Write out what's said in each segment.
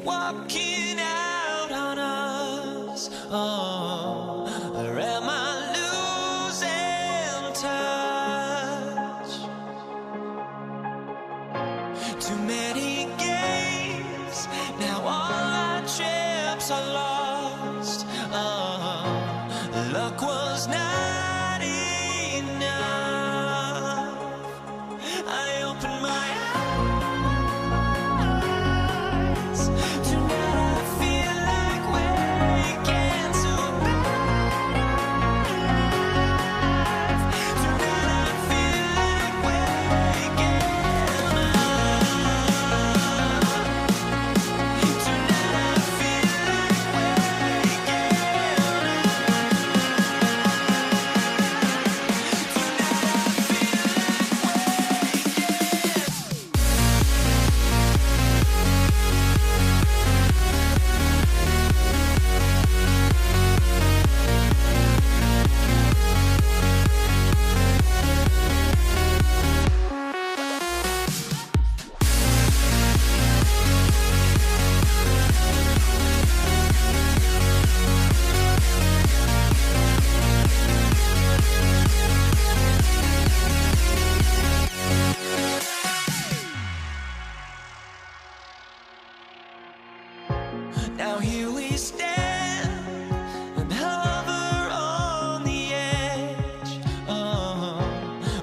walking out on us. Oh, or am I losing touch? Too many games, now all our chips are lost. Oh, luck was not enough. I opened my eyes. Tonight I feel like waking to a better life. Tonight I feel like waking up. Tonight I feel like waking now here we stand and hover on the edge. Oh,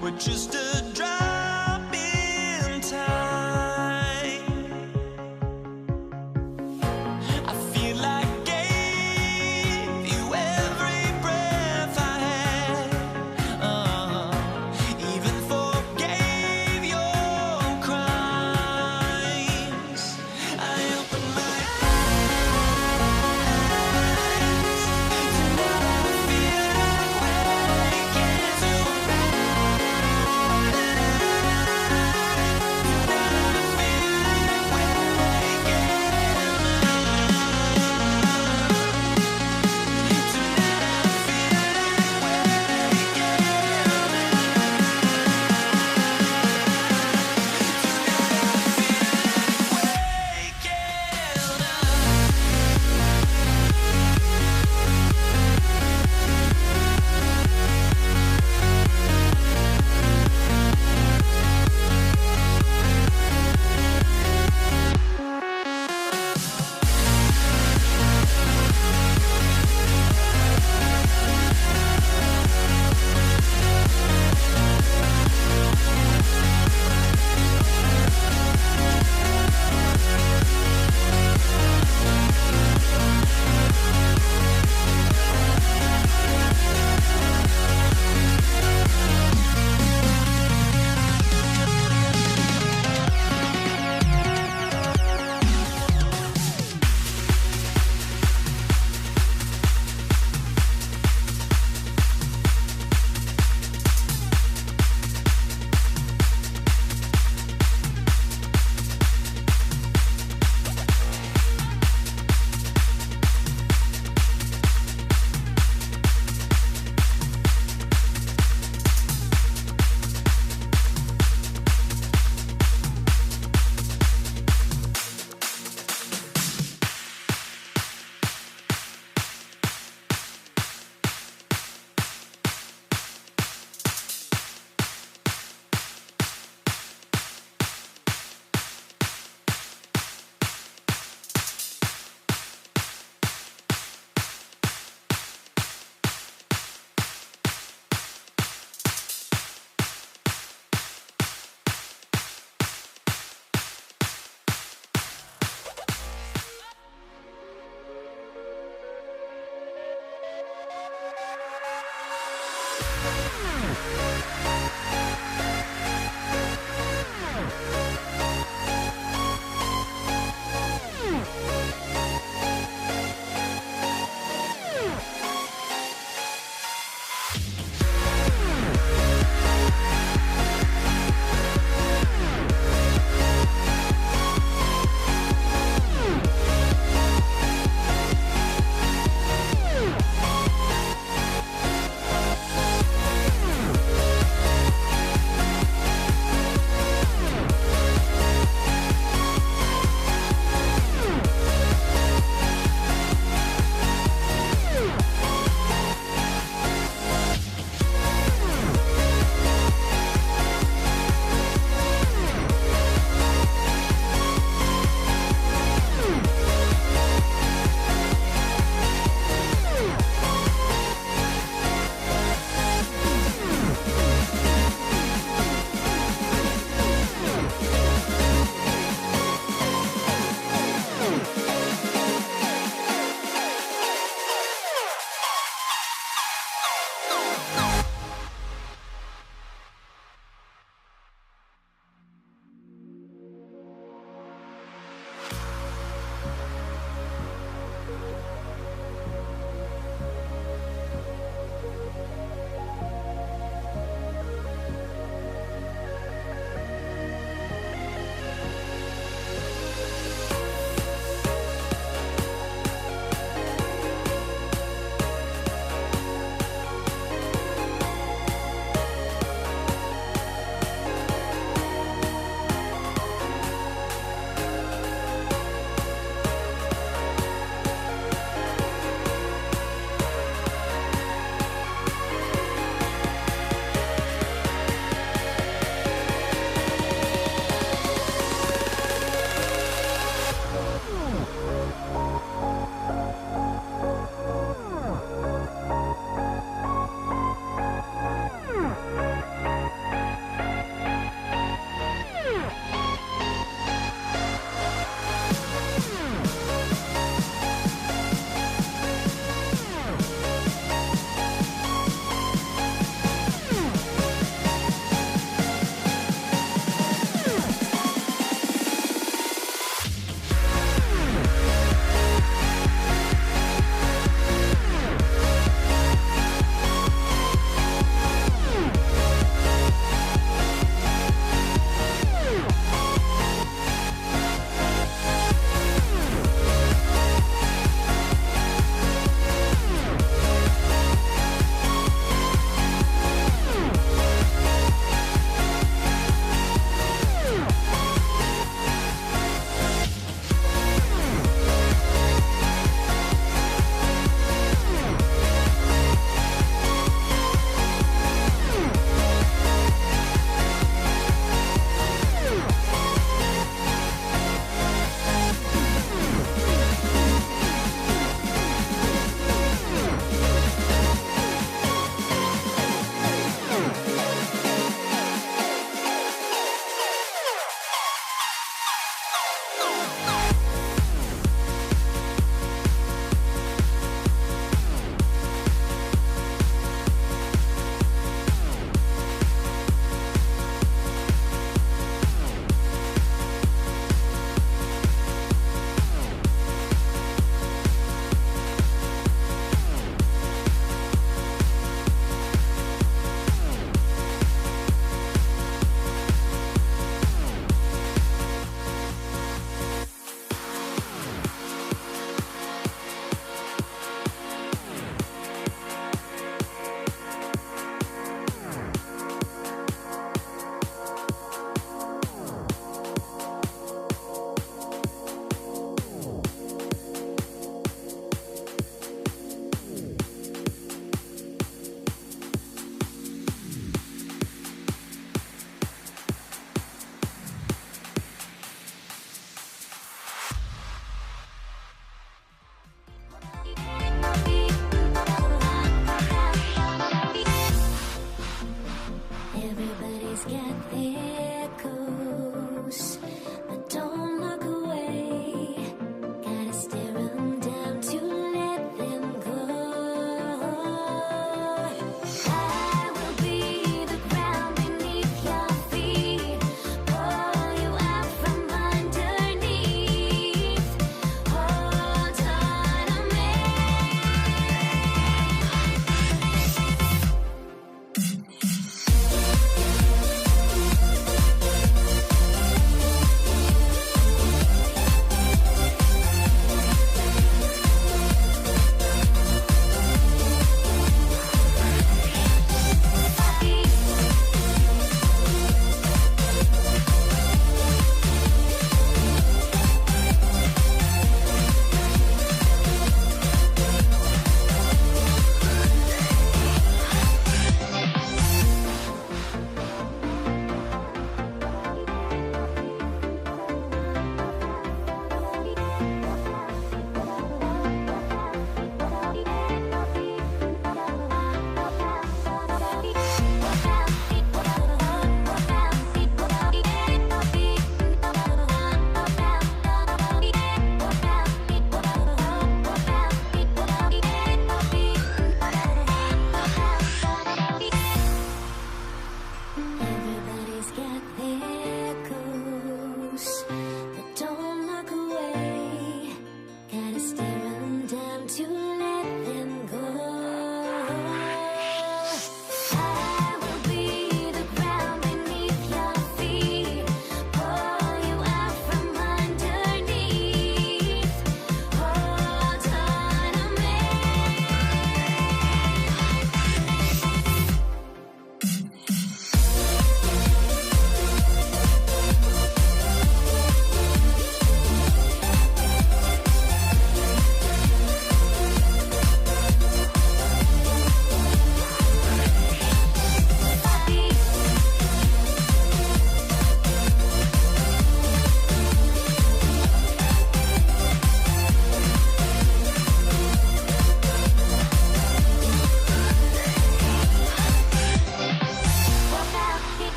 we're just a drop in time. I feel like gave you every breath I had. Oh, even forgave your crimes. I opened my eyes.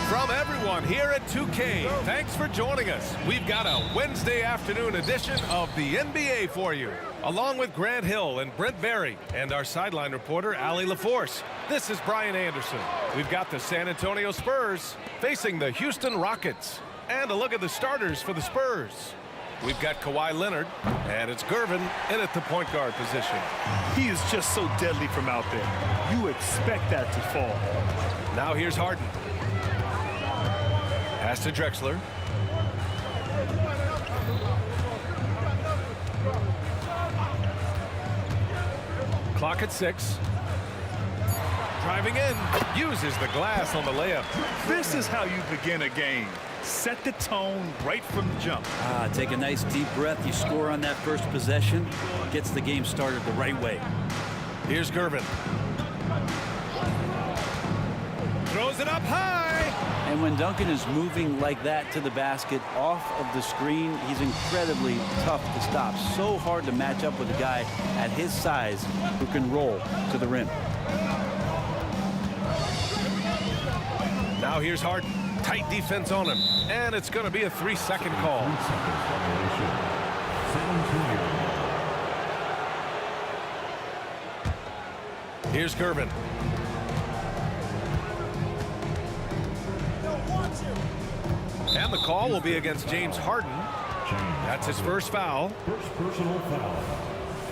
From everyone here at 2K, thanks for joining us. We've got a Wednesday afternoon edition of the NBA for you, along with Grant Hill and Brent Berry, and our sideline reporter, Allie LaForce. This is Brian Anderson. We've got the San Antonio Spurs facing the Houston Rockets. And a look at the starters for the Spurs. We've got Kawhi Leonard, and it's Gervin in at the point guard position. He is just so deadly from out there. You expect that to fall. Now here's Harden. Pass to Drexler. Clock at 6. Driving in, uses the glass on the layup. This is how you begin a game. Set the tone right from the jump. Take a nice deep breath. You score on that first possession. Gets the game started the right way. Here's Gervin. Throws it up high. And when Duncan is moving like that to the basket off of the screen, he's incredibly tough to stop. So hard to match up with a guy at his size who can roll to the rim. Now here's Harden. Tight defense on him. And it's going to be a 3-second call. Here's Gervin. And the call will be against James Harden. That's his first foul. First personal foul.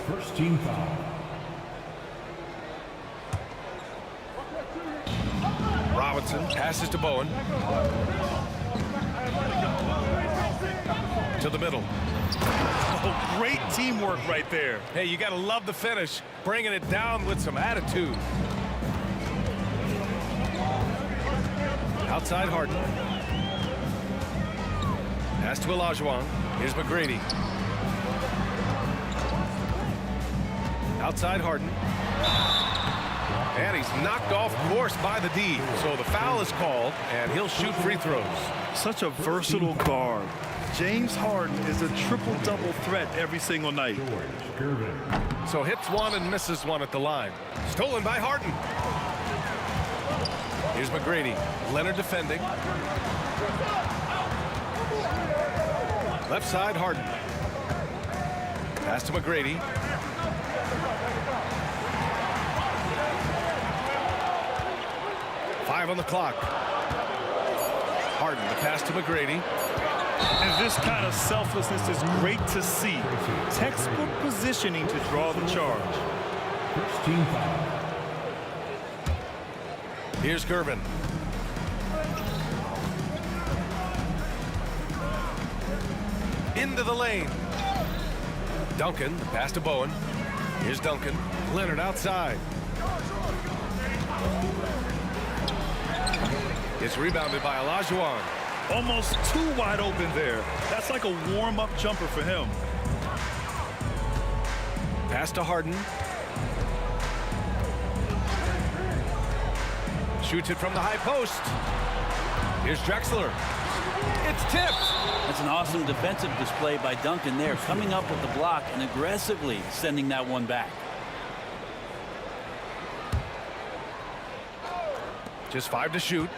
First team foul. Robinson passes to Bowen. To the middle. Oh, great teamwork right there. Hey, you got to love the finish. Bringing it down with some attitude. Outside Harden. Pass to Olajuwon. Here's McGrady. Outside Harden. And he's knocked off course by the D. So the foul is called, and he'll shoot free throws. Such a versatile guard. James Harden is a triple-double threat every single night. So hits one and misses one at the line. Stolen by Harden. Here's McGrady. Leonard defending. Left side, Harden. Pass to McGrady. Five on the clock. Harden, the pass to McGrady. And this kind of selflessness is great to see. Textbook positioning to draw the charge. First team foul. Here's Gervin. Into the lane. Duncan, the pass to Bowen. Here's Duncan. Leonard outside. It's rebounded by Olajuwon. Almost too wide open there. That's like a warm-up jumper for him. Pass to Harden. Shoots it from the high post. Here's Drexler. It's tipped. That's an awesome defensive display by Duncan there, coming up with the block and aggressively sending that one back. Just 5 to shoot.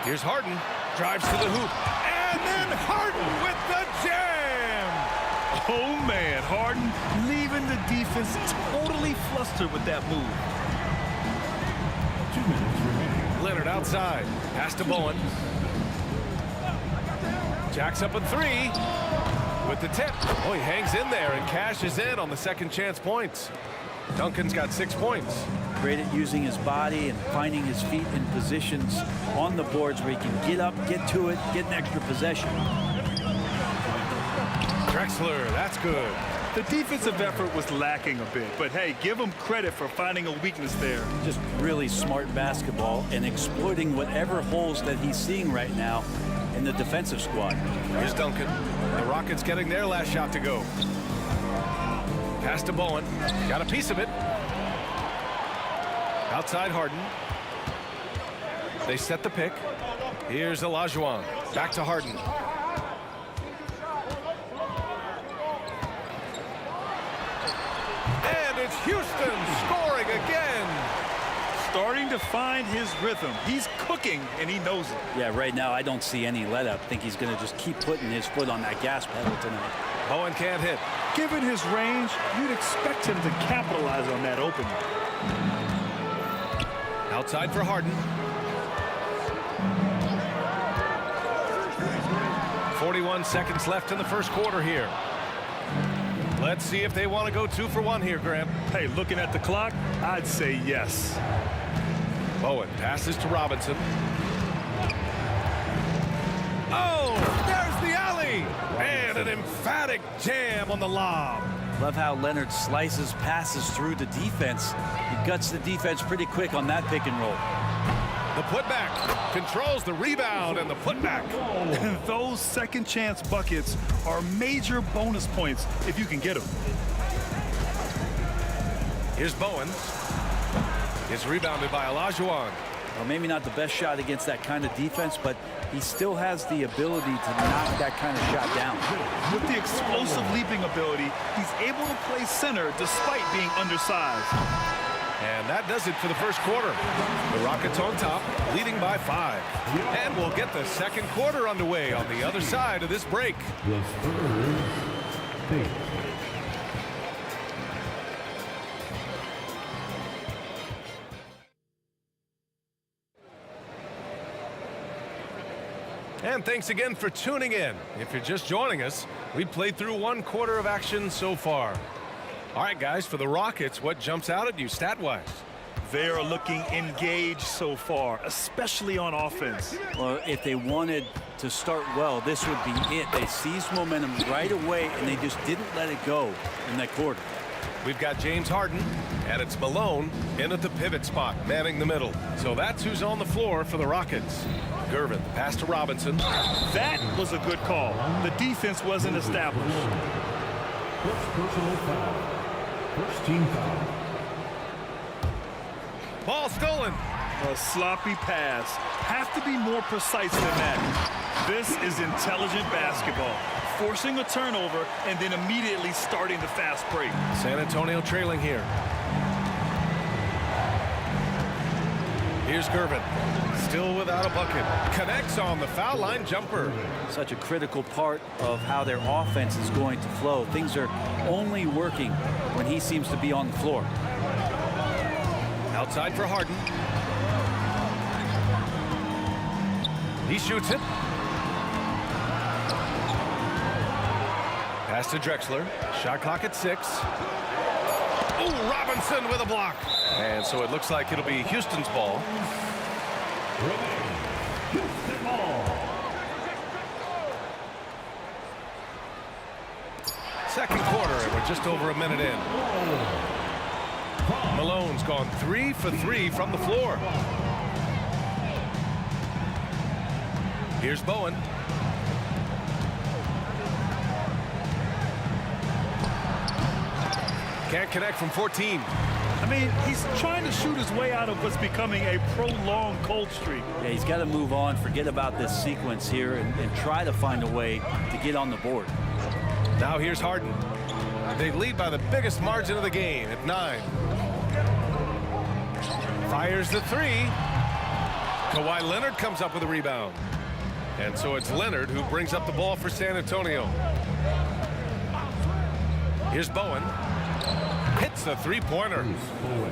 Here's Harden. Drives to the hoop. And then Harden with the jam. Oh, man. Harden leaving the defense totally flustered with that move. 2 minutes remaining. Leonard outside. Pass to Bowen. Jacks up a 3 with the tip. Oh, he hangs in there and cashes in on the second chance points. Duncan's got 6 points. Great at using his body and finding his feet in positions on the boards where he can get up, get to it, get an extra possession. Drexler, that's good. The defensive effort was lacking a bit, but hey, give him credit for finding a weakness there. Just really smart basketball and exploiting whatever holes that he's seeing right now in the defensive squad. Here's Duncan. The Rockets getting their last shot to go. Pass to Bowen. Got a piece of it. Outside Harden. They set the pick. Here's Olajuwon. Back to Harden. And it's Houston scoring again. Starting to find his rhythm. He's cooking, and he knows it. Yeah, right now I don't see any let up. I think he's going to just keep putting his foot on that gas pedal tonight. Bowen can't hit. Given his range, you'd expect him to capitalize on that opening. Outside for Harden. 41 seconds left in the first quarter here. Let's see if they want to go 2 for 1 here, Grant. Hey, looking at the clock, I'd say yes. Bowen passes to Robinson. Oh, there's the alley! And an emphatic jam on the lob. Love how Leonard slices passes through the defense. He guts the defense pretty quick on that pick and roll. The putback controls the rebound and the putback. And those second chance buckets are major bonus points if you can get them. Here's Bowen. It's rebounded by Olajuwon. Well, maybe not the best shot against that kind of defense, but he still has the ability to knock that kind of shot down. With the explosive leaping ability, he's able to play center despite being undersized. And that does it for the first quarter. The Rockets on top, leading by 5. And we'll get the second quarter underway on the other side of this break. The Spurs take. And thanks again for tuning in. If you're just joining us, we played through one quarter of action so far. All right, guys, for the Rockets, what jumps out at you stat-wise? They are looking engaged so far, especially on offense. Well, if they wanted to start well, this would be it. They seized momentum right away, and they just didn't let it go in that quarter. We've got James Harden, and it's Malone in at the pivot spot, manning the middle. So that's who's on the floor for the Rockets. Gervin, pass to Robinson. That was a good call. The defense wasn't established. First personal foul. First team foul. Ball stolen. A sloppy pass. Have to be more precise than that. This is intelligent basketball. Forcing a turnover and then immediately starting the fast break. San Antonio trailing here. Here's Gervin. Still without a bucket. Connects on the foul line jumper. Such a critical part of how their offense is going to flow. Things are only working when he seems to be on the floor. Outside for Harden. He shoots it. Pass to Drexler. Shot clock at 6. Oh, Robinson with a block. And so it looks like it'll be Houston's ball. Houston ball. Second quarter, and we're just over a minute in. Malone's gone 3 for 3 from the floor. Here's Bowen. Can't connect from 14. I mean, he's trying to shoot his way out of what's becoming a prolonged cold streak. Yeah, he's got to move on, forget about this sequence here, and try to find a way to get on the board. Now here's Harden. They lead by the biggest margin of the game at 9. Fires the 3. Kawhi Leonard comes up with a rebound. And so it's Leonard who brings up the ball for San Antonio. Here's Bowen. Hits a three-pointer.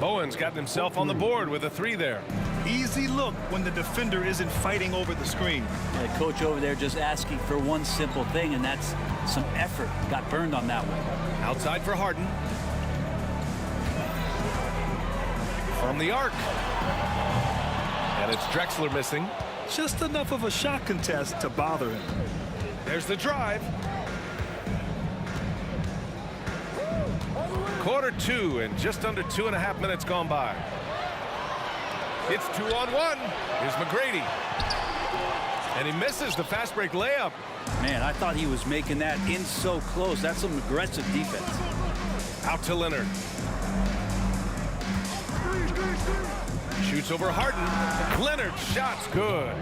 Bowen's gotten himself on the board with a 3 there. Easy look when the defender isn't fighting over the screen. The coach over there just asking for one simple thing, and that's some effort. Got burned on that one. Outside for Harden. From the arc. And it's Drexler missing. Just enough of a shot contest to bother him. There's the drive. Quarter 2 and just under 2.5 minutes gone by. It's 2-on-1. Here's McGrady. And he misses the fast break layup. Man, I thought he was making that in so close. That's some aggressive defense. Out to Leonard. Shoots over Harden. Leonard's shot's good.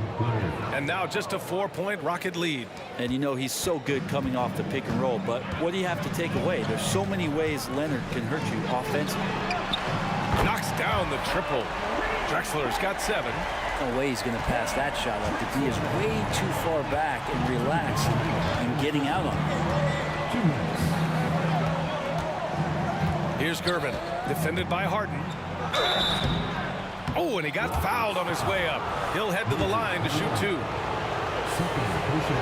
And now just a 4-point Rocket lead. And you know he's so good coming off the pick and roll, but what do you have to take away? There's so many ways Leonard can hurt you offensively. Knocks down the triple. Drexler's got 7. No way he's going to pass that shot up. The D is way too far back and relaxed and getting out on it. Here's Gervin, defended by Harden. Oh, and he got fouled on his way up. He'll head to the line to shoot 2.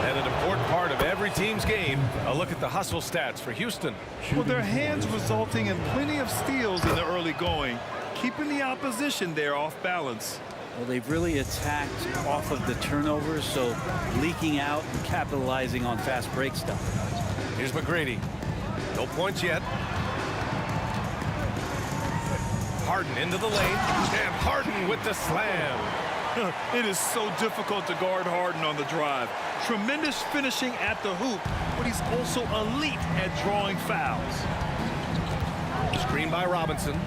And an important part of every team's game, a look at the hustle stats for Houston. Well, their hands resulting in plenty of steals in the early going, keeping the opposition there off balance. Well, they've really attacked off of the turnovers, so leaking out and capitalizing on fast break stuff. Here's McGrady. No points yet. Harden into the lane, and Harden with the slam. It is so difficult to guard Harden on the drive. Tremendous finishing at the hoop, but he's also elite at drawing fouls. Screen by Robinson.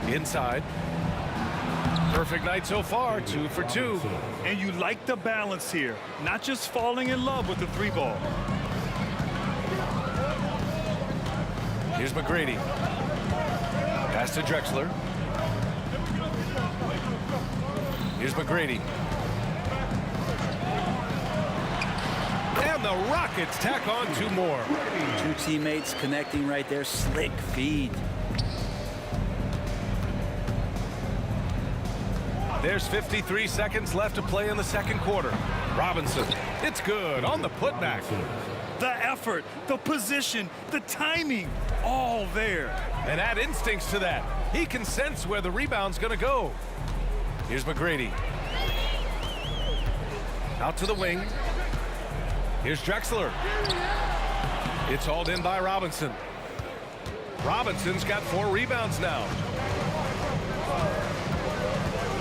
Inside. Perfect night so far, 2 for 2. And you like the balance here, not just falling in love with the 3-ball. Here's McGrady. Pass to Drexler. Here's McGrady. And the Rockets tack on 2 more. 2 teammates connecting right there. Slick feed. There's 53 seconds left to play in the second quarter. Robinson, it's good on the putback. The effort, the position, the timing, all there. And add instincts to that. He can sense where the rebound's going to go. Here's McGrady. Out to the wing. Here's Drexler. It's hauled in by Robinson. Robinson's got 4 rebounds now.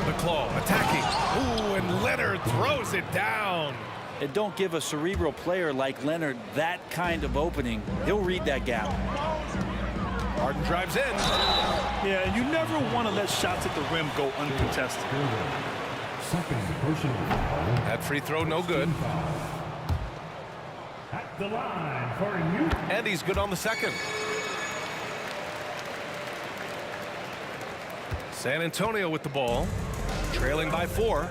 McClaw attacking. Ooh, and Leonard throws it down. And don't give a cerebral player like Leonard that kind of opening. He'll read that gap. Harden drives in. Yeah, and you never want to let shots at the rim go uncontested. Second personal foul. That free throw no good. At the line for you. And he's good on the second. San Antonio with the ball. Trailing by 4.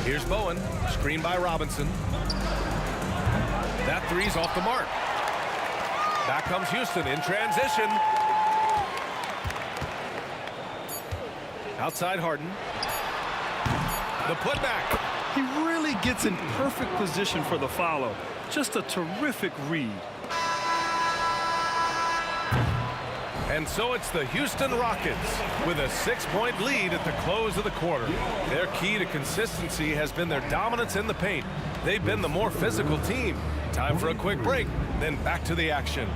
Here's Bowen. Screen by Robinson. That three's off the mark. Back comes Houston in transition. Outside Harden. The putback. He really gets in perfect position for the follow. Just a terrific read. And so it's the Houston Rockets with a 6-point lead at the close of the quarter. Their key to consistency has been their dominance in the paint. They've been the more physical team. Time for a quick break, then back to the action.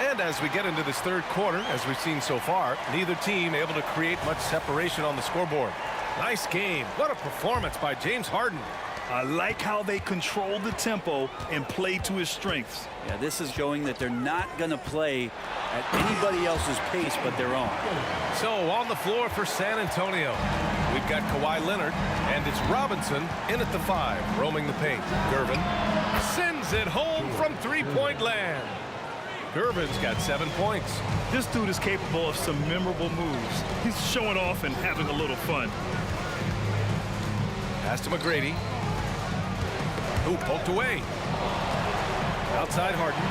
And as we get into this third quarter, as we've seen so far, neither team able to create much separation on the scoreboard. Nice game. What a performance by James Harden. I like how they control the tempo and play to his strengths. Yeah, this is showing that they're not going to play at anybody else's pace but their own. So on the floor for San Antonio, we've got Kawhi Leonard, and it's Robinson in at the 5, roaming the paint. Gervin sends it home from 3-point land. Gervin's got 7 points. This dude is capable of some memorable moves. He's showing off and having a little fun. Pass to McGrady. Who poked away. Outside Harden.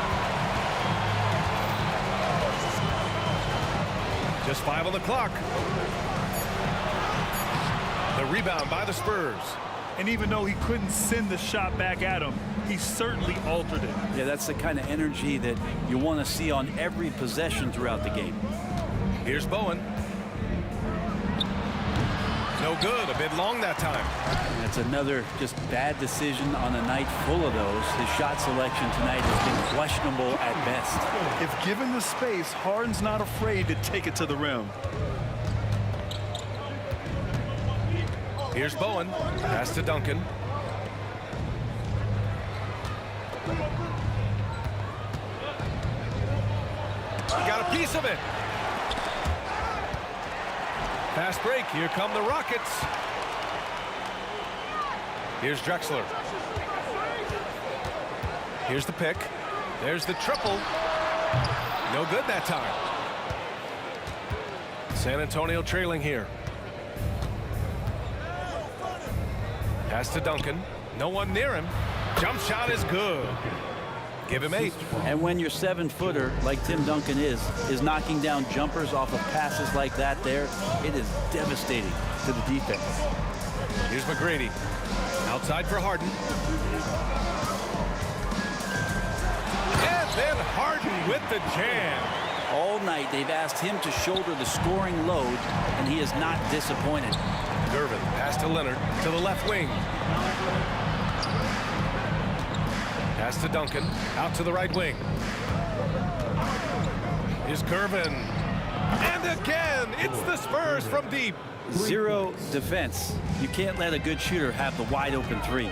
Just 5 on the clock. The rebound by the Spurs. And even though he couldn't send the shot back at him, he certainly altered it. Yeah, that's the kind of energy that you want to see on every possession throughout the game. Here's Bowen. No good. A bit long that time. That's another just bad decision on a night full of those. His shot selection tonight has been questionable at best. If given the space, Harden's not afraid to take it to the rim. Here's Bowen. Pass to Duncan. He got a piece of it. Fast break. Here come the Rockets. Here's Drexler. Here's the pick. There's the triple. No good that time. San Antonio trailing here. Pass to Duncan. No one near him. Jump shot is good. Give him 8. And when your 7-footer, like Tim Duncan is knocking down jumpers off of passes like that there, it is devastating to the defense. Here's McGrady. Outside for Harden. And then Harden with the jam. All night they've asked him to shoulder the scoring load, and he is not disappointed. Gervin Pass to Leonard to the left wing. Pass Pass to Duncan. Out to the right wing. Here's Gervin. And again, it's the Spurs from deep. Zero defense. You can't let a good shooter have the wide open three.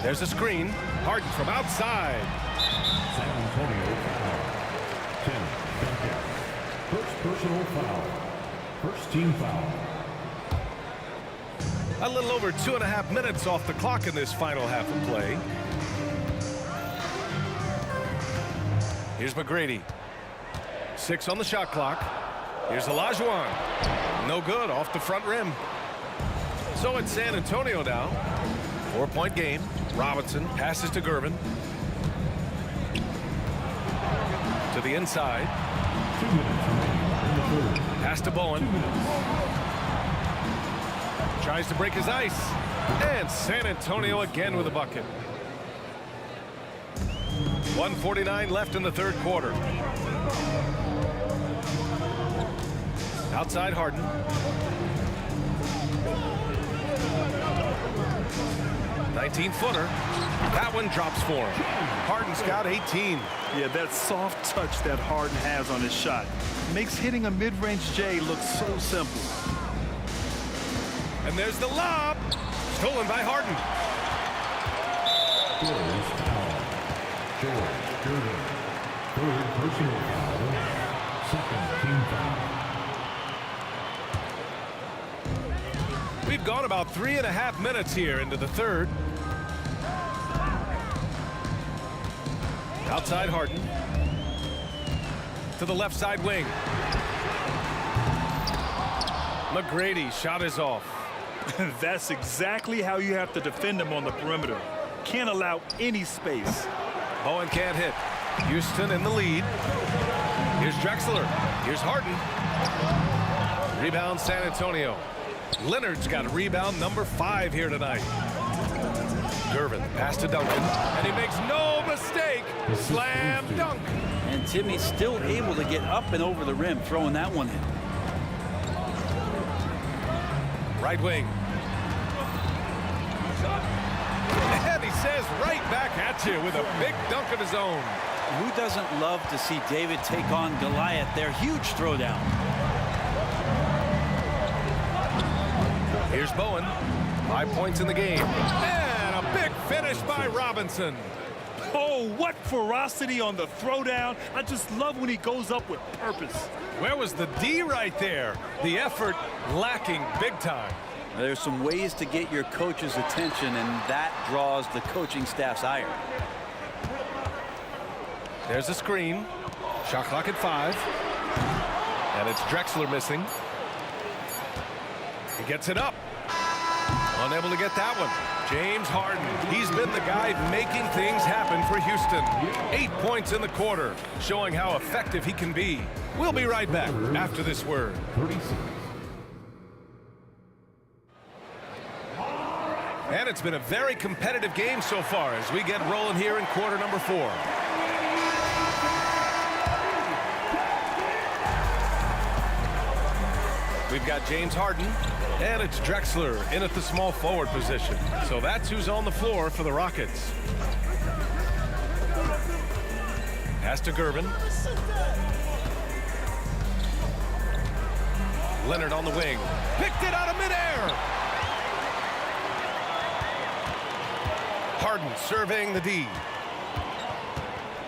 There's a screen. Harden from outside. San Antonio foul. 10, Duncan. First personal foul. First team foul. A little over 2.5 minutes off the clock in this final half of play. Here's McGrady. 6 on the shot clock. Here's Olajuwon. No good, off the front rim. So it's San Antonio now. 4-point game. Robinson passes to Gervin. To the inside. 2 minutes remaining in the third. Pass to Bowen. 2 minutes. Tries to break his ice. And San Antonio again with a bucket. 1:49 left in the third quarter. Outside Harden. "19-footer. That one drops for him. Harden's got 18. Yeah, that soft touch that Harden has on his shot makes hitting a mid-range J look so simple. And there's the lob. Stolen by Harden. Spurs foul. George Gervin. Third personal foul. Second team foul. We've gone about 3.5 minutes here into the third. Outside Harden. To the left side wing. McGrady shot is off. That's exactly how you have to defend him on the perimeter. Can't allow any space. Bowen can't hit. Houston in the lead. Here's Drexler. Here's Harden. Rebound San Antonio. Leonard's got rebound number 5 here tonight. Gervin pass to Duncan. And he makes no mistake. Slam dunk. And Timmy's still able to get up and over the rim, throwing that one in. Right wing. And he says right back at you with a big dunk of his own. Who doesn't love to see David take on Goliath? Their huge throwdown. Here's Bowen. 5 points in the game. And a big finish by Robinson. Oh, what ferocity on the throwdown. I just love when he goes up with purpose. Where was the D right there? The effort lacking big time. There's some ways to get your coach's attention, and that draws the coaching staff's ire. There's a screen. Shot clock at 5. And it's Drexler missing. He gets it up. Unable to get that one. James Harden. He's been the guy making things happen for Houston. 8 points in the quarter, showing how effective he can be. We'll be right back after this word. 36. And it's been a very competitive game so far as we get rolling here in quarter number 4. We've got James Harden, and it's Drexler in at the small forward position. So that's who's on the floor for the Rockets. Pass to Gervin. Leonard on the wing. Picked it out of midair. Harden surveying the D.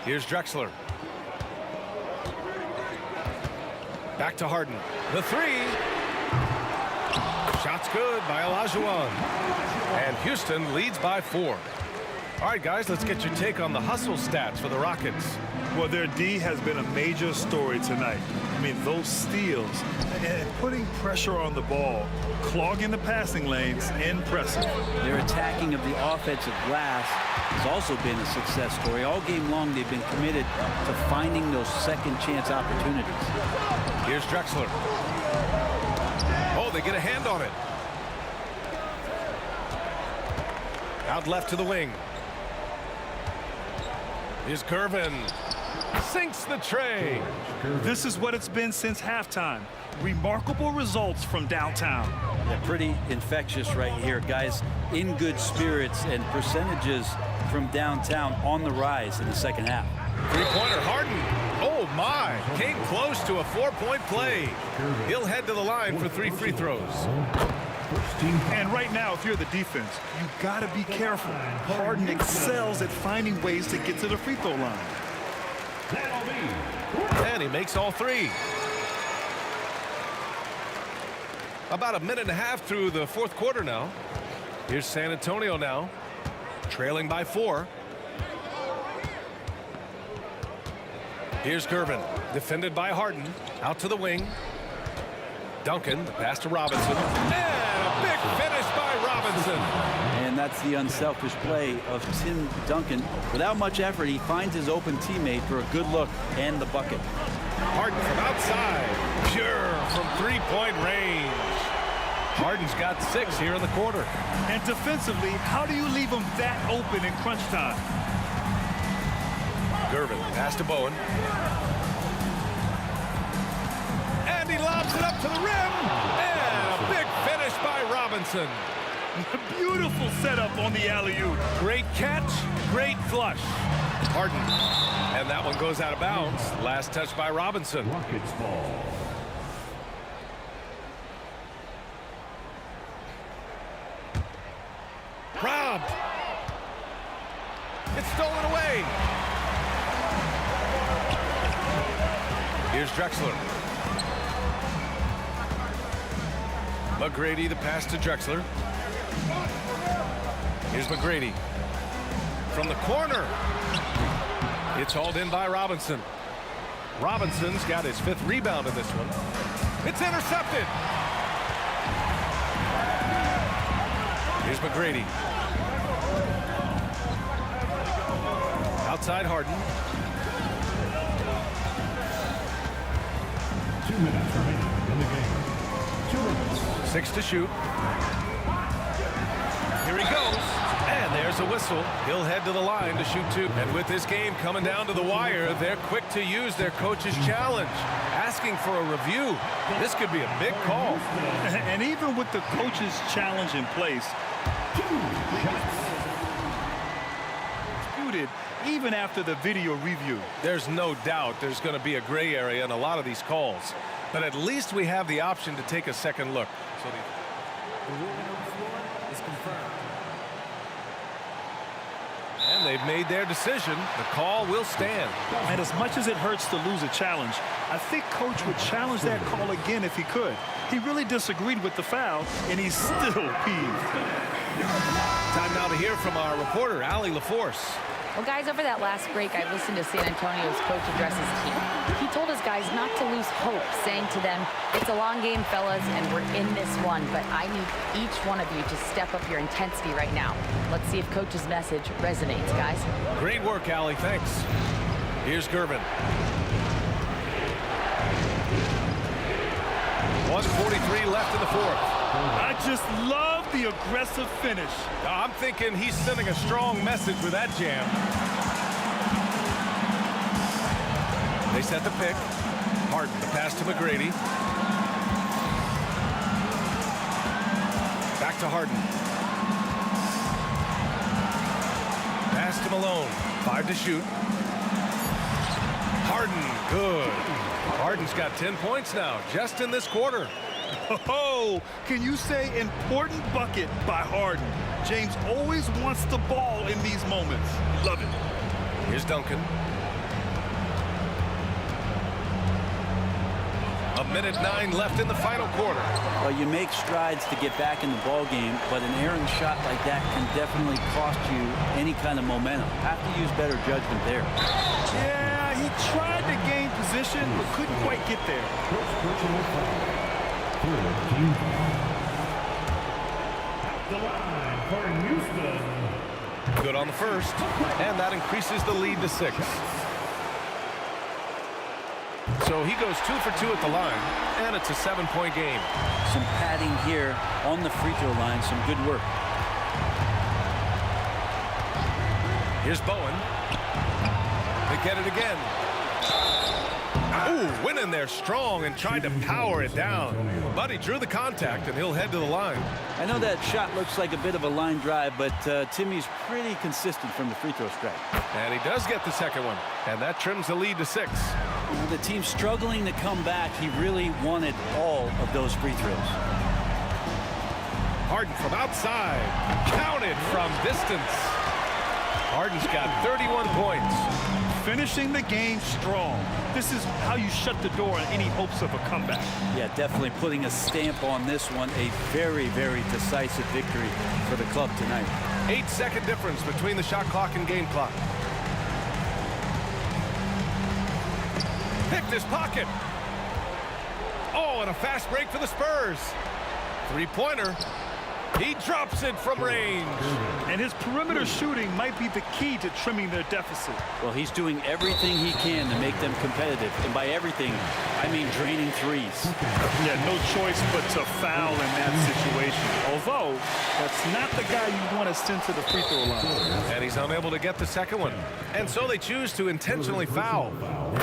Here's Drexler. Back to Harden. The 3. Shot's good by Olajuwon. And Houston leads by 4. All right, guys, let's get your take on the hustle stats for the Rockets. Well, their D has been a major story tonight. I mean, those steals and putting pressure on the ball, clogging the passing lanes, impressive. Their attacking of the offensive glass has also been a success story. All game long, they've been committed to finding those second chance opportunities. Here's Drexler. Oh, they get a hand on it. Out left to the wing. Here's Gervin. Sinks the tray. This is what it's been since halftime. Remarkable results from downtown. Yeah, pretty infectious right here. Guys in good spirits and percentages from downtown on the rise in the second half. Three-pointer, Harden. Oh, my. Came close to a 4-point play. He'll head to the line for 3 free throws. First team foul. And right now, if you're the defense, you got to be careful. Harden excels at finding ways to get to the free throw line. That'll be And he makes all 3. About a minute and a half through the fourth quarter now. Here's San Antonio now, trailing by 4. Here's Gervin, defended by Harden, out to the wing. Duncan, the pass to Robinson, and a big finish by Robinson. And that's the unselfish play of Tim Duncan. Without much effort, he finds his open teammate for a good look and the bucket. Harden from outside, pure from 3-point range. Harden's got 6 here in the quarter. And defensively, how do you leave them that open in crunch time? Gervin, pass to Bowen. And he lobs it up to the rim. And a big finish by Robinson. Beautiful setup on the alley-oop. Great catch, great flush. Harden. And that one goes out of bounds. Last touch by Robinson. Rockets ball. Robbed. It's stolen away. Here's Drexler. McGrady, the pass to Drexler. Here's McGrady. From the corner. It's hauled in by Robinson. Robinson's got his 5th rebound in this one. It's intercepted. Here's McGrady. Outside Harden. 2 minutes remaining in the game. 2 minutes. 6 to shoot. Here he goes. And there's a whistle. He'll head to the line to shoot 2. And with this game coming down to the wire, they're quick to use their coach's challenge, asking for a review. This could be a big call. And even with the coach's challenge in place, disputed even after the video review. There's no doubt there's going to be a gray area in a lot of these calls. But at least we have the option to take a second look. So the ruling on the floor is confirmed. And they've made their decision. The call will stand. And as much as it hurts to lose a challenge, I think Coach would challenge that call again if he could. He really disagreed with the foul, and he's still peeved. Time now to hear from our reporter, Allie LaForce. Well, guys, over that last break, I listened to San Antonio's coach address his team. He told his guys not to lose hope, saying to them, it's a long game, fellas, and we're in this one, but I need each one of you to step up your intensity right now. Let's see if Coach's message resonates, guys. Great work, Allie. Thanks. Here's Gervin. 1:43 left in the fourth. I just love the aggressive finish. I'm thinking he's sending a strong message with that jam. They set the pick. Harden, the pass to McGrady. Back to Harden. Pass to Malone. 5 to shoot. Harden, good. Harden's got 10 points now, just in this quarter. Oh, can you say important bucket by Harden? James always wants the ball in these moments. Love it. Here's Duncan. A minute 9 left in the final quarter. Well, you make strides to get back in the ball game, but an errant shot like that can definitely cost you any kind of momentum. Have to use better judgment there. Yeah, he tried to gain position, but couldn't quite get there. First personal foul. Third team foul. At the line for Houston. Good on the first, and that increases the lead to 6. So he goes 2 for 2 at the line, and it's a 7-point game. Some padding here on the free throw line. Some good work. Here's Bowen. They get it again. Ooh, went in there strong and tried to power it down. But he drew the contact, and he'll head to the line. I know that shot looks like a bit of a line drive, but Timmy's pretty consistent from the free throw stripe. And he does get the second one, and that trims the lead to 6. The team's struggling to come back. He really wanted all of those free throws. Harden from outside, counted from distance. Harden's got 31 points. Finishing the game strong. This is how you shut the door on any hopes of a comeback. Yeah, definitely putting a stamp on this one. A very, very decisive victory for the club tonight. 8-second difference between the shot clock and game clock. Picked his pocket. Oh, and a fast break for the Spurs. Three-pointer. He drops it from range. And his perimeter shooting might be the key to trimming their deficit. Well, he's doing everything he can to make them competitive. And by everything, I mean draining threes. Yeah, no choice but to foul in that situation. Although, that's not the guy you want to send to the free throw line. And he's unable to get the second one. And so they choose to intentionally foul.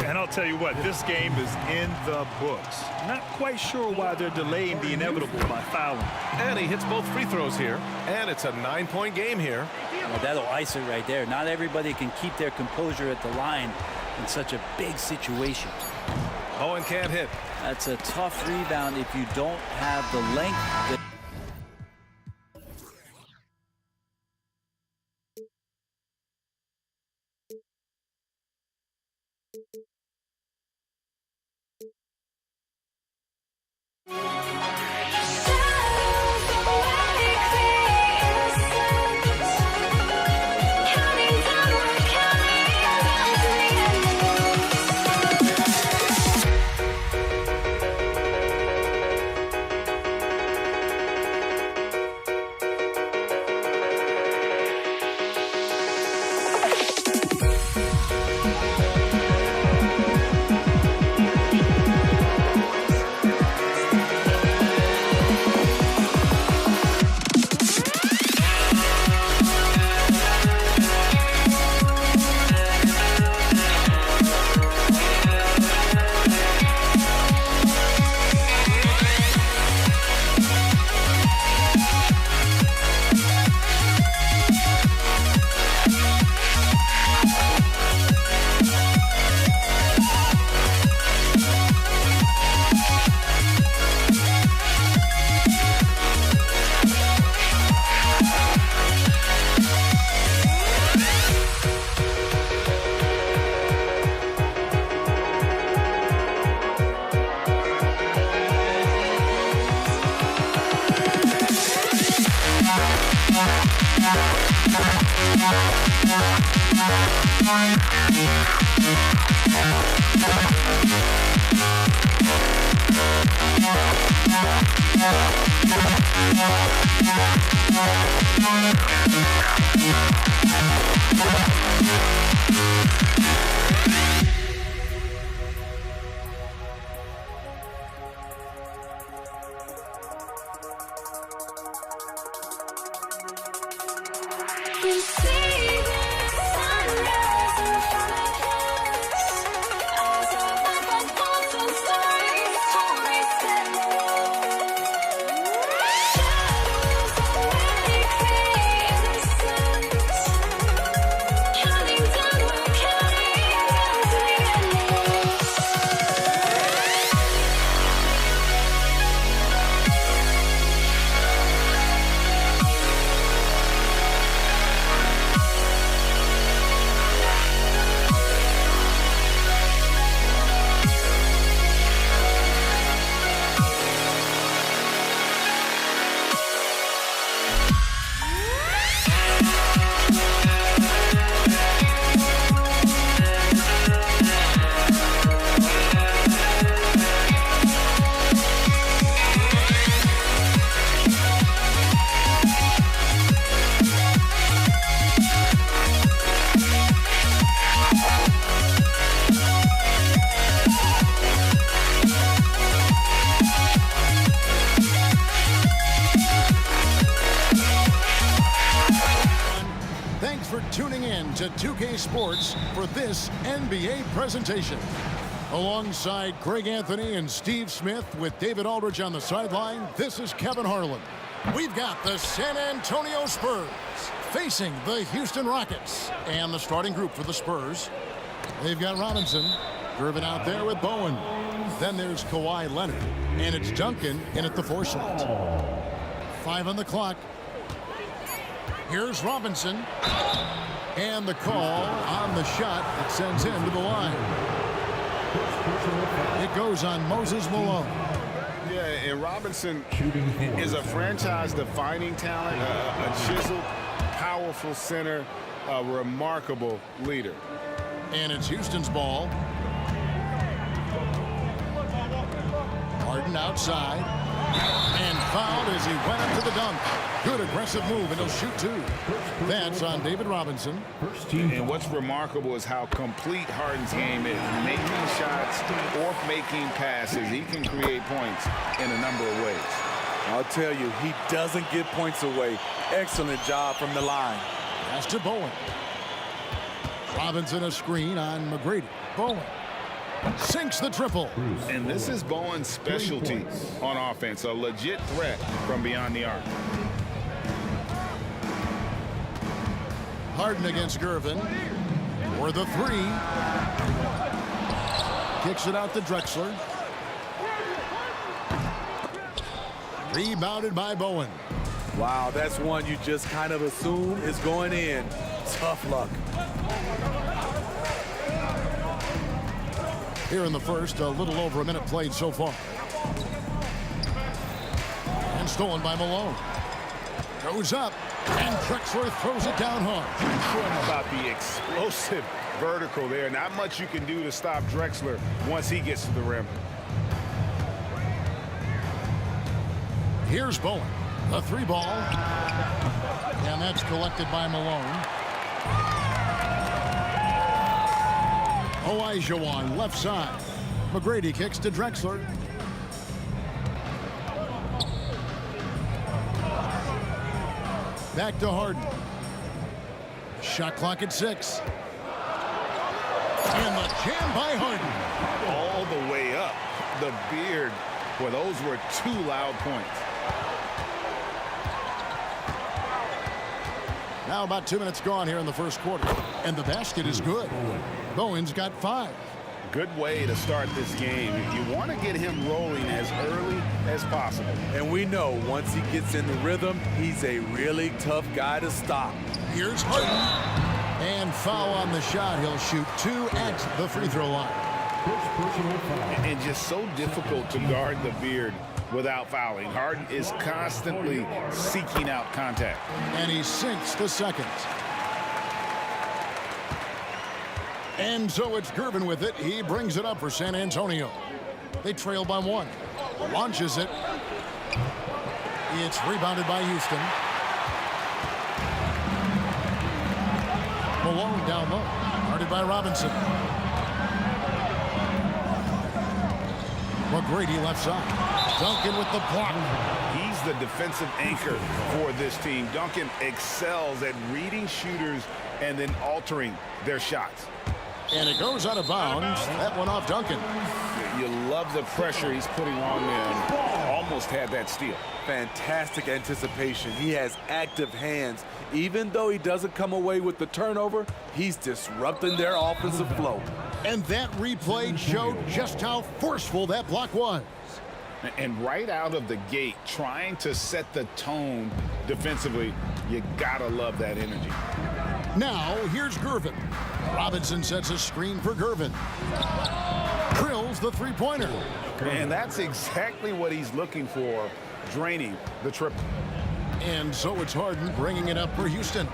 And I'll tell you what, this game is in the books. Not quite sure why they're delaying the inevitable by fouling. And he hits both free throws here. And it's a 9-point game here. Well, that'll ice it right there. Not everybody can keep their composure at the line in such a big situation. Bowen can't hit. That's a tough rebound if you don't have the length. Tuning in to 2K Sports for this NBA presentation. Alongside Greg Anthony and Steve Smith with David Aldridge on the sideline, this is Kevin Harlan. We've got the San Antonio Spurs facing the Houston Rockets. And the starting group for the Spurs. They've got Robinson, Gervin out there with Bowen. Then there's Kawhi Leonard. And it's Duncan in at the 4 slot. 5 on the clock. Here's Robinson. And the call on the shot that sends him to the line. It goes on Moses Malone. Yeah, and Robinson is a franchise-defining talent, a chiseled, powerful center, a remarkable leader. And it's Houston's ball. Harden outside. And fouled as he went up to the dunk. Good aggressive move, and he'll shoot 2. That's on David Robinson. And what's remarkable is how complete Harden's game is. Making shots or making passes. He can create points in a number of ways. I'll tell you, he doesn't give points away. Excellent job from the line. Pass to Bowen. Robinson a screen on McGrady. Bowen sinks the triple. And this is Bowen's specialty on offense. A legit threat from beyond the arc. Harden against Gervin. For the 3. Kicks it out to Drexler. Rebounded by Bowen. Wow, that's one you just kind of assume is going in. Tough luck. Here in the first, a little over a minute played so far. And stolen by Malone. Goes up, and Drexler throws it down hard. How about the explosive vertical there? Not much you can do to stop Drexler once he gets to the rim. Here's Bowen. The 3 ball. And that's collected by Malone. Olajuwon left side. McGrady kicks to Drexler. Back to Harden. Shot clock at 6. And the jam by Harden. All the way up. The beard. Well, those were 2 loud points. Now about 2 minutes gone here in the first quarter. And the basket is good. Bowen's got 5. Good way to start this game. You want to get him rolling as early as possible. And we know once he gets in the rhythm, he's a really tough guy to stop. Here's Harden. And foul on the shot. He'll shoot 2 at the free throw line. And just so difficult to guard the beard without fouling. Harden is constantly seeking out contact. And he sinks the second. And so it's Gervin with it. He brings it up for San Antonio. They trail by 1. Launches it. It's rebounded by Houston. Malone down low. Guarded by Robinson. McGrady left side. Duncan with the block. He's the defensive anchor for this team. Duncan excels at reading shooters and then altering their shots. And it goes out of bounds. That one off Duncan. You love the pressure he's putting on them. Almost had that steal. Fantastic anticipation. He has active hands. Even though he doesn't come away with the turnover, he's disrupting their offensive flow. And that replay showed just how forceful that block was. And right out of the gate, trying to set the tone defensively, you gotta love that energy. Now, here's Gervin. Robinson sets a screen for Gervin. Drills the 3-pointer. And that's exactly what he's looking for, draining the triple. And so it's Harden bringing it up for Houston.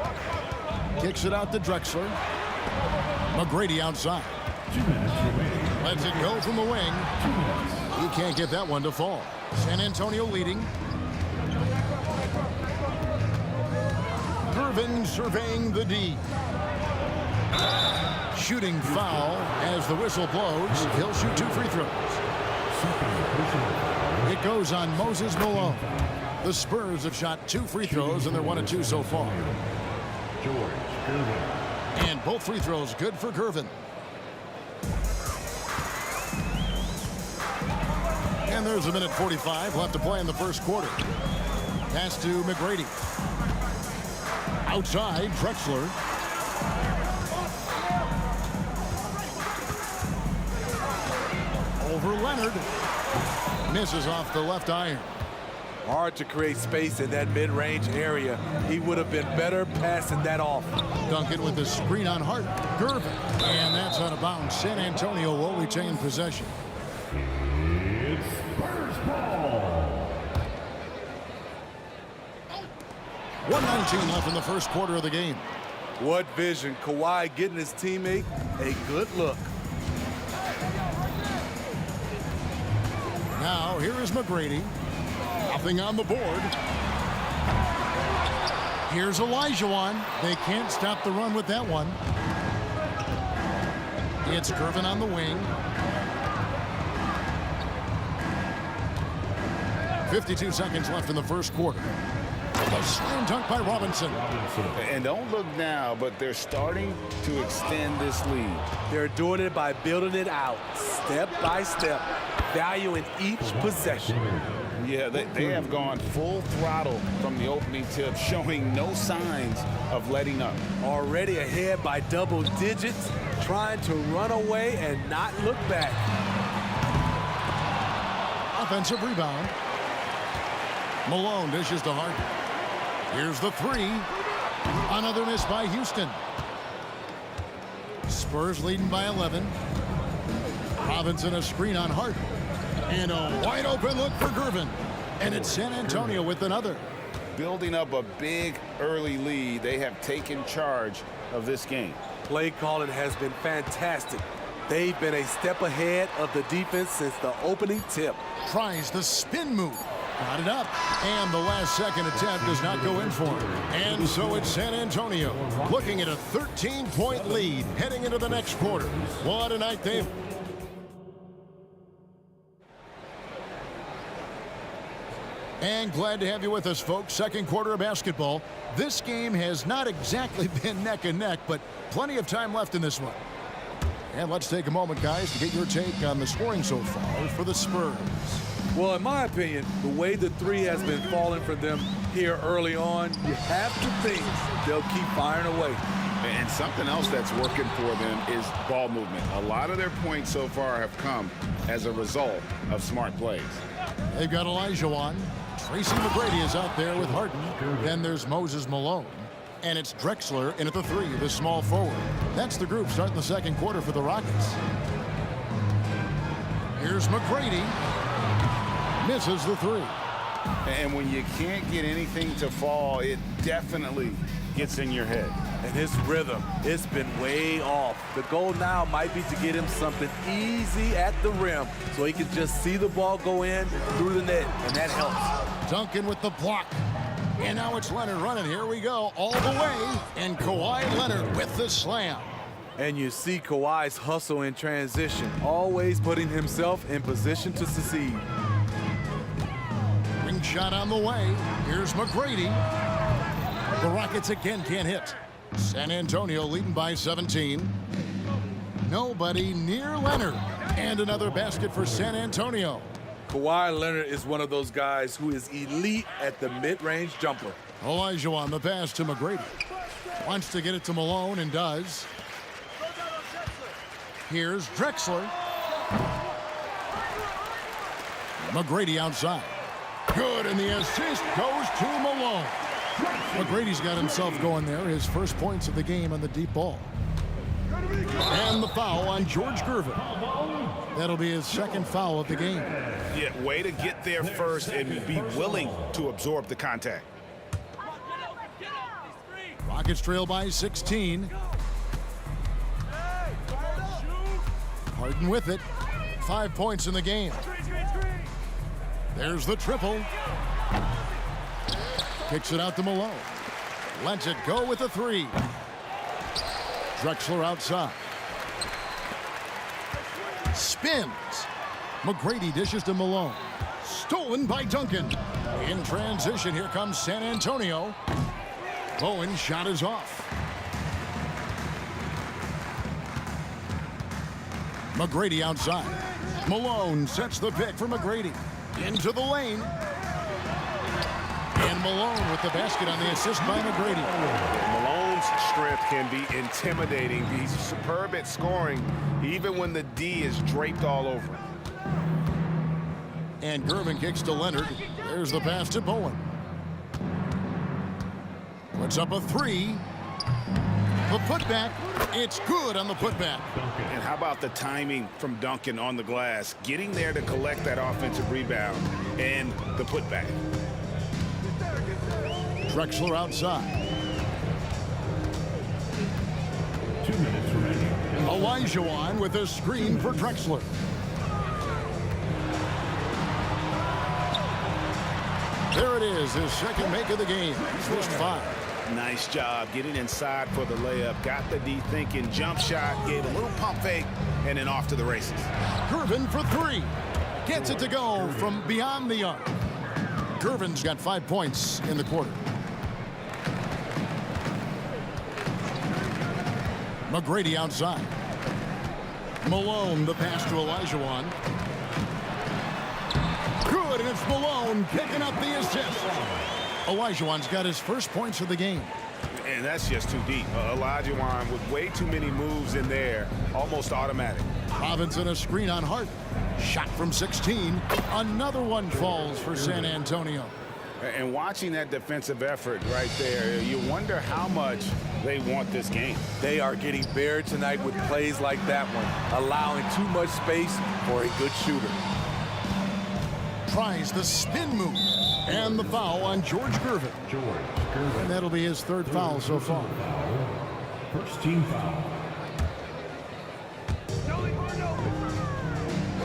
Kicks it out to Drexler. McGrady outside. 2 minutes remaining. Lets it go from the wing. He can't get that one to fall. San Antonio leading. Gervin surveying the D. Shooting foul as the whistle blows. He'll shoot 2 free throws. It goes on Moses Malone. The Spurs have shot 2 free throws, and they're 1 of 2 so far. George Gervin. And both free throws good for Gervin. And there's a minute 45 left to play in the first quarter. Pass to McGrady. Outside, Drexler. Over Leonard. Misses off the left iron. Hard to create space in that mid-range area. He would have been better passing that off. Duncan with the screen on Hart. Gervin. And that's out of bounds. San Antonio will retain possession. It's Spurs ball. 1:19 left in the first quarter of the game. What vision. Kawhi getting his teammate a good look. Now, here is McGrady. Nothing on the board. Here's Olajuwon. They can't stop the run with that one. It's Gervin on the wing. 52 seconds left in the first quarter. A slam dunk by Robinson. And don't look now, but they're starting to extend this lead. They're doing it by building it out, step by step, valuing each possession. Yeah, they have gone full throttle from the opening tip, showing no signs of letting up. Already ahead by double digits, trying to run away and not look back. Offensive rebound. Malone dishes to Hart. Here's the three. Another miss by Houston. Spurs leading by 11. Robinson a screen on Hart. And a wide open look for Gervin. And it's San Antonio with another. Building up a big early lead, they have taken charge of this game. Play calling has been fantastic. They've been a step ahead of the defense since the opening tip. Tries the spin move. Got it up. And the last second attempt does not go in for him. And so it's San Antonio looking at a 13-point lead heading into the next quarter. What a night they've... And glad to have you with us, folks. Second quarter of basketball. This game has not exactly been neck and neck, but plenty of time left in this one. And let's take a moment, guys, to get your take on the scoring so far for the Spurs. Well, in my opinion, the way the three has been falling for them here early on, you have to think they'll keep firing away. And something else that's working for them is ball movement. A lot of their points so far have come as a result of smart plays. They've got Olajuwon. Tracy McGrady is out there with Harden. Then there's Moses Malone. And it's Drexler in at the three, the small forward. That's the group starting the second quarter for the Rockets. Here's McGrady. Misses the three. And when you can't get anything to fall, it definitely gets in your head. And his rhythm, it's been way off. The goal now might be to get him something easy at the rim so he can just see the ball go in through the net, and that helps. Duncan with the block. And now it's Leonard running. Here we go all the way. And Kawhi Leonard with the slam. And you see Kawhi's hustle in transition, always putting himself in position to succeed. Ring shot on the way. Here's McGrady. The Rockets again can't hit. San Antonio leading by 17. Nobody near Leonard. And another basket for San Antonio. Kawhi Leonard is one of those guys who is elite at the mid-range jumper. Olajuwon the pass to McGrady. Wants to get it to Malone and does. Here's Drexler. McGrady outside. Good, and the assist goes to Malone. McGrady's got himself going there. His first points of the game on the deep ball. And the foul on George Gervin. That'll be his second foul of the game. Yeah, way to get there first and be willing to absorb the contact. Rockets trail by 16. Harden with it. 5 points in the game. There's the triple. Kicks it out to Malone. Lets it go with the three. Drexler outside. Spins. McGrady dishes to Malone. Stolen by Duncan. In transition, here comes San Antonio. Bowen's shot is off. McGrady outside. Malone sets the pick for McGrady. Into the lane. And Malone with the basket on the assist by McGrady. Malone's strength can be intimidating. He's superb at scoring, even when the D is draped all over him. And Gervin kicks to Leonard. There's the pass to Bowen. Puts up a three. The putback. It's good on the putback. And how about the timing from Duncan on the glass? Getting there to collect that offensive rebound and the putback. Drexler outside. 2 minutes remaining. Olajuwon with a screen for Drexler. There it is, his second make of the game. He's missed 5. Nice job getting inside for the layup. Got the D thinking, jump shot, gave a little pump fake, and then off to the races. Gervin for 3. Gets it to go from beyond the arc. Gervin's got 5 points in the quarter. McGrady outside. Malone, the pass to Olajuwon. Good, and it's Malone picking up the assist. Olajuwon's got his first points of the game. And that's just too deep. Olajuwon with way too many moves in there, almost automatic. Robinson a screen on Hart. Shot from 16. Another one falls for San Antonio. And watching that defensive effort right there, you wonder how much they want this game. They are getting buried tonight with plays like that one, allowing too much space for a good shooter. Tries the spin move. And the foul on George Gervin. And that'll be his 3rd foul so far. First team foul.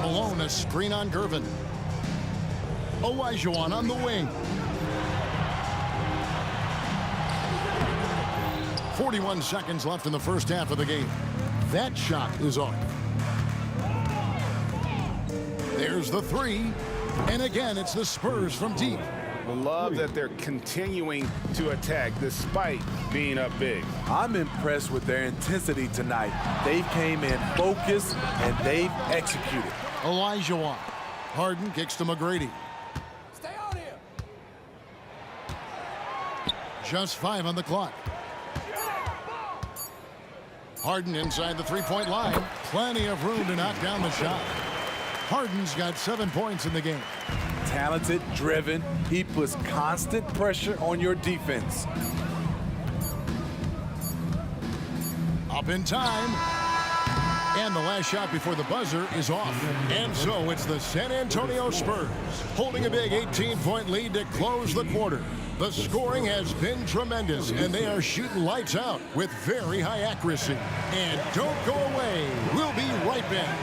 Malone a screen on Gervin. Olajuwon on the wing. 41 seconds left in the first half of the game. That shot is off. There's the 3. And again, it's the Spurs from deep. I love that they're continuing to attack despite being up big. I'm impressed with their intensity tonight. They came in focused and they've executed. Olajuwon. Harden kicks to McGrady. Stay on here. Just 5 on the clock. Harden inside the 3-point line. Plenty of room to knock down the shot. Harden's got 7 points in the game. Talented, driven. He puts constant pressure on your defense. Up in time. And the last shot before the buzzer is off. And so it's the San Antonio Spurs holding a big 18-point lead to close the quarter. The scoring has been tremendous, and they are shooting lights out with very high accuracy. And don't go away. We'll be right back.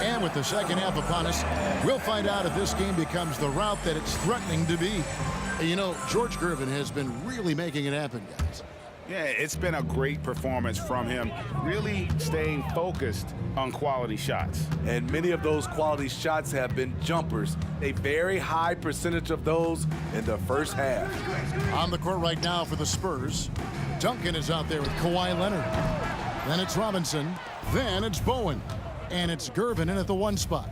And with the second half upon us, we'll find out if this game becomes the route that it's threatening to be. You know, George Gervin has been really making it happen, guys. Yeah, it's been a great performance from him, really staying focused on quality shots. And many of those quality shots have been jumpers. A very high percentage of those in the first half. On the court right now for the Spurs, Duncan is out there with Kawhi Leonard. Then it's Robinson. Then it's Bowen. And it's Gervin in at the 1 spot.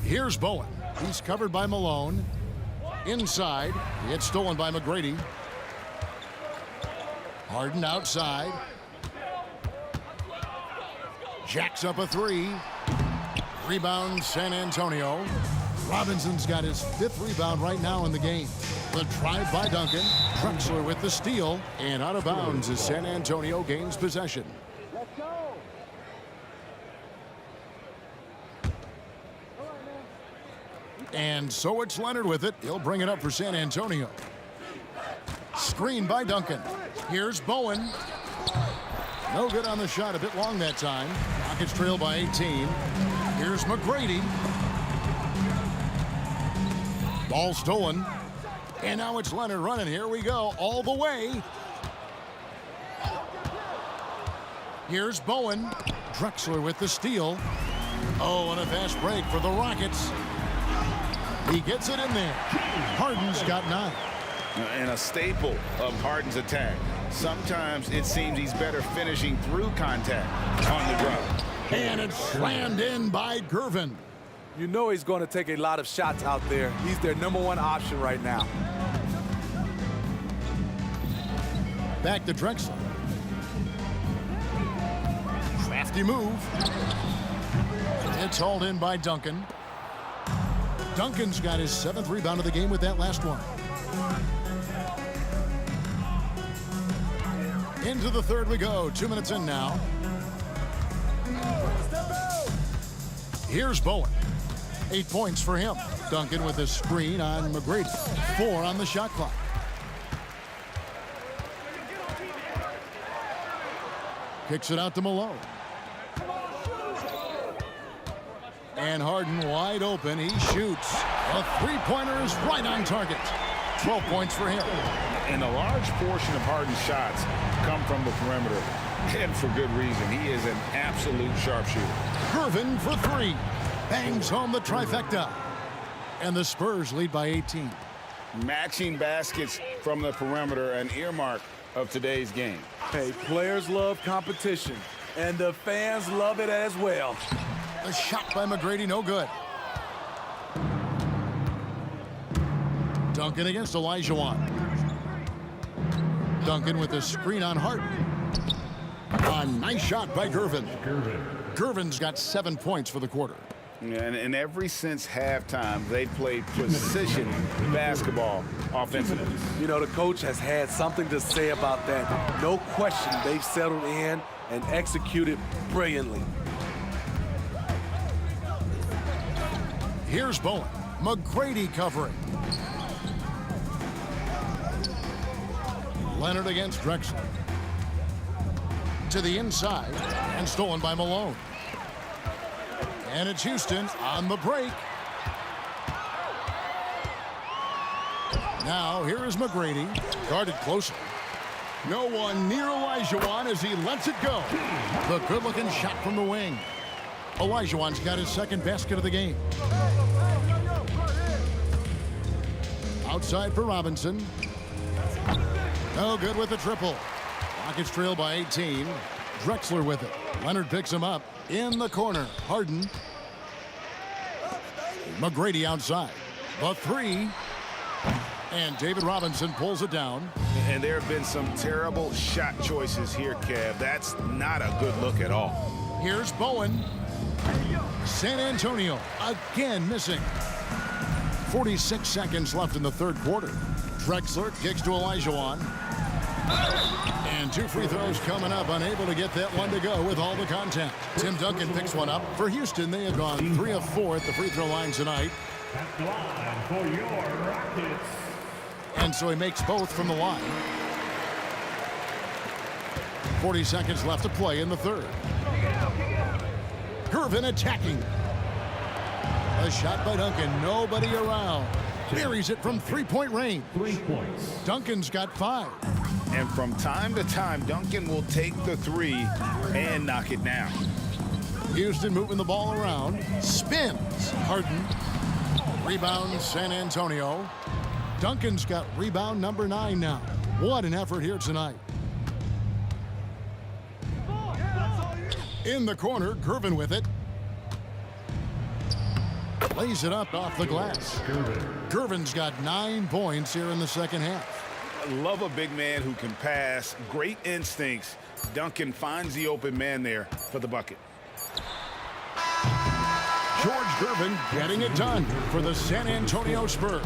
Here's Bowen. He's covered by Malone. Inside. It's stolen by McGrady. Harden outside. Jacks up a 3. Rebound San Antonio. Robinson's got his 5th rebound right now in the game. The drive by Duncan. Drexler with the steal. And out of bounds as San Antonio gains possession. Let's go. And so it's Leonard with it. He'll bring it up for San Antonio. Screen by Duncan. Here's Bowen. No good on the shot. A bit long that time. Rockets trail by 18. Here's McGrady. Ball stolen. And now it's Leonard running. Here we go, all the way. Here's Bowen. Drexler with the steal. Oh, and a fast break for the Rockets. He gets it in there. Harden's got 9. And a staple of Harden's attack. Sometimes it seems he's better finishing through contact on the drop. And it's slammed in by Gervin. You know he's going to take a lot of shots out there. He's their #1 option right now. Back to Drexler. Crafty move. It's hauled in by Duncan. Duncan's got his 7th rebound of the game with that last one. Into the third we go. 2 minutes in now. Here's Bowen. 8 points for him. Duncan with a screen on McGrady. 4 on the shot clock. Kicks it out to Malone. And Harden wide open. He shoots. A three-pointer is right on target. 12 points for him. And a large portion of Harden's shots come from the perimeter. And for good reason. He is an absolute sharpshooter. Gervin for 3. Bangs home the trifecta. And the Spurs lead by 18. Matching baskets from the perimeter, an earmark of today's game. Hey, players love competition, and the fans love it as well. A shot by McGrady, no good. Duncan against Olajuwon. Duncan with a screen on Harden. A nice shot by Gervin. Gervin's got 7 points for the quarter. And ever since halftime, they've played precision basketball offensively. You know, the coach has had something to say about that. No question, they've settled in and executed brilliantly. Here's Bowen. McGrady covering. Leonard against Drexler. To the inside and stolen by Malone. And it's Houston on the break. Now here is McGrady, guarded closely. No one near Olajuwon as he lets it go. The good-looking shot from the wing. Olajuwon's got his 2nd basket of the game. Outside for Robinson. No good with the triple. Rockets trail by 18. Drexler with it. Leonard picks him up. In the corner, Harden. McGrady outside. The 3. And David Robinson pulls it down. And there have been some terrible shot choices here, Kev. That's not a good look at all. Here's Bowen. San Antonio again missing. 46 seconds left in the third quarter. Drexler kicks to Olajuwon. And 2 free throws coming up, unable to get that one to go with all the contact. Tim Duncan picks one up. For Houston, they have gone 3 of 4 at the free throw line tonight. At the line for your Rockets. And so he makes both from the line. 40 seconds left to play in the third. Gervin attacking. A shot by Duncan, nobody around. Buries it from 3-point range. 3 points. Duncan's got 5. And from time to time, Duncan will take the 3 and knock it down. Houston moving the ball around. Spins. Harden. Rebound San Antonio. Duncan's got rebound number 9 now. What an effort here tonight. In the corner, Gervin with it. Lays it up off the glass. Gervin's got 9 points here in the second half. I love a big man who can pass. Great instincts. Duncan finds the open man there for the bucket. George Gervin getting it done for the San Antonio Spurs.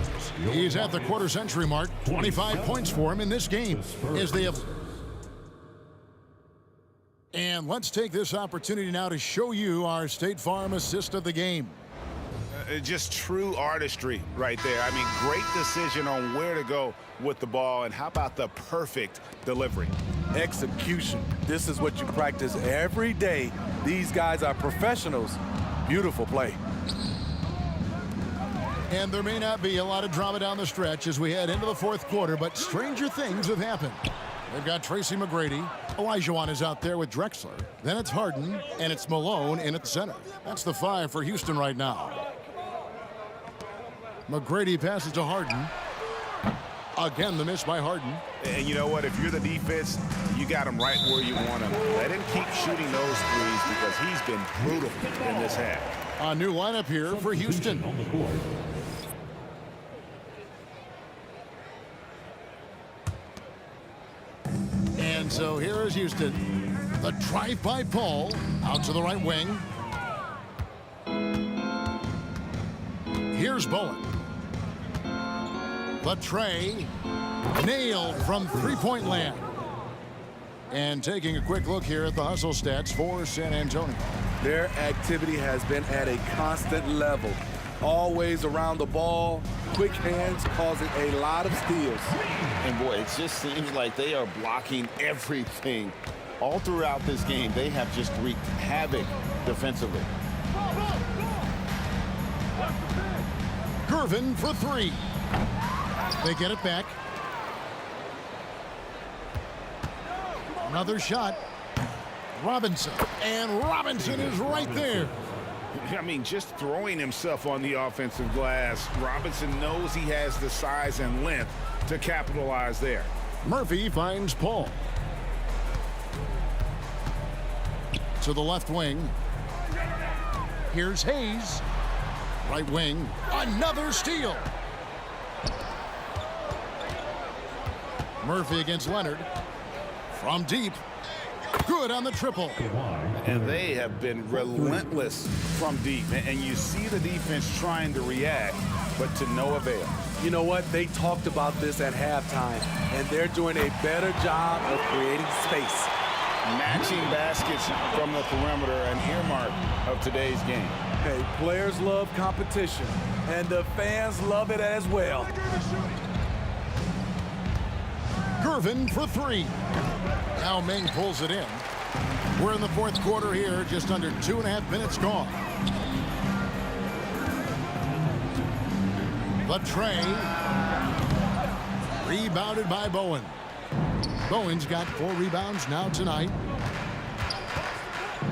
He's at the quarter-century mark. 25 points for him in this game as they have. And let's take this opportunity now to show you our State Farm assist of the game. Just true artistry right there. I mean, great decision on where to go with the ball, and how about the perfect delivery? Execution. This is what you practice every day. These guys are professionals. Beautiful play. And there may not be a lot of drama down the stretch as we head into the fourth quarter, but stranger things have happened. They've got Tracy McGrady. Olajuwon is out there with Drexler. Then it's Harden, and it's Malone in at the center. That's the 5 for Houston right now. McGrady passes to Harden. Again, the miss by Harden. And you know what? If you're the defense, you got him right where you want him. Let him keep shooting those threes because he's been brutal in this half. A new lineup here for Houston. On the court. And so here is Houston. The drive by Paul. Out to the right wing. Here's Bowen. The tray. Nailed from three-point land. And taking a quick look here at the hustle stats for San Antonio. Their activity has been at a constant level. Always around the ball, quick hands causing a lot of steals. And boy, it just seems like they are blocking everything. All throughout this game, they have just wreaked havoc defensively. Gervin for 3. They get it back. Another shot. Robinson. And Robinson is right there. I mean, just throwing himself on the offensive glass. Robinson knows he has the size and length to capitalize there. Murphy finds Paul. To the left wing. Here's Hayes. Right wing. Another steal. Murphy against Leonard. From deep. Good on the triple. And they have been relentless from deep. And you see the defense trying to react, but to no avail. You know what? They talked about this at halftime, and they're doing a better job of creating space. Matching baskets from the perimeter, an earmark of today's game. Hey, players love competition, and the fans love it as well. Gervin for 3. Now Meng pulls it in. We're in the fourth quarter here, just under 2.5 minutes gone. The tray. Rebounded by Bowen. Bowen's got 4 rebounds now tonight.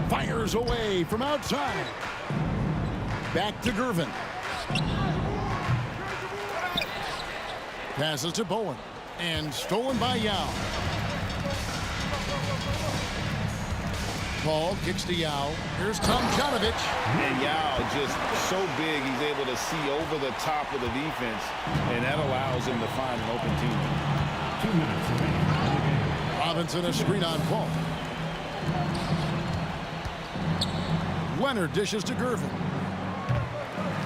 Fires away from outside. Back to Gervin. Passes to Bowen. And stolen by Yao. Paul kicks to Yao. Here's Tomjanovich. And Yao just so big, he's able to see over the top of the defense, and that allows him to find an open team. 2 minutes remaining. Robinson a screen on Paul. Leonard dishes to Gervin.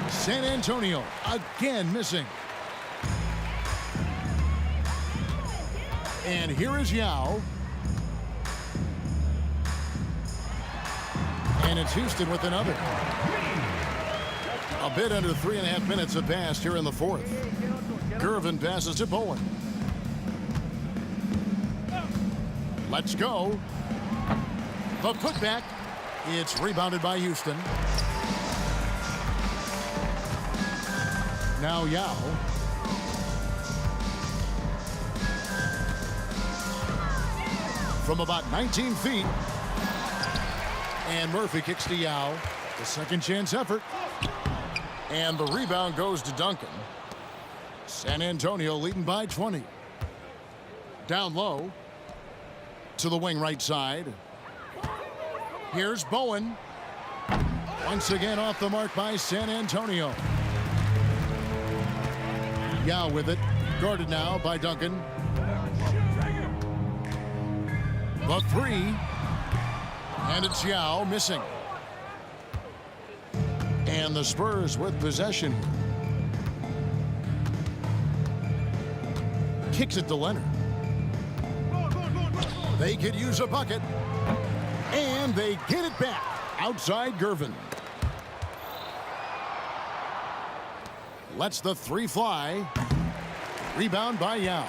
San Antonio again missing. And here is Yao. And it's Houston with another. A bit under 3.5 minutes have passed here in the fourth. Gervin passes to Bowen. Let's go. The putback. It's rebounded by Houston. Now Yao. From about 19 feet. And Murphy kicks to Yao. The second chance effort. And the rebound goes to Duncan. San Antonio leading by 20. Down low. To the wing right side. Here's Bowen. Once again off the mark by San Antonio. Yao with it. Guarded now by Duncan. The 3. And it's Yao missing. And the Spurs with possession. Kicks it to Leonard. They could use a bucket. And they get it back. Outside Gervin. Lets the 3 fly. Rebound by Yao.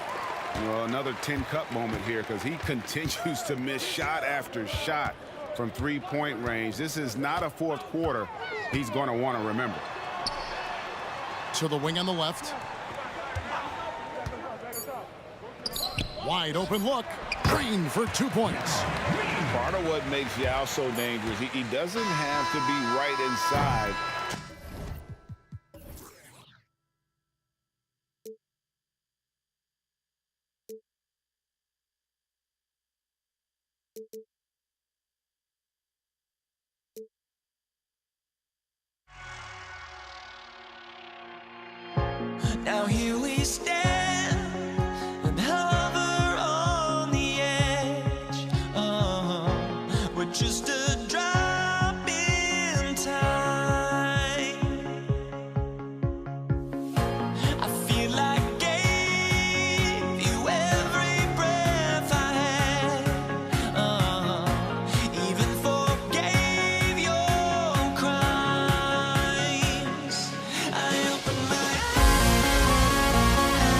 Well, another 10-cup moment here because he continues to miss shot after shot from 3-point range. This is not a fourth quarter he's going to want to remember. to the wing on the left. Wide open look. Green for 2 points. Part of what makes Yao so dangerous, he doesn't have to be right inside. Now here we stand and hover on the edge. We're just a drop in time. I feel like I gave you every breath I had. Even forgave your crimes. I opened my eyes.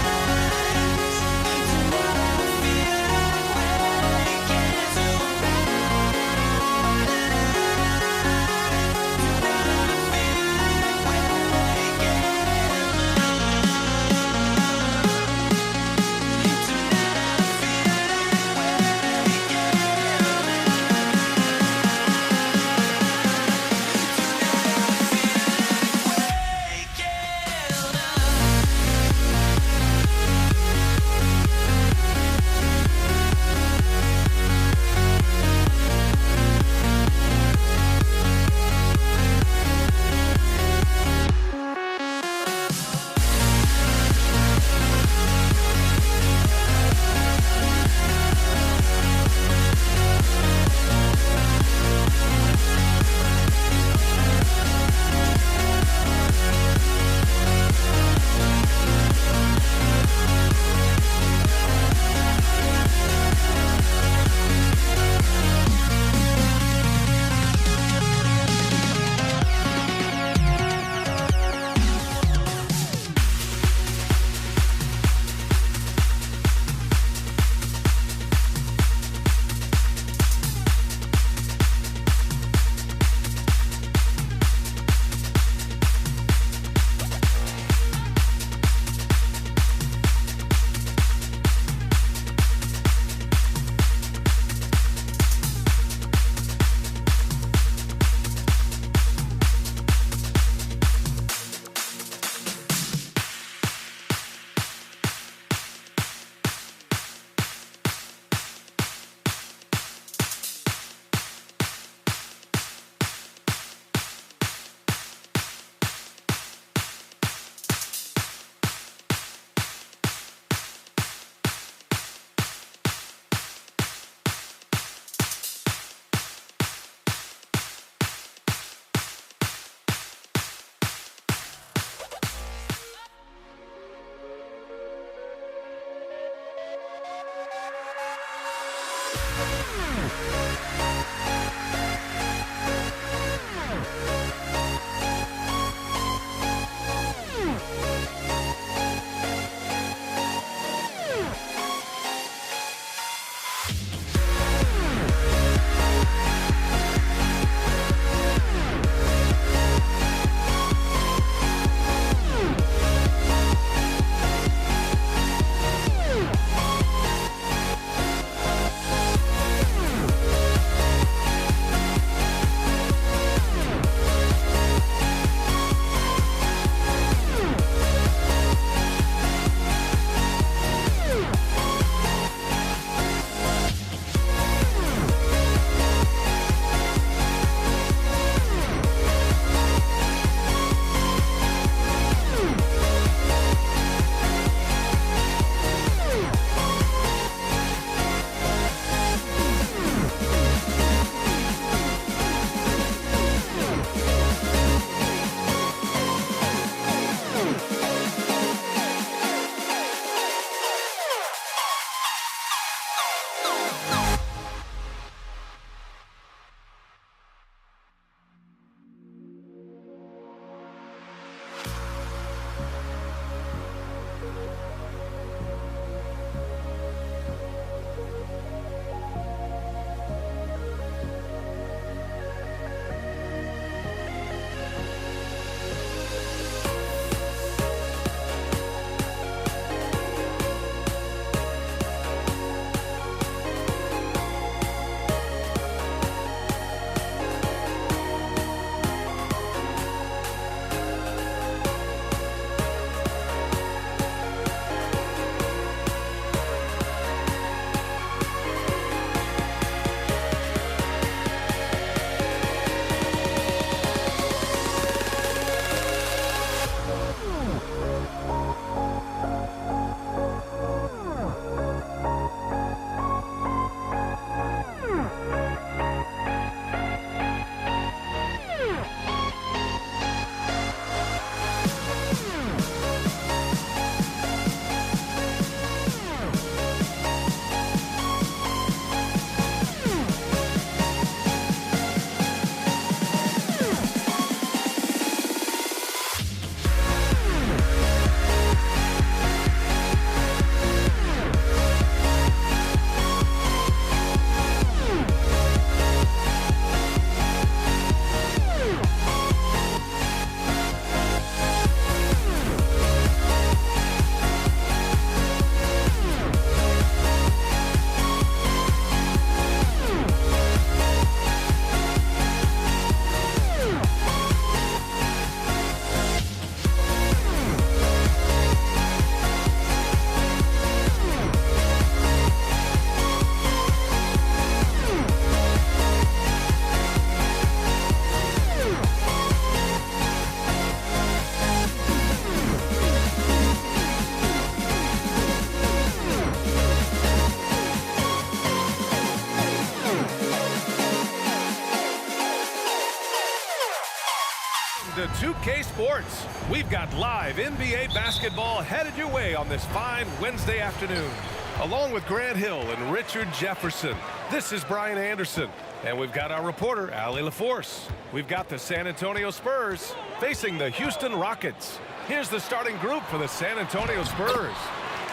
2K Sports. We've got live NBA basketball headed your way on this fine Wednesday afternoon. Along with Grant Hill and Richard Jefferson, this is Brian Anderson. And we've got our reporter, Allie LaForce. We've got the San Antonio Spurs facing the Houston Rockets. Here's the starting group for the San Antonio Spurs.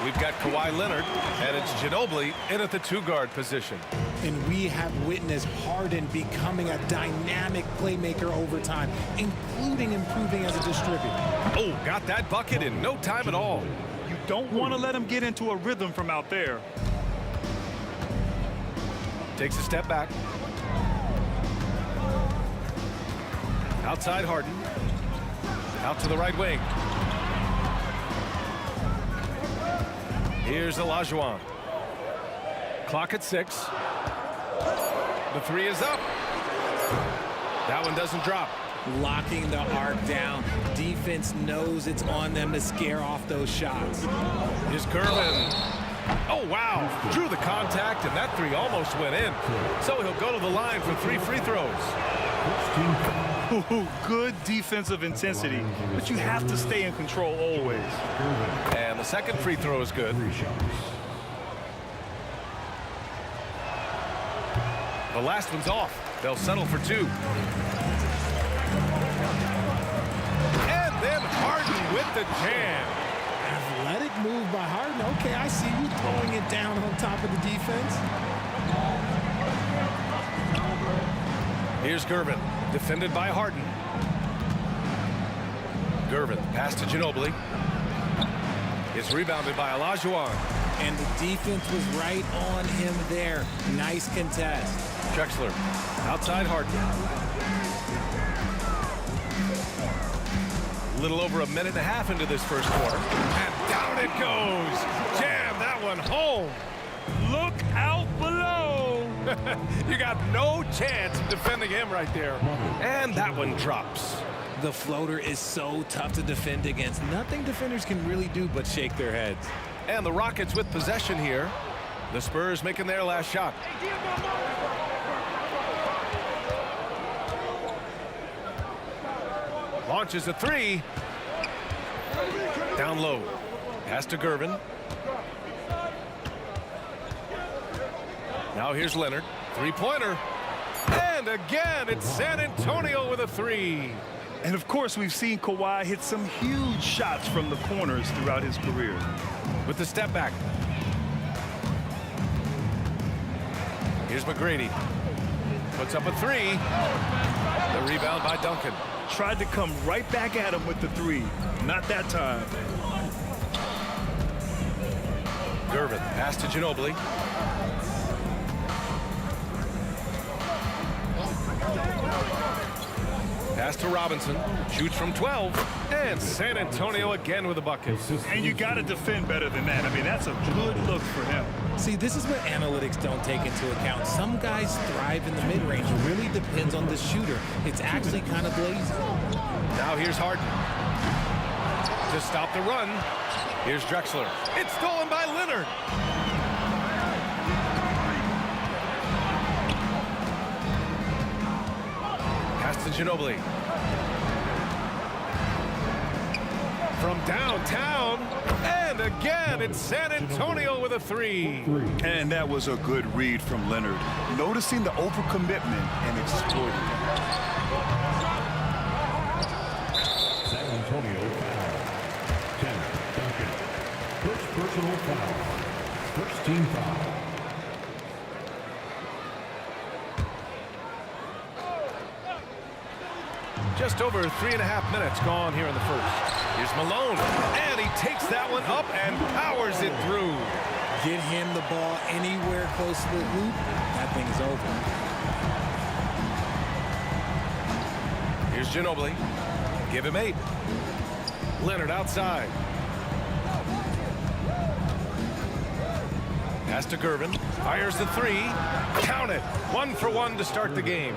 We've got Kawhi Leonard, and it's Ginobili in at the two-guard position. And we have witnessed Harden becoming a dynamic playmaker over time, including improving as a distributor. Oh, got that bucket in no time at all. You don't want to let him get into a rhythm from out there. Takes a step back. Outside Harden. Out to the right wing. Here's Olajuwon. Clock at 6. The three is up. That one doesn't drop. Locking the arc down. Defense knows it's on them to scare off those shots. Here's Kervin. Oh, wow. Drew the contact, and that three almost went in. So he'll go to the line for 3 free throws. Ooh, good defensive intensity, but you have to stay in control always. And the second free throw is good. The last one's off. They'll settle for 2. And then Harden with the jam. Athletic move by Harden. Okay, I see you throwing it down on top of the defense. Here's Gervin, defended by Harden. Gervin, pass to Ginobili. It's rebounded by Olajuwon. And the defense was right on him there. Nice contest. Drexler, outside Harden. A little over a minute and a half into this first quarter. And down it goes. Jam that one home. Look out below. You got no chance of defending him right there. And that one drops. The floater is so tough to defend against. Nothing defenders can really do but shake their heads. And the Rockets with possession here. The Spurs making their last shot. Launches a 3. Down low. Pass to Gervin. Now here's Leonard. Three-pointer. And again, it's San Antonio with a 3. And of course, we've seen Kawhi hit some huge shots from the corners throughout his career. With the step back. Here's McGrady. Puts up a 3. The rebound by Duncan. Tried to come right back at him with the 3. Not that time. Gervin, pass to Ginobili. Pass to Robinson. Shoots from 12. And San Antonio again with a bucket. And you got to defend better than that. I mean, that's a good look for him. See, this is what analytics don't take into account. Some guys thrive in the mid-range. It really depends on the shooter. It's actually kind of lazy. Now here's Harden. To stop the run. Here's Drexler. It's stolen by Leonard. Pass to Ginobili. From downtown. And again, it's San Antonio with a 3. And that was a good read from Leonard. Noticing the overcommitment and exploiting it. San Antonio foul. 10, Duncan. First personal foul. First team foul. Just over 3.5 minutes gone here in the first. Here's Malone, and he takes that one up and powers it through. Get him the ball anywhere close to the hoop, that thing is over. Here's Ginobili. Give him 8. Leonard outside. Pass to Gervin. Fires the 3. Count it. 1 for 1 to start the game.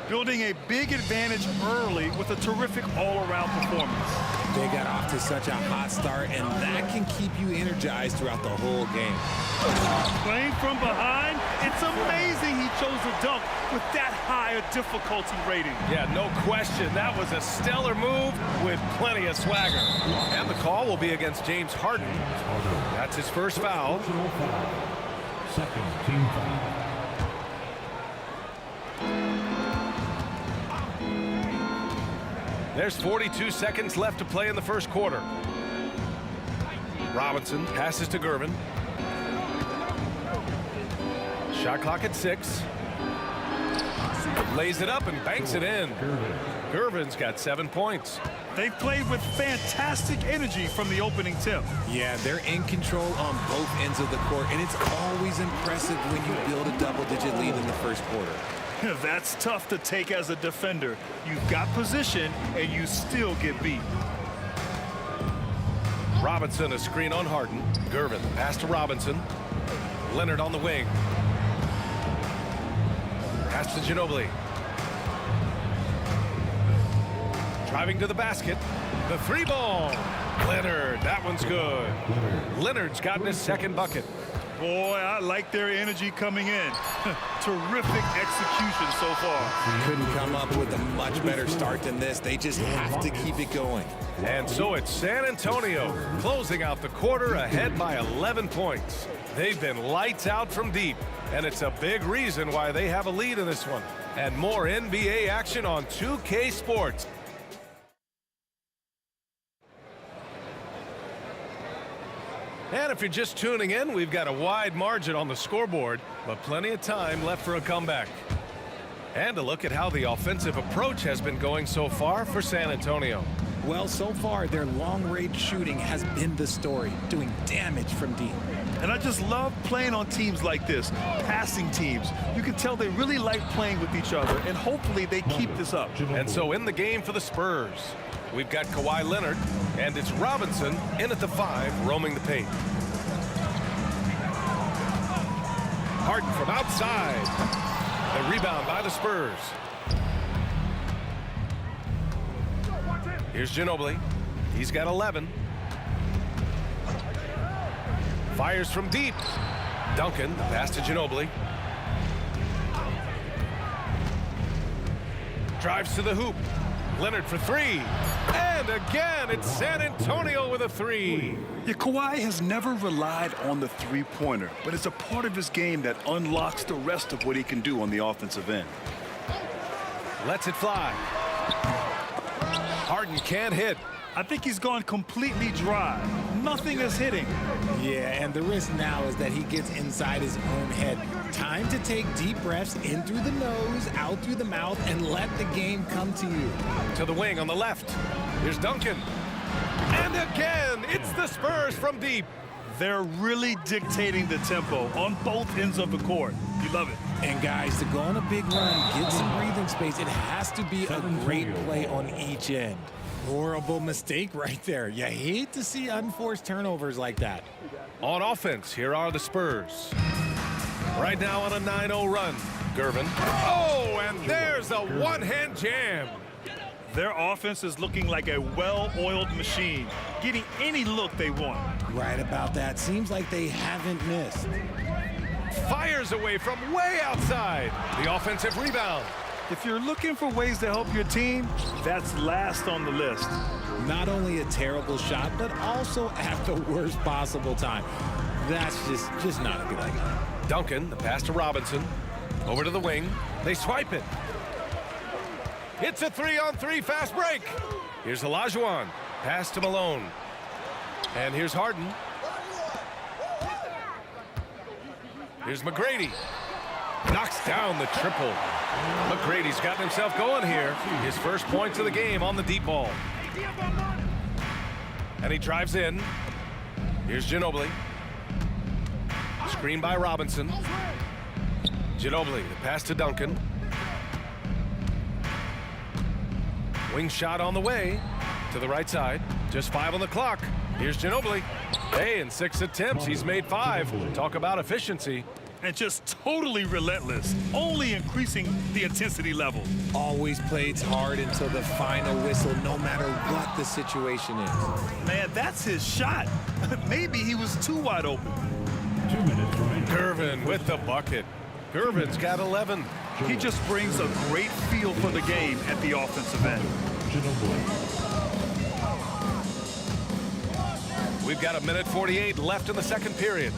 Building a big advantage early with a terrific all-around performance. They got off to such a hot start, and that can keep you energized throughout the whole game. Playing from behind, it's amazing he chose a dunk with that high a difficulty rating. Yeah, no question. That was a stellar move with plenty of swagger. And the call will be against James Harden. That's his first foul. Personal foul. Second team foul. There's 42 seconds left to play in the first quarter. Robinson passes to Gervin. Shot clock at 6. Lays it up and banks it in. Gervin's got 7 points. They played with fantastic energy from the opening tip. Yeah, they're in control on both ends of the court, and it's always impressive when you build a double-digit lead in the first quarter. That's tough to take as a defender. You've got position, and you still get beat. Robinson, a screen on Harden. Gervin, pass to Robinson. Leonard on the wing. Pass to Ginobili. Driving to the basket. The 3-ball. Leonard, that one's good. Leonard's gotten his second bucket. Boy, I like their energy coming in. Terrific execution so far. Couldn't come up with a much better start than this. They just have to keep it going. And so it's San Antonio closing out the quarter ahead by 11 points. They've been lights out from deep, and it's a big reason why they have a lead in this one. And more NBA action on 2K Sports. And if you're just tuning in, we've got a wide margin on the scoreboard, but plenty of time left for a comeback. And a look at how the offensive approach has been going so far for San Antonio. Well, so far, their long-range shooting has been the story, doing damage from deep. And I just love playing on teams like this, passing teams. You can tell they really like playing with each other, and hopefully they keep this up. And so in the game for the Spurs, we've got Kawhi Leonard, and it's Robinson in at the 5, roaming the paint. Harden from outside. The rebound by the Spurs. Here's Ginobili. He's got 11. Fires from deep. Duncan, the pass to Ginobili. Drives to the hoop. Leonard for 3. And again, it's San Antonio with a 3. Yeah, Kawhi has never relied on the three-pointer, but it's a part of his game that unlocks the rest of what he can do on the offensive end. Lets it fly. Harden can't hit. I think he's gone completely dry. Nothing is hitting. Yeah, and the risk now is that he gets inside his own head. Time to take deep breaths in through the nose, out through the mouth, and let the game come to you. To the wing on the left. Here's Duncan. And again, it's the Spurs from deep. They're really dictating the tempo on both ends of the court. You love it. And guys, to go on a big run, get some breathing space, it has to be a great play on each end. Horrible mistake right there. You hate to see unforced turnovers like that. On offense, here are the Spurs. Right now on a 9-0 run. Gervin. Oh, and there's a one-hand jam. Their offense is looking like a well-oiled machine, getting any look they want. Right about that. Seems like they haven't missed. Fires away from way outside. The offensive rebound. If you're looking for ways to help your team, that's last on the list. Not only a terrible shot, but also at the worst possible time. That's just not a good idea. Duncan, the pass to Robinson. Over to the wing. They swipe it. It's a 3-on-3 fast break. Here's Olajuwon. Pass to Malone. And here's Harden. Here's McGrady. Knocks down the triple. McGrady's gotten himself going here. His first points of the game on the deep ball. And he drives in. Here's Ginobili. Screen by Robinson. Ginobili, the pass to Duncan. Wing shot on the way to the right side. Just 5 on the clock. Here's Ginobili. Hey, in 6 attempts, he's made 5. Talk about efficiency. and just totally relentless, only increasing the intensity level. Always plays hard until the final whistle, no matter what the situation is. Man, that's his shot. Maybe he was too wide open. 2 minutes remaining. Gervin with the bucket. Gervin's got 11. He just brings a great feel for the game at the offensive end. We've got 1:48 left in the second period.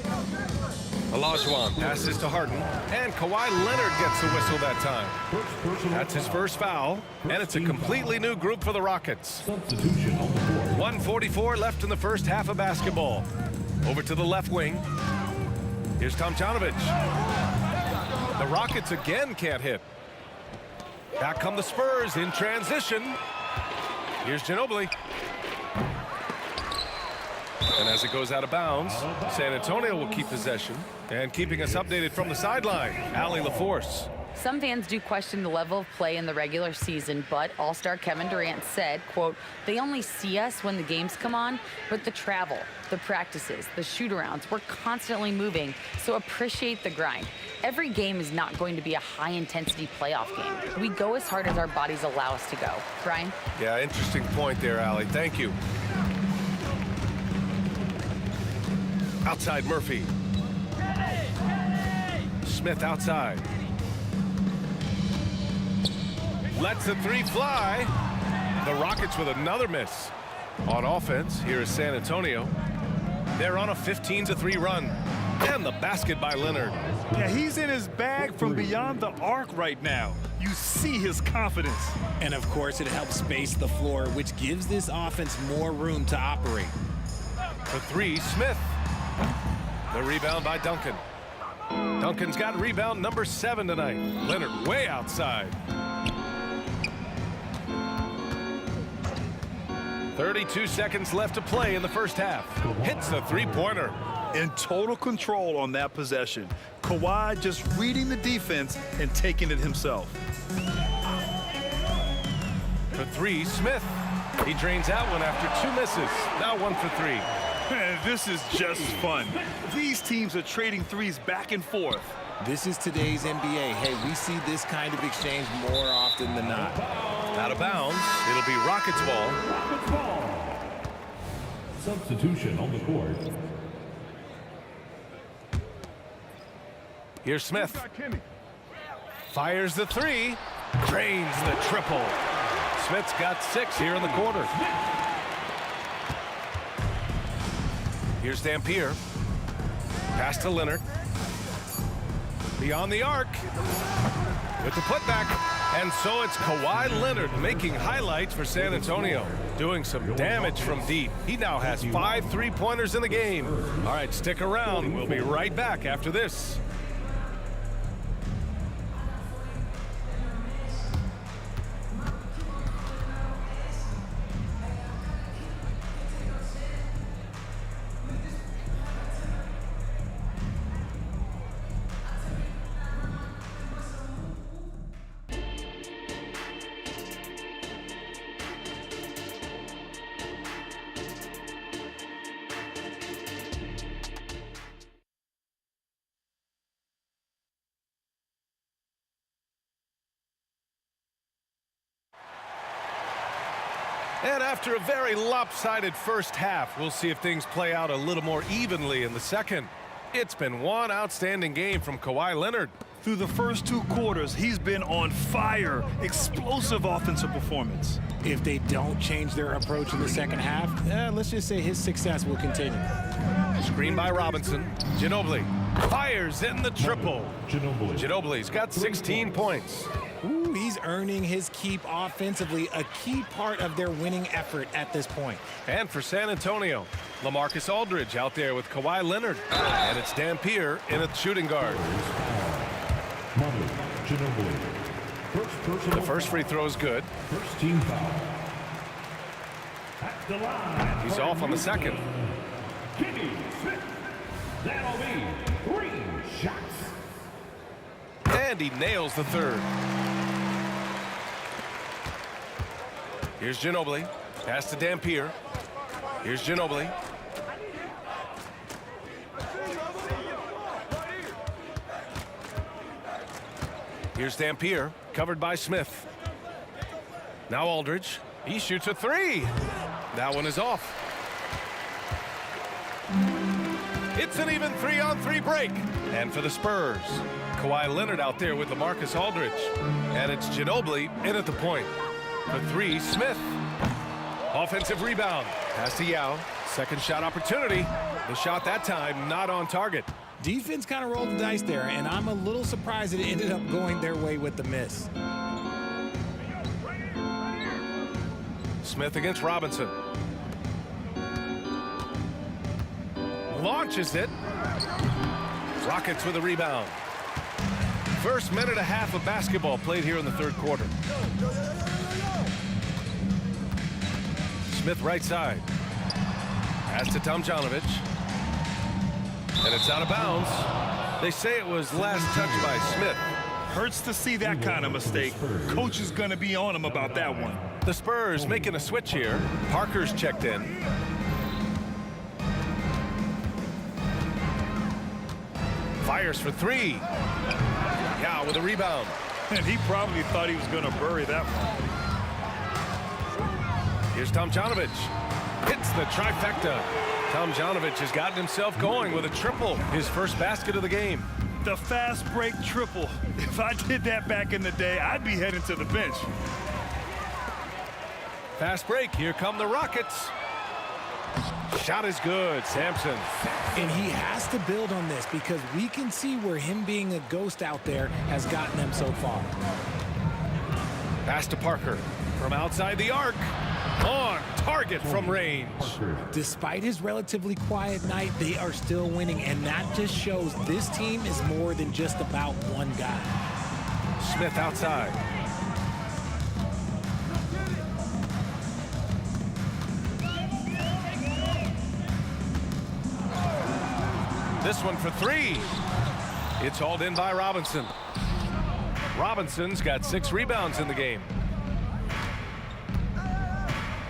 Olajuwon passes to Harden, and Kawhi Leonard gets the whistle that time. That's his first foul, and it's a completely new group for the Rockets. Substitution on the floor. 1:44 left in the first half of basketball. Over to the left wing. Here's Tomjanovich. The Rockets again can't hit. Back come the Spurs in transition. Here's Ginobili. And as it goes out of bounds, San Antonio will keep possession. And keeping us updated from the sideline, Allie LaForce. Some fans do question the level of play in the regular season, but All-Star Kevin Durant said, quote, "They only see us when the games come on, but the travel, the practices, the shoot-arounds, we're constantly moving, so appreciate the grind. Every game is not going to be a high-intensity playoff game. We go as hard as our bodies allow us to go." Brian? Yeah, interesting point there, Allie. Thank you. Outside Murphy. Smith outside. Lets the three fly. The Rockets with another miss. On offense, here is San Antonio. They're on a 15-3 run. And the basket by Leonard. Yeah, he's in his bag from beyond the arc right now. You see his confidence. And of course, it helps space the floor, which gives this offense more room to operate. The three, Smith. The rebound by Duncan. Duncan's got rebound number 7 tonight. Leonard way outside. 32 seconds left to play in the first half. Hits the three-pointer. In total control on that possession. Kawhi just reading the defense and taking it himself. For three, Smith. He drains out one after 2 misses. Now 1 for 3. Man, this is just fun. These teams are trading threes back and forth. This is today's NBA. Hey, we see this kind of exchange more often than not. Out of bounds. It'll be Rockets ball. Rockets ball. Substitution on the court. Here's Smith. Fires the three. Drains the triple. Smith's got 6 here in the quarter. Here's Dampier. Pass to Leonard. Beyond the arc. With the putback. And so it's Kawhi Leonard making highlights for San Antonio. Doing some damage from deep. He now has 5 3-pointers in the game. All right, stick around. We'll be right back after this. And after a very lopsided first half, we'll see if things play out a little more evenly in the second. It's been one outstanding game from Kawhi Leonard. Through the first 2 quarters, he's been on fire. Explosive offensive performance. If they don't change their approach in the second half, let's just say his success will continue. Screen by Robinson. Ginobili fires in the triple. Ginobili's got 16 points. Ooh, he's earning his keep offensively, a key part of their winning effort at this point. And for San Antonio, LaMarcus Aldridge out there with Kawhi Leonard. And it's Dampier in a shooting guard. The first free throw is good. First team foul. At the line. He's off on the second. Kenny Smith. That'll be 3 shots. And he nails the third. Here's Ginobili. Pass to Dampier. Here's Ginobili. Here's Dampier, covered by Smith. Now Aldridge. He shoots a three. That one is off. It's an even 3-on-3 break. And for the Spurs, Kawhi Leonard out there with LaMarcus Aldridge. And it's Ginobili in at the point. For three, Smith. Offensive rebound. Pass to Yao. Second shot opportunity. The shot that time not on target. Defense kind of rolled the dice there, and I'm a little surprised it ended up going their way with the miss. Smith against Robinson. Launches it. Rockets with a rebound. First minute and a half of basketball played here in the third quarter. Smith right side. Pass to Tomjanovich. And it's out of bounds. They say it was last touched by Smith. Hurts to see that kind of mistake. Coach is going to be on him about that one. The Spurs making a switch here. Parker's checked in. Fires for three. Yao with a rebound. And he probably thought he was going to bury that one. Here's Tomjanovich. Hits the trifecta. Tomjanovich has gotten himself going with a triple. His first basket of the game. The fast break triple. If I did that back in the day, I'd be heading to the bench. Fast break. Here come the Rockets. Shot is good. Sampson. And he has to build on this because we can see where him being a ghost out there has gotten them so far. Pass to Parker. From outside the arc. On target from range. Despite his relatively quiet night, they are still winning, and that just shows this team is more than just about one guy. Smith outside. This one for three. It's hauled in by Robinson. Robinson's got 6 rebounds in the game.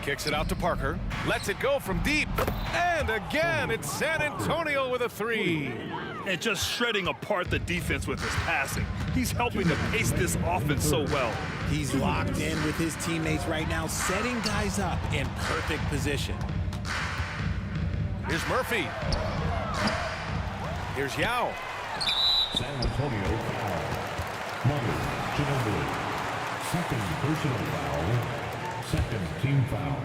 Kicks it out to Parker. Lets it go from deep. And again, it's San Antonio with a three. And just shredding apart the defense with his passing. He's helping to pace this offense so well. He's locked in with his teammates right now, setting guys up in perfect position. Here's Murphy. Here's Yao. San Antonio foul. Manu Ginobili. Second personal foul. Second team foul.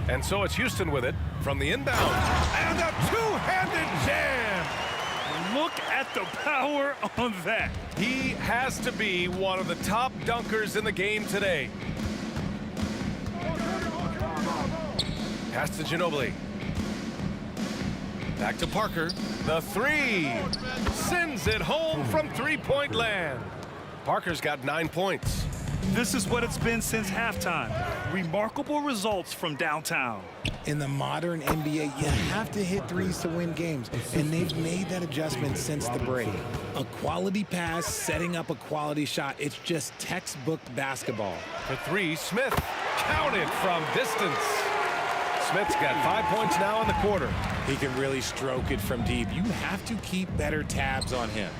And so it's Houston with it from the inbound. And a two-handed jam. Look at the power on that. He has to be one of the top dunkers in the game today. Pass to Ginobili. Back to Parker. The three. Sends it home from three-point land. Parker's got 9 points. This is what it's been since halftime. Remarkable results from downtown. In the modern NBA, you have to hit threes to win games, and they've made that adjustment since the break. A quality pass, setting up a quality shot. It's just textbook basketball. For three, Smith. Counted from distance. Smith's got 5 points now in the quarter. He can really stroke it from deep. You have to keep better tabs on him.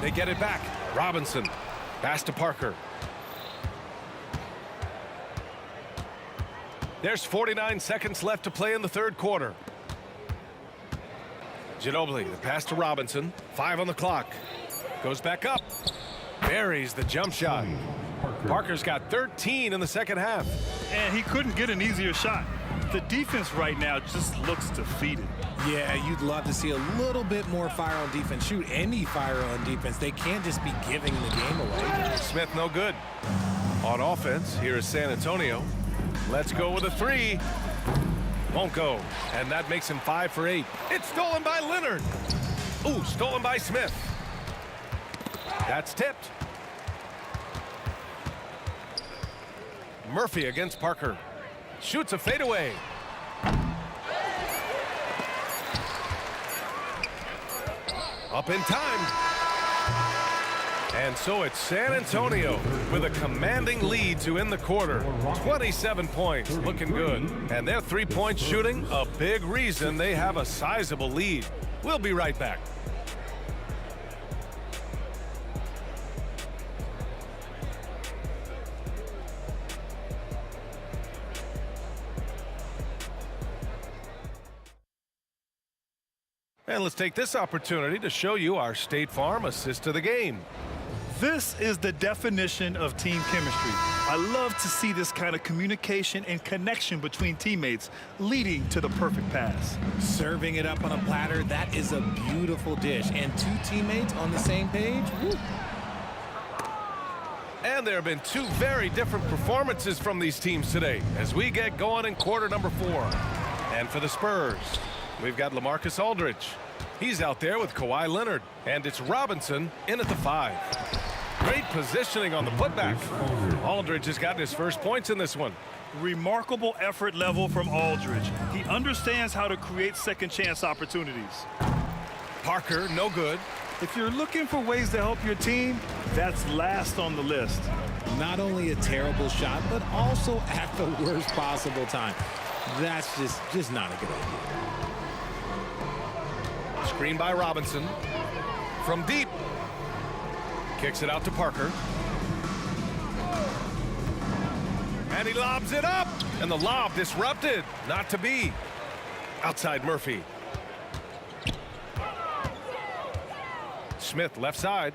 They get it back. Robinson. Pass to Parker. There's 49 seconds left to play in the third quarter. Ginobili, the pass to Robinson. 5 on the clock. Goes back up. Buries the jump shot. Parker's got 13 in the second half. And he couldn't get an easier shot. The defense right now just looks defeated. Yeah, you'd love to see a little bit more fire on defense. Shoot, any fire on defense. They can't just be giving the game away. Smith no good. On offense, here is San Antonio. Let's go with a three. Won't go. And that makes him 5 for 8. It's stolen by Leonard. Ooh, stolen by Smith. That's tipped. Murphy against Parker. Shoots a fadeaway. Up in time. And so it's San Antonio with a commanding lead to end the quarter. 27 points, looking good. And their three-point shooting, a big reason they have a sizable lead. We'll be right back. And let's take this opportunity to show you our State Farm assist to the game. This is the definition of team chemistry. I love to see this kind of communication and connection between teammates leading to the perfect pass. Serving it up on a platter, that is a beautiful dish. And two teammates on the same page. Woo. And there have been two very different performances from these teams today as we get going in quarter number 4. And for the Spurs, we've got LaMarcus Aldridge. He's out there with Kawhi Leonard. And it's Robinson in at the 5. Great positioning on the putback. Aldridge has gotten his first points in this one. Remarkable effort level from Aldridge. He understands how to create second chance opportunities. Parker, no good. If you're looking for ways to help your team, that's last on the list. Not only a terrible shot, but also at the worst possible time. That's just not a good idea. Screen by Robinson. From deep. Kicks it out to Parker. And he lobs it up. And the lob disrupted. Not to be. Outside Murphy. Smith left side.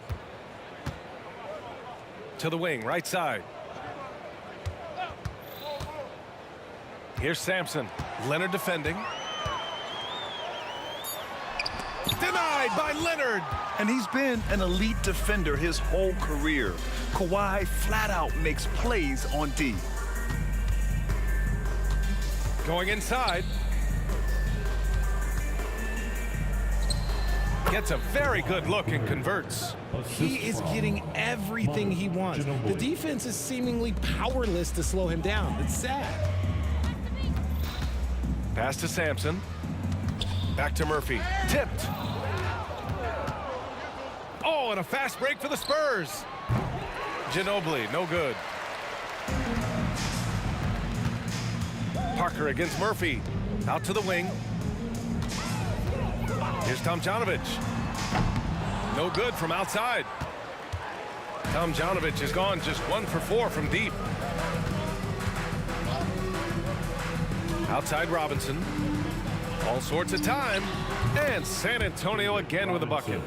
To the wing, right side. Here's Sampson. Leonard defending. Denied by Leonard. And he's been an elite defender his whole career. Kawhi flat out makes plays on D. Going inside. Gets a very good look and converts. He is getting everything he wants. The defense is seemingly powerless to slow him down. It's sad. Pass to Sampson. Back to Murphy. Tipped. Oh, and a fast break for the Spurs. Ginobili, no good. Parker against Murphy. Out to the wing. Here's Tomjanovich. No good from outside. Tomjanovich has gone just 1 for 4 from deep. Outside Robinson. All sorts of time. And San Antonio again with a bucket.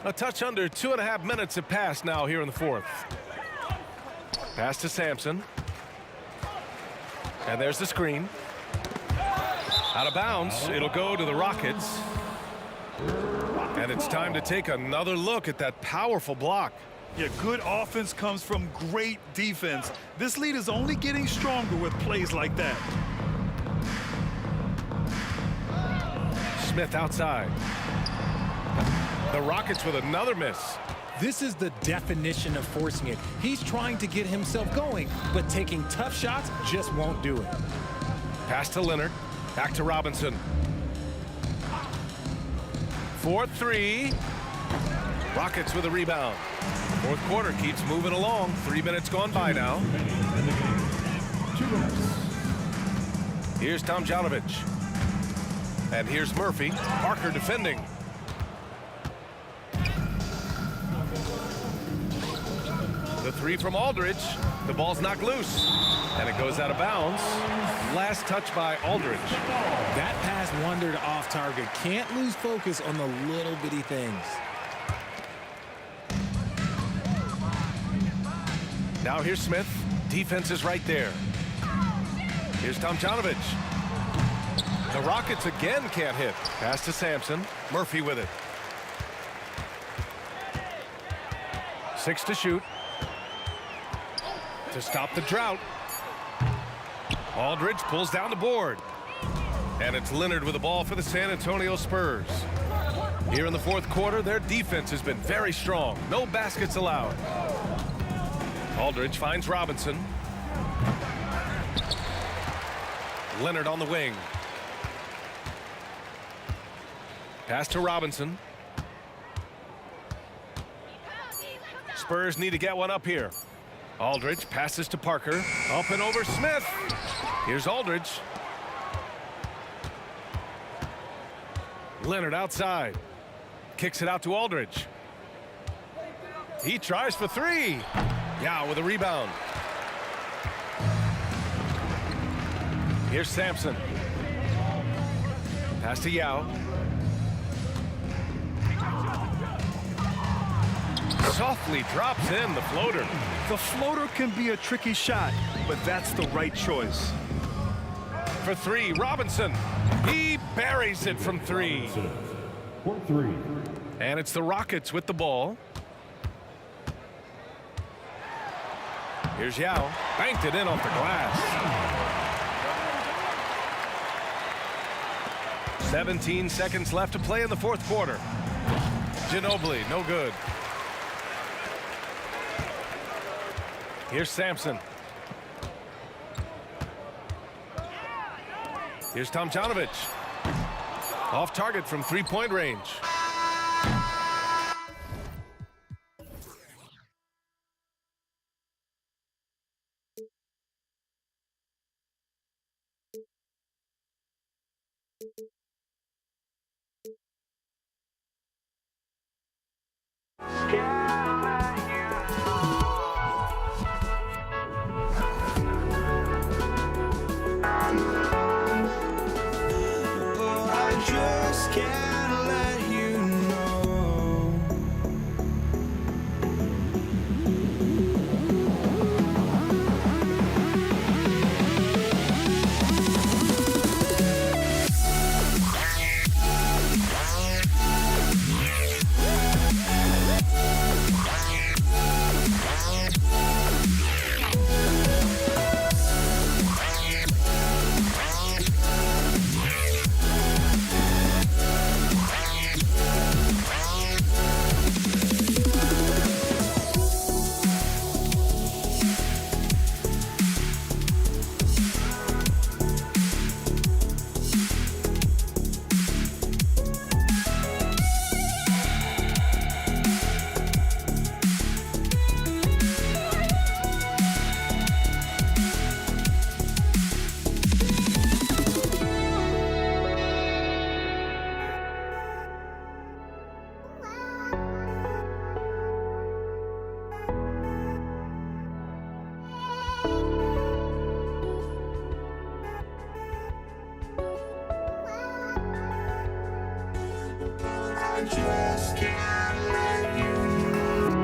A touch under 2.5 minutes have passed now here in the 4th. Pass to Sampson. And there's the screen. Out of bounds. It'll go to the Rockets. And it's time to take another look at that powerful block. Yeah, good offense comes from great defense. This lead is only getting stronger with plays like that. Smith outside. The Rockets with another miss. This is the definition of forcing it. He's trying to get himself going, but taking tough shots just won't do it. Pass to Leonard. Back to Robinson. 4-3. Rockets with a rebound. 4th quarter keeps moving along. 3 minutes gone by now. Here's Tomjanovich. And here's Murphy. Parker defending. The 3 from Aldridge. The ball's knocked loose. And it goes out of bounds. Last touch by Aldridge. That pass wandered off target. Can't lose focus on the little bitty things. Now here's Smith. Defense is right there. Here's Tomjanovich. The Rockets again can't hit. Pass to Sampson. Murphy with it. 6 to shoot. To stop the drought. Aldridge pulls down the board. And it's Leonard with the ball for the San Antonio Spurs. Here in the 4th quarter, their defense has been very strong. No baskets allowed. Aldridge finds Robinson. Leonard on the wing. Pass to Robinson. Spurs need to get one up here. Aldridge passes to Parker. Up and over Smith. Here's Aldridge. Leonard outside. Kicks it out to Aldridge. He tries for 3. Yeah, with a rebound. Here's Sampson. Pass to Yao. Softly drops in the floater. The floater can be a tricky shot, but that's the right choice. For three, Robinson. He buries it from three. For three. And it's the Rockets with the ball. Here's Yao. Banked it in off the glass. 17 seconds left to play in the fourth quarter. Ginobili, no good. Here's Sampson. Here's Tomjanovich. Off target from three-point range. I just can't let you know. I just can't let you know.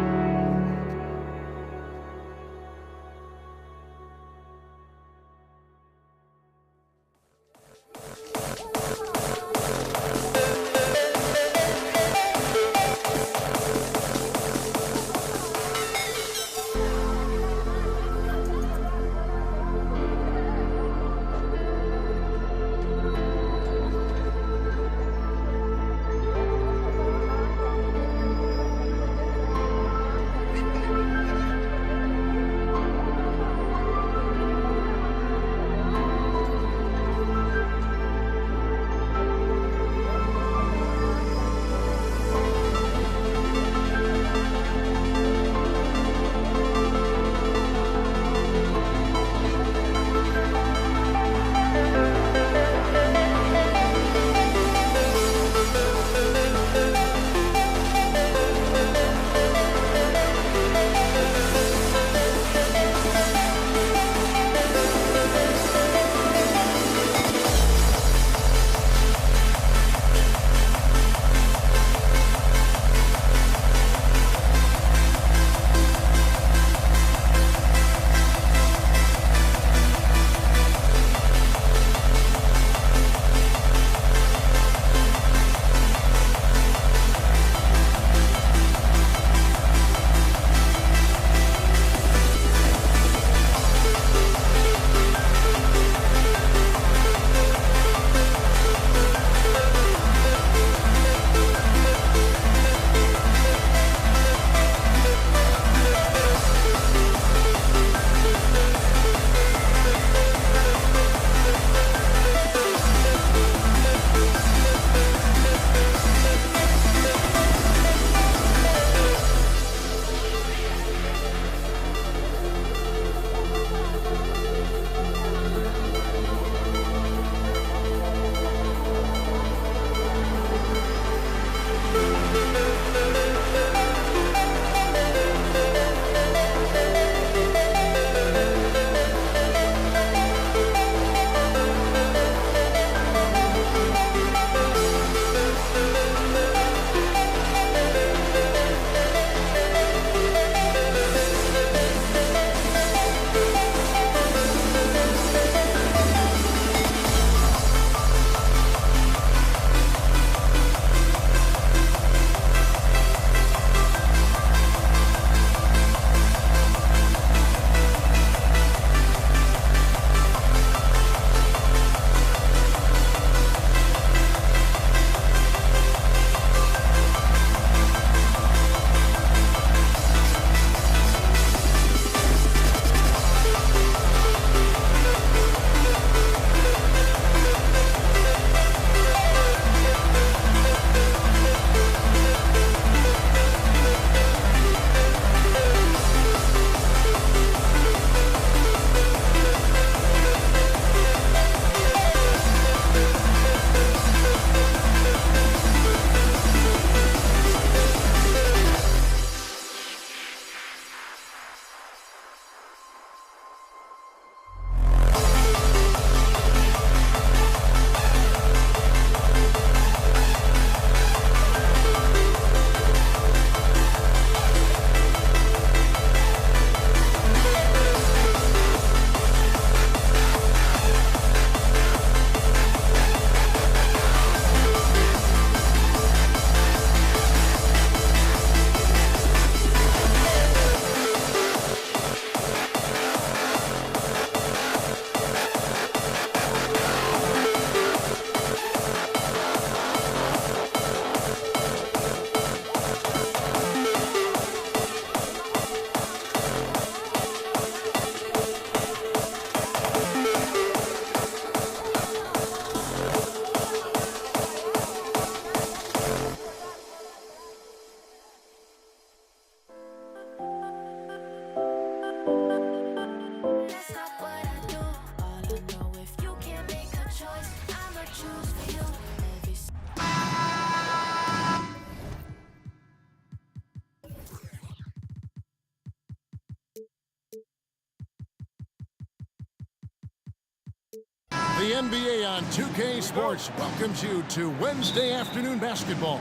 The NBA on 2K Sports welcomes you to Wednesday afternoon basketball.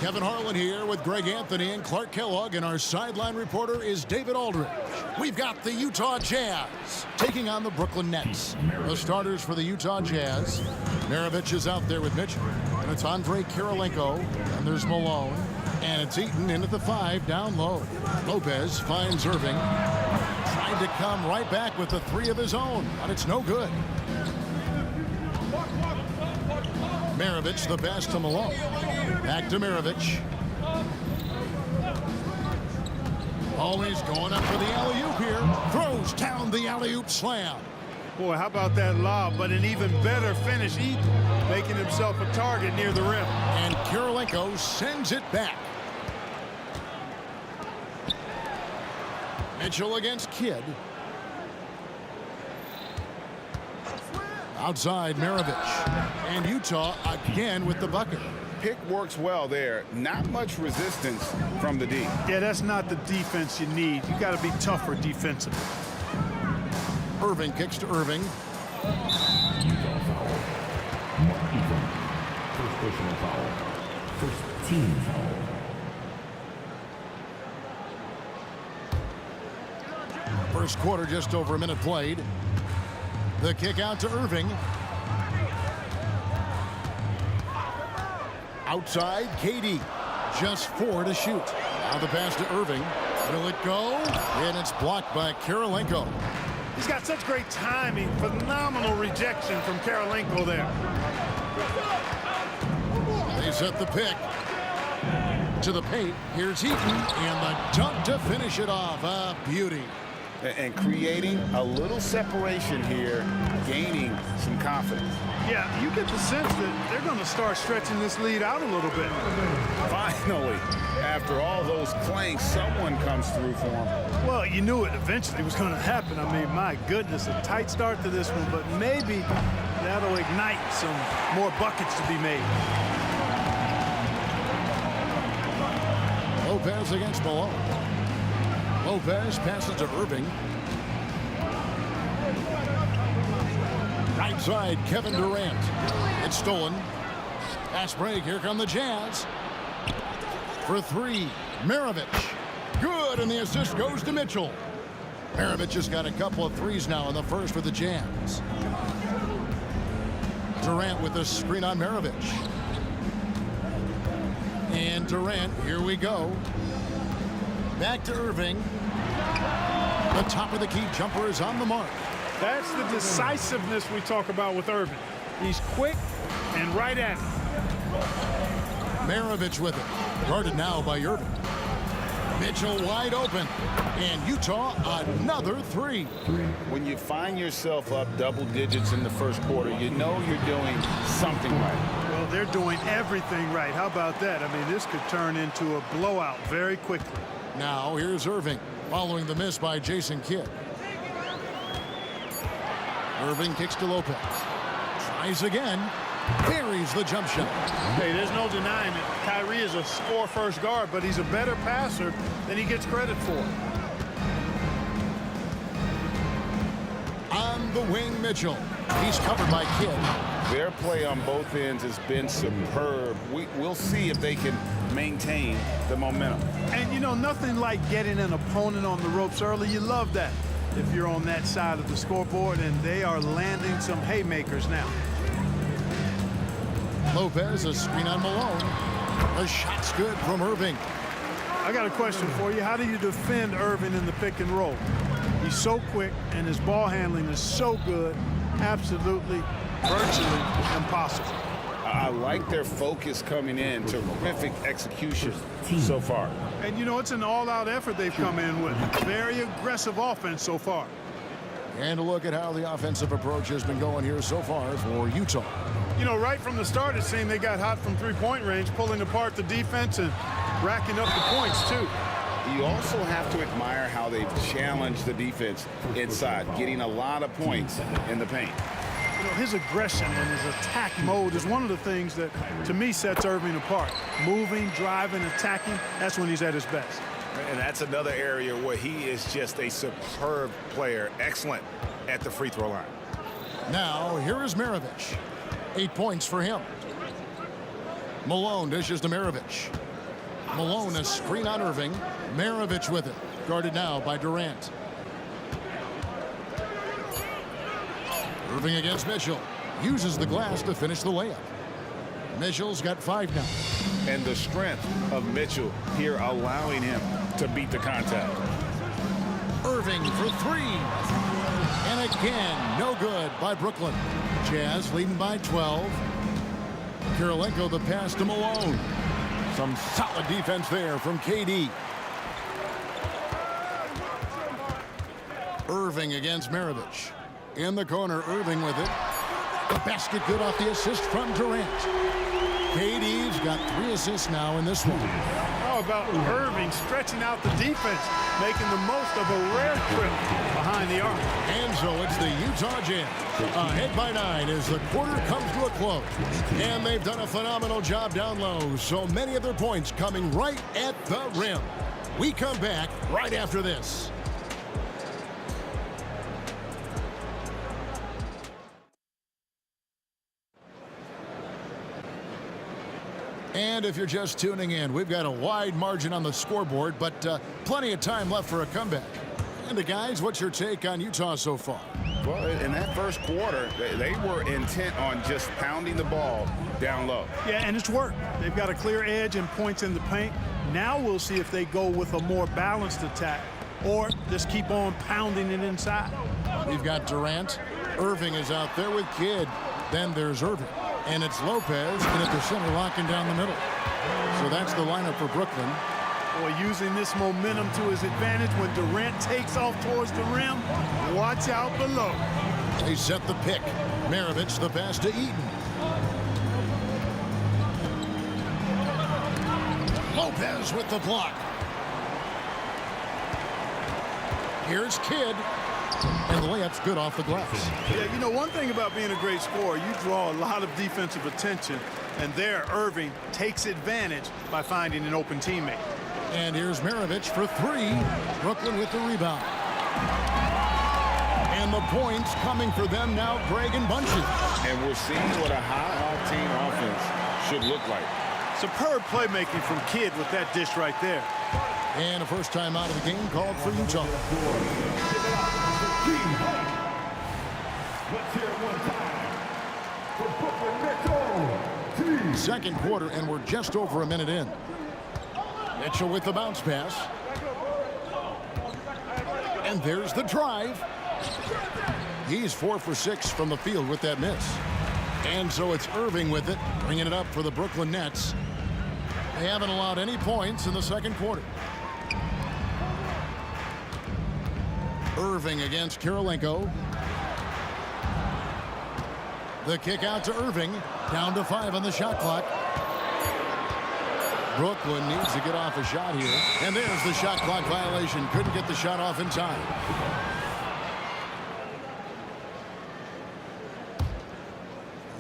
Kevin Harlan here with Greg Anthony and Clark Kellogg, and our sideline reporter is David Aldridge. We've got the Utah Jazz taking on the Brooklyn Nets. The starters for the Utah Jazz. Maravich is out there with Mitchell, and it's Andre Kirilenko, and there's Malone, and it's Eaton in at the 5 down low. Lopez finds Irving. Tried to come right back with the 3 of his own, but it's no good. Maravich the pass to Malone. Back to Maravich. Always going up for the alley-oop here. Throws down the alley-oop slam. Boy, how about that lob, but an even better finish. Eaton making himself a target near the rim. And Kirilenko sends it back. Mitchell against Kidd. Outside Maravich. And Utah again with the bucket. Pick works well there. Not much resistance from the D. Yeah, that's not the defense you need. You got to be tougher defensively. Irving kicks to Irving. Utah foul. Mark Eaton. First personal foul. First team foul. First quarter, just over a minute played. The kick out to Irving. Outside, KD. Just 4 to shoot. Now the pass to Irving. Will it go? And it's blocked by Kirilenko. He's got such great timing. Phenomenal rejection from Kirilenko there. They set the pick. To the paint. Here's Eaton. And the dunk to finish it off. A beauty. And creating a little separation here, gaining some confidence. Yeah, you get the sense that they're going to start stretching this lead out a little bit. Finally, after all those clanks, someone comes through for them. Well, you knew it eventually was going to happen. I mean, my goodness, a tight start to this one, but maybe that'll ignite some more buckets to be made. Lopez against Malone. Lopez passes to Irving. Right side, Kevin Durant. It's stolen. Pass break. Here come the Jazz. For 3, Maravich. Good, and the assist goes to Mitchell. Maravich has got a couple of threes now in the first for the Jazz. Durant with the screen on Maravich. And Durant, here we go. Back to Irving. The top of the key jumper is on the mark. That's the decisiveness we talk about with Irving. He's quick and right at it. Maravich with it. Guarded now by Irving. Mitchell wide open. And Utah another 3. When you find yourself up double digits in the first quarter, you know you're doing something right. Well, they're doing everything right. How about that? I mean, this could turn into a blowout very quickly. Now here's Irving following the miss by Jason Kidd. Irving kicks to Lopez. Tries again. Buries the jump shot. Hey, there's no denying it. Kyrie is a score-first guard, but he's a better passer than he gets credit for. On the wing, Mitchell. He's covered by Kidd. Their play on both ends has been superb. We'll see if they can maintain the momentum. And, you know, nothing like getting an opponent on the ropes early. You love that if you're on that side of the scoreboard, and they are landing some haymakers now. Lopez, a screen on Malone. The shot's good from Irving. I got a question for you. How do you defend Irving in the pick and roll? He's so quick, and his ball handling is so good. Absolutely, virtually impossible. I like their focus coming in. Terrific execution so far. And, you know, it's an all-out effort they've come in with. Very aggressive offense so far. And a look at how the offensive approach has been going here so far for Utah. You know, right from the start, it seemed they got hot from three-point range, pulling apart the defense and racking up the points, too. You also have to admire how they've challenged the defense inside, getting a lot of points in the paint. You know, his aggression and his attack mode is one of the things that, to me, sets Irving apart. Moving, driving, attacking, that's when he's at his best. And that's another area where he is just a superb player, excellent at the free throw line. Now, here is Maravich. 8 points for him. Malone dishes to Maravich. Malone, a screen on Irving. Maravich with it. Guarded now by Durant. Irving against Mitchell. Uses the glass to finish the layup. Mitchell's got 5 now. And the strength of Mitchell here allowing him to beat the contact. Irving for 3. And again, no good by Brooklyn. Jazz leading by 12. Kirilenko the pass to Malone. Some solid defense there from KD. Irving against Maravich. In the corner, Irving with it. The basket good off the assist from Durant. KD's got 3 assists now in this one. How about Irving stretching out the defense, making the most of a rare trip behind the arc. And so it's the Utah Jazz ahead by 9 as the quarter comes to a close. And they've done a phenomenal job down low. So many of their points coming right at the rim. We come back right after this. And if you're just tuning in, we've got a wide margin on the scoreboard, but plenty of time left for a comeback. And guys, what's your take on Utah so far? Well, in that first quarter, they were intent on just pounding the ball down low. Yeah, and it's worked. They've got a clear edge and points in the paint. Now we'll see if they go with a more balanced attack or just keep on pounding it inside. We've got Durant. Irving is out there with Kidd. Then there's Irving. And it's Lopez, and at the center, locking down the middle. So that's the lineup for Brooklyn. Boy, using this momentum to his advantage when Durant takes off towards the rim. Watch out below. They set the pick. Maravich the pass to Eaton. Lopez with the block. Here's Kidd. And the layup's good off the glass. Yeah, you know, one thing about being a great scorer, you draw a lot of defensive attention. And there, Irving takes advantage by finding an open teammate. And here's Maravich for 3. Brooklyn with the rebound. And the points coming for them now, Greg and Bunches. And we're seeing what a high-octane offense should look like. Superb playmaking from Kidd with that dish right there. And a first time out of the game called for Utah. Let's hear it one time for Brooklyn Mitchell. Second quarter, and we're just over a minute in. Mitchell with the bounce pass. And there's the drive. He's 4 for 6 from the field with that miss. And so it's Irving with it, bringing it up for the Brooklyn Nets. They haven't allowed any points in the second quarter. Irving against Kirilenko. The kick out to Irving. Down to 5 on the shot clock. Brooklyn needs to get off a shot here. And there's the shot clock violation. Couldn't get the shot off in time.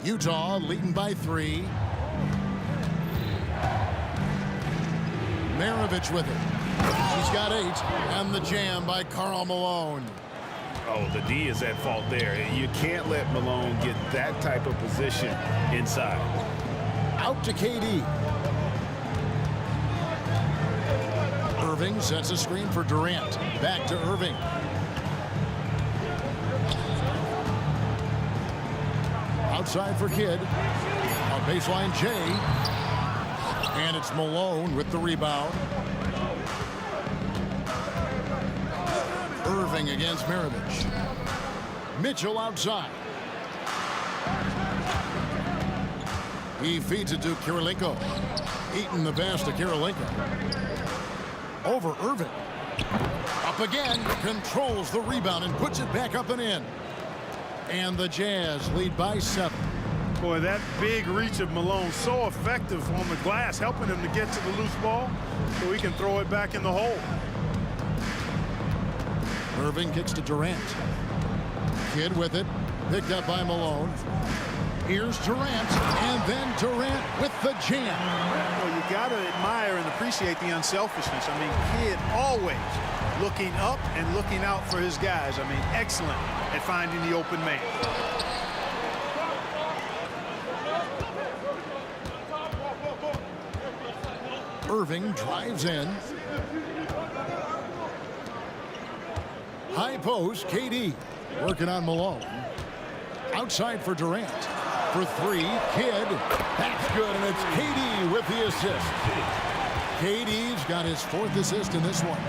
Utah leading by 3. Maravich with it. He's got 8. And the jam by Karl Malone. Oh, the D is at fault there. You can't let Malone get that type of position inside. Out to KD. Irving sets a screen for Durant. Back to Irving. Outside for Kidd. On baseline, Jay. And it's Malone with the rebound. Irving against Maravich. Mitchell outside. He feeds it to Kirilenko. Eaton the pass to Kirilenko. Over Irving. Up again. Controls the rebound and puts it back up and in. And the Jazz lead by 7. Boy, that big reach of Malone, so effective on the glass, helping him to get to the loose ball so he can throw it back in the hole. Irving kicks to Durant. Kidd with it. Picked up by Malone. Here's Durant. And then Durant with the jam. Well, you got to admire and appreciate the unselfishness. I mean, Kidd always looking up and looking out for his guys. I mean, excellent at finding the open man. Irving drives in. High post, KD working on Malone. Outside for Durant. For three, Kidd. That's good, and it's KD with the assist. KD's got his 4th assist in this one.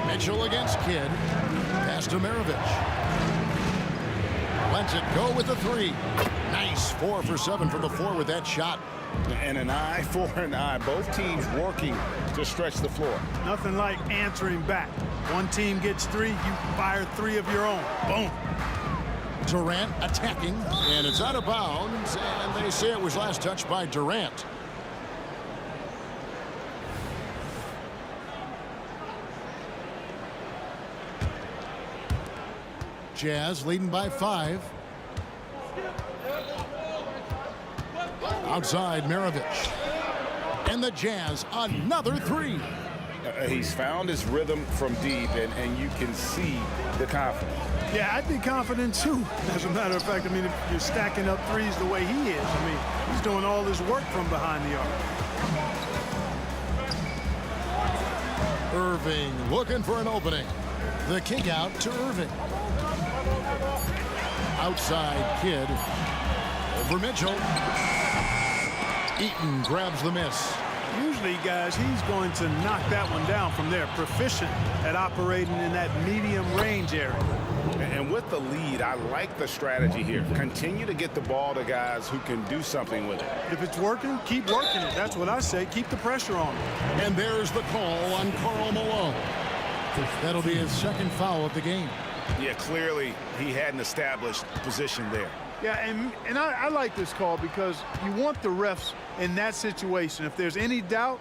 Mitchell against Kidd. Pass to Maravich. Lets it go with the 3. Nice 4 for 7 from the floor with that shot. And an eye for an eye. Both teams working to stretch the floor. Nothing like answering back. One team gets 3, you fire 3 of your own. Boom. Durant attacking, and it's out of bounds, and they say it was last touched by Durant. Jazz leading by 5. Outside, Maravich. And the Jazz, another 3. He's found his rhythm from deep, and you can see the confidence. Yeah, I'd be confident too. As a matter of fact, I mean, if you're stacking up threes the way he is, I mean, he's doing all his work from behind the arc. Irving looking for an opening. The kick out to Irving. Outside, Kidd. Over Mitchell. Eaton grabs the miss. Usually, guys, he's going to knock that one down from there. Proficient at operating in that medium range area. And with the lead, I like the strategy here. Continue to get the ball to guys who can do something with it. If it's working, keep working it. That's what I say. Keep the pressure on him. And there's the call on Karl Malone. That'll be his 2nd foul of the game. Yeah, clearly he had an established position there. Yeah, and I like this call because you want the refs in that situation. If there's any doubt,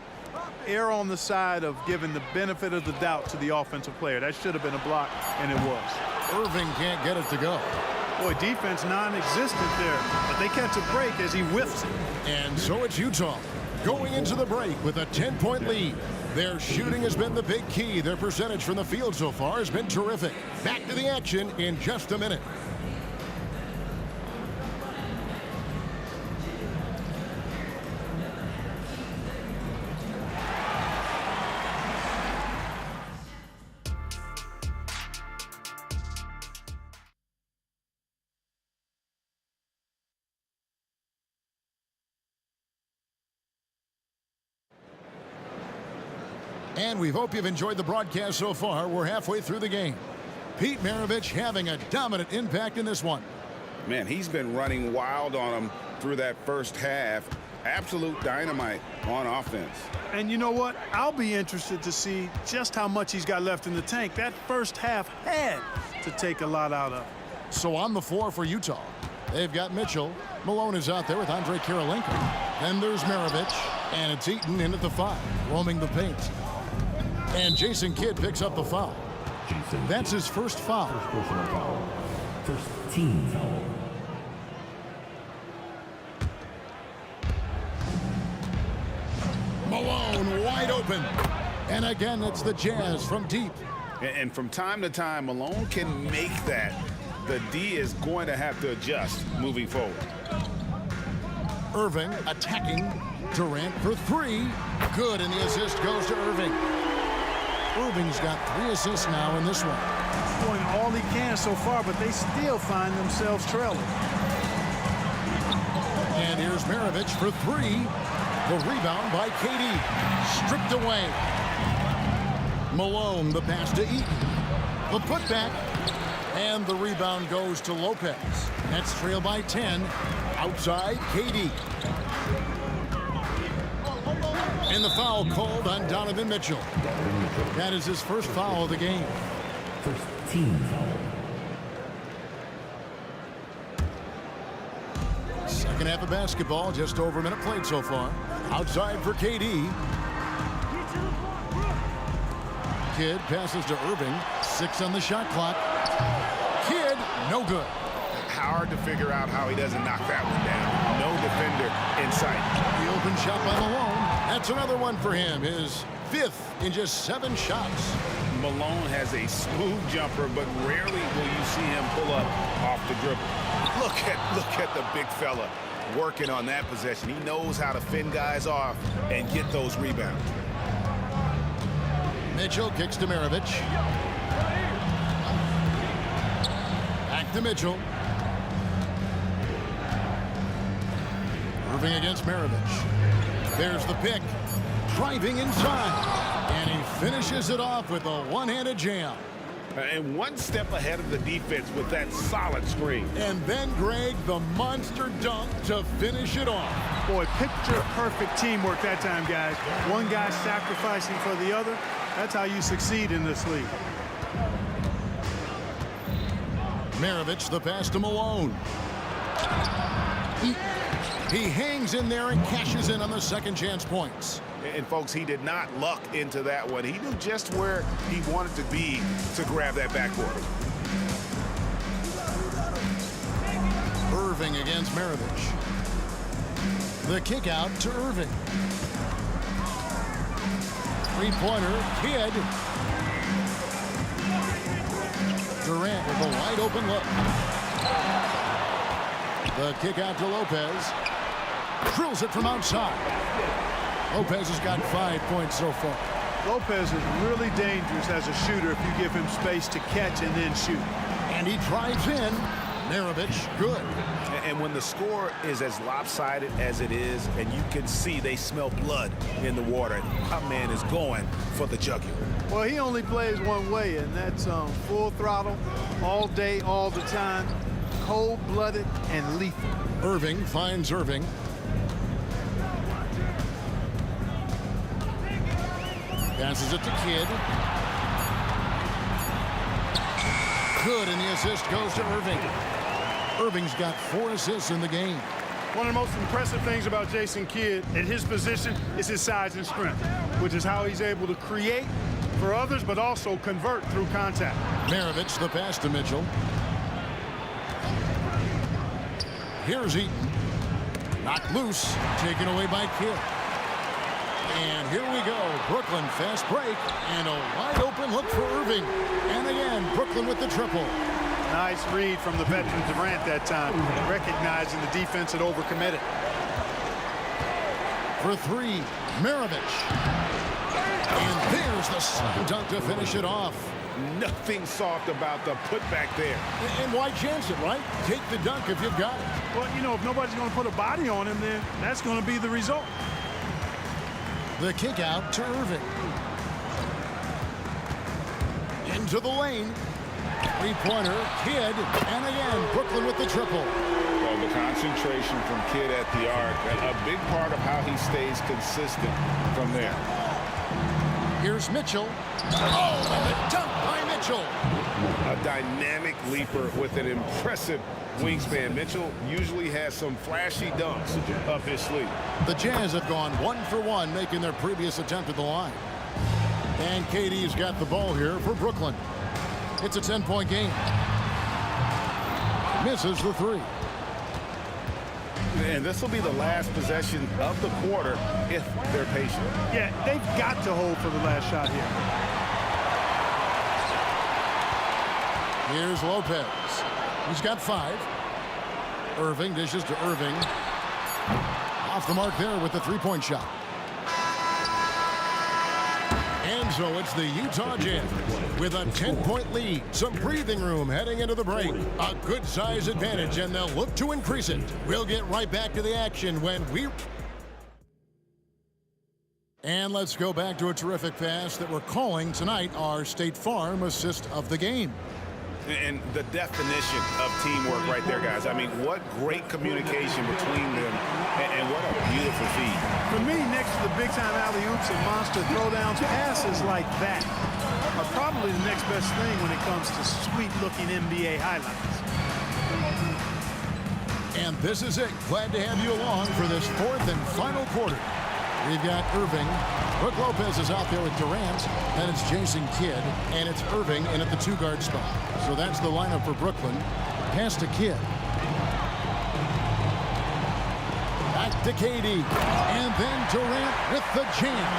err on the side of giving the benefit of the doubt to the offensive player. That should have been a block, and it was. Irving can't get it to go. Boy, defense non-existent there, but they catch a break as he whiffs it. And so it's Utah going into the break with a 10-point lead. Their shooting has been the big key. Their percentage from the field so far has been terrific. Back to the action in just a minute. And we hope you've enjoyed the broadcast so far. We're halfway through the game. Pete Maravich having a dominant impact in this one. Man, he's been running wild on him through that first half. Absolute dynamite on offense. And you know what? I'll be interested to see just how much he's got left in the tank. That first half had to take a lot out of. So on the floor for Utah, they've got Mitchell. Malone is out there with Andre Kirilenko. Then there's Maravich, and it's Eaton in at the 5, roaming the paint. And Jason Kidd picks up the foul. That's his first foul. First personal foul. First team foul. Malone wide open. And again, it's the Jazz from deep. And from time to time, Malone can make that. The D is going to have to adjust moving forward. Irving attacking. Durant for 3. Good, and the assist goes to Irving. Irving's got 3 assists now in this one. He's doing all he can so far, but they still find themselves trailing. And here's Maravich for 3. The rebound by KD. Stripped away. Malone, the pass to Eaton. The putback. And the rebound goes to Lopez. Nets trail by 10. Outside, KD. And the foul called on Donovan Mitchell. That is his first foul of the game. First team foul. Second half of basketball, just over a minute played so far. Outside for KD. Kidd passes to Irving. 6 on the shot clock. Kidd, no good. Hard to figure out how he doesn't knock that one down. No defender in sight. The open shot by Malone. That's another one for him. His 5th in just 7 shots. Malone has a smooth jumper, but rarely will you see him pull up off the dribble. Look at the big fella. working on that possession. He knows how to fend guys off and get those rebounds. Mitchell kicks to Maravich. Back to Mitchell. Irving against Maravich. There's the pick. Driving inside. And he finishes it off with a one-handed jam. And one step ahead of the defense with that solid screen. And then, Greg, the monster dunk to finish it off. Boy, picture-perfect teamwork that time, guys. One guy sacrificing for the other. That's how you succeed in this league. Maravich, the pass to Malone. He hangs in there and cashes in on the second chance points. And, folks, he did not luck into that one. He knew just where he wanted to be to grab that backboard. Irving against Maravich. The kick out to Irving. Three-pointer, Kidd. Durant with a wide open look. The kick out to Lopez. Drills it from outside. Lopez has got 5 points so far. Lopez is really dangerous as a shooter if you give him space to catch and then shoot. And he drives in. Maravich, good. And when the score is as lopsided as it is, and you can see they smell blood in the water, my man is going for the jugular. Well, he only plays one way, and that's full throttle, all day, all the time, cold-blooded and lethal. Irving finds Irving. Passes it to Kidd. Good, and the assist goes to Irving. Irving's got 4 assists in the game. One of the most impressive things about Jason Kidd at his position is his size and strength, which is how he's able to create for others, but also convert through contact. Maravich, the pass to Mitchell. Here's Eaton. Knocked loose, taken away by Kidd. And here we go. Brooklyn fast break and a wide open look for Irving. And again, Brooklyn with the triple. Nice read from the veteran Durant that time, recognizing the defense had overcommitted. For 3, Maravich. And there's the slam dunk to finish it off. Nothing soft about the putback there. And why chance it, right? Take the dunk if you've got it. Well, you know, if nobody's going to put a body on him, then that's going to be the result. The kick out to Irving. Into the lane. Three-pointer, Kidd, and again, Brooklyn with the triple. Well, the concentration from Kidd at the arc, a big part of how he stays consistent from there. Here's Mitchell. Oh, and the dunk by Mitchell. A dynamic leaper with an impressive wingspan. Mitchell usually has some flashy dunks up his sleeve. The Jazz have gone 1 for 1, making their previous attempt at the line. And KD's got the ball here for Brooklyn. It's a 10-point game. Misses the 3. And this will be the last possession of the quarter if they're patient. Yeah, they've got to hold for the last shot here. Here's Lopez. He's got 5. Irving dishes to Irving. Off the mark there with the three-point shot. And so it's the Utah Jazz with a 10-point lead. Some breathing room heading into the break. A good size advantage, and they'll look to increase it. We'll get right back to the action when we... And let's go back to a terrific pass that we're calling tonight our State Farm assist of the game. And the definition of teamwork right there, guys. I mean, what great communication between them, and what a beautiful feed. For me, next to the big-time alley-oops and monster throwdowns, passes like that are probably the next best thing when it comes to sweet-looking NBA highlights. And this is it. Glad to have you along for this 4th and final quarter. We've got Irving. Brook Lopez is out there with Durant. Then it's Jason Kidd. And it's Irving in at the 2-guard spot. So that's the lineup for Brooklyn. Pass to Kidd. Back to KD. And then Durant with the jam.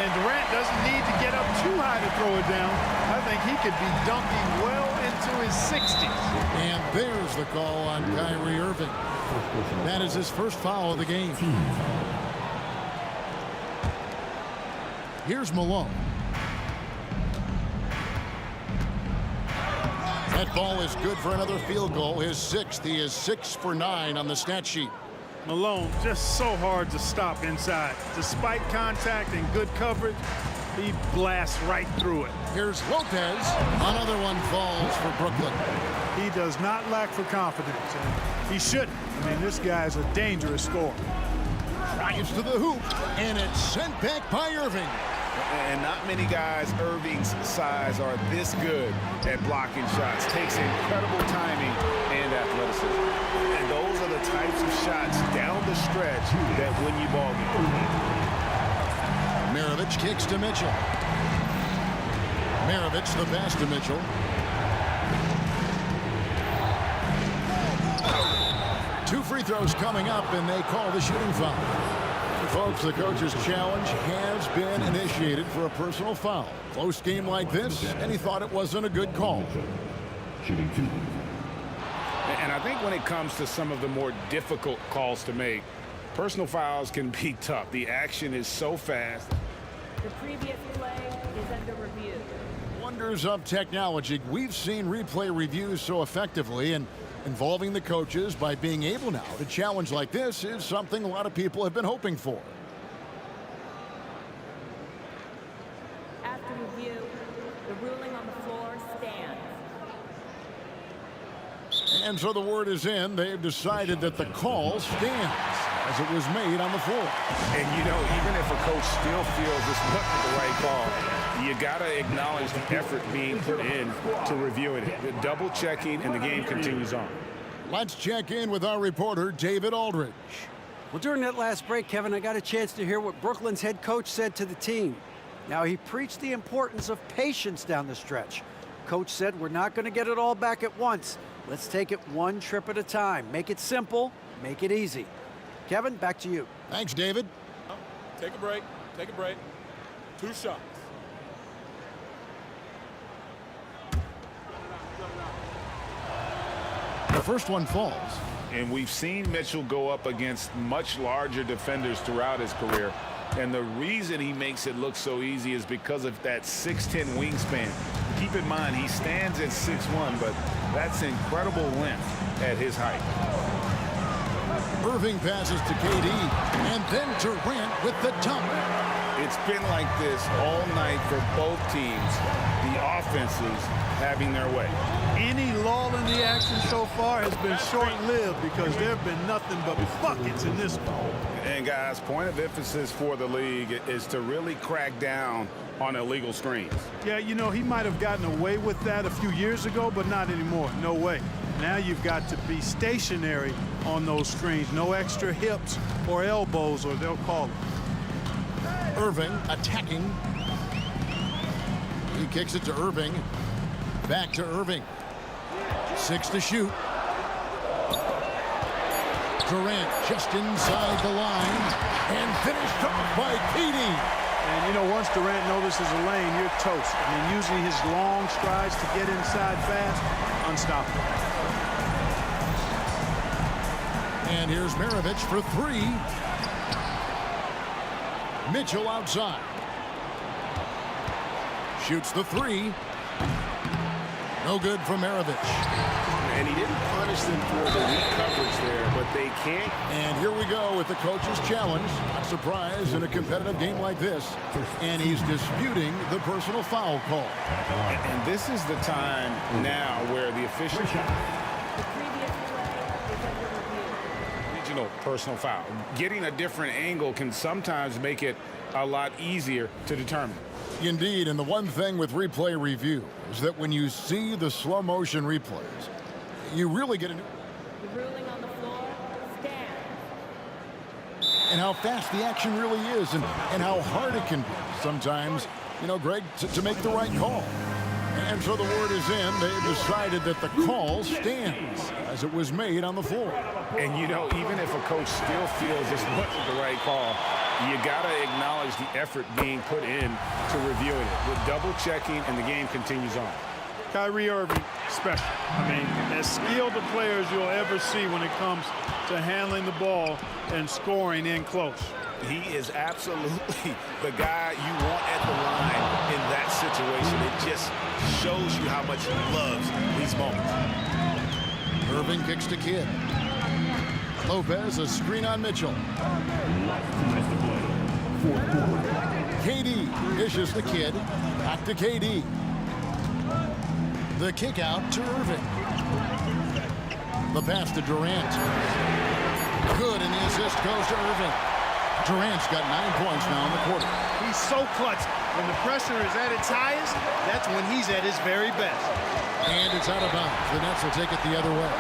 And Durant doesn't need to get up too high to throw it down. I think he could be dunking well into his 60s. And there's the call on Kyrie Irving. That is his first foul of the game. Here's Malone. That ball is good for another field goal. His 6th. He is 6 for 9 on the stat sheet. Malone just so hard to stop inside. Despite contact and good coverage, he blasts right through it. Here's Lopez. Another one falls for Brooklyn. He does not lack for confidence, and he shouldn't. I mean, this guy's a dangerous scorer. Drives to the hoop, and it's sent back by Irving. And not many guys Irving's size are this good at blocking shots. Takes incredible timing and athleticism. And those are the types of shots down the stretch that win you ball games. Maravich kicks to Mitchell. Maravich the pass to Mitchell. Two free throws coming up, and they call the shooting foul. Folks, the coach's challenge has been initiated for a personal foul. Close game like this, and he thought it wasn't a good call. Shooting 2. And I think when it comes to some of the more difficult calls to make, personal fouls can be tough. The action is so fast. The previous play is under review. Wonders of technology. We've seen replay reviews so effectively, and involving the coaches by being able now to challenge like this is something a lot of people have been hoping for. After review, the ruling on the floor stands. And so the word is in. They've decided that the call stands as it was made on the floor. And, you know, even if a coach still feels this wasn't the right call, you got to acknowledge the effort being put in to reviewing it. Double checking, and the game continues on. Let's check in with our reporter, David Aldridge. Well, during that last break, Kevin, I got a chance to hear what Brooklyn's head coach said to the team. Now, he preached the importance of patience down the stretch. Coach said, we're not going to get it all back at once. Let's take it one trip at a time. Make it simple, make it easy. Kevin, back to you. Thanks, David. Take a break. Take a break. 2 shots. The first one falls. And we've seen Mitchell go up against much larger defenders throughout his career. And the reason he makes it look so easy is because of that 6'10" wingspan. Keep in mind, he stands at 6'1", but that's incredible length at his height. Irving passes to KD, and then Durant with the dunk. It's been like this all night for both teams. The offenses having their way. Any lull in the action so far has been short-lived because there have been nothing but buckets in this one. And guys, point of emphasis for the league is to really crack down on illegal screens. Yeah, you know, he might have gotten away with that a few years ago, but not anymore. No way. Now you've got to be stationary on those screens. No extra hips or elbows, or they'll call it. Irving attacking. He kicks it to Irving. Back to Irving. 6 to shoot. Durant just inside the line and finished off by KD. And, you know, once Durant notices a lane, you're toast. I mean, using his long strides to get inside fast, unstoppable. And here's Maravich for 3. Mitchell outside. Shoots the 3. No good from Maravich. And he didn't punish them for the weak coverage there, but they can't. And here we go with the coach's challenge. Not surprised in a competitive game like this. And he's disputing the personal foul call. And this is the time now where the officials... Regional personal foul. Getting a different angle can sometimes make it a lot easier to determine. Indeed, and the one thing with replay review is that when you see the slow motion replays, you really get a new... The ruling on the floor stands. And how fast the action really is, and how hard it can be sometimes, you know, Greg, to make the right call. And so the word is in. They've decided that the call stands as it was made on the floor. And, you know, even if a coach still feels this wasn't the right call, You got to acknowledge the effort being put in to reviewing it. With double checking, and the game continues on. Kyrie Irving, special. I mean, as skilled a player as you'll ever see when it comes to handling the ball and scoring in close. He is absolutely the guy you want at the line in that situation. It just shows you how much he loves these moments. Irving kicks to Kidd. Lopez, a screen on Mitchell. KD dishes the Kidd. Back to KD. The kick out to Irving. The pass to Durant. Good, and the assist goes to Irving. Durant's got 9 points now in the quarter. He's so clutch. When the pressure is at its highest, that's when he's at his very best. And it's out of bounds. The Nets will take it the other way.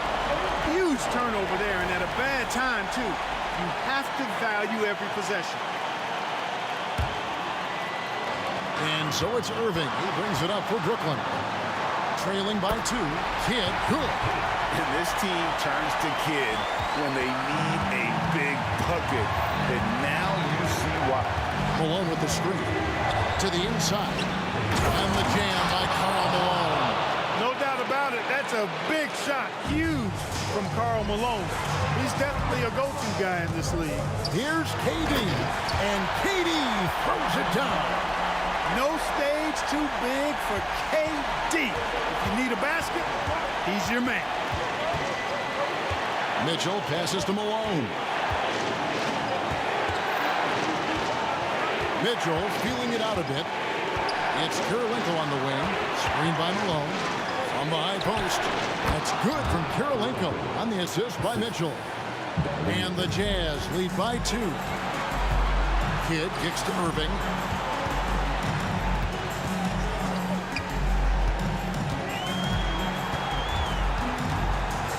Huge turnover there, and at a bad time, too. You have to value every possession. And so it's Irving. He brings it up for Brooklyn. Trailing by 2. Kidd, good. And this team turns to Kidd when they need a big bucket. And now you see why. Malone with the screen. To the inside. And the jam by Karl Malone. No doubt about it. That's a big shot. Huge from Karl Malone. He's definitely a go-to guy in this league. Here's KD. And KD throws it down. No stage too big for KD. If you need a basket, he's your man. Mitchell passes to Malone. Mitchell feeling it out a bit. It's Kirilenko on the wing. Screen by Malone. From the high post. That's good from Kirilenko on the assist by Mitchell. And the Jazz lead by 2. Kidd kicks to Irving.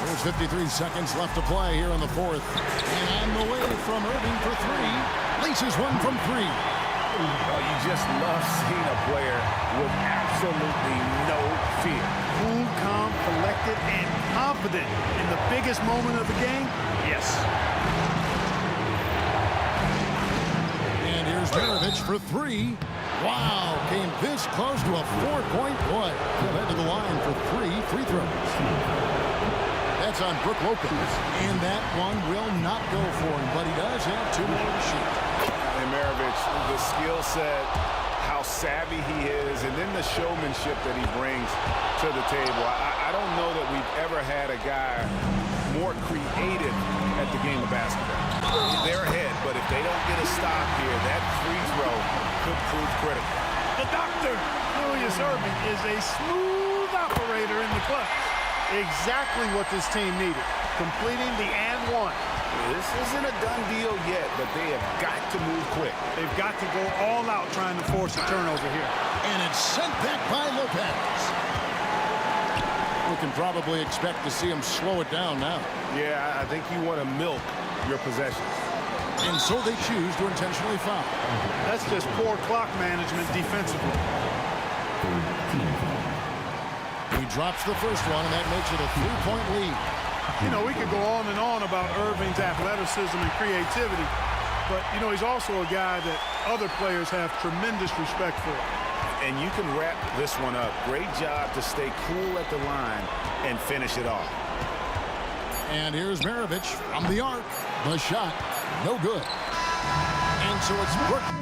There's 53 seconds left to play here in the fourth. And on the way from Irving for 3. Laces one from 3. Oh, you just love seeing a player with absolutely no fear. Cool, calm, collected, and confident in the biggest moment of the game. Yes. And here's Maravich for 3. Wow, came this close to a 4-point play. He'll head to the line for 3 free throws. That's on Brook Lopez. And that one will not go for him, but he does have 2 more to shoot. And Maravich, the skill set, how savvy he is, and then the showmanship that he brings to the table. I don't know that we've ever had a guy more creative at the game of basketball. They're ahead, but if they don't get a stop here, that free throw could prove critical. The doctor, Julius Irving, is a smooth operator in the clutch. Exactly what this team needed, completing the and one. This isn't a done deal yet, but they have got to move quick. They've got to go all out trying to force a turnover here. And it's sent back by Lopez. We can probably expect to see him slow it down now. Yeah, I think you want to milk your possessions. And so they choose to intentionally foul. That's just poor clock management defensively. He drops the first one, and that makes it a 3-point lead. You know, we could go on and on about Irving's athleticism and creativity, but, you know, he's also a guy that other players have tremendous respect for. And you can wrap this one up. Great job to stay cool at the line and finish it off. And here's Maravich from the arc. The shot, no good. And so it's Brooklyn.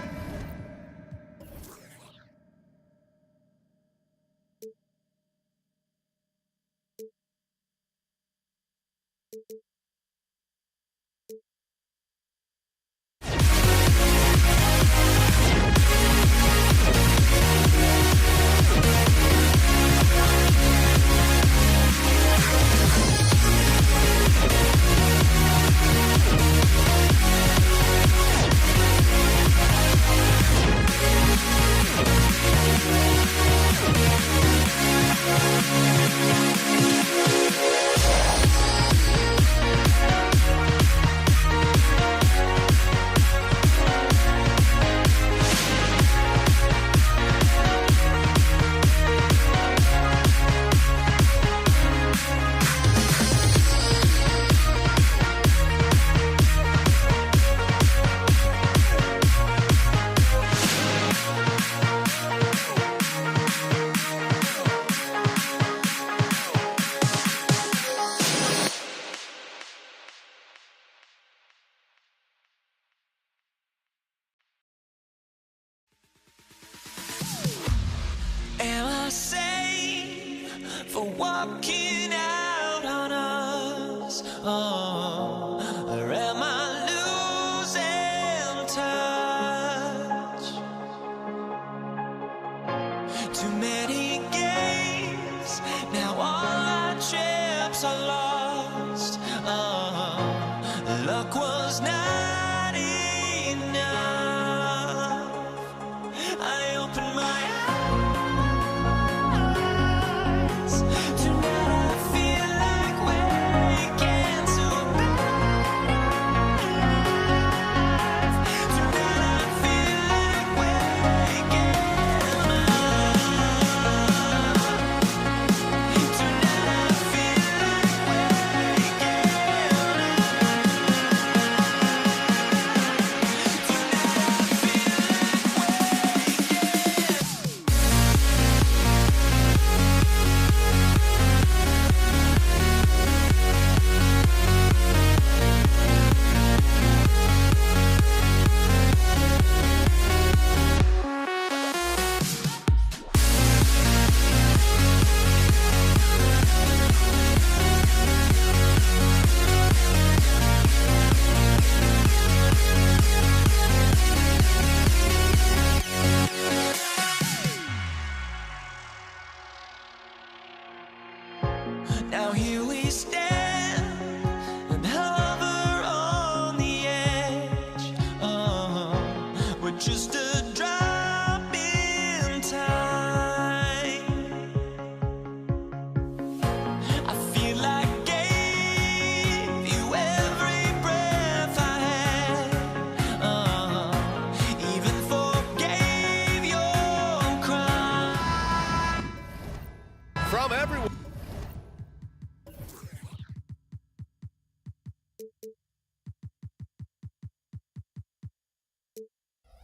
walking out on us? Or am I losing touch? Too many games, now all our chips are lost. Luck was not enough. I opened my eyes. Tonight I feel like waking to life. Tonight I feel like waking up. Tonight I feel like now here we stand and hover on the edge. We're just a drop in time. I feel like I gave you every breath I had. Even forgave your crime. From everyone.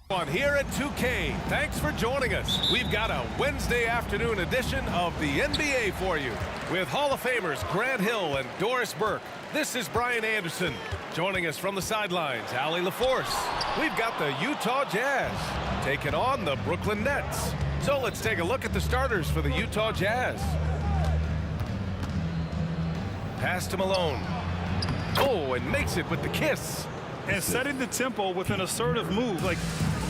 On here at 2K, thanks for joining us. We've got a Wednesday afternoon edition of the NBA for you with Hall of Famers Grant Hill and Doris Burke. This is Brian Anderson. Joining us from the sidelines, Allie LaForce. We've got the Utah Jazz taking on the Brooklyn Nets. So let's take a look at the starters for the Utah Jazz. Pass to Malone. Oh, and makes it with the kiss. And setting the tempo with an assertive move. Like,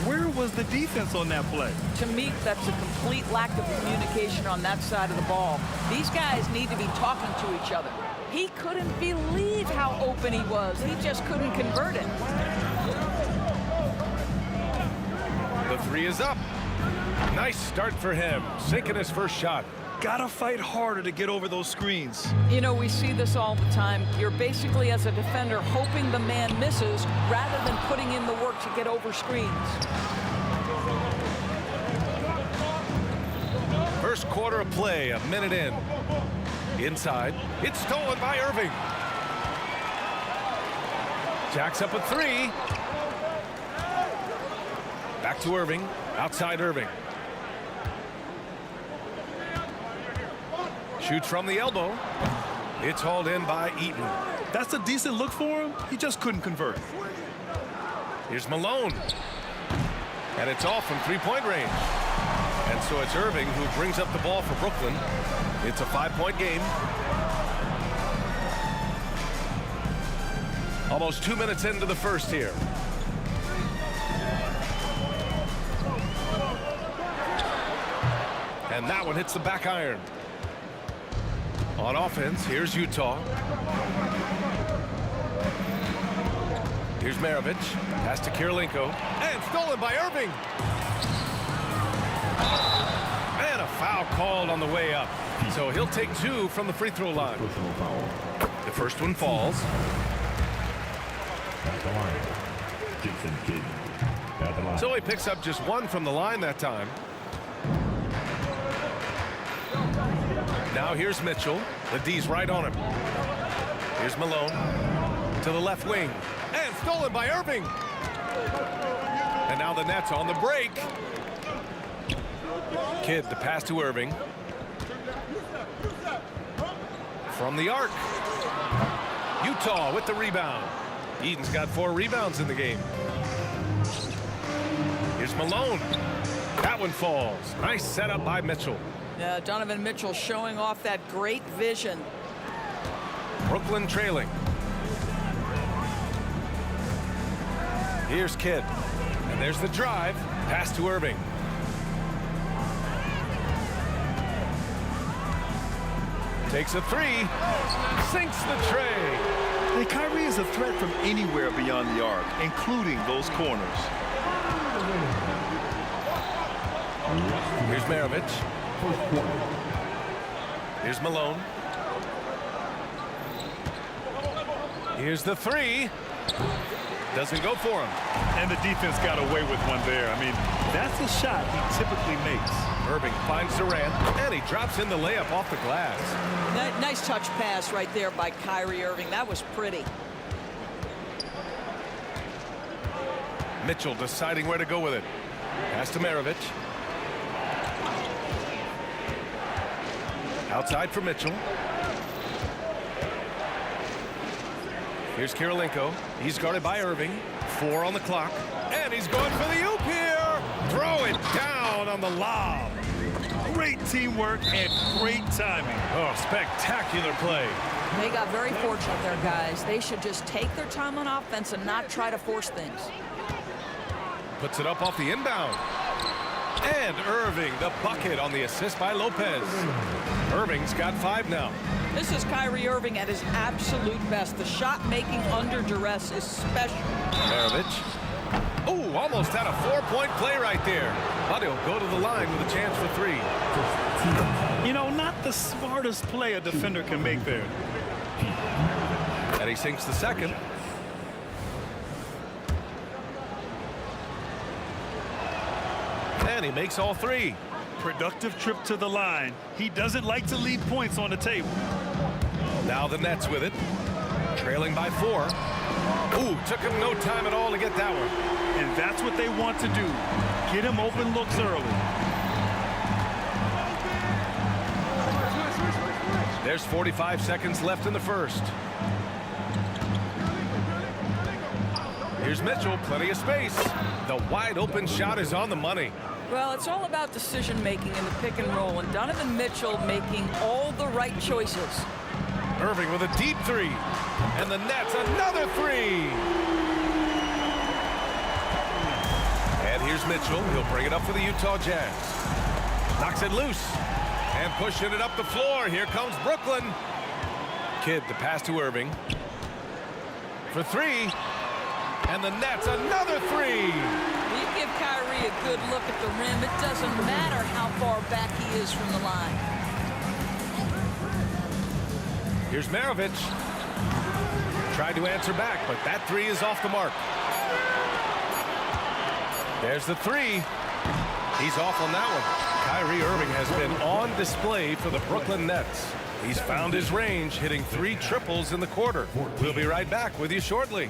where was the defense on that play? To me, that's a complete lack of communication on that side of the ball. These guys need to be talking to each other. He couldn't believe how open he was. He just couldn't convert it. The three is up. Nice start for him, sinking his first shot. Gotta fight harder to get over those screens. You know, we see this all the time. You're basically, as a defender, hoping the man misses rather than putting in the work to get over screens. First quarter of play, a minute in. Inside, it's stolen by Irving. Jacks up a three. Back to Irving, outside Irving. Shoots from the elbow. It's hauled in by Eaton. That's a decent look for him. He just couldn't convert. Here's Malone. And it's off from three-point range. And so it's Irving who brings up the ball for Brooklyn. It's a 5-point game. Almost 2 minutes into the first here. And that one hits the back iron. On offense, here's Utah. Here's Maravich. Pass to Kirilenko. And stolen by Irving. And a foul called on the way up. So he'll take two from the free throw line. The first one falls. At the line, Jason Kidd. At the line. So he picks up just one from the line that time. Now here's Mitchell. The D's right on him. Here's Malone to the left wing. And stolen by Irving. And now the Nets on the break. Kidd, the pass to Irving. From the arc. Utah with the rebound. Eden's got 4 rebounds in the game. Here's Malone. That one falls. Nice setup by Mitchell. Yeah, Donovan Mitchell showing off that great vision. Brooklyn trailing. Here's Kidd. And there's the drive. Pass to Irving. Takes a three. Sinks the tray. And Kyrie is a threat from anywhere beyond the arc, including those corners. Here's Maravich. Here's Malone. Here's the three. Doesn't go for him. And the defense got away with one there. I mean, that's a shot he typically makes. Irving finds Durant, and he drops in the layup off the glass. Nice touch pass right there by Kyrie Irving. That was pretty. Mitchell deciding where to go with it. Pass to Maravich. Outside for Mitchell. Here's Kirilenko. He's guarded by Irving. 4 on the clock. And he's going for the oop here. Throw it down on the lob. Great teamwork and great timing. Oh, spectacular play. They got very fortunate there, guys. They should just take their time on offense and not try to force things. Puts it up off the inbound. And Irving, the bucket on the assist by Lopez. Irving's got 5 now. This is Kyrie Irving at his absolute best. The shot making under duress is special. Maravich. Oh, almost had a 4-point play right there. But he'll go to the line with a chance for 3. You know, not the smartest play a defender can make there. And he sinks the second. And he makes all 3. Productive trip to the line. He doesn't like to leave points on the table. Now the Nets with it. Trailing by 4. Ooh, took him no time at all to get that one. And that's what they want to do. Get him open looks early. There's 45 seconds left in the first. Here's Mitchell, plenty of space. The wide open shot is on the money. Well, it's all about decision making in the pick and roll, and Donovan Mitchell making all the right choices. Irving with a deep 3. And the Nets another 3. And here's Mitchell. He'll bring it up for the Utah Jazz. Knocks it loose. And pushing it up the floor. Here comes Brooklyn. Kidd, the pass to Irving. For 3. And the Nets another 3. You give Kyrie a good look at the rim. It doesn't matter how far back he is from the line. Here's Maravich. Tried to answer back, but that 3 is off the mark. There's the 3. He's off on that one. Kyrie Irving has been on display for the Brooklyn Nets. He's found his range, hitting 3 triples in the quarter. We'll be right back with you shortly.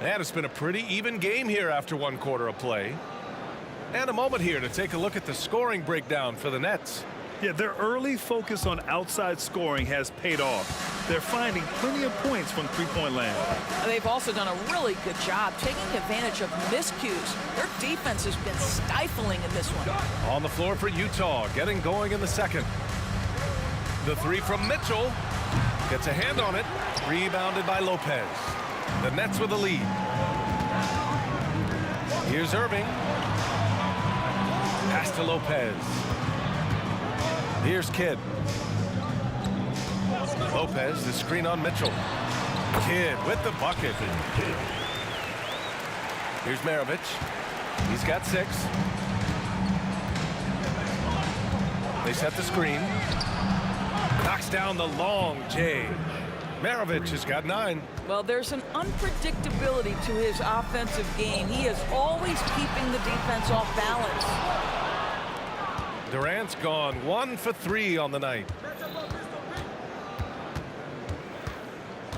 And it's been a pretty even game here after 1 quarter of play. And a moment here to take a look at the scoring breakdown for the Nets. Yeah, their early focus on outside scoring has paid off. They're finding plenty of points from three-point land. They've also done a really good job taking advantage of miscues. Their defense has been stifling in this one. On the floor for Utah, getting going in the second. The 3 from Mitchell. Gets a hand on it. Rebounded by Lopez. The Nets with the lead. Here's Irving. Pass to Lopez. Here's Kidd. Lopez, the screen on Mitchell. Kidd with the bucket. Here's Maravich. He's got 6. They set the screen. Knocks down the long J. Maravich has got 9. Well, there's an unpredictability to his offensive game. He is always keeping the defense off balance. Durant's gone 1 for 3 on the night.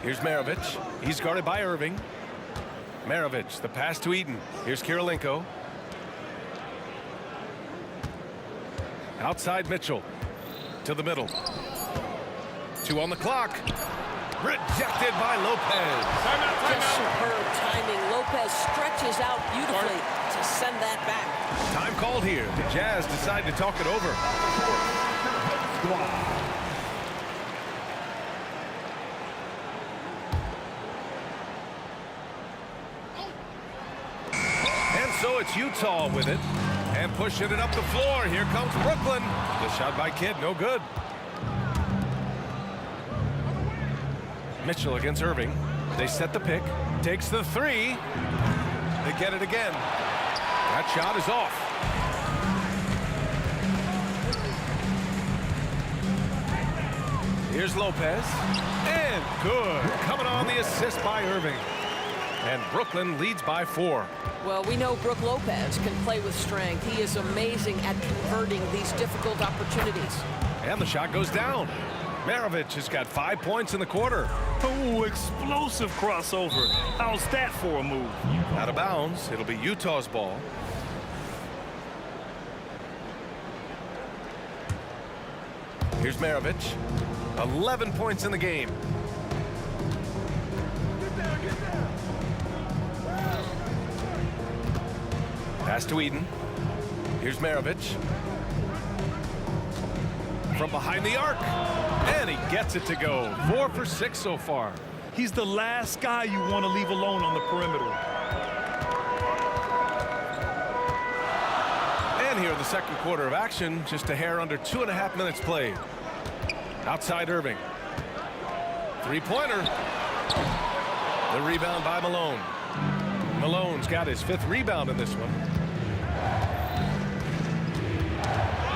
Here's Maravich. He's guarded by Irving. Maravich, the pass to Eaton. Here's Kirilenko. Outside Mitchell. To the middle. 2 on the clock. Rejected by Lopez. Just superb timing. Lopez stretches out beautifully to send that back. Time called here. The Jazz decide to talk it over. And so it's Utah with it. And pushing it up the floor. Here comes Brooklyn. The shot by Kidd, no good. Mitchell against Irving. They set the pick. Takes the three. They get it again. That shot is off. Here's Lopez. And good. Coming on the assist by Irving. And Brooklyn leads by 4. Well, we know Brook Lopez can play with strength. He is amazing at converting these difficult opportunities. And the shot goes down. Maravich has got 5 points in the quarter. Oh, explosive crossover. How's that for a move? Out of bounds. It'll be Utah's ball. Here's Maravich. 11 points in the game. Pass to Eden. Here's Maravich. From behind the arc. And he gets it to go. 4 for 6 so far. He's the last guy you want to leave alone on the perimeter. And here in the second quarter of action, just a hair under 2.5 minutes played. Outside Irving. Three-pointer. The rebound by Malone. Malone's got his 5th rebound in this one.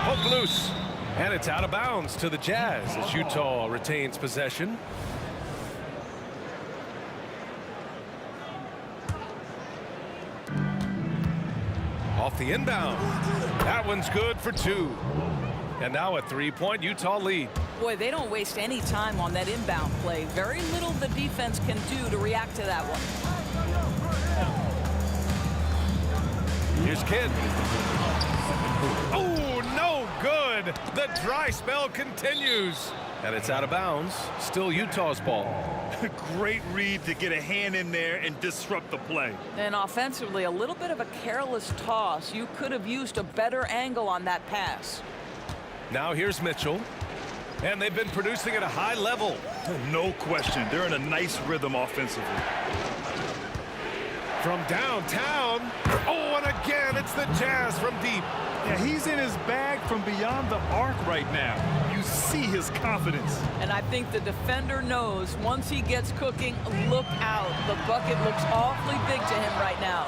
Hook loose. And it's out of bounds to the Jazz as Utah retains possession. Off the inbound. That one's good for 2. And now a 3-point Utah lead. Boy, they don't waste any time on that inbound play. Very little the defense can do to react to that one. Here's Kidd. Oh, no good. The dry spell continues. And it's out of bounds. Still Utah's ball. Great read to get a hand in there and disrupt the play. And offensively, a little bit of a careless toss. You could have used a better angle on that pass. Now here's Mitchell. And they've been producing at a high level. No question. They're in a nice rhythm offensively. From downtown. Oh, and again, it's the Jazz from deep. Yeah, he's in his bag from beyond the arc right now. You see his confidence. And I think the defender knows once he gets cooking, look out. The bucket looks awfully big to him right now.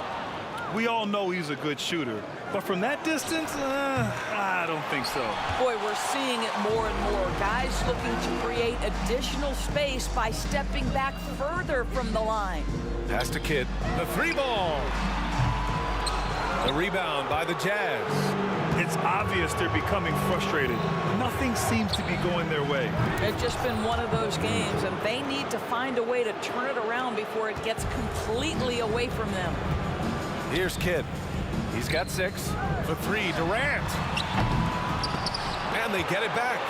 We all know he's a good shooter. But from that distance, I don't think so. Boy, we're seeing it more and more. Guys looking to create additional space by stepping back further from the line. Pass to Kidd. The 3-ball. The rebound by the Jazz. It's obvious they're becoming frustrated. Nothing seems to be going their way. It's just been one of those games, and they need to find a way to turn it around before it gets completely away from them. Here's Kidd. He's got 6. For 3, Durant. And they get it back.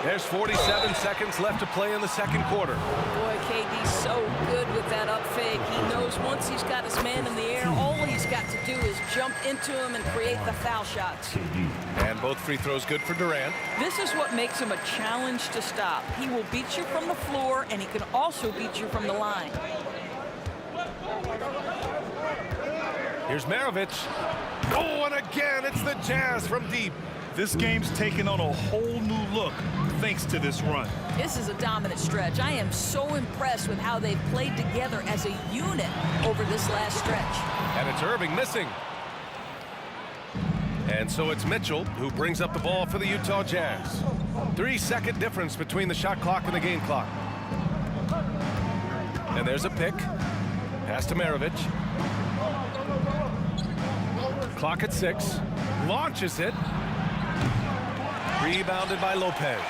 There's 47 seconds left to play in the second quarter. Boy, KD's so good with that up fake. He knows once he's got his man in the air, all he's got to do is jump into him and create the foul shots. And both free throws good for Durant. This is what makes him a challenge to stop. He will beat you from the floor, and he can also beat you from the line. Here's Maravich. Oh, and again, it's the Jazz from deep. This game's taken on a whole new look thanks to this run. This is a dominant stretch. I am so impressed with how they've played together as a unit over this last stretch. And it's Irving missing. And so it's Mitchell who brings up the ball for the Utah Jazz. 3-second difference between the shot clock and the game clock. And there's a pick. Pass to Maravich. Clock at 6. Launches it. Rebounded by Lopez.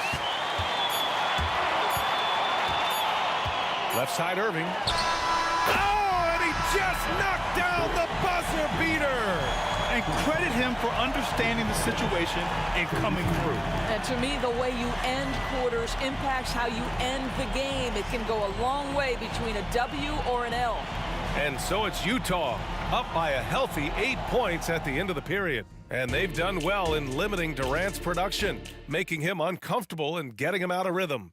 Left side Irving. Oh, and he just knocked down the buzzer beater. And credit him for understanding the situation and coming through. And to me, the way you end quarters impacts how you end the game. It can go a long way between a W or an L. And so it's Utah, up by a healthy 8 points at the end of the period. And they've done well in limiting Durant's production, making him uncomfortable and getting him out of rhythm.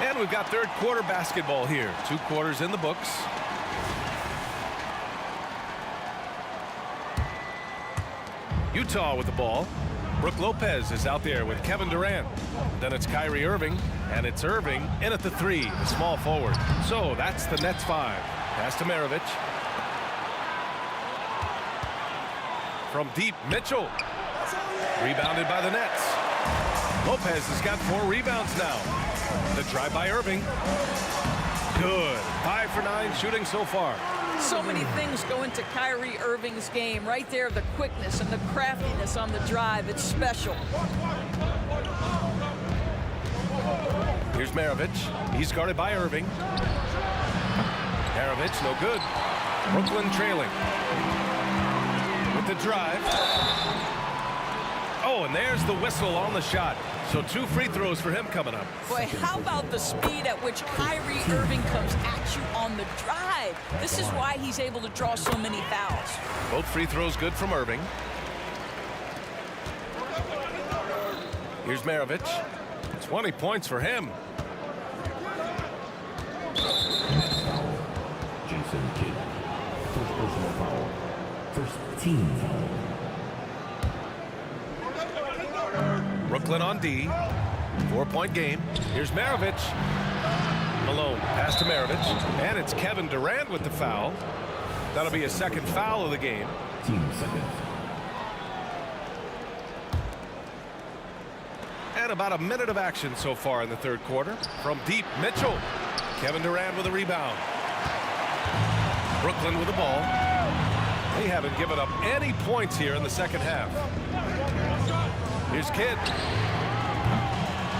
And we've got third quarter basketball here. 2 quarters in the books. Utah with the ball. Brook Lopez is out there with Kevin Durant. Then it's Kyrie Irving, and it's Irving in at the 3, the small forward. So that's the Nets 5. Pass to Maravich. From deep, Mitchell. Rebounded by the Nets. Lopez has got 4 rebounds now. The drive by Irving. Good. 5 for 9 shooting so far. So many things go into Kyrie Irving's game. Right there, the quickness and the craftiness on the drive. It's special. Here's Maravich. He's guarded by Irving. Maravich, no good. Brooklyn trailing. With the drive. Oh, and there's the whistle on the shot. So 2 free throws for him coming up. Boy, how about the speed at which Kyrie Irving comes at you on the drive? This is why he's able to draw so many fouls. Both free throws good from Irving. Here's Maravich. 20 points for him. Jason Kidd. First personal foul. First team foul. Brooklyn on D. 4-point game. Here's Maravich. Malone pass to Maravich. And it's Kevin Durant with the foul. That'll be his second foul of the game. Team second. And about a minute of action so far in the third quarter. From deep, Mitchell. Kevin Durant with a rebound. Brooklyn with the ball. They haven't given up any points here in the second half. Here's Kidd.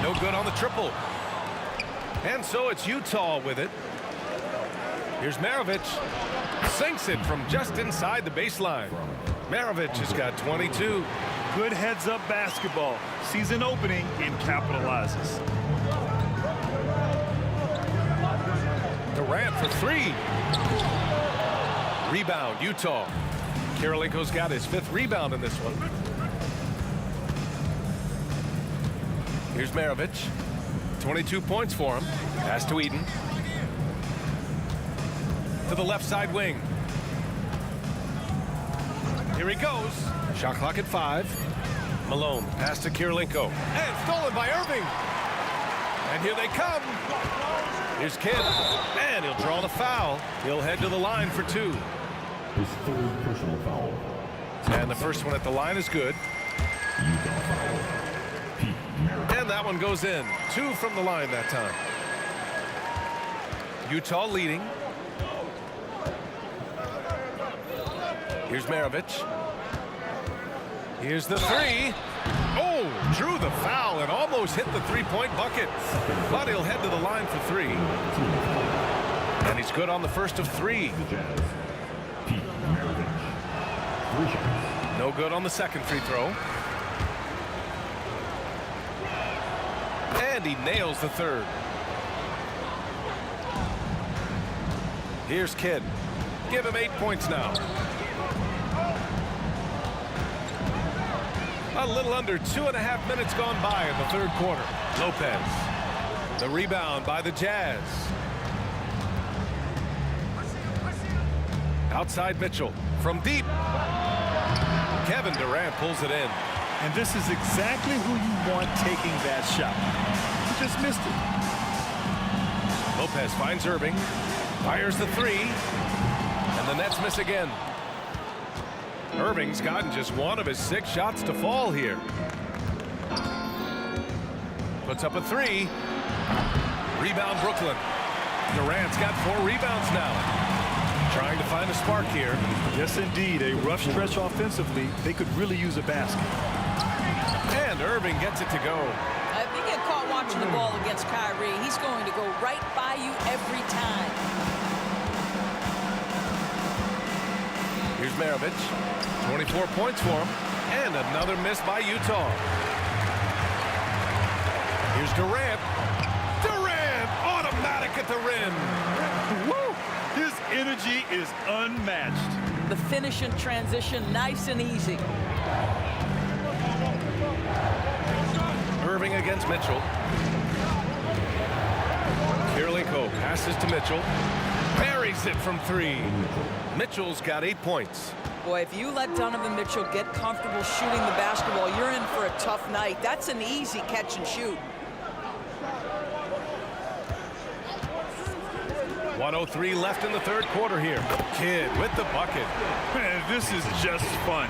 No good on the triple. And so it's Utah with it. Here's Maravich. Sinks it from just inside the baseline. Maravich has got 22. Good heads-up basketball. Sees an opening and capitalizes. Durant for 3. Rebound, Utah. Kirilenko's got his 5th rebound in this one. Here's Maravich. 22 points for him. Pass to Eden. To the left side wing. Here he goes. Shot clock at 5. Malone. Pass to Kirilenko. And stolen by Irving. And here they come. Here's Kidd. And he'll draw the foul. He'll head to the line for 2. His 3rd personal foul. And the first one at the line is good. Utah foul. And that one goes in. 2 from the line that time. Utah leading. Here's Maravich. Here's the 3. Oh, drew the foul and almost hit the 3-point bucket. But he'll head to the line for 3. And he's good on the first of 3. No good on the second free throw. And he nails the 3rd. Here's Kidd. Give him 8 points now. A little under 2.5 minutes gone by in the third quarter. Lopez. The rebound by the Jazz. Outside Mitchell. From deep. Kevin Durant pulls it in. And this is exactly who you want taking that shot. He just missed it. Lopez finds Irving. Fires the 3. And the Nets miss again. Irving's gotten just 1 of his 6 shots to fall here. Puts up a 3. Rebound Brooklyn. Durant's got 4 rebounds now. Trying to find a spark here. Yes, indeed. A rough stretch offensively. They could really use a basket. And Irving gets it to go. I think it launching the ball against Kyrie. He's going to go right by you every time. Here's Maravich. 24 points for him. And another miss by Utah. Here's Durant. Durant, automatic at the rim. Woo! His energy is unmatched. The finish and transition, nice and easy. Irving against Mitchell. Kirilenko passes to Mitchell. Buries it from 3. Mitchell's got 8 points. Boy, if you let Donovan Mitchell get comfortable shooting the basketball, you're in for a tough night. That's an easy catch and shoot. 1:03 left in the third quarter here. Kidd with the bucket. Man, this is just fun.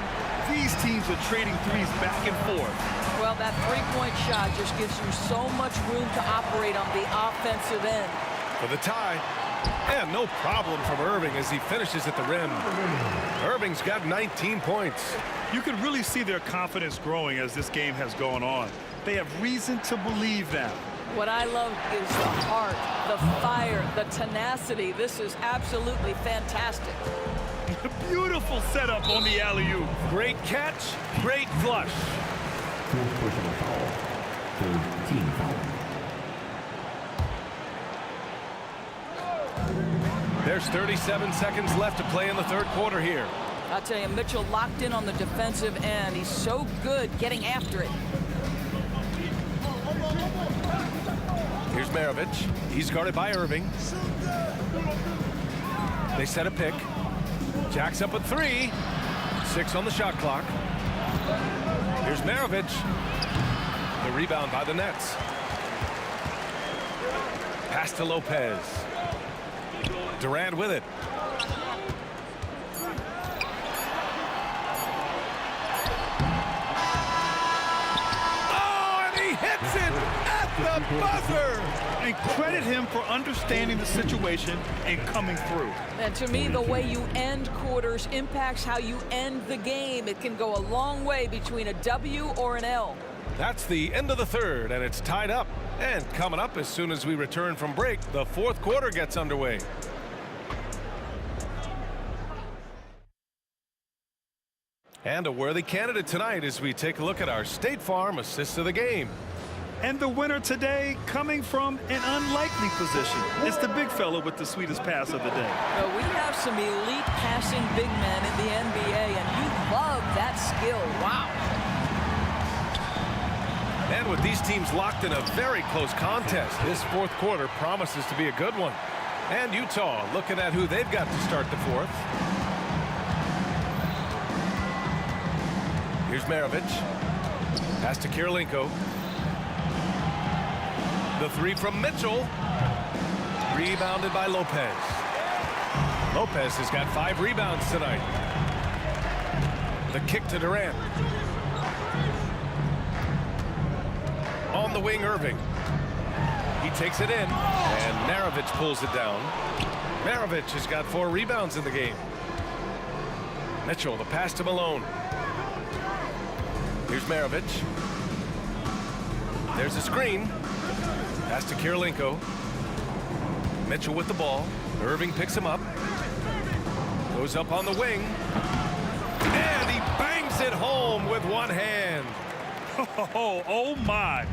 These teams are trading threes back and forth. Well, that three-point shot just gives you so much room to operate on the offensive end. For the tie. And no problem from Irving as he finishes at the rim. Irving's got 19 points. You can really see their confidence growing as this game has gone on. They have reason to believe that. What I love is the heart, the fire, the tenacity. This is absolutely fantastic. Beautiful setup on the alley-oop. Great catch, great flush. Fourth personal foul. Third team foul. There's 37 seconds left to play in the third quarter here. I'll tell you, Mitchell locked in on the defensive end. He's so good getting after it. Here's Maravich. He's guarded by Irving. They set a pick. Jack's up at 3. 6 on the shot clock. Here's Maravich. The rebound by the Nets. Pass to Lopez. Durant with it. Oh, and he hits it at the buzzer. And credit him for understanding the situation and coming through. And to me, the way you end quarters impacts how you end the game. It can go a long way between a W or an L. That's the end of the third, and it's tied up. And coming up as soon as we return from break, the fourth quarter gets underway. And a worthy candidate tonight as we take a look at our State Farm assist of the game. And the winner today coming from an unlikely position. It's the big fella with the sweetest pass of the day. Well, we have some elite passing big men in the NBA, and you love that skill. Wow. And with these teams locked in a very close contest, this fourth quarter promises to be a good one. And Utah looking at who they've got to start the fourth. Here's Maravich. Pass to Kirilenko. The 3 from Mitchell. Rebounded by Lopez. Lopez has got 5 rebounds tonight. The kick to Durant. On the wing, Irving. He takes it in, and Maravich pulls it down. Maravich has got 4 rebounds in the game. Mitchell, the pass to Malone. Here's Maravich. There's a screen. Pass to Kirilenko. Mitchell with the ball. Irving picks him up. Goes up on the wing. And he bangs it home with one hand. Oh my.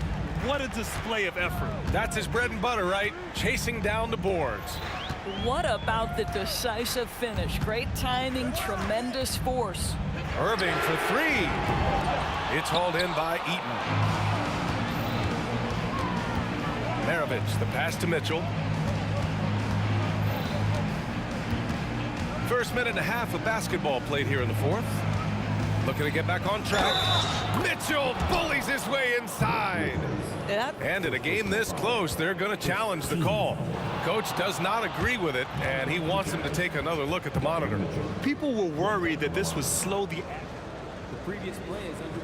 What a display of effort. That's his bread and butter, right? Chasing down the boards. What about the decisive finish? Great timing, tremendous force. Irving for 3. It's hauled in by Eaton. Maravich, the pass to Mitchell. First minute and a half of basketball played here in the fourth. Looking to get back on track. Mitchell bullies his way inside. And in a game this close, they're going to challenge the call. Coach does not agree with it, and he wants him to take another look at the monitor. People were worried that this would slow the previous play is under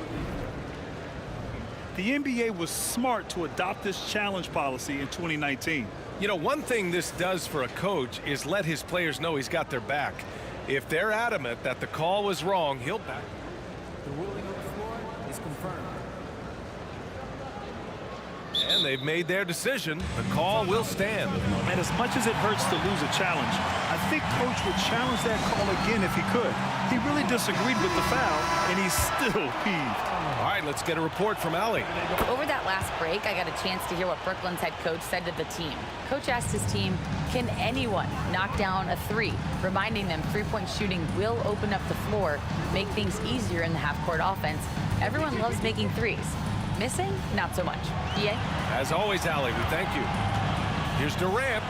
The NBA was smart to adopt this challenge policy in 2019. You know, one thing this does for a coach is let his players know he's got their back. If they're adamant that the call was wrong, he'll back. The ruling on the floor is confirmed. And they've made their decision. The call will stand. And as much as it hurts to lose a challenge, I think Coach would challenge that call again if he could. He really disagreed with the foul, and he's still peeved. All right, let's get a report from Allie. Over that last break, I got a chance to hear what Brooklyn's head coach said to the team. Coach asked his team, can anyone knock down a three? Reminding them three-point shooting will open up the floor, make things easier in the half-court offense. Everyone loves making threes. Missing? Not so much. EA? As always, Allie, we thank you. Here's Durant.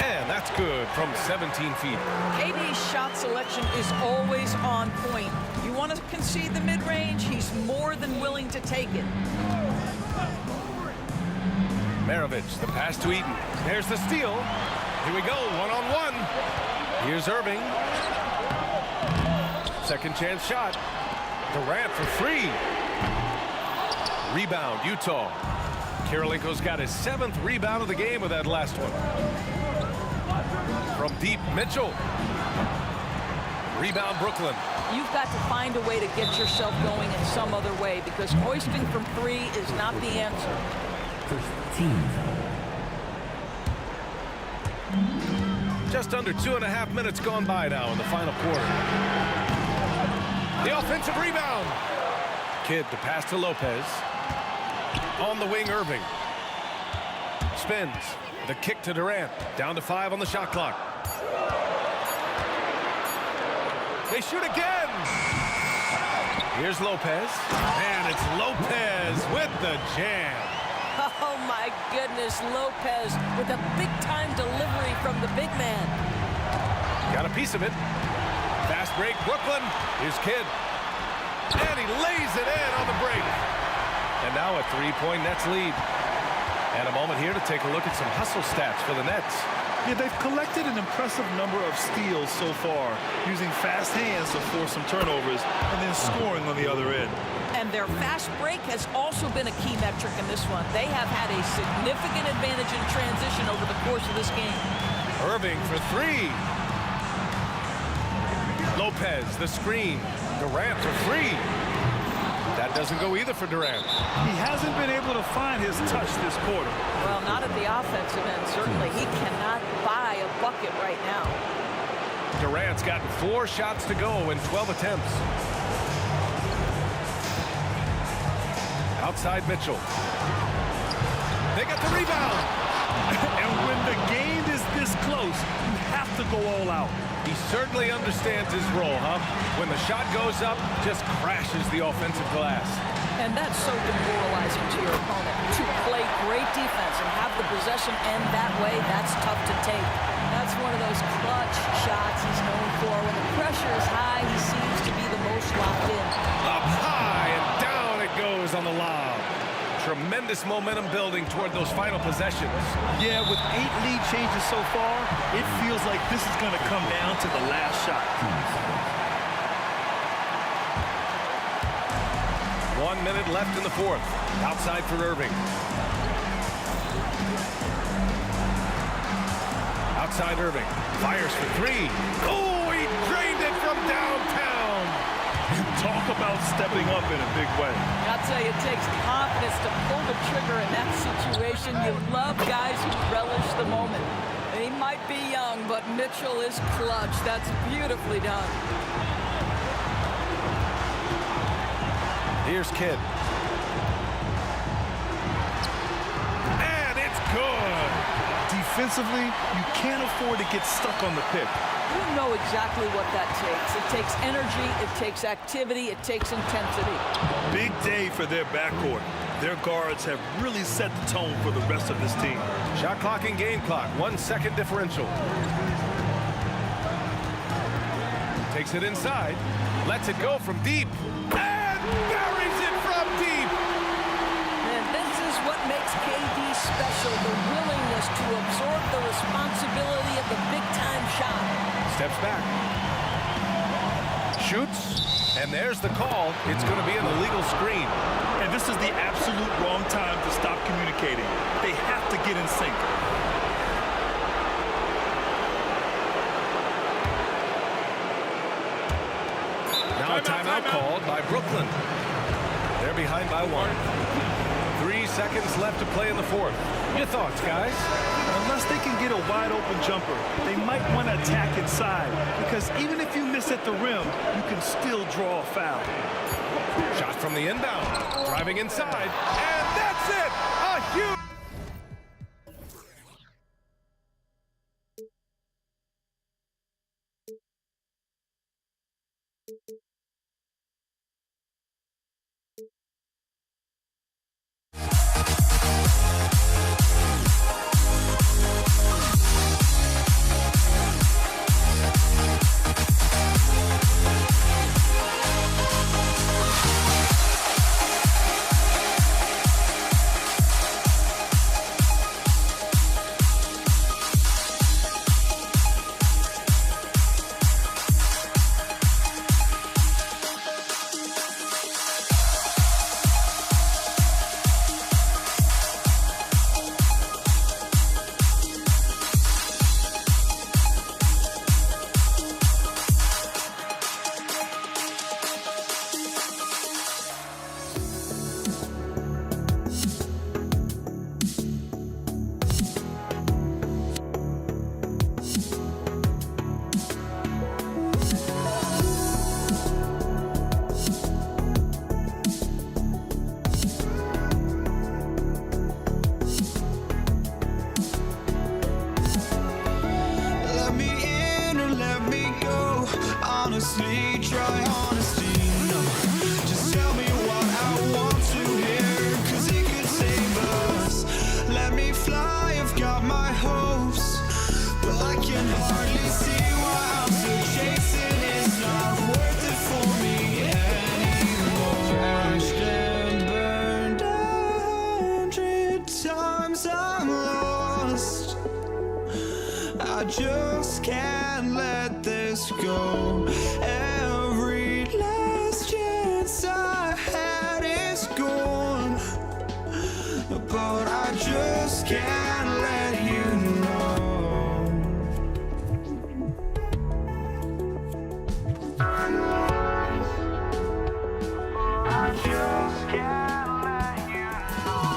And that's good from 17 feet. KD's shot selection is always on point. You want to concede the mid-range, he's more than willing to take it. Maravich, the pass to Eaton. There's the steal. Here we go, one-on-one. Here's Irving. Second chance shot. Durant for three. Rebound, Utah. Kirilenko's got his 7th rebound of the game with that last one. From deep, Mitchell. Rebound, Brooklyn. You've got to find a way to get yourself going in some other way, because hoisting from three is not the answer. Just under 2.5 minutes gone by now in the final quarter. The offensive rebound. Kidd to pass to Lopez. On the wing, Irving. Spins. The kick to Durant. Down to 5 on the shot clock. They shoot again. Here's Lopez. And it's Lopez with the jam. Oh, my goodness, Lopez with a big-time delivery from the big man. Got a piece of it. Fast break, Brooklyn. Here's Kidd. And he lays it in on the break. And now a three-point Nets lead. And a moment here to take a look at some hustle stats for the Nets. Yeah, they've collected an impressive number of steals so far, using fast hands to force some turnovers and then scoring on the other end. And their fast break has also been a key metric in this one. They have had a significant advantage in transition over the course of this game. Irving for three. Lopez, the screen. Durant for three. That doesn't go either for Durant. He hasn't been able to find his touch this quarter. Well, not at the offensive end, certainly. He cannot buy a bucket right now. Durant's gotten 4 shots to go in 12 attempts. Outside Mitchell. They got the rebound. And when the game is this close, you have to go all out. He certainly understands his role, huh? When the shot goes up, just crashes the offensive glass. And that's so demoralizing to your opponent. To play great defense and have the possession end that way, that's tough to take. That's one of those clutch shots he's known for. When the pressure is high, he seems to be the most locked in. Up high and down it goes on the lob. Tremendous momentum building toward those final possessions. Yeah, with 8 lead changes so far, it feels like this is going to come down to the last shot. 1 minute left in the fourth. Outside for Irving. Outside Irving. Fires for three. Oh, he drained it from downtown. Talk about stepping up in a big way. I'll tell you, it takes confidence to pull the trigger in that situation. You love guys who relish the moment. He might be young, but Mitchell is clutch. That's beautifully done. Here's Kidd. And it's good. Defensively, you can't afford to get stuck on the pick. You know exactly what that takes. It takes energy, it takes activity, it takes intensity. Big day for their backcourt. Their guards have really set the tone for the rest of this team. Shot clock and game clock, 1 second differential. Takes it inside, lets it go from deep, and buries it from deep. And this is what makes KD special, the willingness to absorb the responsibility of the big-time shot. Steps back. Shoots, and there's the call. It's going to be an illegal screen. And this is the absolute wrong time to stop communicating. They have to get in sync. Now a timeout called by Brooklyn. They're behind by 1. 3 seconds left to play in the fourth. Your thoughts, guys? Unless they can get a wide open jumper, they might want to attack inside, because even if you miss at the rim, you can still draw a foul. Shot from the inbound, driving inside, and that's it! A huge... Honestly, try honesty, no. Just tell me what I want to hear, 'cause it could save us. Let me fly, I've got my hopes, but I can hardly see why I'm still chasing. It's not worth it for me anymore. Crashed and burned 100 times, I'm lost. I just can't let this go. Every last chance I had is gone, but I just can't let you know. I just can't let you know.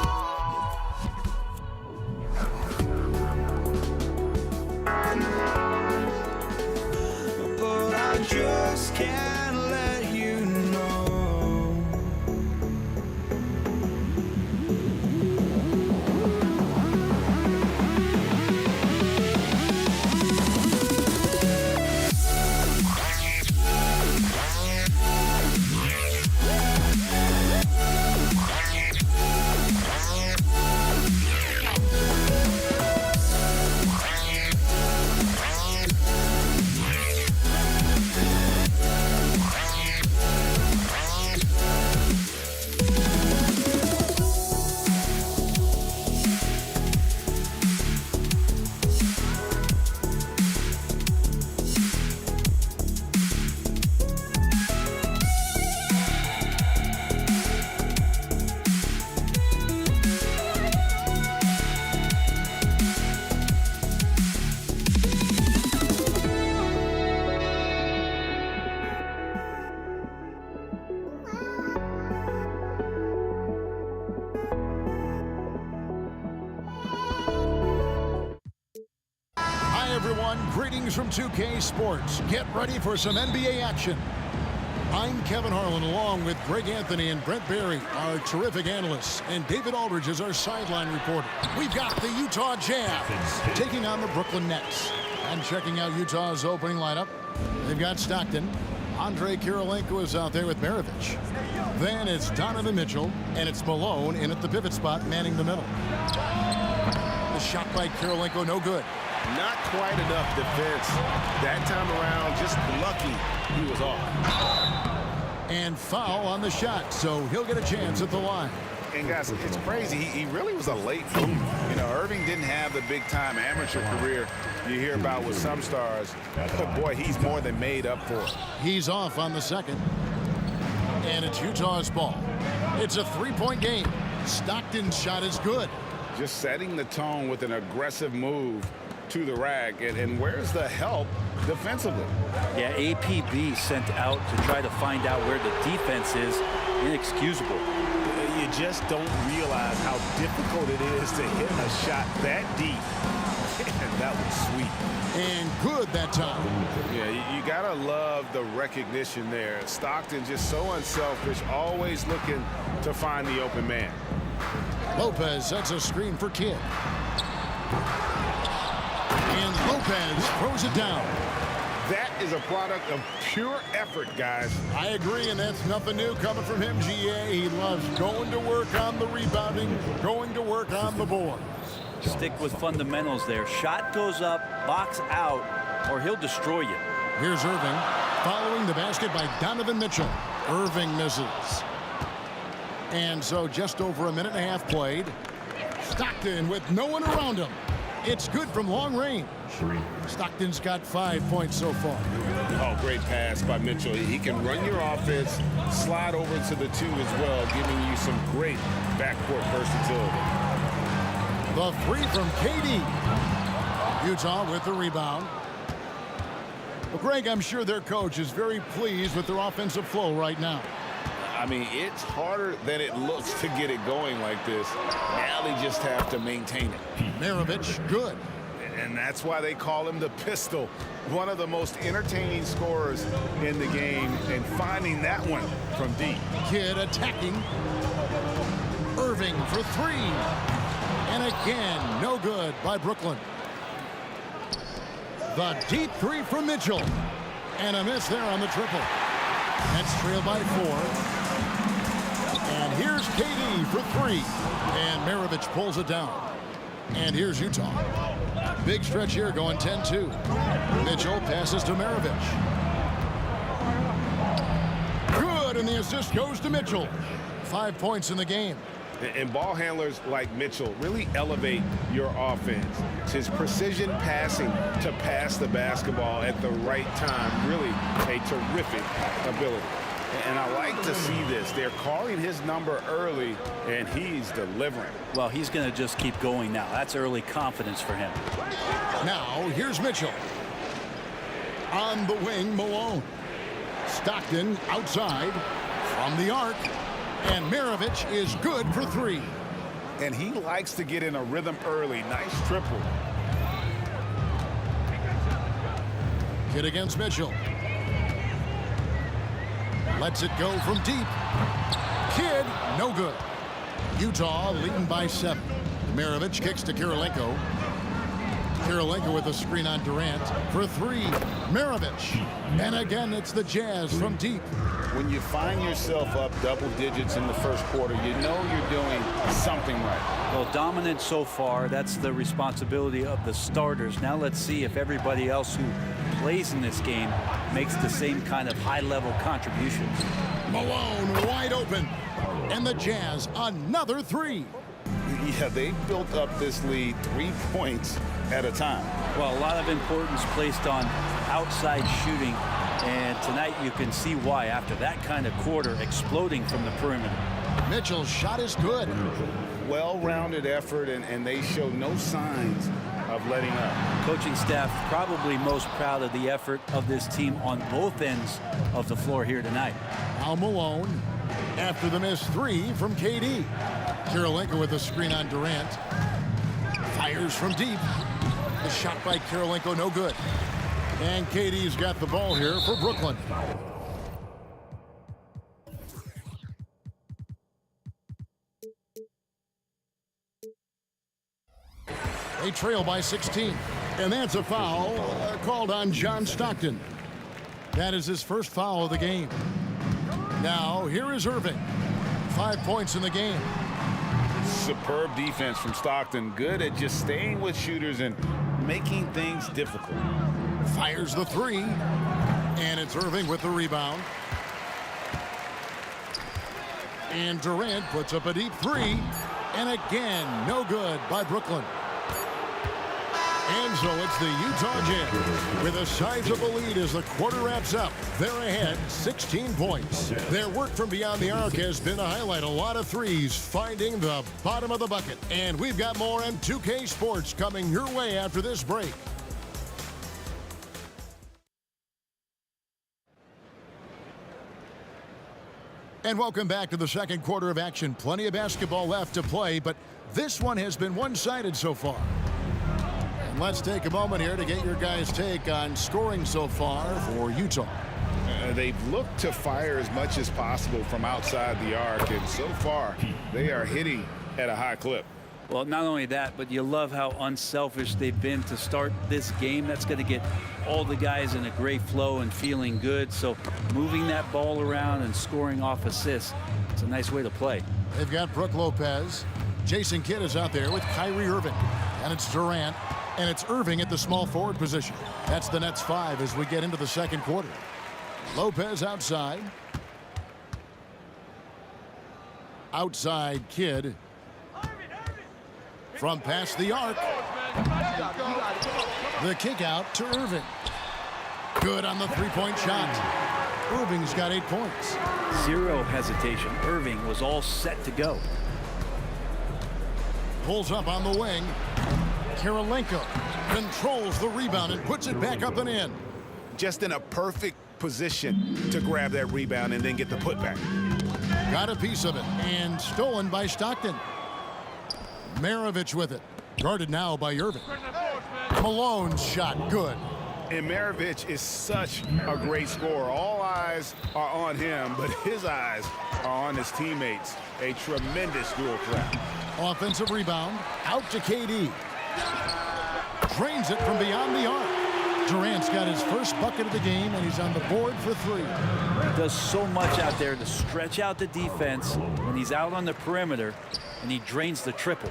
But I just can't let you know. Hi, everyone. Greetings from 2K Sports. Get ready for some NBA action. I'm Kevin Harlan, along with Greg Anthony and Brent Barry, our terrific analysts, and David Aldridge is our sideline reporter. We've got the Utah Jazz taking on the Brooklyn Nets. And checking out Utah's opening lineup, they've got Stockton. Andre Kirilenko is out there with Maravich. Then it's Donovan Mitchell, and it's Malone in at the pivot spot, manning the middle. The shot by Kirilenko, no good. Not quite enough defense. That time around, just lucky he was off. And foul on the shot, so he'll get a chance at the line. And guys, it's crazy. He really was a late bloomer. You know, Irving didn't have the big-time amateur career you hear about with some stars. But boy, he's more than made up for it. He's off on the second. And it's Utah's ball. It's a three-point game. Stockton's shot is good. Just setting the tone with an aggressive move to the rack. And where's the help defensively? Yeah, APB sent out to try to find out where the defense is. Inexcusable. You just don't realize how difficult it is to hit a shot that deep. And that was sweet. And good that time. Yeah, you gotta love the recognition there. Stockton just so unselfish, always looking to find the open man. Lopez sets a screen for Kidd. And Lopez throws it down. That is a product of pure effort, guys. I agree, and that's nothing new coming from him, GA. He loves going to work on the rebounding, going to work on the boards. Stick with fundamentals there. Shot goes up, box out, or he'll destroy you. Here's Irving, following the basket by Donovan Mitchell. Irving misses. And so just over a minute and a half played. Stockton with no one around him. It's good from long range. Stockton's got 5 points so far. Oh, great pass by Mitchell. He can run your offense, slide over to the 2 as well, giving you some great backcourt versatility. The 3 from KD. Utah with the rebound. Well, Greg, I'm sure their coach is very pleased with their offensive flow right now. I mean, it's harder than it looks to get it going like this. Now they just have to maintain it. Maravich, good. And that's why they call him the pistol. One of the most entertaining scorers in the game, and finding that one from deep. Kidd attacking. Irving for 3. And again, no good by Brooklyn. The deep 3 from Mitchell. And a miss there on the triple. That's trailed by 4. And here's KD for 3. And Maravich pulls it down. And here's Utah. Big stretch here going 10-2. Mitchell passes to Maravich. Good, and the assist goes to Mitchell. 5 points in the game. And ball handlers like Mitchell really elevate your offense. It's his precision passing to pass the basketball at the right time. Really a terrific ability. And I like to see this. They're calling his number early, and he's delivering. Well, he's going to just keep going now. That's early confidence for him. Now, here's Mitchell. On the wing, Malone. Stockton outside from the arc. And Maravich is good for 3. And he likes to get in a rhythm early. Nice triple. Kidd against Mitchell. Lets it go from deep. Kidd, no good. Utah leading by 7. Maravich kicks to Kirilenko. Kirilenko with a screen on Durant for 3. Maravich. And again, it's the Jazz from deep. When you find yourself up double digits in the first quarter, you know you're doing something right. Well, dominant so far. That's the responsibility of the starters. Now let's see if everybody else who plays in this game makes the same kind of high-level contributions. Malone wide open. And the Jazz another 3. Yeah, they built up this lead 3 points at a time. Well, a lot of importance placed on outside shooting. And tonight you can see why after that kind of quarter exploding from the perimeter. Mitchell's shot is good. Well-rounded effort, and they show no signs of letting up. Coaching staff probably most proud of the effort of this team on both ends of the floor here tonight. Now Malone after the missed 3 from KD. Kirilenko with a screen on Durant. Fires from deep. The shot by Kirilenko no good. And KD's got the ball here for Brooklyn. They trail by 16. And that's a foul called on John Stockton. That is his first foul of the game. Now, here is Irving. 5 points in the game. Superb defense from Stockton. Good at just staying with shooters and making things difficult. Fires the 3. And it's Irving with the rebound. And Durant puts up a deep 3. And again, no good by Brooklyn. And so it's the Utah Jazz with a sizable lead as the quarter wraps up. They're ahead 16 points. Their work from beyond the arc has been to highlight a lot of threes, finding the bottom of the bucket. And we've got more on 2K Sports coming your way after this break. And welcome back to the second quarter of action. Plenty of basketball left to play, but this one has been one-sided so far. And let's take a moment here to get your guys' take on scoring so far for Utah. They've looked to fire as much as possible from outside the arc, and so far they are hitting at a high clip. Well, not only that, but you love how unselfish they've been to start this game. That's going to get all the guys in a great flow and feeling good. So moving that ball around and scoring off assists, it's a nice way to play. They've got Brook Lopez. Jason Kidd is out there with Kyrie Irving. And it's Durant. And it's Irving at the small forward position. That's the Nets 5 as we get into the second quarter. Lopez outside. Outside Kidd. From past the arc. The kick out to Irving. Good on the three-point shot. Irving's got 8 points. Zero hesitation. Irving was all set to go. Pulls up on the wing. Kirilenko controls the rebound and puts it back up and in. Just in a perfect position to grab that rebound and then get the putback. Got a piece of it and stolen by Stockton. Maravich with it. Guarded now by Irving. Malone's shot good. And Maravich is such a great scorer. All eyes are on him, but his eyes are on his teammates. A tremendous dual threat. Offensive rebound. Out to KD. Drains it from beyond the arc. Durant's got his first bucket of the game, and he's on the board for 3. He does so much out there to stretch out the defense when he's out on the perimeter, and he drains the triple.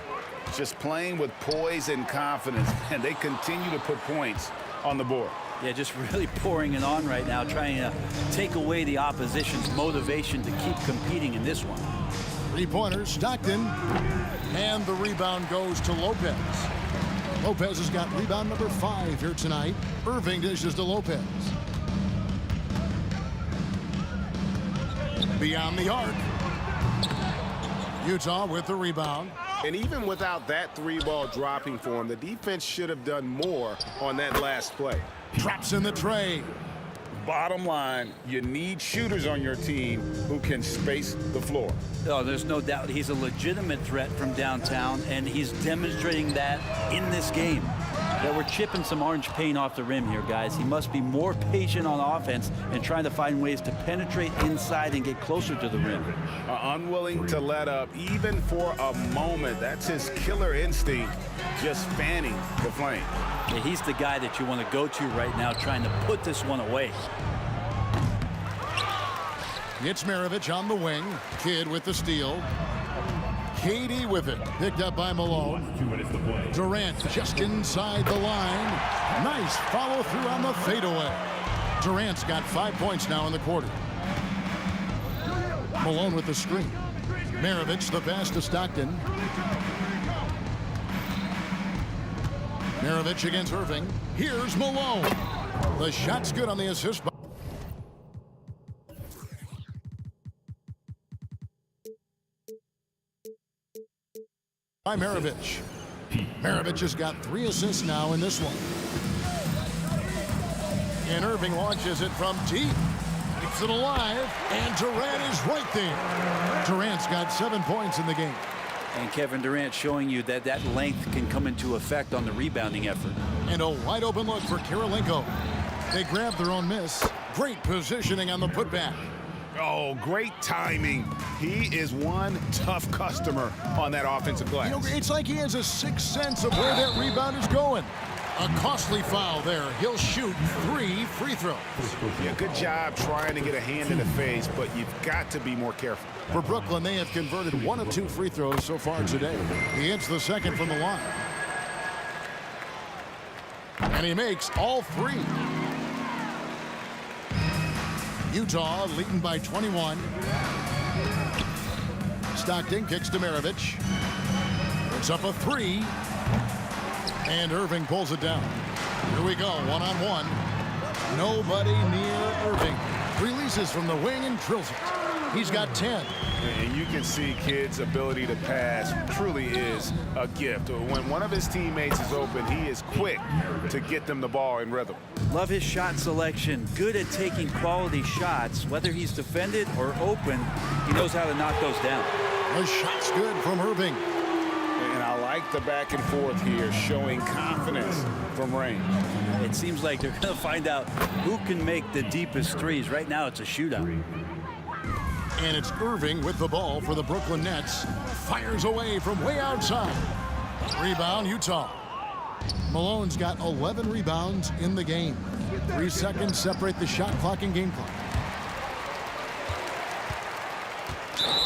Just playing with poise and confidence, and they continue to put points on the board. Yeah, just really pouring it on right now, trying to take away the opposition's motivation to keep competing in this one. 3-pointers, Stockton, and the rebound goes to Lopez. Lopez has got rebound number 5 here tonight. Irving dishes to Lopez. Beyond the arc. Utah with the rebound. And even without that 3-ball dropping for him, the defense should have done more on that last play. Drops in the tray. Bottom line, you need shooters on your team who can space the floor. Oh, there's no doubt he's a legitimate threat from downtown, and he's demonstrating that in this game. Yeah, we're chipping some orange paint off the rim here, guys. He must be more patient on offense and trying to find ways to penetrate inside and get closer to the rim. Unwilling to let up even for a moment. That's his killer instinct, just fanning the flame. Yeah, he's the guy that you want to go to right now, trying to put this one away. It's Maravich on the wing. Kidd with the steal. KD with it. Picked up by Malone. Durant just inside the line. Nice follow through on the fadeaway. Durant's got 5 points now in the quarter. Malone with the screen. Maravich the pass to Stockton. Maravich against Irving. Here's Malone. The shot's good on the assist by Maravich. Maravich has got 3 assists now in this one. And Irving launches it from deep. Keeps it alive. And Durant is right there. Durant's got 7 points in the game. And Kevin Durant showing you that that length can come into effect on the rebounding effort. And a wide open look for Kirilenko. They grab their own miss. Great positioning on the putback. Oh, great timing. He is one tough customer on that offensive glass. You know, it's like he has a sixth sense of where that rebound is going. A costly foul there. He'll shoot 3 free throws. Yeah, good job trying to get a hand in the face, but you've got to be more careful. For Brooklyn, they have converted 1 of 2 free throws so far today. He hits the second from the line. And he makes all 3. Utah leading by 21. Stockton kicks to Maravich. It's up a 3. And Irving pulls it down. Here we go, one-on-one. Nobody near Irving. Releases from the wing and drills it. He's got 10. And you can see Kidd's ability to pass truly is a gift. When one of his teammates is open, he is quick to get them the ball in rhythm. Love his shot selection. Good at taking quality shots. Whether he's defended or open, he knows how to knock those down. The shot's good from Irving. And I like the back and forth here, showing confidence from range. It seems like they're going to find out who can make the deepest threes. Right now, it's a shootout. And it's Irving with the ball for the Brooklyn Nets. Fires away from way outside. Rebound, Utah. Malone's got 11 rebounds in the game. 3 seconds separate the shot clock and game clock.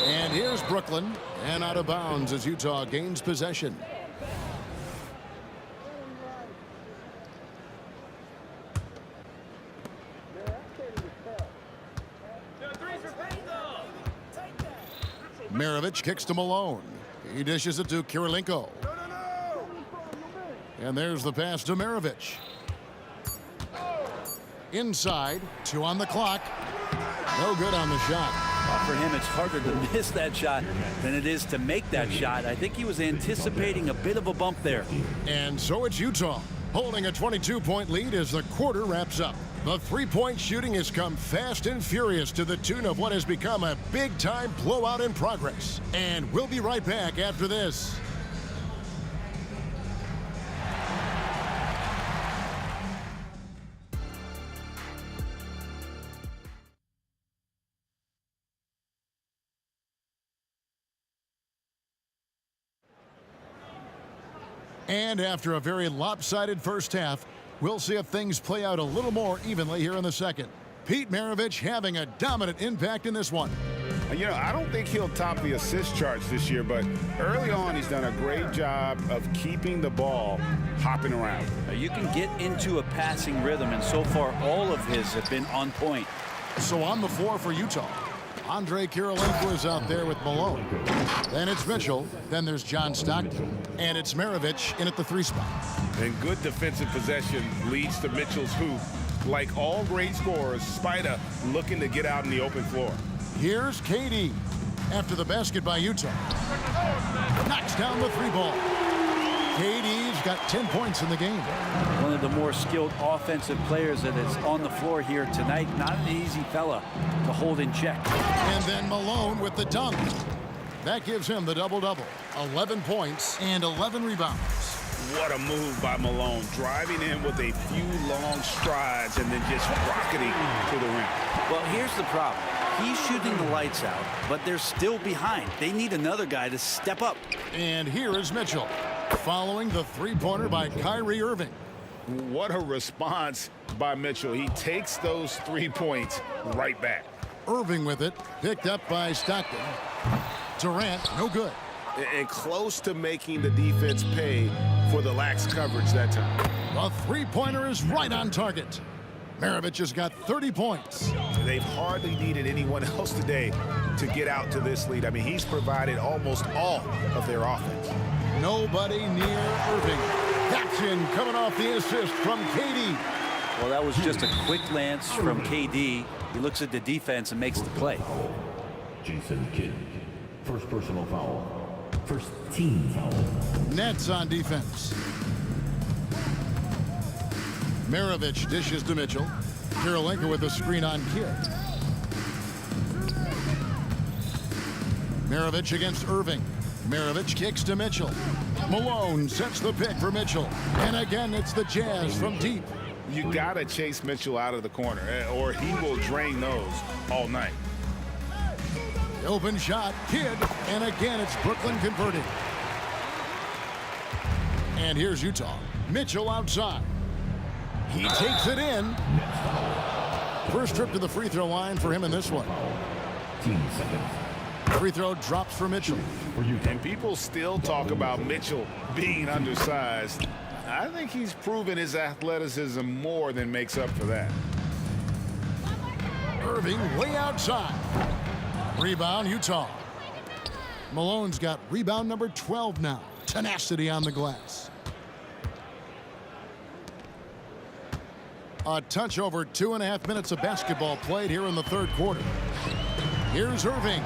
And here's Brooklyn. And out of bounds as Utah gains possession. Maravich kicks to Malone. He dishes it to Kirilenko. And there's the pass to Maravich. Inside, 2 on the clock. No good on the shot. For him, it's harder to miss that shot than it is to make that shot. I think he was anticipating a bit of a bump there. And so it's Utah, holding a 22-point lead as the quarter wraps up. The three-point shooting has come fast and furious to the tune of what has become a big-time blowout in progress. And we'll be right back after this. And after a very lopsided first half, we'll see if things play out a little more evenly here in the second. Pete Maravich having a dominant impact in this one. You know, I don't think he'll top the assist charts this year, but early on he's done a great job of keeping the ball hopping around. You can get into a passing rhythm, and so far all of his have been on point. So on the floor for Utah, Andre Kirilenko is out there with Malone. Then it's Mitchell. Then there's John Stockton. And it's Maravich in at the 3 spot. And good defensive possession leads to Mitchell's hoop. Like all great scorers, Spida looking to get out in the open floor. Here's KD after the basket by Utah. Knocks down the 3 ball. KD's got 10 points in the game. One of the more skilled offensive players that is on the floor here tonight. Not an easy fella to hold in check. And then Malone with the dunk. That gives him the double-double. 11 points and 11 rebounds. What a move by Malone, driving in with a few long strides and then just rocketing to the rim. Well, here's the problem. He's shooting the lights out, but they're still behind. They need another guy to step up. And here is Mitchell, following the 3-pointer by Kyrie Irving. What a response by Mitchell. He takes those 3 points right back. Irving with it, picked up by Stockton. Durant, no good. And close to making the defense pay for the lax coverage that time. The 3-pointer is right on target. Maravich has got 30 points. They've hardly needed anyone else today to get out to this lead. I mean, he's provided almost all of their offense. Nobody near Irving. That's in, coming off the assist from KD. Well, that was just a quick glance from KD. He looks at the defense and makes the play. Jason Kidd, first personal foul. First team foul. Nets on defense. Maravich dishes to Mitchell. Kirilenko with a screen on Kidd. Maravich against Irving. Maravich kicks to Mitchell. Malone sets the pick for Mitchell. And again, it's the Jazz from deep. You got to chase Mitchell out of the corner, or he will drain those all night. The open shot, Kidd, and again, it's Brooklyn converting. And here's Utah. Mitchell outside. He takes it in. First trip to the free throw line for him in this one. 15 seconds. Free throw drops for Mitchell. And people still talk about Mitchell being undersized. I think he's proven his athleticism more than makes up for that. Irving way outside. Rebound, Utah. Malone's got rebound number 12 now. Tenacity on the glass. A touch over 2.5 minutes of basketball played here in the third quarter. Here's Irving.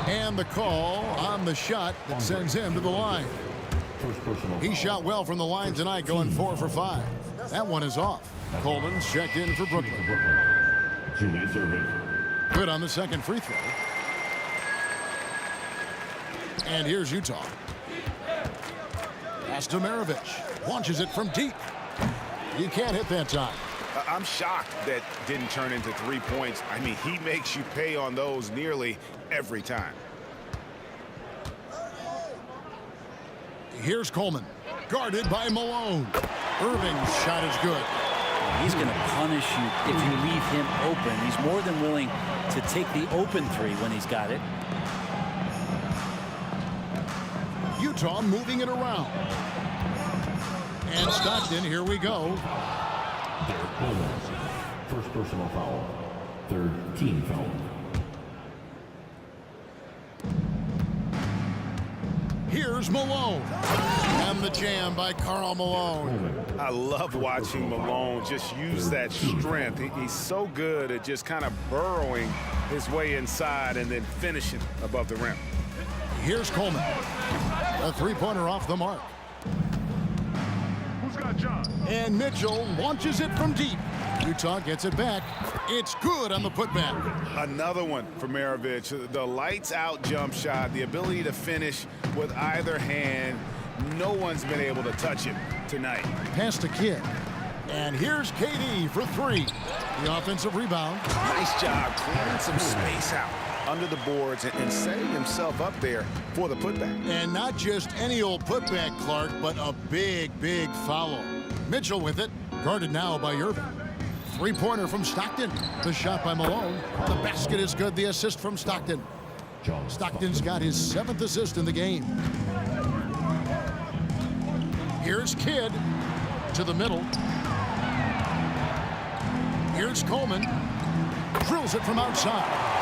And the call on the shot that sends him to the line. He shot well from the line tonight, going 4 for 5. That one is off. Coleman's checked in for Brooklyn. Julius Irving. Good on the second free throw. And here's Utah. Pass to Maravich. Launches it from deep. You can't hit that time. I'm shocked that didn't turn into 3 points. I mean, he makes you pay on those nearly every time. Here's Coleman. Guarded by Malone. Irving's shot is good. He's going to punish you if you leave him open. He's more than willing to take the open three when he's got it. Utah moving it around. And Stockton, here we go. Derek Coleman. First personal foul. Third team foul. Here's Malone. And the jam by Karl Malone. I love watching Malone just use that strength. He's so good at just kind of burrowing his way inside and then finishing above the rim. Here's Coleman. A three-pointer off the mark. Who's got John? And Mitchell launches it from deep. Utah gets it back. It's good on the putback. Another one for Maravich. The lights-out jump shot, the ability to finish with either hand. No one's been able to touch him tonight. Pass to Kidd. And here's KD for 3. The offensive rebound. Nice job clearing some space out under the boards and setting himself up there for the putback. And not just any old putback, Clark, but a big, big foul. Mitchell with it. Guarded now by Irving. Three-pointer from Stockton. The shot by Malone. The basket is good. The assist from Stockton. Stockton's got his 7th assist in the game. Here's Kidd to the middle. Here's Coleman. Drills it from outside.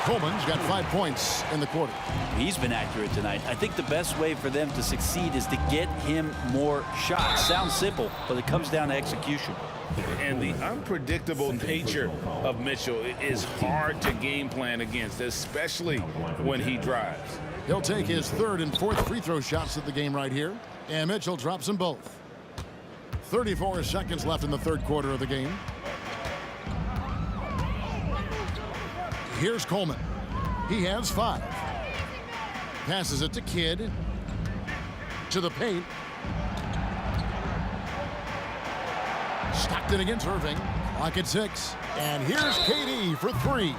Coleman's got 5 points in the quarter. He's been accurate tonight. I think the best way for them to succeed is to get him more shots. Sounds simple, but it comes down to execution. And the unpredictable nature of Mitchell is hard to game plan against, especially when he drives. He'll take his 3rd and 4th free throw shots of the game right here. And Mitchell drops them both. 34 seconds left in the 3rd quarter of the game. Here's Coleman. He has 5. Passes it to Kidd. To the paint. Stockton against Irving. Clock at 6. And here's KD for 3.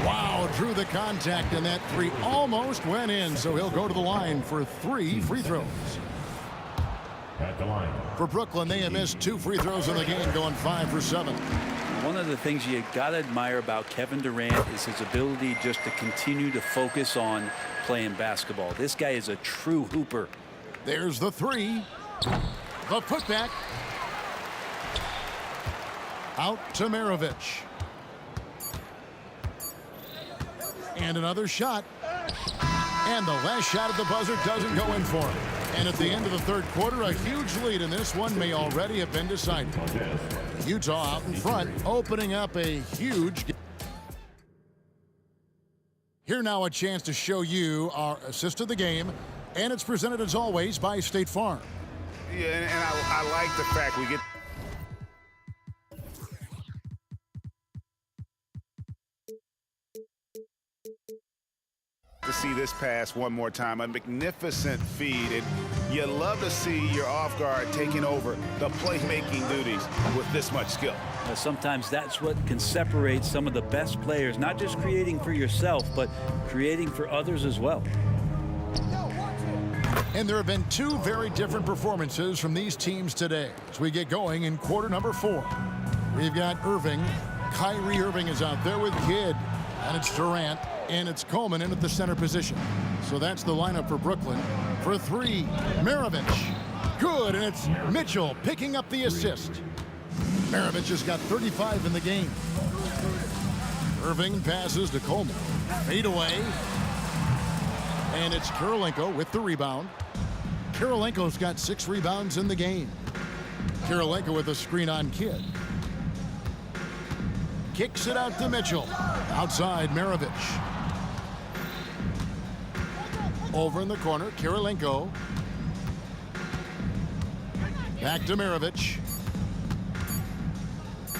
Wow, drew the contact, and that 3 almost went in, so he'll go to the line for 3 free throws. At the line. For Brooklyn, they have missed 2 free throws in the game, going 5 for 7. One of the things you got to admire about Kevin Durant is his ability just to continue to focus on playing basketball. This guy is a true hooper. There's the 3. The putback. Out to Maravich. And another shot. And the last shot at the buzzer doesn't go in for him. And at the end of the 3rd quarter, a huge lead in this one may already have been decided. Utah out in front, opening up a huge game. Here now a chance to show you our assist of the game. And it's presented as always by State Farm. Yeah, and I like the fact we get to see this pass one more time. A magnificent feed, and you love to see your off guard taking over the playmaking duties with this much skill. Sometimes that's what can separate some of the best players, not just creating for yourself, but creating for others as well. And there have been 2 very different performances from these teams today as we get going in quarter number 4. We've got Irving. Kyrie Irving is out there with Kidd. And it's Durant. And it's Coleman in at the center position. So that's the lineup for Brooklyn. For 3, Maravich. Good, and it's Mitchell picking up the assist. Maravich has got 35 in the game. Irving passes to Coleman. Fade away. And it's Kirilenko with the rebound. Kirilenko's got 6 rebounds in the game. Kirilenko with a screen on Kidd. Kicks it out to Mitchell. Outside, Maravich. Over in the corner, Kirilenko. Back to Maravich.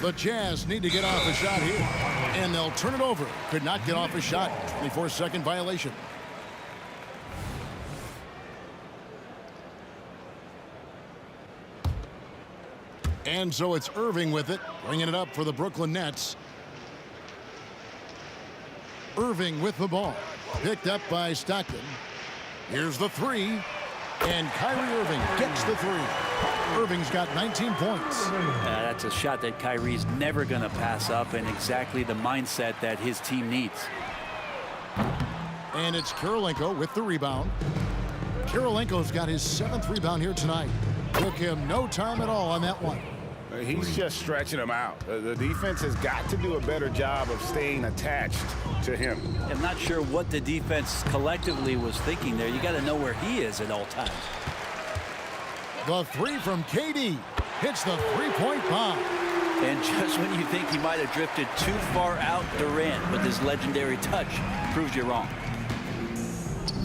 The Jazz need to get off a shot here, and they'll turn it over. Could not get off a shot. 24-second violation. And so it's Irving with it, bringing it up for the Brooklyn Nets. Irving with the ball. Picked up by Stockton. Here's the three. And Kyrie Irving gets the three. Irving's got 19 points. That's a shot that Kyrie's never going to pass up, and exactly the mindset that his team needs. And it's Kirilenko with the rebound. Kirilenko's got his 7th rebound here tonight. Took him no time at all on that one. He's just stretching him out. The defense has got to do a better job of staying attached to him. I'm not sure what the defense collectively was thinking there. You got to know where he is at all times. The three from KD hits the three-point bomb. And just when you think he might have drifted too far out, Durant with his legendary touch proves you wrong.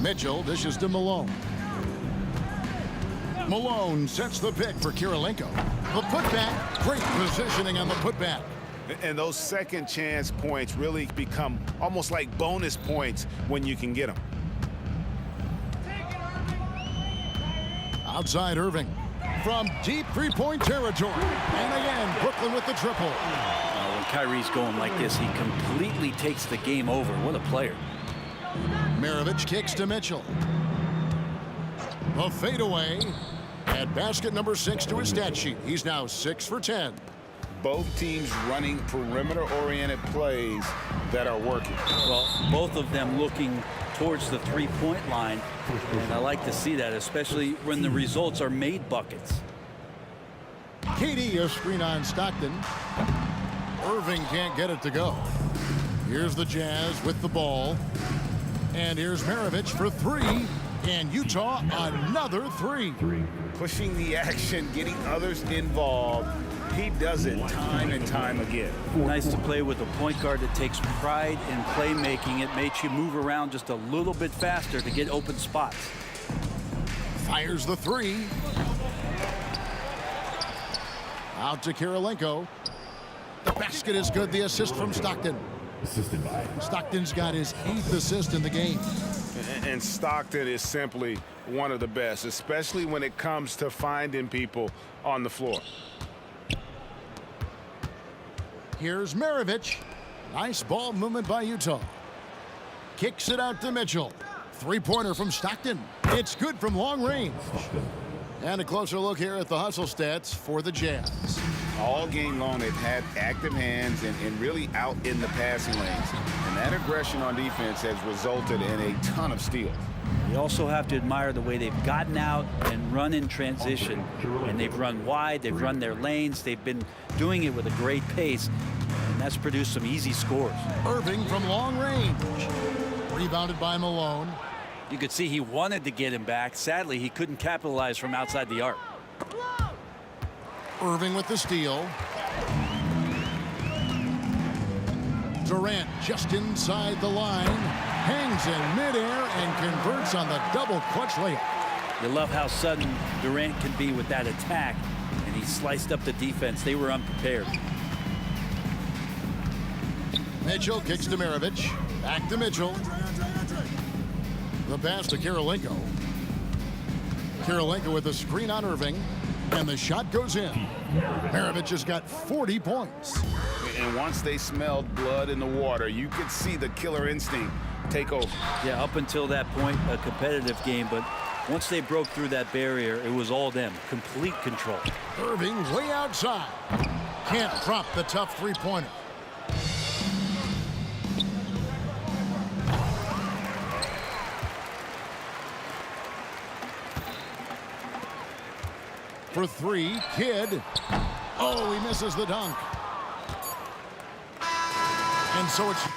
Mitchell dishes to Malone. Malone sets the pick for Kirilenko. The putback, great positioning on the putback. And those second chance points really become almost like bonus points when you can get them. Outside Irving from deep three-point territory. And again, Brooklyn with the triple. When Kyrie's going like this, he completely takes the game over. What a player. Maravich kicks to Mitchell. A fadeaway. Add basket number 6 to his stat sheet. He's now 6 for 10. Both teams running perimeter-oriented plays that are working. Well, both of them looking towards the three-point line. And I like to see that, especially when the results are made buckets. KD a screen on Stockton. Irving can't get it to go. Here's the Jazz with the ball. And here's Maravich for three. And Utah another three. Pushing the action, getting others involved. He does it time and time again. Nice to play with a point guard that takes pride in playmaking. It makes you move around just a little bit faster to get open spots. Fires the three. Out to Kirilenko. The basket is good. The assist from Stockton. Assisted by. Stockton's got his 8th assist in the game. And Stockton is simply one of the best, especially when it comes to finding people on the floor. Here's Maravich. Nice ball movement by Utah. Kicks it out to Mitchell. Three-pointer from Stockton. It's good from long range. And a closer look here at the hustle stats for the Jazz. All game long, they've had active hands and really out in the passing lanes. And that aggression on defense has resulted in a ton of steals. You also have to admire the way they've gotten out and run in transition. And they've run wide, they've run their lanes, they've been doing it with a great pace. And that's produced some easy scores. Irving from long range. Rebounded by Malone. You could see he wanted to get him back. Sadly, he couldn't capitalize from outside the arc. Irving with the steal. Durant just inside the line. Hangs in midair and converts on the double clutch layup. You love how sudden Durant can be with that attack. And he sliced up the defense. They were unprepared. Mitchell kicks to Maravich. Back to Mitchell. The pass to Kirilenko. Kirilenko with a screen on Irving. And the shot goes in. Maravich has got 40 points. And once they smelled blood in the water, you could see the killer instinct take over. Yeah, up until that point, a competitive game. But once they broke through that barrier, it was all them. Complete control. Irving way outside. Can't drop the tough three-pointer. For three, Kidd. Oh, he misses the dunk. And so it's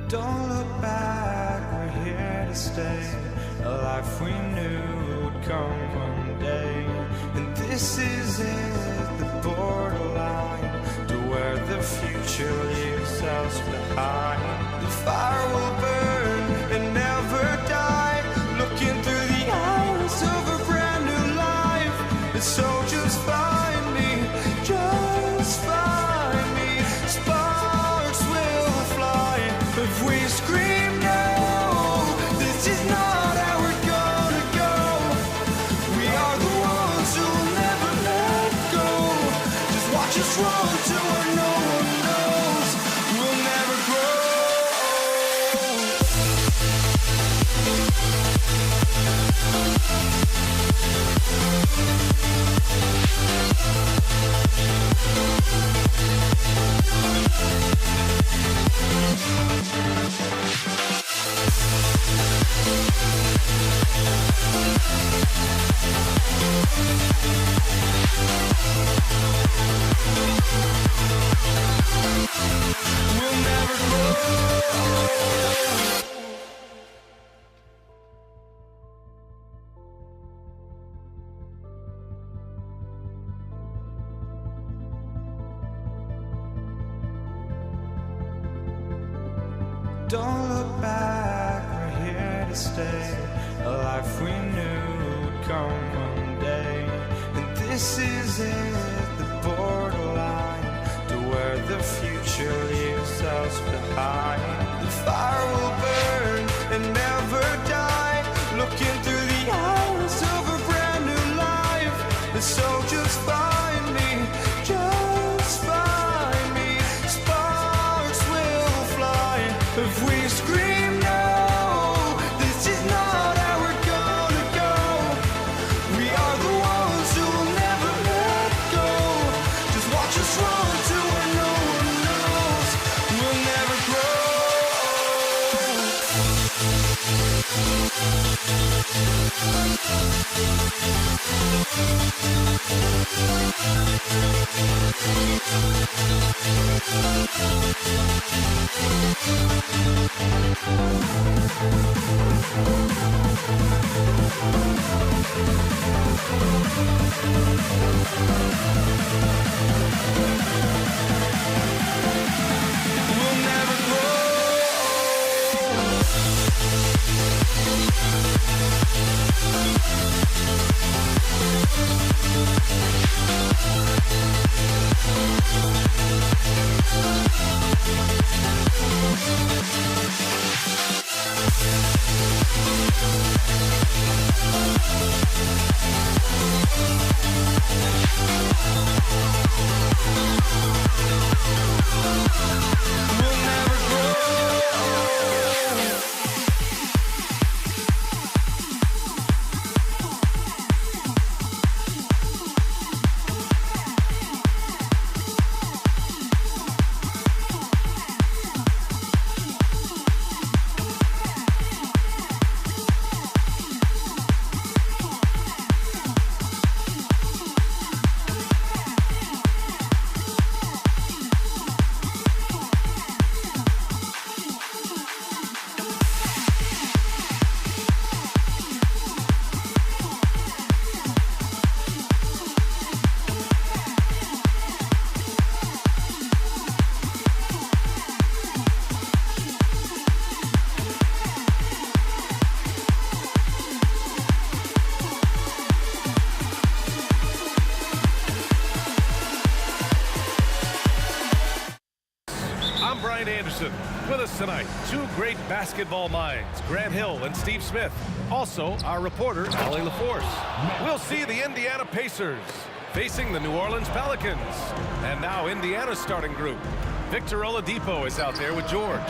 Don't look back, we're here to stay. A life we knew would come one day. And this is it, the borderline to where the future leaves us behind. The fire will burn and never die. Looking through the eyes of a brand new life. And so just find me, just find me. Sparks will fly if we scream no. This is not how we're gonna go. We are the ones who will never let go. Just watch us run to where no one knows. We'll never grow. We'll never grow. Don't look back, we're here to stay. A life we knew would come one day. And this is it, the borderline to where the future leaves us behind. The fire will burn and never die. Looking through the eyes of a brand new life. And so just find me, just find me. Sparks will fly if we scream no. This is not how we're gonna go. We are the ones who will never let go. Just watch us run to where no one knows. We'll never grow. We'll never grow. I'm Brian Anderson. With us tonight, two great basketball minds, Grant Hill and Steve Smith. Also, our reporter, Allie LaForce. We'll see the Indiana Pacers facing the New Orleans Pelicans. And now Indiana's starting group. Victor Oladipo is out there with George.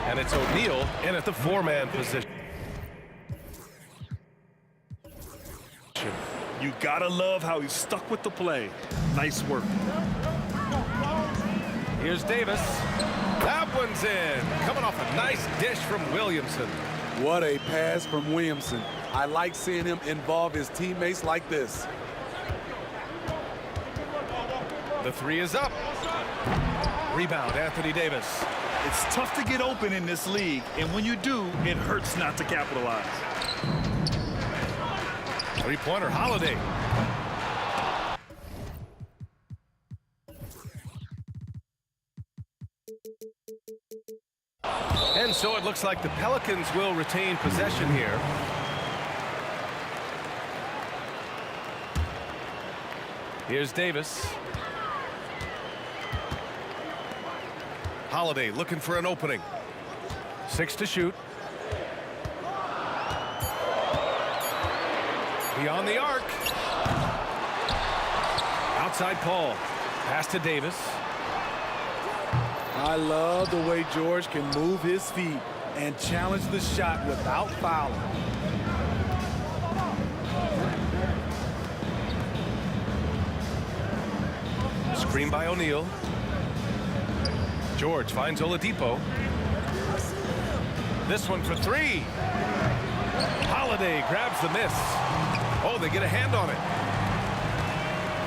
And it's O'Neal in at the four-man position. You gotta love how he stuck with the play. Nice work. Here's Davis. That one's in. Coming off a nice dish from Williamson. What a pass from Williamson. I like seeing him involve his teammates like this. The three is up. Rebound, Anthony Davis. It's tough to get open in this league, and when you do, it hurts not to capitalize. Three-pointer, Holiday. And so it looks like the Pelicans will retain possession here. Here's Davis. Holiday looking for an opening. 6 to shoot. Beyond the arc. Outside Paul. Pass to Davis. I love the way George can move his feet and challenge the shot without fouling. Screen by O'Neal. George finds Oladipo. This one for three. Holiday grabs the miss. Oh, they get a hand on it.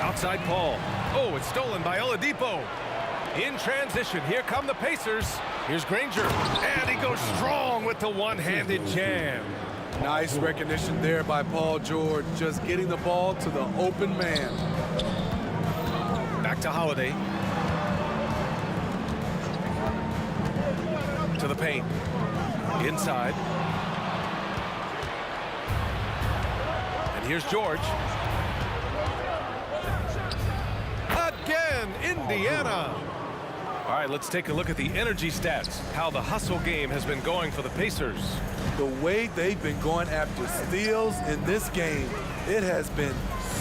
Outside Paul. Oh, it's stolen by Oladipo. In transition, here come the Pacers. Here's Granger. And he goes strong with the one-handed jam. Nice recognition there by Paul George, just getting the ball to the open man. Back to Holiday. To the paint. Inside. And here's George. Again, Indiana. All right, let's take a look at the energy stats, how the hustle game has been going for the Pacers. The way they've been going after steals in this game, it has been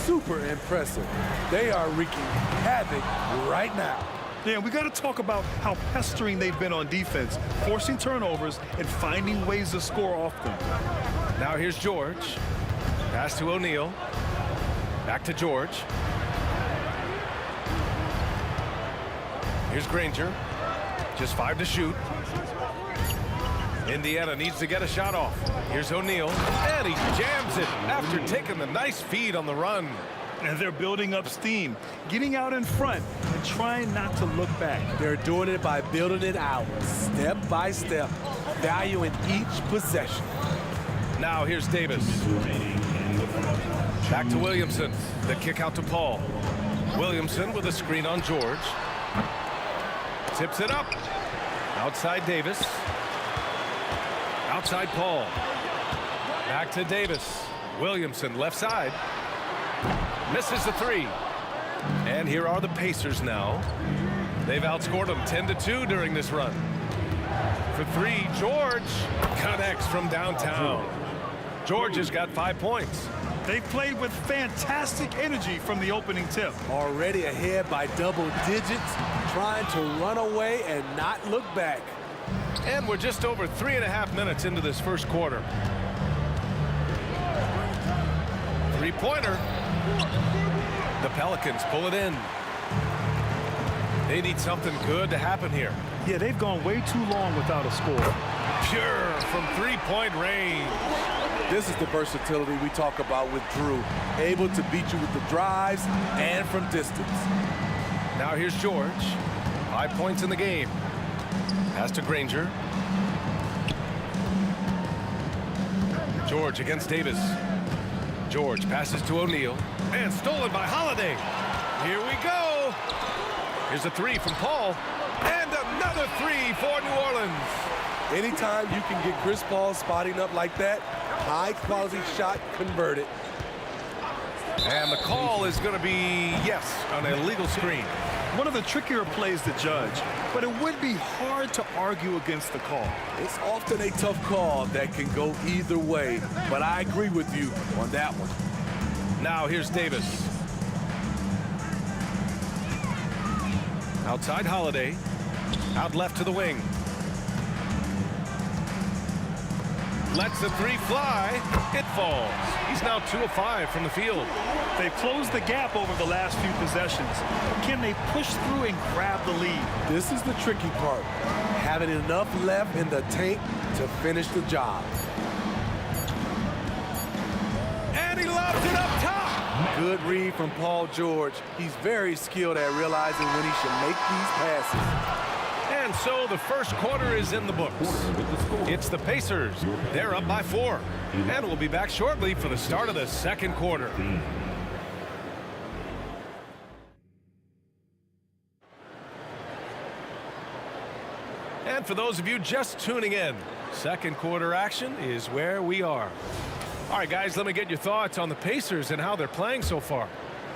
super impressive. They are wreaking havoc right now. Yeah, we got to talk about how pestering they've been on defense, forcing turnovers and finding ways to score off them. Now here's George. Pass to O'Neal. Back to George. Here's Granger. Just 5 to shoot. Indiana needs to get a shot off. Here's O'Neal. And he jams it after taking the nice feed on the run. And they're building up steam, getting out in front and trying not to look back. They're doing it by building it out, step by step, valuing each possession. Now here's Davis. Back to Williamson. The kick out to Paul. Williamson with a screen on George. Tips it up. Outside Davis. Outside Paul. Back to Davis. Williamson left side. Misses the three. And here are the Pacers now. They've outscored them 10-2 during this run. For three, George connects from downtown. George has got 5 points. They've played with fantastic energy from the opening tip. Already ahead by double digits, trying to run away and not look back. And we're just over 3.5 minutes into this first quarter. Three-pointer. The Pelicans pull it in. They need something good to happen here. Yeah, they've gone way too long without a score. Pure from three-point range. This is the versatility we talk about with Drew. Able to beat you with the drives and from distance. Now here's George. 5 points in the game. Pass to Granger. George against Davis. George passes to O'Neal. And stolen by Holiday. Here we go. Here's a three from Paul. And another three for New Orleans. Anytime you can get Chris Paul spotting up like that, high-quality shot converted. And the call is going to be, yes, an illegal screen. One of the trickier plays to judge, but it would be hard to argue against the call. It's often a tough call that can go either way, but I agree with you on that one. Now here's Davis. Outside Holiday. Out left to the wing. Lets the three fly. It falls. He's now 2 of 5 from the field. They've closed the gap over the last few possessions. Can they push through and grab the lead? This is the tricky part. Having enough left in the tank to finish the job. And he lobs it up top. Good read from Paul George. He's very skilled at realizing when he should make these passes. And so the first quarter is in the books. It's the Pacers. They're up by 4. And we'll be back shortly for the start of the second quarter. And for those of you just tuning in, second quarter action is where we are. All right, guys, let me get your thoughts on the Pacers and how they're playing so far.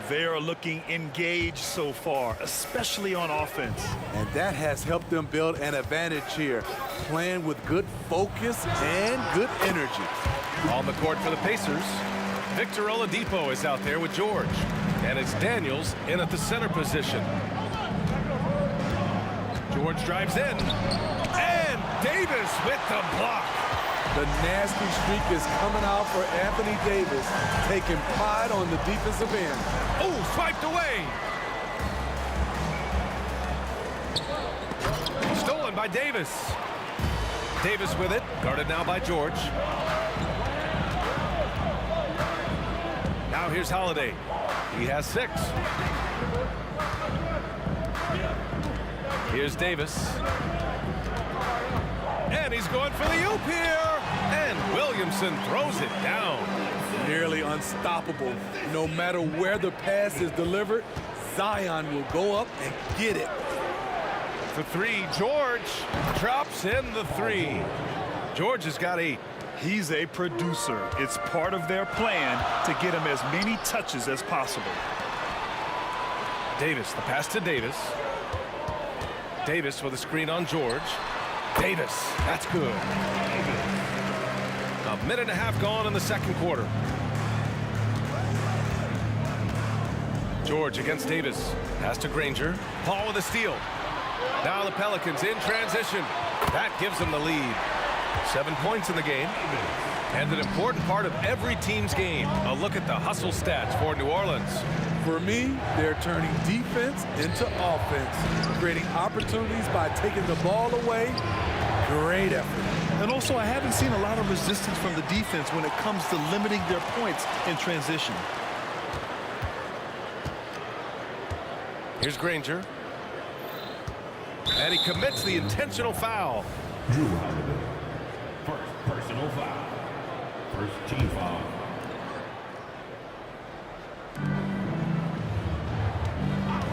They are looking engaged so far, especially on offense. And that has helped them build an advantage here, playing with good focus and good energy. On the court for the Pacers, Victor Oladipo is out there with George. And it's Daniels in at the center position. George drives in. And Davis with the block. The nasty streak is coming out for Anthony Davis, taking pride on the defensive end. Oh, swiped away. Stolen by Davis. Davis with it, guarded now by George. Now here's Holiday. He has 6. Here's Davis. And he's going for the oop here. And Williamson throws it down. Nearly unstoppable. No matter where the pass is delivered, Zion will go up and get it. For 3, George drops in the 3. George has got 8. He's a producer. It's part of their plan to get him as many touches as possible. Davis, the pass to Davis. Davis with a screen on George. Davis, that's good. 1.5 minutes gone in the second quarter. George against Davis. Pass to Granger. Paul with a steal. Now the Pelicans in transition. That gives them the lead. 7 points in the game. And an important part of every team's game. A look at the hustle stats for New Orleans. For me, they're turning defense into offense, creating opportunities by taking the ball away. Great effort. And also, I haven't seen a lot of resistance from the defense when it comes to limiting their points in transition. Here's Granger. And he commits the intentional foul. Drew Holiday. First personal foul. First team foul.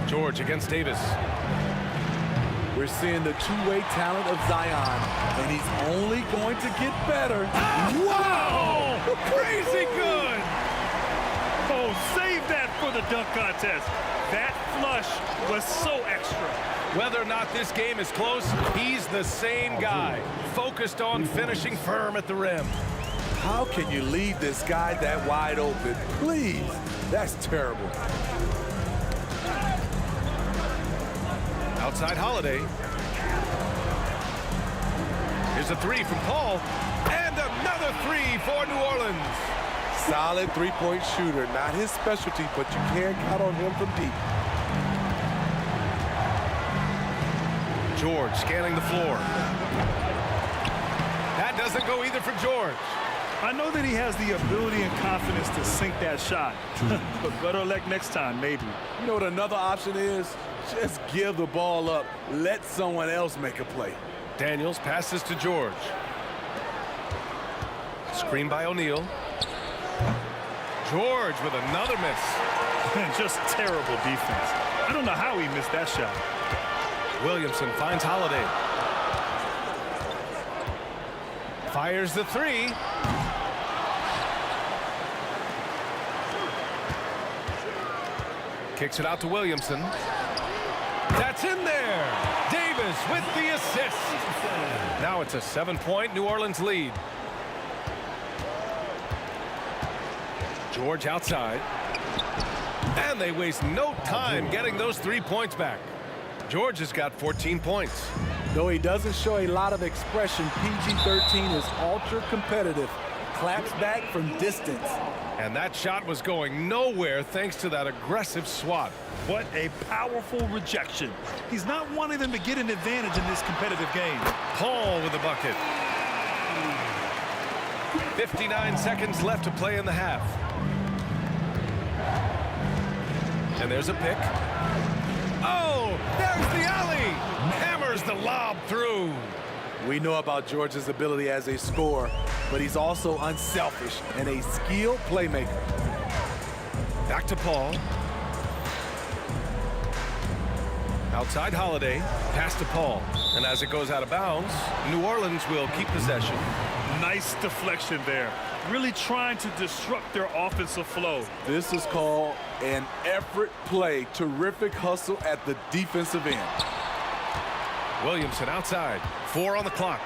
George against Davis. We're seeing the two-way talent of Zion, and he's only going to get better. Wow! Crazy good! Oh, save that for the dunk contest. That flush was so extra. Whether or not this game is close, he's the same guy, focused on finishing firm at the rim. How can you leave this guy that wide open? Please. That's terrible. Outside Holiday. Here's a three from Paul. And another three for New Orleans. Solid three-point shooter. Not his specialty, but you can't count on him from deep. George scanning the floor. That doesn't go either for George. I know that he has the ability and confidence to sink that shot, but better luck next time, maybe. You know what another option is? Just give the ball up. Let someone else make a play. Daniels passes to George. Screen by O'Neal. George with another miss. Just terrible defense. I don't know how he missed that shot. Williamson finds Holiday. Fires the three. Kicks it out to Williamson. That's in there. Davis with the assist. Now it's a 7-point New Orleans lead. George outside. And they waste no time getting those 3 points back. George has got 14 points. Though he doesn't show a lot of expression, PG-13 is ultra competitive. Claps back from distance. And that shot was going nowhere thanks to that aggressive swat. What a powerful rejection. He's not wanting them to get an advantage in this competitive game. Paul with the bucket. 59 seconds left to play in the half. And there's a pick. Oh, there's the alley. Hammers the lob through. We know about George's ability as a scorer, but he's also unselfish and a skilled playmaker. Back to Paul. Outside Holiday, pass to Paul. And as it goes out of bounds, New Orleans will keep possession. Nice deflection there. Really trying to disrupt their offensive flow. This is called an effort play. Terrific hustle at the defensive end. Williamson outside. 4 on the clock.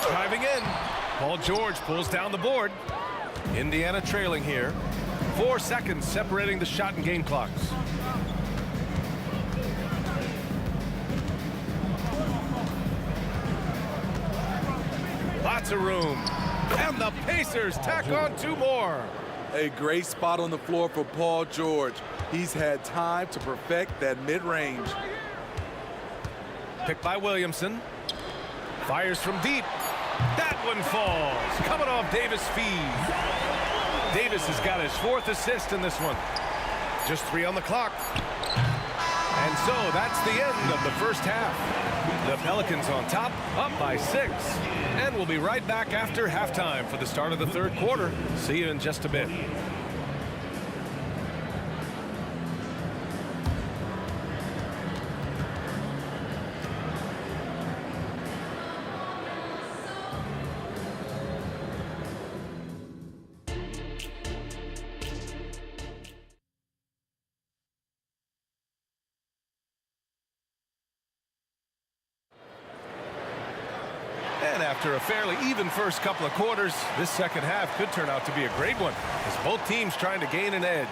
Driving in. Paul George pulls down the board. Indiana trailing here. 4 seconds separating the shot and game clocks. Lots of room. And the Pacers tack on 2 more. A great spot on the floor for Paul George. He's had time to perfect that mid-range. Picked by Williamson. Fires from deep. That one falls. Coming off Davis' feed. Davis has got his 4th assist in this one. Just 3 on the clock. And so that's the end of the first half. The Pelicans on top, up by 6. And we'll be right back after halftime for the start of the 3rd quarter. See you in just a bit. And after a fairly even first couple of quarters, this second half could turn out to be a great one, as both teams trying to gain an edge.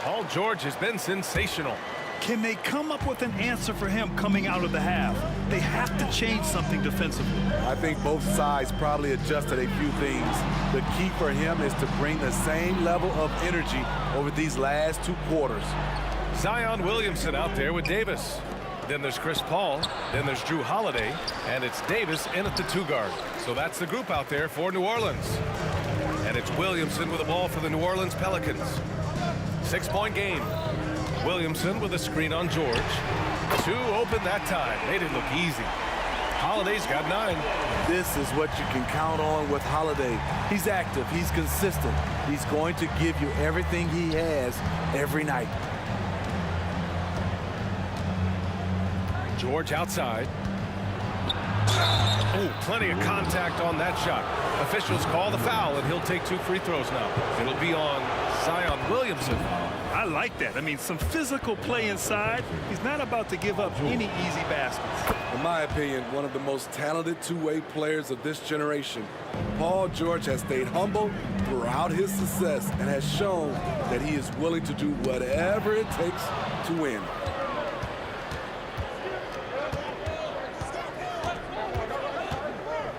Paul George has been sensational. Can they come up with an answer for him coming out of the half? They have to change something defensively. I think both sides probably adjusted a few things. The key for him is to bring the same level of energy over these last 2 quarters. Zion Williamson out there with Davis. Then there's Chris Paul. Then there's Drew Holiday. And it's Davis in at the 2 guard. So that's the group out there for New Orleans. And it's Williamson with the ball for the New Orleans Pelicans. 6-point game. Williamson with a screen on George. 2 open that time. Made it look easy. Holiday's got 9. This is what you can count on with Holiday. He's active. He's consistent. He's going to give you everything he has every night. George outside. Oh, plenty of contact on that shot. Officials call the foul, and he'll take 2 free throws now. It'll be on Zion Williamson. I like that. I mean, some physical play inside. He's not about to give up any easy baskets. In my opinion, one of the most talented two-way players of this generation. Paul George has stayed humble throughout his success and has shown that he is willing to do whatever it takes to win.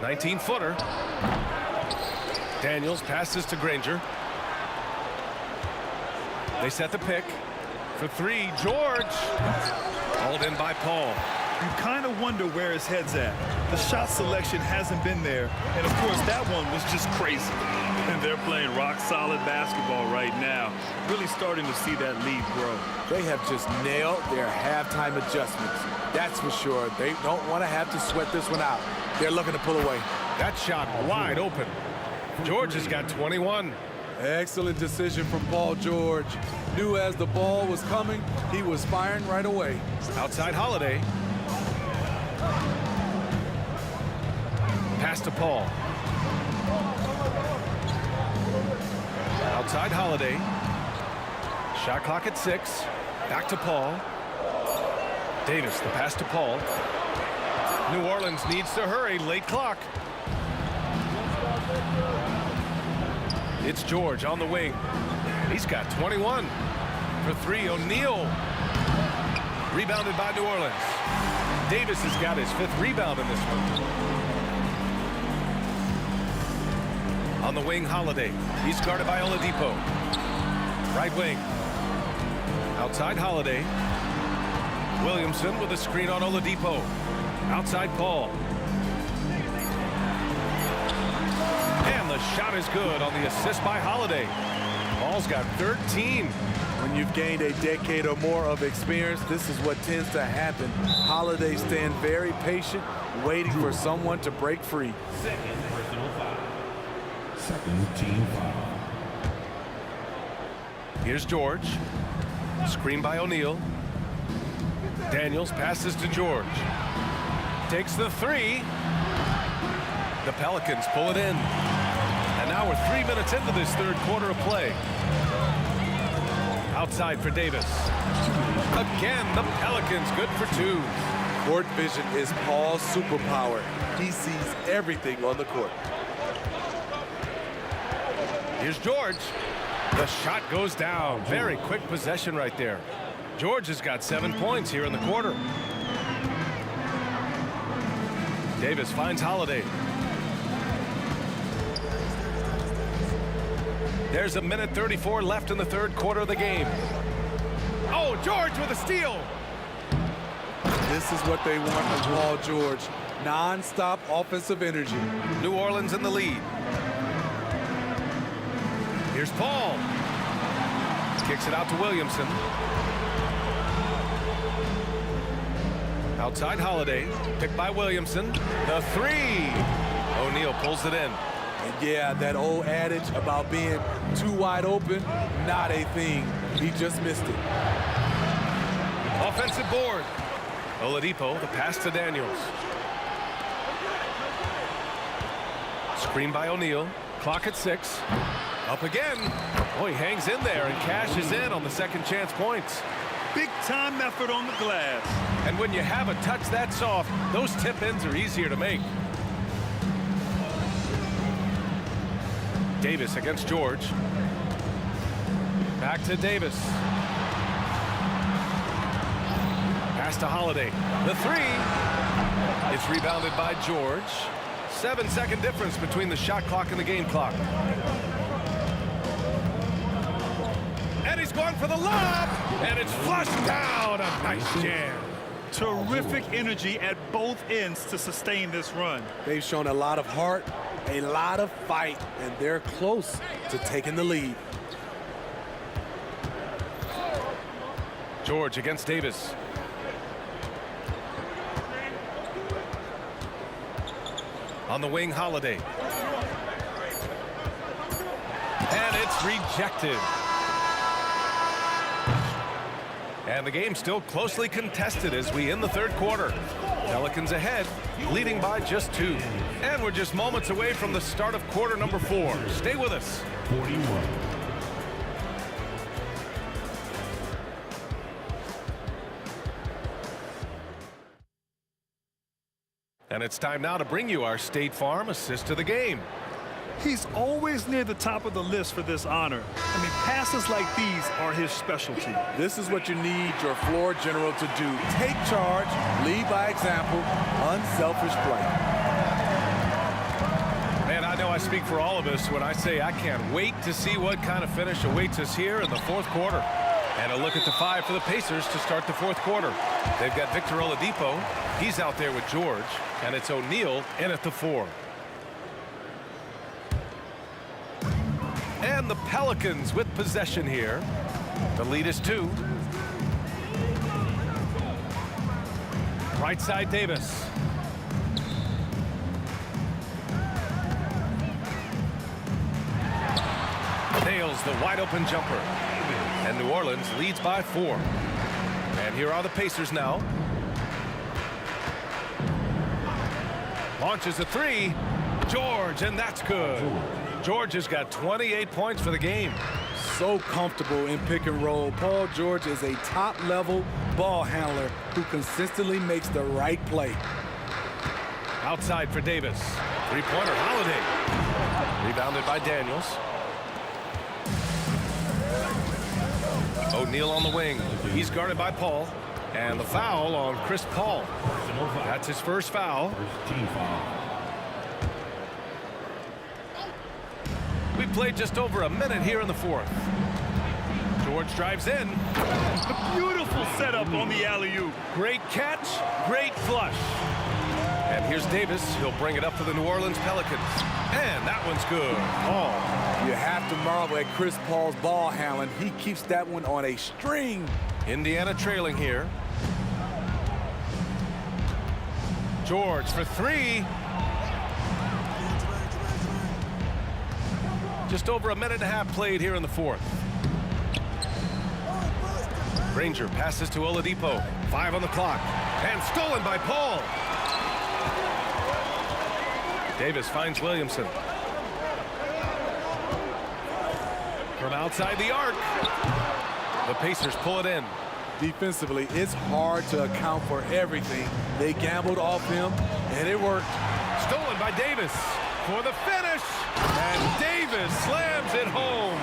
"19-footer. Daniels passes to Granger. They set the pick. For three, George. Hauled in by Paul. You kind of wonder where his head's at. The shot selection hasn't been there. And, of course, that one was just crazy. And they're playing rock-solid basketball right now. Really starting to see that lead grow. They have just nailed their halftime adjustments. That's for sure. They don't want to have to sweat this one out. They're looking to pull away. That shot wide open. George has got 21. Excellent decision from Paul George. Knew as the ball was coming, he was firing right away. Outside Holiday. Pass to Paul. Outside Holiday. Shot clock at 6. Back to Paul. Davis, the pass to Paul. New Orleans needs to hurry. Late clock. It's George on the wing. He's got 21. For three, O'Neal. Rebounded by New Orleans. Davis has got his 5th rebound in this one. On the wing, Holiday. He's guarded by Oladipo. Right wing. Outside Holiday. Williamson with a screen on Oladipo. Outside Paul. And the shot is good on the assist by Holiday. Paul's got 13. When you've gained a decade or more of experience, this is what tends to happen. Holiday stand very patient, waiting for someone to break free. Second personal foul. Second team foul. Here's George. Screen by O'Neal. Daniels passes to George. Takes the three. The Pelicans pull it in. And now we're 3 minutes into this third quarter of play. Outside for Davis. Again, the Pelicans good for 2. Court vision is Paul's superpower. He sees everything on the court. Here's George. The shot goes down. Very quick possession right there. George has got 7 points here in the quarter. Davis finds Holiday. There's 1:34 left in the third quarter of the game. Oh, George with a steal. This is what they want from Paul George. Non-stop offensive energy. New Orleans in the lead. Here's Paul. Kicks it out to Williamson. Outside Holiday. Picked by Williamson. The three. O'Neal pulls it in. And yeah, that old adage about being too wide open, not a thing. He just missed it. Offensive board. Oladipo, the pass to Daniels. Screen by O'Neal. Clock at 6. Up again. Oh, he hangs in there and cashes in on the second chance points. Big time effort on the glass. And when you have a touch that soft, those tip-ins are easier to make. Davis against George. Back to Davis. Pass to Holiday. The three. It's rebounded by George. 7-second difference between the shot clock and the game clock. And he's going for the lob. And it's flushed down. A nice jam. Terrific energy at both ends to sustain this run. They've shown a lot of heart, a lot of fight, and they're close to taking the lead. George against Davis. On the wing, Holiday. And it's rejected. And the game's still closely contested as we end the third quarter. Pelicans ahead, leading by just 2. And we're just moments away from the start of quarter number 4. Stay with us. 41. And it's time now to bring you our State Farm assist of the game. He's always near the top of the list for this honor. I mean, passes like these are his specialty. This is what you need your floor general to do. Take charge, lead by example, unselfish play. Man, I know I speak for all of us when I say I can't wait to see what kind of finish awaits us here in the fourth quarter. And a look at the 5 for the Pacers to start the fourth quarter. They've got Victor Oladipo. He's out there with George. And it's O'Neal in at the 4. And the Pelicans with possession here. The lead is 2. Right side, Davis. Nails the wide open jumper. And New Orleans leads by 4. And here are the Pacers now. Launches a 3. George, and that's good. George has got 28 points for the game. So comfortable in pick and roll. Paul George is a top-level ball handler who consistently makes the right play. Outside for Davis. Three-pointer, Holiday. Rebounded by Daniels. O'Neal on the wing. He's guarded by Paul. And the foul on Chris Paul. That's his first foul. Team foul. We played just over a minute here in the fourth. George drives in. A beautiful setup on the alley-oop. Great catch, great flush. And here's Davis. He'll bring it up for the New Orleans Pelicans. And that one's good. Paul. You have to marvel at Chris Paul's ball handling. He keeps that one on a string. Indiana trailing here. George for 3. Just over a minute and a half played here in the fourth. Granger passes to Oladipo. 5 on the clock. And stolen by Paul. Davis finds Williamson. From outside the arc. The Pacers pull it in. Defensively, it's hard to account for everything. They gambled off him, and it worked. Stolen by Davis for the finish. And Davis slams it home.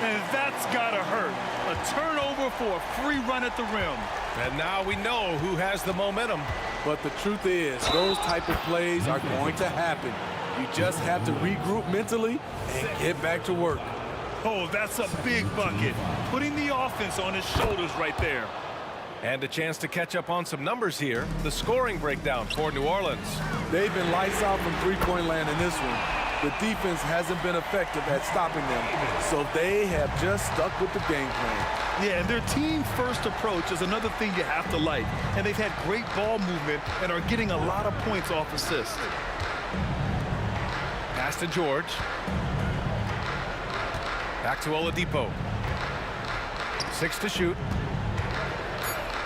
And that's gotta hurt. A turnover for a free run at the rim. And now we know who has the momentum. But the truth is, those type of plays are going to happen. You just have to regroup mentally and get back to work. Oh, that's a big bucket. Putting the offense on his shoulders right there. And a chance to catch up on some numbers here. The scoring breakdown for New Orleans. They've been lights out from three-point land in this one. The defense hasn't been effective at stopping them, so they have just stuck with the game plan. Yeah, and their team-first approach is another thing you have to like. And they've had great ball movement and are getting a lot of points off assists. Pass to George. Back to Oladipo. 6 to shoot.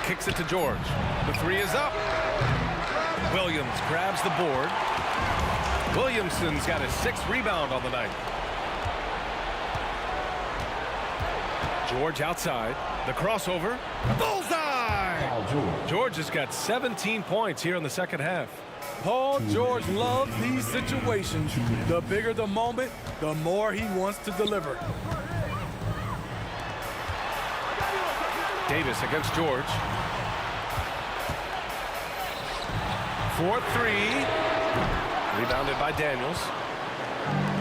Kicks it to George. The 3 is up. Williams grabs the board. Williamson's got his 6th rebound on the night. George outside. The crossover. Bullseye! George has got 17 points here in the second half. Paul George loves these situations. The bigger the moment, the more he wants to deliver. Davis against George. 4-3. Rebounded by Daniels.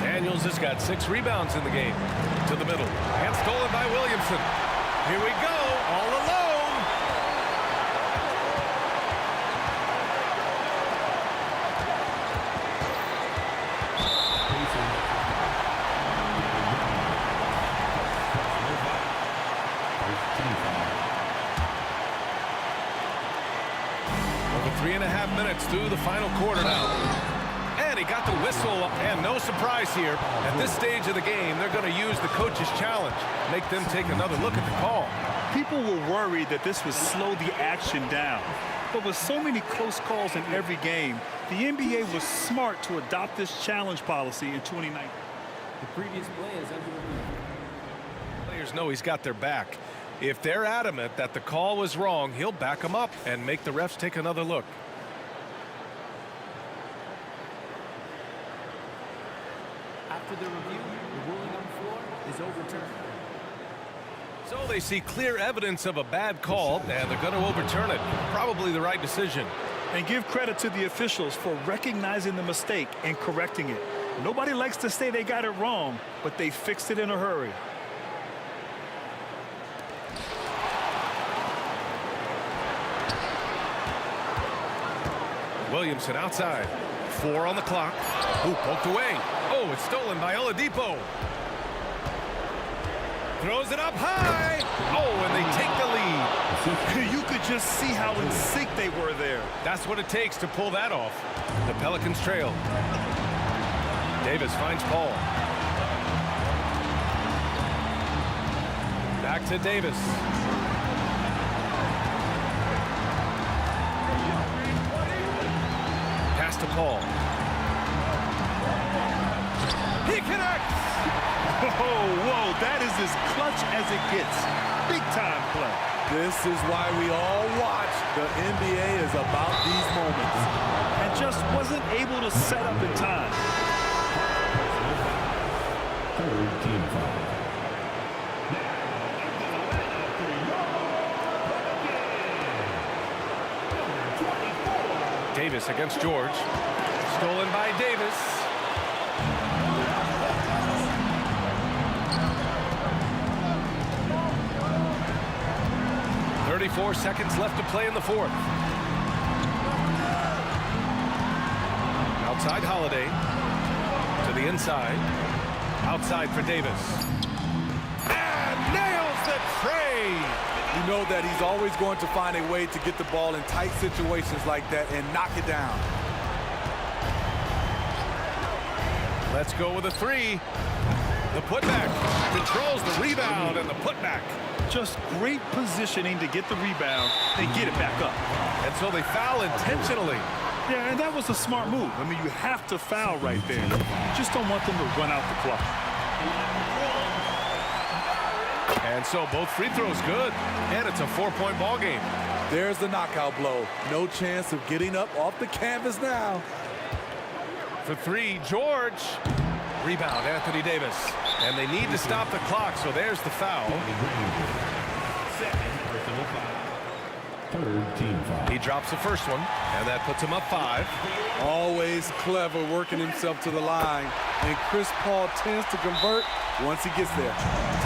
Daniels has got 6 rebounds in the game. To the middle. And stolen by Williamson. Here we go. All alone. Over 3.5 minutes through the final quarter now. And he got the whistle, and no surprise here. At this stage of the game, they're going to use the coach's challenge. Make them take another look at the call. People were worried that this would slow the action down. But with so many close calls in every game, the NBA was smart to adopt this challenge policy in 2019. The previous play is under review. Players know he's got their back. If they're adamant that the call was wrong, he'll back them up and make the refs take another look. After the review, the ruling on the floor is overturned. So they see clear evidence of a bad call, and they're going to overturn it. Probably the right decision. And give credit to the officials for recognizing the mistake and correcting it. Nobody likes to say they got it wrong, but they fixed it in a hurry. Williamson outside. 4 on the clock. Ooh, poked away. Oh, it's stolen by Oladipo. Throws it up high. Oh, and they take the lead. You could just see how in sync they were there. That's what it takes to pull that off. The Pelicans trail. Davis finds Paul. Back to Davis. Pass to Paul. He connects! Whoa, that is as clutch as it gets. Big time play. This is why we all watch. The NBA is about these moments. And just wasn't able to set up in time. Third team foul. Davis against George. Stolen by Davis. .34 seconds left to play in the fourth. Outside Holiday. To the inside. Outside for Davis. And nails the tray! You know that he's always going to find a way to get the ball in tight situations like that and knock it down. Let's go with a three. The putback controls the rebound and the putback. Just great positioning to get the rebound and get it back up. And so they foul intentionally. Yeah, and that was a smart move. I mean, you have to foul right there. You just don't want them to run out the clock. And so both free throws good. And it's a 4-point ball game. There's the knockout blow. No chance of getting up off the canvas now. For three, George. Rebound, Anthony Davis. And they need to stop the clock, so there's the foul. Third team foul. He drops the first one, and that puts him up 5. Always clever working himself to the line. And Chris Paul tends to convert once he gets there.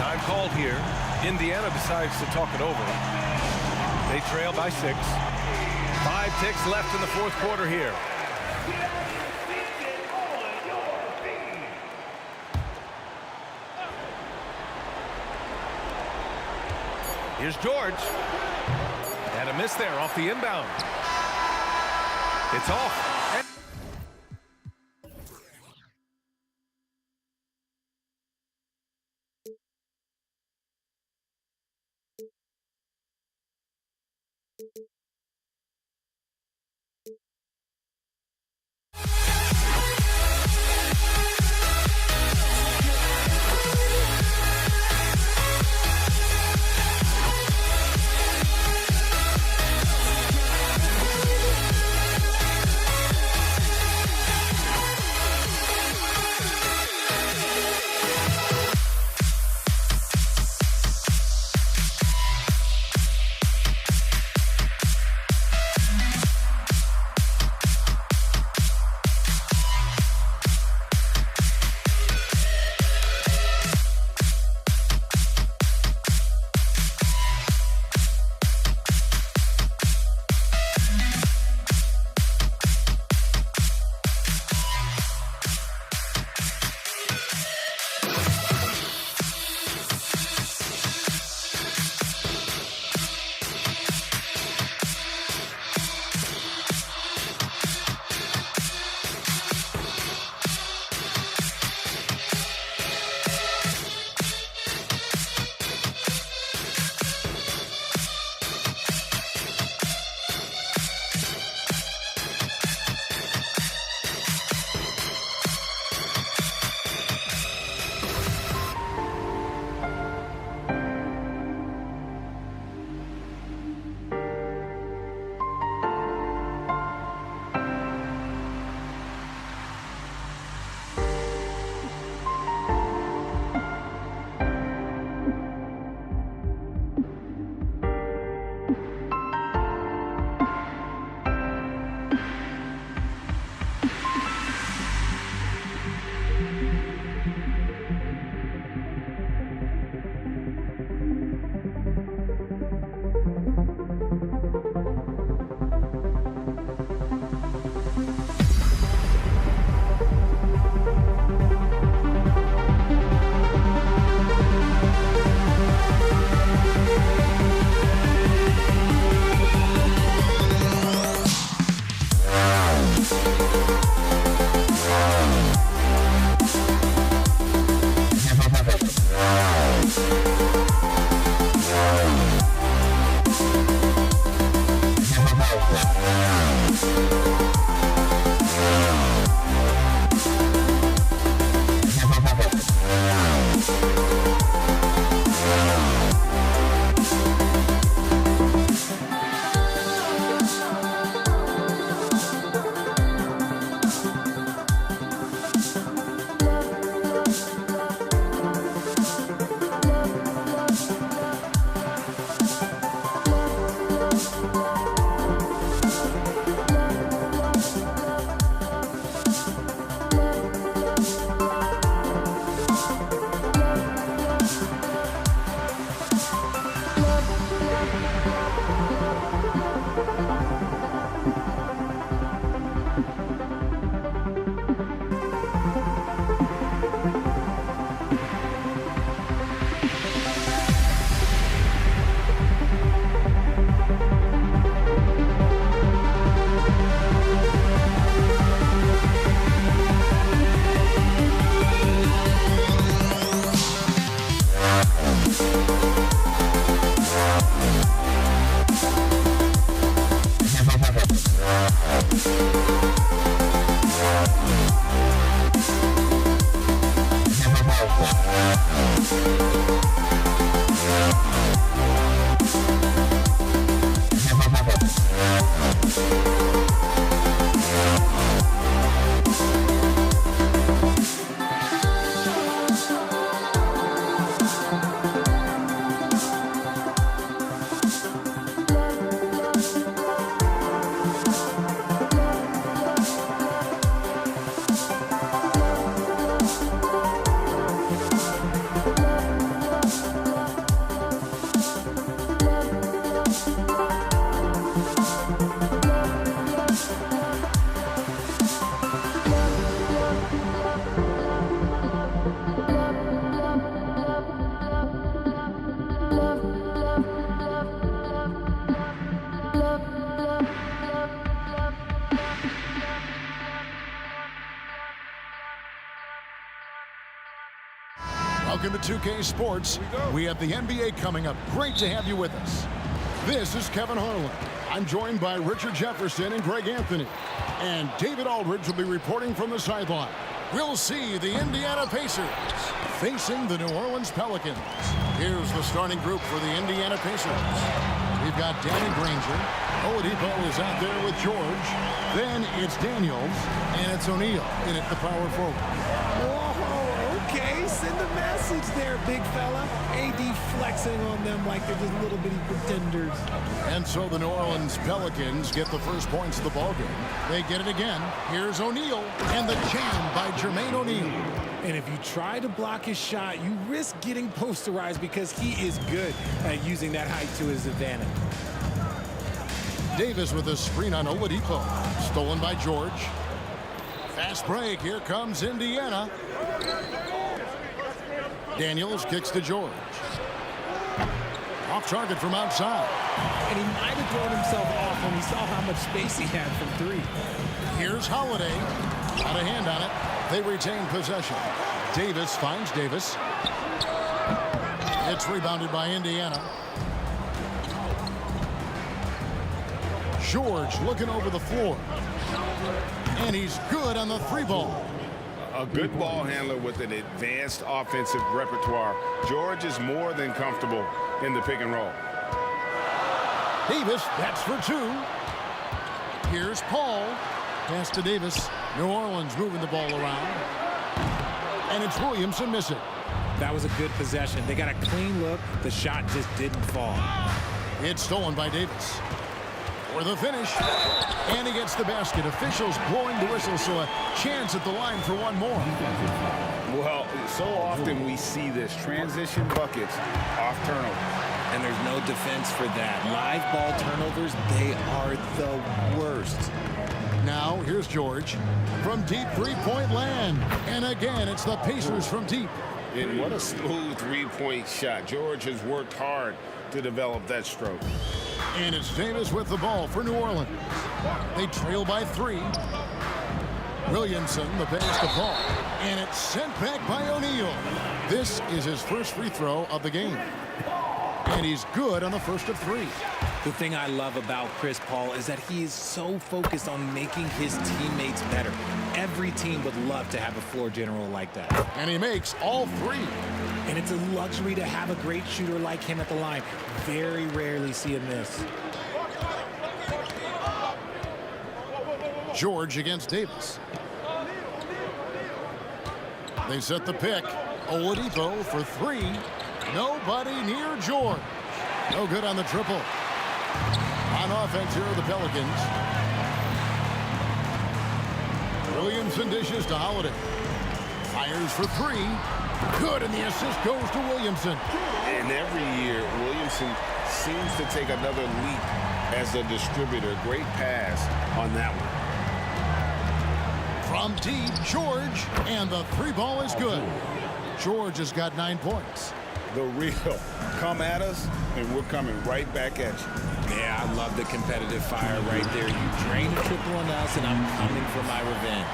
Time called here. Indiana decides to talk it over. They trail by 6. 5 ticks left in the fourth quarter here. Here's George. And a miss there off the inbound. It's off. Welcome to 2K Sports. We have the NBA coming up. Great to have you with us. This is Kevin Harlan. I'm joined by Richard Jefferson and Greg Anthony. And David Aldridge will be reporting from the sideline. We'll see the Indiana Pacers facing the New Orleans Pelicans. Here's the starting group for the Indiana Pacers. We've got Danny Granger. Oladipo is out there with George. Then it's Daniels, and it's O'Neal in at the power forward. Whoa, okay, send a message there, big fella. AD flexing on them like they're just little bitty pretenders. And so the New Orleans Pelicans get the first points of the ballgame. They get it again. Here's O'Neal, and the jam by Jermaine O'Neal. And if you try to block his shot, you risk getting posterized because he is good at using that height to his advantage. Davis with a screen on Oladipo. Stolen by George. Fast break. Here comes Indiana. Daniels kicks to George. Off target from outside. And he might have thrown himself off when he saw how much space he had from three. Here's Holiday. Got a hand on it. They retain possession. Davis finds Davis. It's rebounded by Indiana. George looking over the floor. And he's good on the three ball. A good ball handler with an advanced offensive repertoire. George is more than comfortable in the pick and roll. Davis, that's for two. Here's Paul. Pass to Davis. New Orleans moving the ball around. And it's Williamson missing. That was a good possession. They got a clean look. The shot just didn't fall. It's stolen by Davis. For the finish. And he gets the basket. Officials blowing the whistle, so a chance at the line for one more. Well, so often we see this. Transition buckets off turnover. And there's no defense for that. Live ball turnovers, they are the worst. Now, here's George from deep three-point land. And again, it's the Pacers from deep. And what a smooth three-point shot. George has worked hard to develop that stroke. And it's Davis with the ball for New Orleans. They trail by three. Williamson, the pass to Paul. And it's sent back by O'Neal. This is his first free throw of the game. And he's good on the first of three. The thing I love about Chris Paul is that he is so focused on making his teammates better. Every team would love to have a floor general like that. And he makes all three. And it's a luxury to have a great shooter like him at the line. Very rarely see him miss. George against Davis. They set the pick. Oladipo for three. Nobody near George. No good on the triple. On offense here are the Pelicans. Williamson dishes to Holiday. Fires for three. Good, and the assist goes to Williamson. And every year, Williamson seems to take another leap as a distributor. Great pass on that one. From deep, George, and the three ball is good. George has got 9 points. The real. Come at us, and we're coming right back at you. Yeah, I love the competitive fire right there. You drain a triple on us, and I'm coming for my revenge.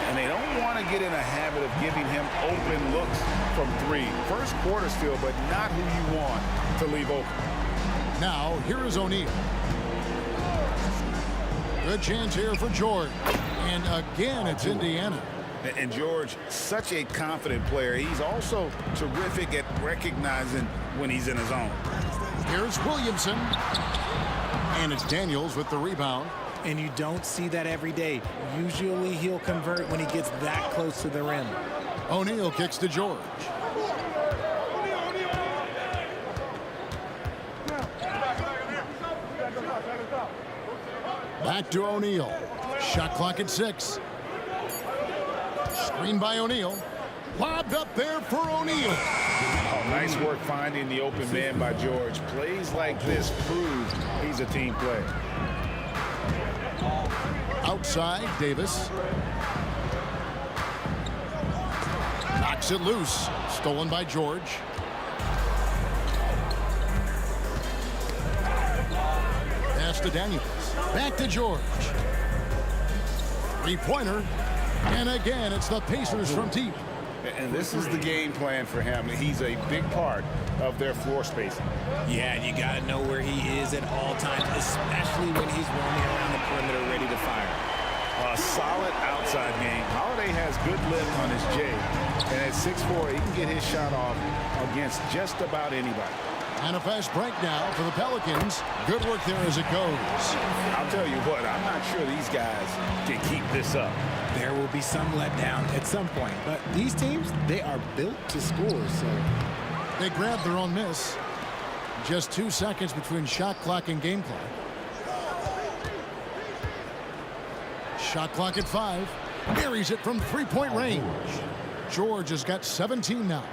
And they don't want to get in a habit of giving him open looks from three. First quarter still, but not who you want to leave open. Now, here is O'Neal. Good chance here for George. And again, it's Indiana. And George, such a confident player. He's also terrific at recognizing when he's in his zone. Here's Williamson. And it's Daniels with the rebound. And you don't see that every day. Usually he'll convert when he gets that close to the rim. O'Neal kicks to George. Back to O'Neal. Shot clock at 6. Screen by O'Neal. Lobbed up there for O'Neal. Oh, nice work finding the open man by George. Plays like this prove he's a team player. Outside, Davis. Knocks it loose. Stolen by George. Pass to Daniels. Back to George. Three-pointer. And again, it's the Pacers from deep. And this is the game plan for him. He's a big part of their floor spacing. Yeah, and you got to know where he is at all times, especially when he's roaming around the perimeter ready to fire. A solid outside game. Holiday has good lift on his J. And at 6'4", he can get his shot off against just about anybody. And a fast break now for the Pelicans. Good work there as it goes. I'll tell you what, I'm not sure these guys can keep this up. There will be some letdown at some point, but these teams, they are built to score, so. They grabbed their own miss. Just 2 seconds between shot clock and game clock. Shot clock at 5. Buries it from three-point range. George has got 17 now.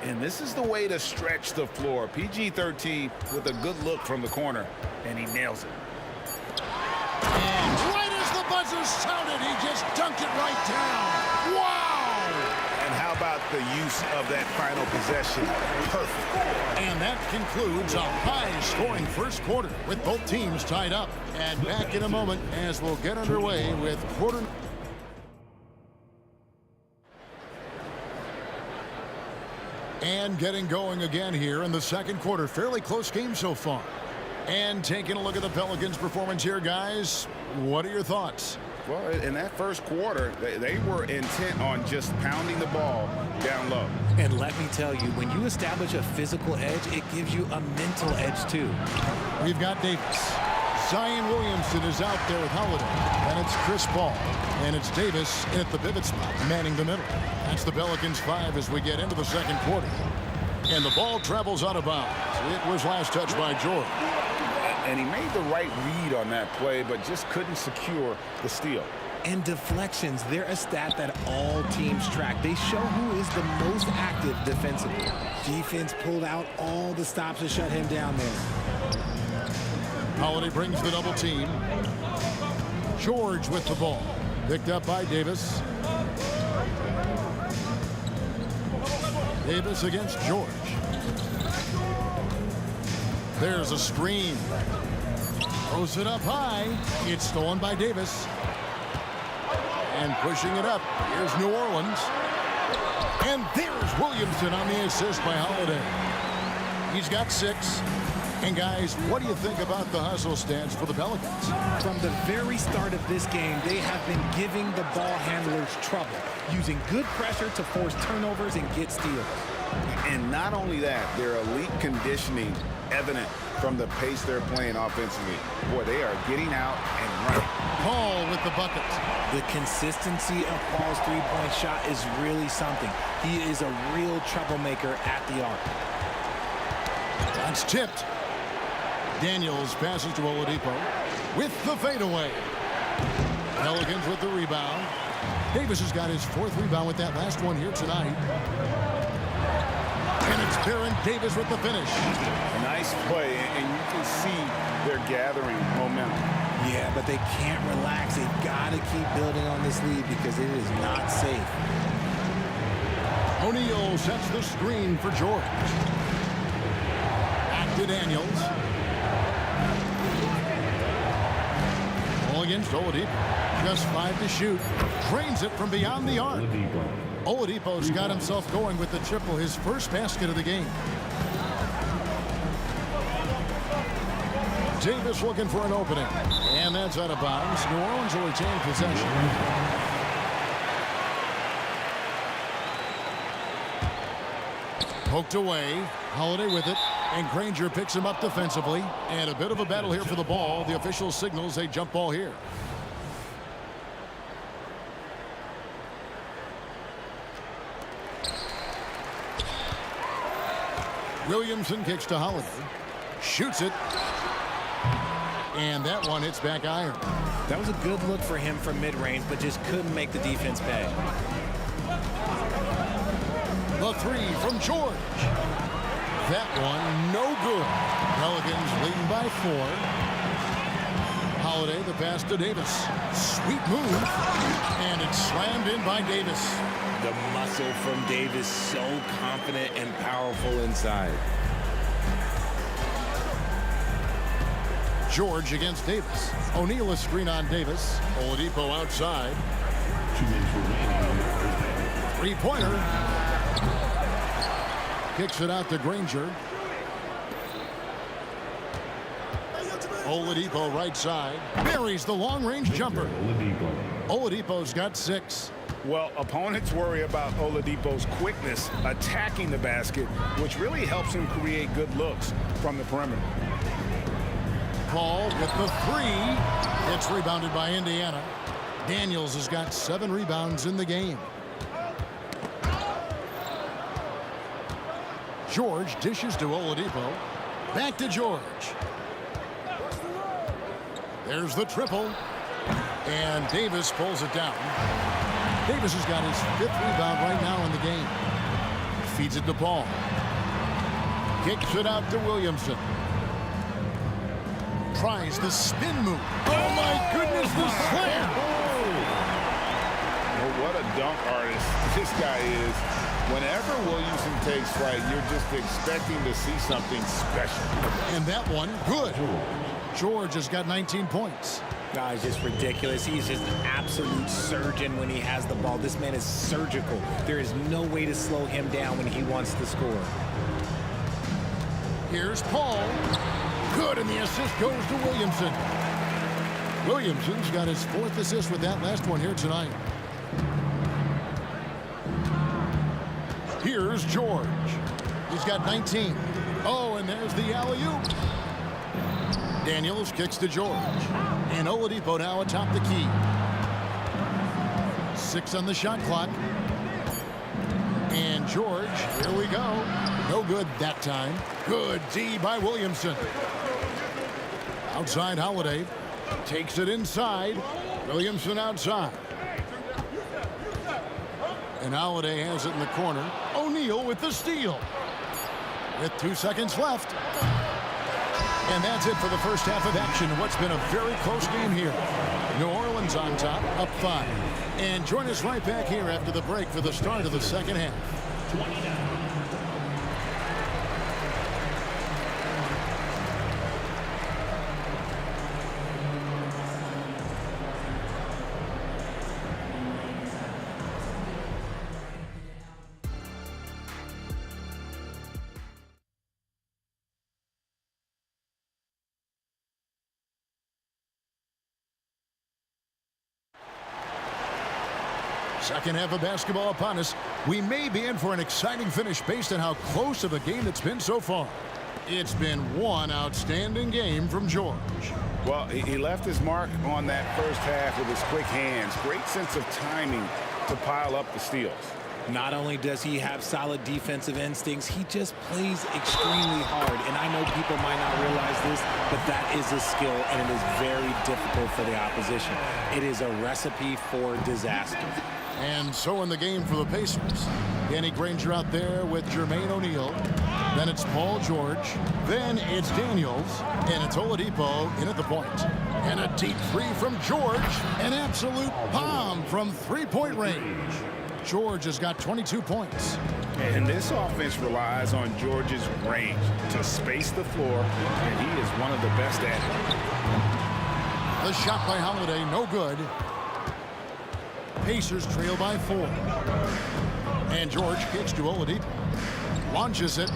And this is the way to stretch the floor. PG-13 with a good look from the corner, and he nails it. And right as the buzzer sounded, he just dunked it right down. Wow! And how about the use of that final possession? Perfect. And that concludes a high-scoring first quarter with both teams tied up. And back in a moment as we'll get underway with quarter. And getting going again here in the second quarter. Fairly close game so far. And taking a look at the Pelicans' performance here, guys. What are your thoughts? Well, in that first quarter, they were intent on just pounding the ball down low. And let me tell you, when you establish a physical edge, it gives you a mental edge, too. We've got Davis. Zion Williamson is out there with Holiday. And it's Chris Paul. And it's Davis at the pivot spot, manning the middle. That's the Pelicans 5 as we get into the second quarter. And the ball travels out of bounds. It was last touched by George. And he made the right read on that play, but just couldn't secure the steal. And deflections, they're a stat that all teams track. They show who is the most active defensively. Defense pulled out all the stops to shut him down there. Holiday brings the double team. George with the ball. Picked up by Davis. Davis against George. There's a screen. Throws it up high. It's stolen by Davis. And pushing it up. Here's New Orleans. And there's Williamson on the assist by Holiday. He's got 6. And guys, what do you think about the hustle stance for the Pelicans? From the very start of this game, they have been giving the ball handlers trouble, using good pressure to force turnovers and get steals. And not only that, their elite conditioning evident from the pace they're playing offensively. Boy, they are getting out and running. Paul with the bucket. The consistency of Paul's three-point shot is really something. He is a real troublemaker at the arc. That's tipped. Daniels passes to Oladipo with the fadeaway. Pelicans with the rebound. Davis has got his 4th rebound with that last one here tonight. And it's Baron Davis with the finish. Nice play, and you can see they're gathering momentum. Yeah, but they can't relax. They've got to keep building on this lead because it is not safe. O'Neal sets the screen for George. Back to Daniels. Ball against Oladipo. Just 5 to shoot. Drains it from beyond the arc. Oladipo's got himself going with the triple, his first basket of the game. Davis looking for an opening. And that's out of bounds. New Orleans will retain possession. Poked away. Holiday with it. And Granger picks him up defensively. And a bit of a battle here for the ball. The official signals a jump ball here. Williamson kicks to Holiday. Shoots it. And that one hits back iron. That was a good look for him from mid-range, but just couldn't make the defense pay. The three from George. That one, no good. Pelicans leading by 4. Holiday, the pass to Davis. Sweet move. And it's slammed in by Davis. The muscle from Davis, so confident and powerful inside. George against Davis. O'Neal a screen on Davis. Oladipo outside. 2 minutes remaining. Three-pointer. Kicks it out to Granger. Oladipo right side. Buries the long-range jumper. Oladipo's got 6. Well, opponents worry about Oladipo's quickness attacking the basket, which really helps him create good looks from the perimeter. Paul with the 3. It's rebounded by Indiana. Daniels has got 7 rebounds in the game. George dishes to Oladipo. Back to George. There's the triple. And Davis pulls it down. Davis has got his 5th rebound right now in the game. Feeds it to Paul. Kicks it out to Williamson. Tries the spin move. Oh my goodness, the slam! Well, what a dunk artist this guy is. Whenever Williamson takes flight, you're just expecting to see something special. And that one, good. George has got 19 points. No, it's just ridiculous. He's just an absolute surgeon when he has the ball. This man is surgical. There is no way to slow him down when he wants to score. Here's Paul. Good, and the assist goes to Williamson. Williamson's got his 4th assist with that last one here tonight. Here's George. He's got 19. Oh, and there's the alley-oop. Daniels kicks to George. And Oladipo now atop the key. 6 on the shot clock. And George, here we go. No good that time. Good D by Williamson. Outside Holiday. Takes it inside. Williamson outside. And Holiday has it in the corner. O'Neal with the steal. With 2 seconds left. And that's it for the first half of action. What's been a very close game here. New Orleans on top, up 5. And join us right back here after the break for the start of the second half. Second half of basketball upon us. We may be in for an exciting finish based on how close of a game it's been so far. It's been one outstanding game from George. Well, he left his mark on that first half with his quick hands. Great sense of timing to pile up the steals. Not only does he have solid defensive instincts, he just plays extremely hard. And I know people might not realize this, but that is a skill, and it is very difficult for the opposition. It is a recipe for disaster. And so in the game for the Pacers, Danny Granger out there with Jermaine O'Neal. Then it's Paul George. Then it's Daniels. And it's Oladipo in at the point. And a deep 3 from George. An absolute bomb from 3-point range. George has got 22 points. And this offense relies on George's range to space the floor, and he is one of the best at it. The shot by Holiday, no good. Pacers trail by 4. And George kicks to Oladipo. Launches it.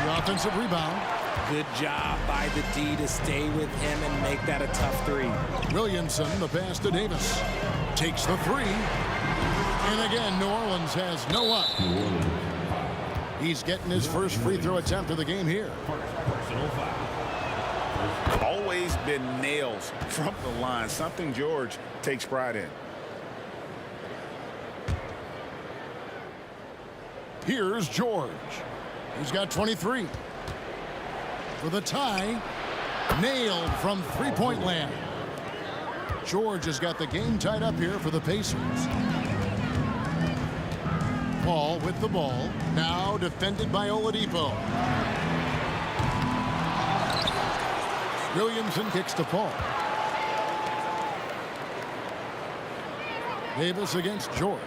The offensive rebound. Good job by the D to stay with him and make that a tough 3. Williamson, the pass to Davis. Takes the 3. And again, New Orleans has no up. He's getting his first free throw attempt of the game here. Personal foul. Always been nails from the line, something George takes pride in. Here's George. He's got 23. For the tie, nailed from three-point land. George has got the game tied up here for the Pacers. Paul with the ball, now defended by Oladipo. Williamson kicks to Paul. Davis against George.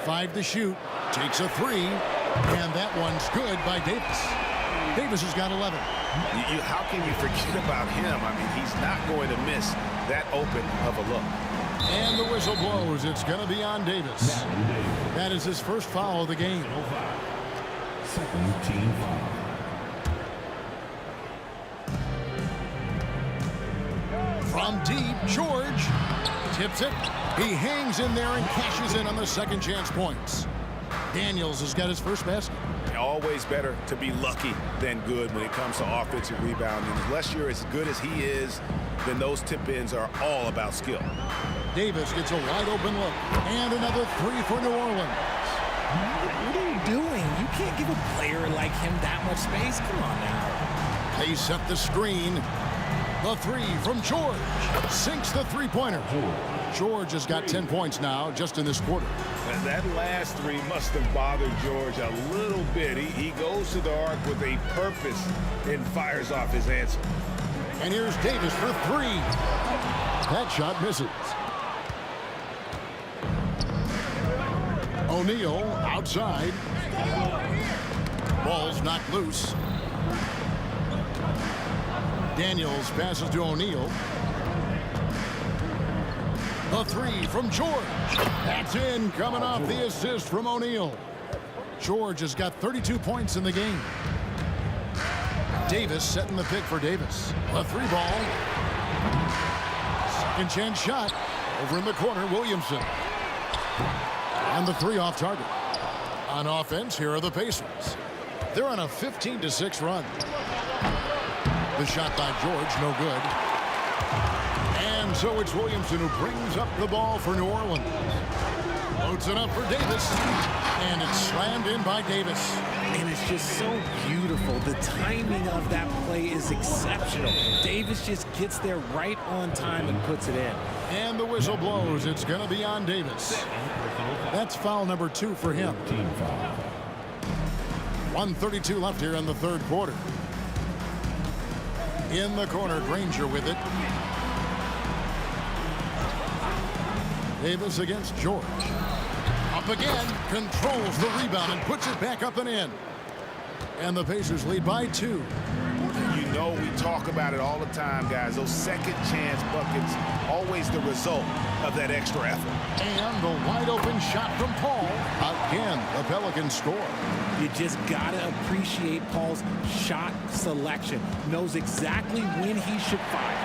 5 to shoot, takes a 3, and that one's good by Davis. Davis has got 11. How can you forget about him? I mean, he's not going to miss that open of a look. And the whistle blows. It's going to be on Davis. That is his first foul of the game. Second team foul. From deep, George tips it. He hangs in there and cashes in on the second chance points. Daniels has got his first basket. Always better to be lucky than good when it comes to offensive rebounding. Unless you're as good as he is, then those tip-ins are all about skill. Davis gets a wide open look. And another 3 for New Orleans. What are you doing? You can't give a player like him that much space. Come on now. They set the screen. The 3 from George. Sinks the three-pointer. George has got 10 points now just in this quarter. And that last 3 must have bothered George a little bit. He goes to the arc with a purpose and fires off his answer. And here's Davis for 3. That shot misses. O'Neal outside. Ball's knocked loose. Daniels passes to O'Neal. The 3 from George. That's in, coming off the assist from O'Neal. George has got 32 points in the game. Davis setting the pick for Davis. The 3 ball. Second chance shot. Over in the corner, Williamson. And the 3 off target. On offense, here are the Pacers. They're on a 15-6 run. The shot by George, no good. And so it's Williamson who brings up the ball for New Orleans. Loads it up for Davis. And it's slammed in by Davis. And it's just so beautiful. The timing of that play is exceptional. Davis just gets there right on time and puts it in. And the whistle blows. It's going to be on Davis. That's foul number 2 for him. 1:32 left here in the third quarter. In the corner, Granger with it. Davis against George. Up again, controls the rebound and puts it back up and in. And the Pacers lead by 2. You know, we talk about it all the time, guys. Those second chance buckets, always the result of that extra effort. And the wide open shot from Paul. Again, the Pelicans score. You just gotta appreciate Paul's shot selection. Knows exactly when he should fire.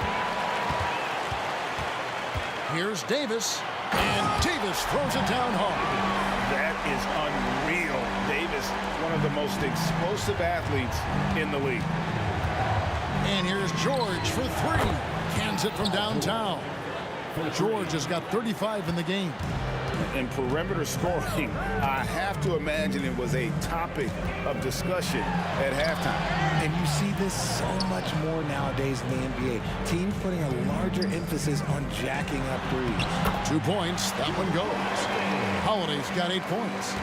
Here's Davis. And Davis throws it down hard. That is unreal. Davis, one of the most explosive athletes in the league. And here's George for 3. Cans it from downtown. George has got 35 in the game. And perimeter scoring, I have to imagine it was a topic of discussion at halftime. And you see this so much more nowadays in the NBA. Teams putting a larger emphasis on jacking up threes. 2 points. That one goes. Holiday's got 8 points.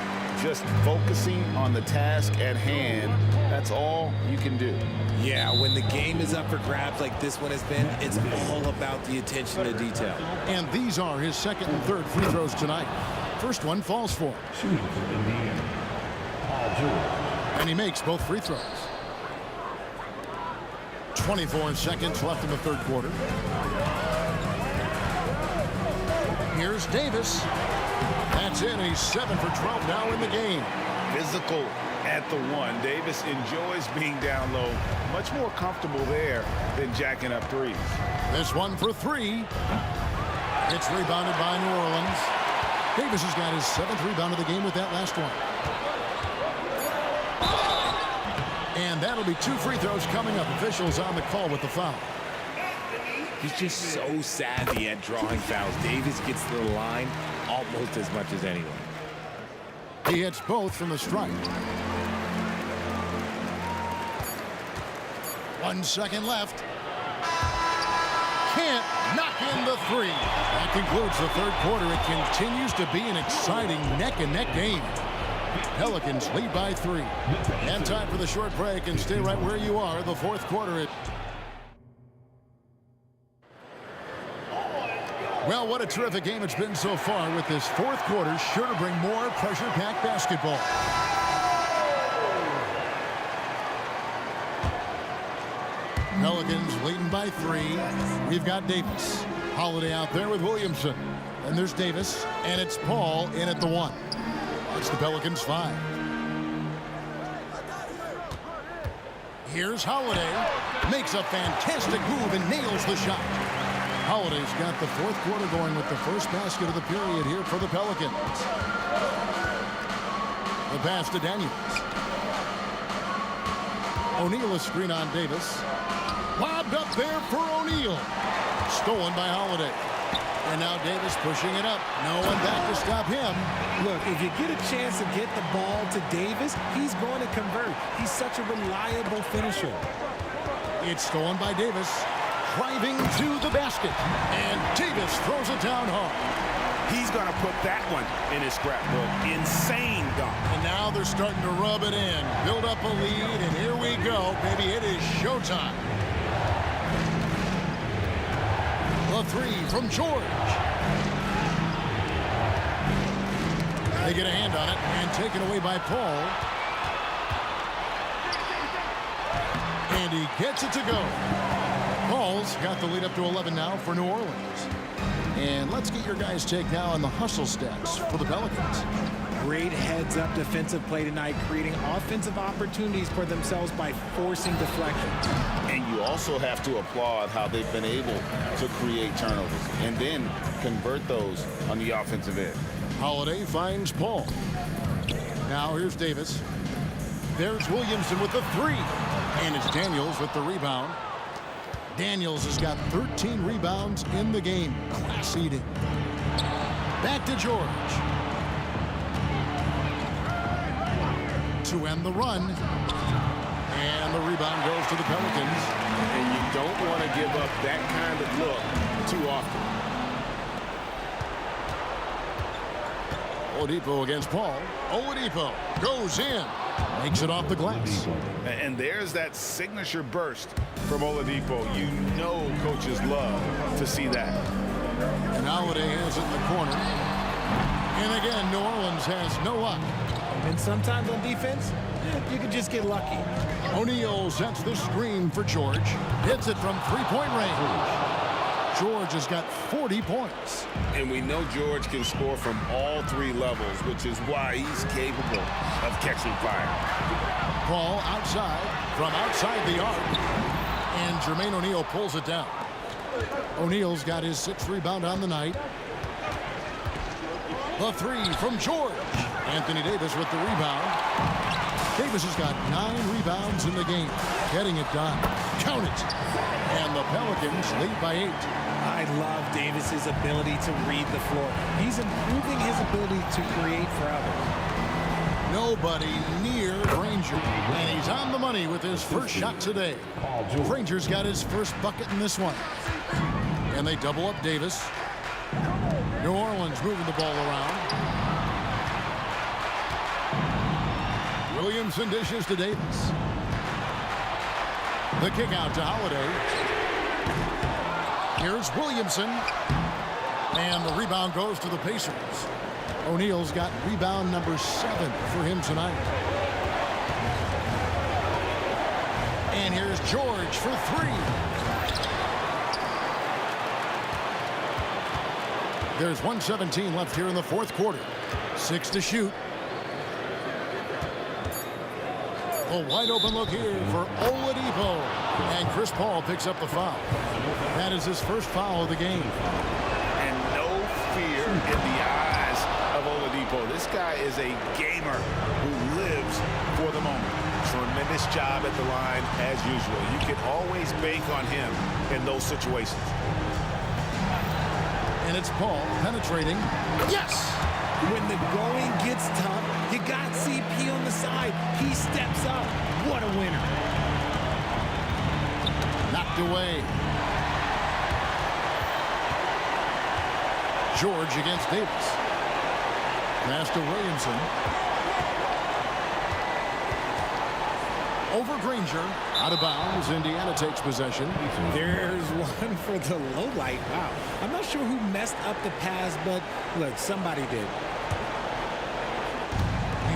Just focusing on the task at hand, that's all you can do. Yeah, when the game is up for grabs like this one has been, it's all about the attention to detail. And these are his second and third free throws tonight. First one falls for him. And he makes both free throws. 24 seconds left in the third quarter. Here's Davis. That's in. He's 7 for 12 now in the game. Physical at the 1. Davis enjoys being down low. Much more comfortable there than jacking up threes. This one for 3. It's rebounded by New Orleans. Davis has got his 7th rebound of the game with that last one. That'll be 2 free throws coming up. Officials on the call with the foul. He's just so savvy at drawing fouls. Davis gets to the line almost as much as anyone. He hits both from the stripe. 1 second left. Can't knock in the 3. That concludes the third quarter. It continues to be an exciting neck-and-neck game. Pelicans lead by 3. And time for the short break, and stay right where you are. The fourth quarter. Well, what a terrific game it's been so far, with this fourth quarter sure to bring more pressure-packed basketball. Pelicans leading by 3. We've got Davis. Holiday out there with Williamson. And there's Davis, and it's Paul in at the 1. It's the Pelicans 5. Here's Holiday. Makes a fantastic move and nails the shot. Holiday's got the fourth quarter going with the first basket of the period here for the Pelicans. The pass to Daniels. O'Neal, a screen on Davis. Lobbed up there for O'Neal. Stolen by Holiday. And now Davis pushing it up. No one back to stop him. Look, if you get a chance to get the ball to Davis, he's going to convert. He's such a reliable finisher. It's stolen by Davis. Driving to the basket. And Davis throws it down hard. He's going to put that one in his scrapbook. Insane dunk. And now they're starting to rub it in. Build up a lead, and here we go. Baby, it is showtime. The 3 from George. They get a hand on it and taken away by Paul. And he gets it to go. Paul's got the lead up to 11 now for New Orleans. And let's get your guys' take now on the hustle stats for the Pelicans. Great heads-up defensive play tonight, creating offensive opportunities for themselves by forcing deflections. And you also have to applaud how they've been able to create turnovers and then convert those on the offensive end. Holiday finds Paul. Now here's Davis. There's Williamson with the 3. And it's Daniels with the rebound. Daniels has got 13 rebounds in the game. Class eating. Back to George. To end the run. And the rebound goes to the Pelicans. And you don't want to give up that kind of look too often. Oladipo against Paul. Oladipo goes in. Makes it off the glass. And there's that signature burst from Oladipo. You know coaches love to see that. And Holiday has it in the corner. And again, New Orleans has no luck. And sometimes on defense, you can just get lucky. O'Neal sets the screen for George. Hits it from three-point range. George has got 40 points. And we know George can score from all 3 levels, which is why he's capable of catching fire. Paul outside, from outside the arc. And Jermaine O'Neal pulls it down. O'Neal's got his 6th rebound on the night. The 3 from George. Anthony Davis with the rebound. Davis has got 9 rebounds in the game. Getting it done. Count it. And the Pelicans lead by 8. I love Davis's ability to read the floor. He's improving his ability to create for others. Nobody near Granger. And he's on the money with his first shot today. Granger's got his first bucket in this one. And they double up Davis. New Orleans moving the ball around. Williamson dishes to Davis. The kick out to Holiday. Here's Williamson. And the rebound goes to the Pacers. O'Neal's got rebound number 7 for him tonight. And here's George for 3. There's 1:17 left here in the fourth quarter. 6 to shoot. A wide open look here for Oladipo. And Chris Paul picks up the foul. That is his first foul of the game. And no fear in the eyes of Oladipo. This guy is a gamer who lives for the moment. Tremendous his job at the line as usual. You can always bank on him in those situations. And it's Paul penetrating. Yes! When the going gets tough, you got CP on the side. He steps up. What a winner. Knocked away. George against Davis. Pass to Williamson. Over Granger. Out of bounds. Indiana takes possession. There's one for the low light. Wow. I'm not sure who messed up the pass, but look, somebody did.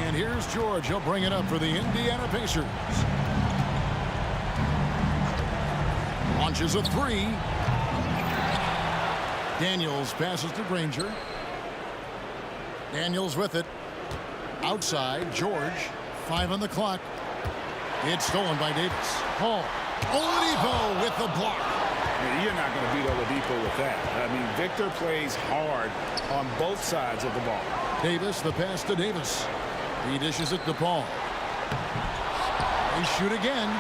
And here's George. He'll bring it up for the Indiana Pacers. Launches a three. Daniels passes to Granger. Daniels with it. Outside. George. 5 on the clock. It's stolen by Davis. Paul. Oladipo with the block. You're not going to beat Oladipo with that. I mean, Victor plays hard on both sides of the ball. Davis, the pass to Davis. He dishes it to Paul. They shoot again,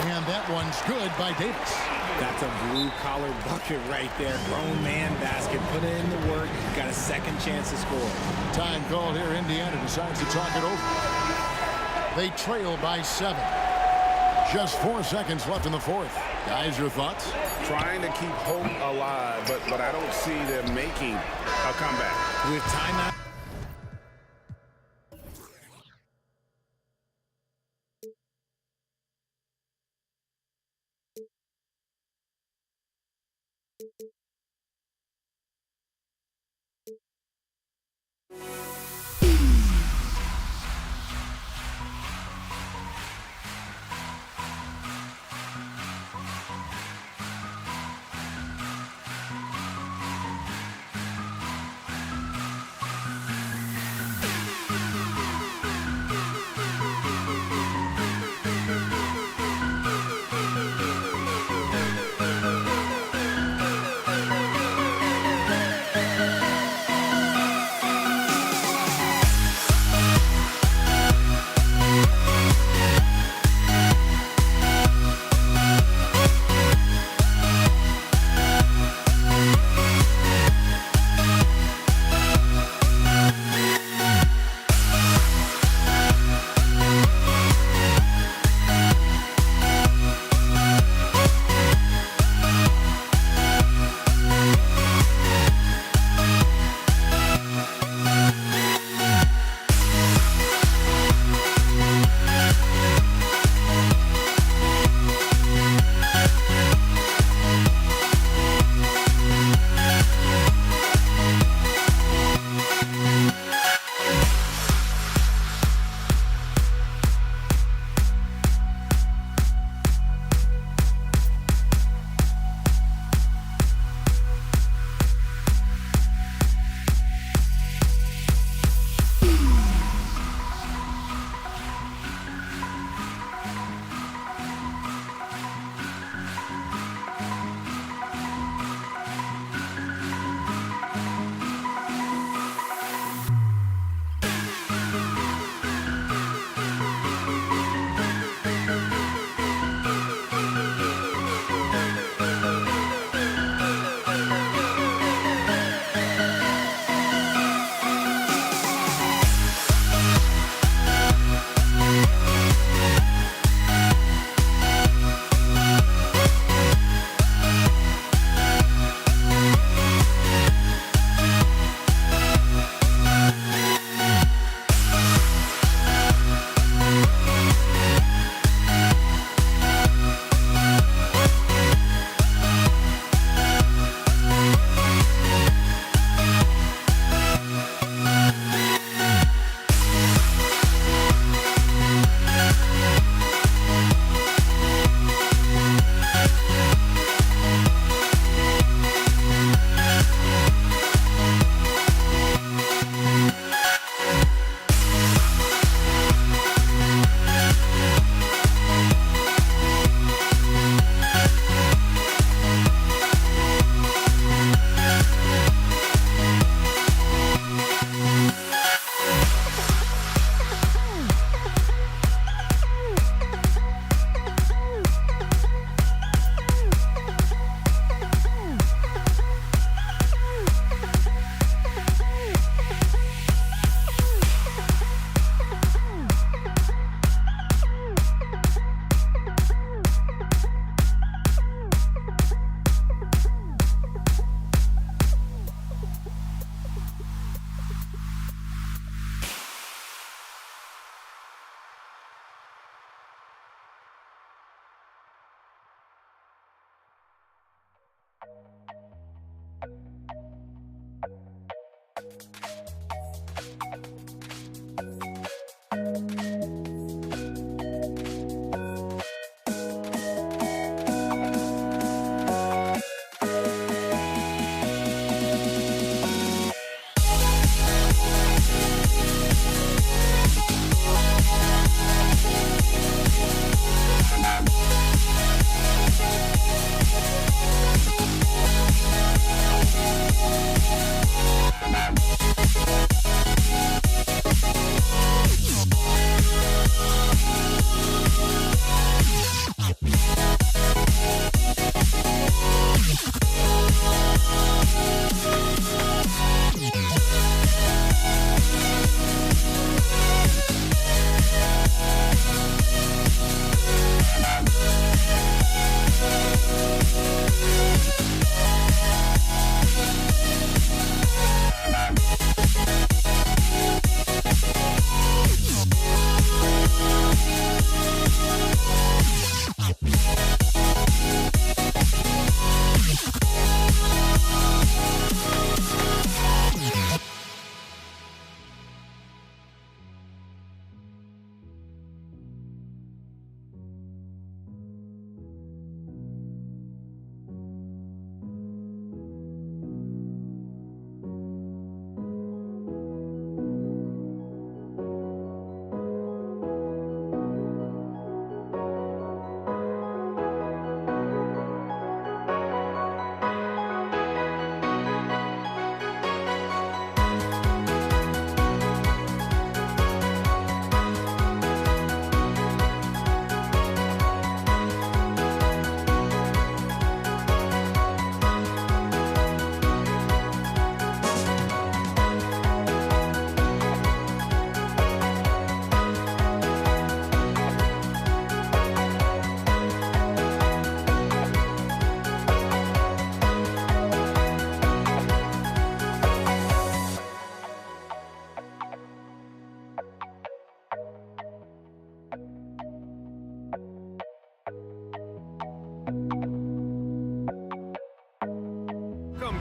and that one's good by Davis. That's a blue-collar bucket right there. Grown man basket. Put in the work. Got a second chance to score. Time called here. Indiana decides to talk it over. They trail by 7. Just 4 seconds left in the fourth. Guys, your thoughts? Trying to keep hope alive, but I don't see them making a comeback. With timeout.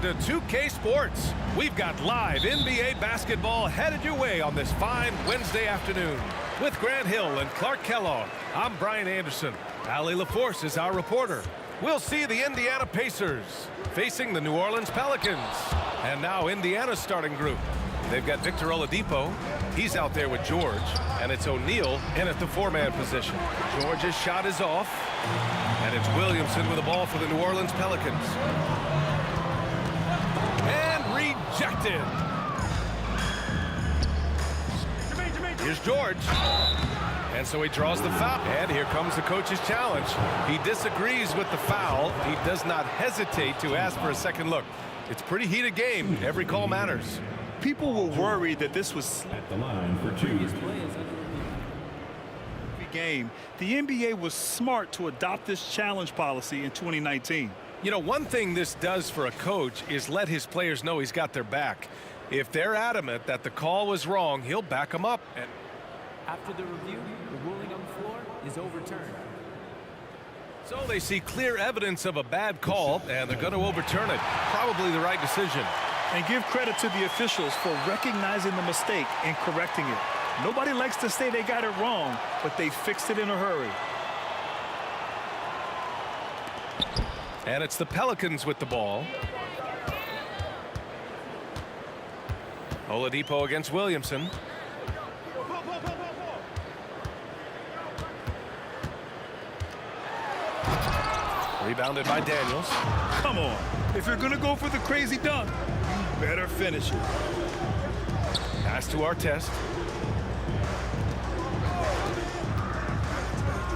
to 2K Sports. We've got live NBA basketball headed your way on this fine Wednesday afternoon. With Grant Hill and Clark Kellogg, I'm Brian Anderson. Allie LaForce is our reporter. We'll see the Indiana Pacers facing the New Orleans Pelicans. And now Indiana's starting group. They've got Victor Oladipo. He's out there with George. And it's O'Neal in at the four-man position. George's shot is off. And it's Williamson with the ball for the New Orleans Pelicans. And rejected. Here's George. And so he draws the foul. And here comes the coach's challenge. He disagrees with the foul. He does not hesitate to ask for a second look. It's a pretty heated game. Every call matters. People were worried that this was At the line for two. game. The NBA was smart to adopt this challenge policy in 2019. You know, one thing this does for a coach is let his players know he's got their back. If they're adamant that the call was wrong, he'll back them up. And After the review, the ruling on the floor is overturned. so they see clear evidence of a bad call, and they're going to overturn it. Probably the right decision. And give credit to the officials for recognizing the mistake and correcting it. Nobody likes to say they got it wrong, but they fixed it in a hurry. And it's the Pelicans with the ball. Oladipo against Williamson. Rebounded by Daniels. Come on. If you're going to go for the crazy dunk, you better finish it. Pass to Artest.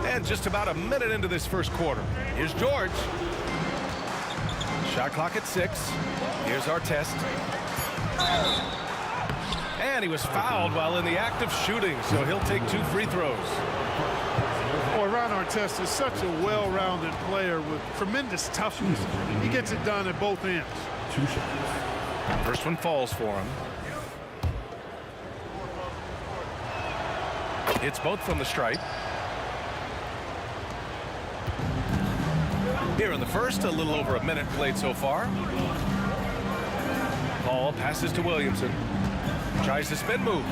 And just about a minute into this first quarter. Here's George. Shot clock at 6. Here's Artest. And he was fouled while in the act of shooting, so he'll take 2 free throws. Boy, Ron Artest is such a well-rounded player with tremendous toughness. He gets it done at both ends. First one falls for him. It's both from the stripe. Here in the first, a little over a minute played so far. Paul passes to Williamson. Tries to spin move.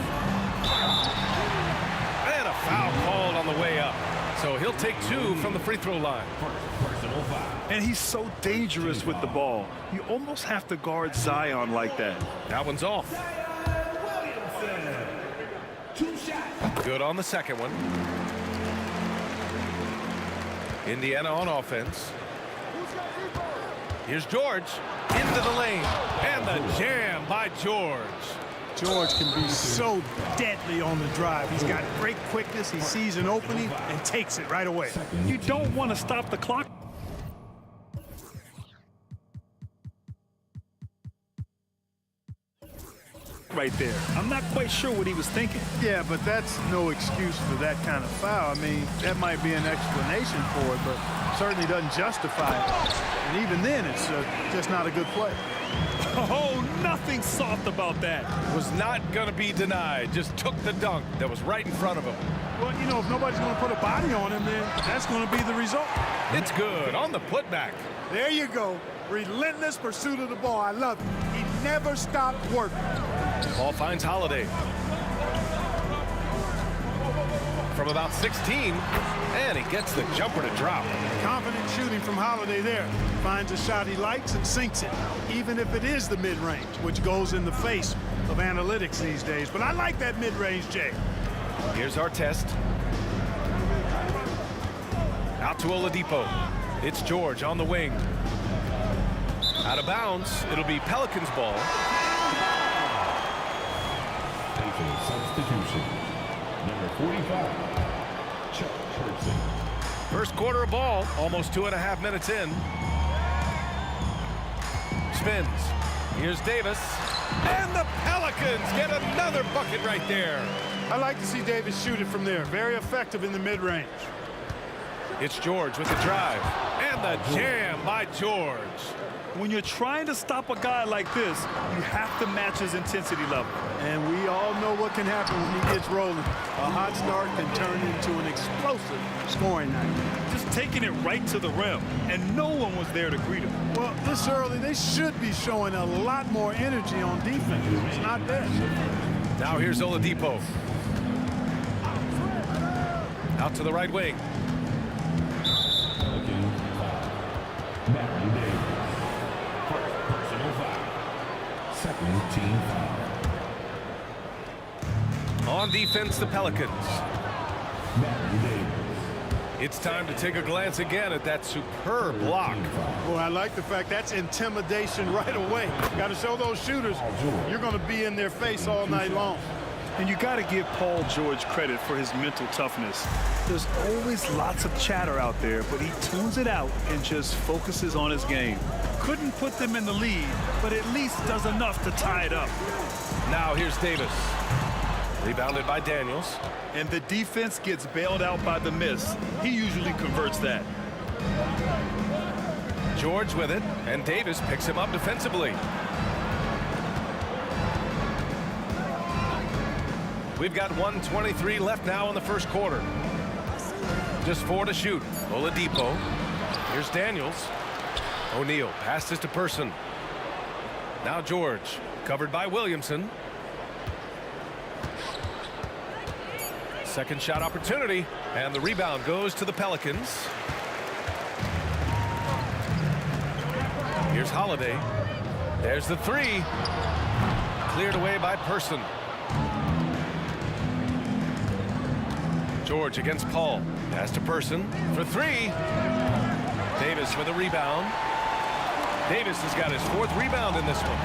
And a foul called on the way up. So he'll take 2 from the free throw line. And he's so dangerous with the ball. You almost have to guard Zion like that. That one's off. Good on the second one. Indiana on offense. Here's George into the lane. And the jam by George. George can be so deadly on the drive. He's got great quickness. He sees an opening and takes it right away. You don't want to stop the clock. Right there. I'm not quite sure what he was thinking. Yeah, but that's no excuse for that kind of foul. I mean, that might be an explanation for it, but certainly doesn't justify it. And even then, it's just not a good play. Oh, nothing soft about that. Was not going to be denied. Just took the dunk that was right in front of him. Well, you know, if nobody's going to put a body on him, then that's going to be the result. It's good on the putback. There you go. Relentless pursuit of the ball. I love it. He never stopped working. Ball finds Holiday. From about 16, and he gets the jumper to drop. Confident shooting from Holiday there. Finds a shot he likes and sinks it, even if it is the mid-range, which goes in the face of analytics these days. But I like that mid-range, Jay. Here's Artest. Out to Oladipo. It's George on the wing. Out of bounds. It'll be Pelicans ball. Substitution. Number 45, Chuck Hurson. First quarter of ball, almost 2.5 minutes in. Spins. Here's Davis. And the Pelicans get another bucket right there. I like to see Davis shoot it from there. Very effective in the mid-range. It's George with the drive. And the jam by George. When you're trying to stop a guy like this, you have to match his intensity level. And we all know what can happen when he gets rolling. A hot start can turn into an explosive scoring night. Just taking it right to the rim, and no one was there to greet him. Well, this early, they should be showing a lot more energy on defense. It's not there. Now here's Oladipo. Out to the right wing. Matthew Davis. First personal foul. Second team foul. On defense, the Pelicans. Matthew Davis. It's time to take a glance again at that superb block. Boy, I like the fact that's intimidation right away. Got to show those shooters you're going to be in their face all night long. And you got to give Paul George credit for his mental toughness. There's always lots of chatter out there, but he tunes it out and just focuses on his game. Couldn't put them in the lead, but at least does enough to tie it up. Now here's Davis. Rebounded by Daniels. And the defense gets bailed out by the miss. He usually converts that. George with it, and Davis picks him up defensively. We've got 1:23 left now in the first quarter. Just 4 to shoot. Oladipo. Here's Daniels. O'Neal passes to Person. Now George, covered by Williamson. Second shot opportunity, and the rebound goes to the Pelicans. Here's Holiday. There's the three. Cleared away by Person. George against Paul. Pass to Person for three. Davis with a rebound. Davis has got his 4th rebound in this one.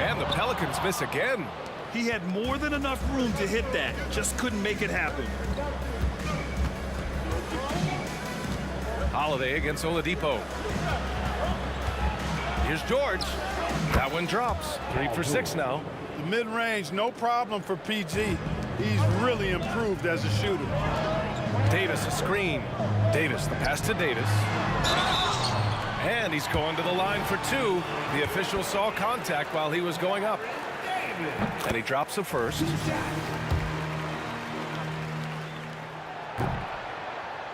And the Pelicans miss again. He had more than enough room to hit that. Just couldn't make it happen. Holiday against Oladipo. Here's George. That one drops. 3 for 6 now. The mid-range, no problem for PG. He's really improved as a shooter. Davis a screen. Davis, the pass to Davis. And he's going to the line for 2. The official saw contact while he was going up. And he drops the first.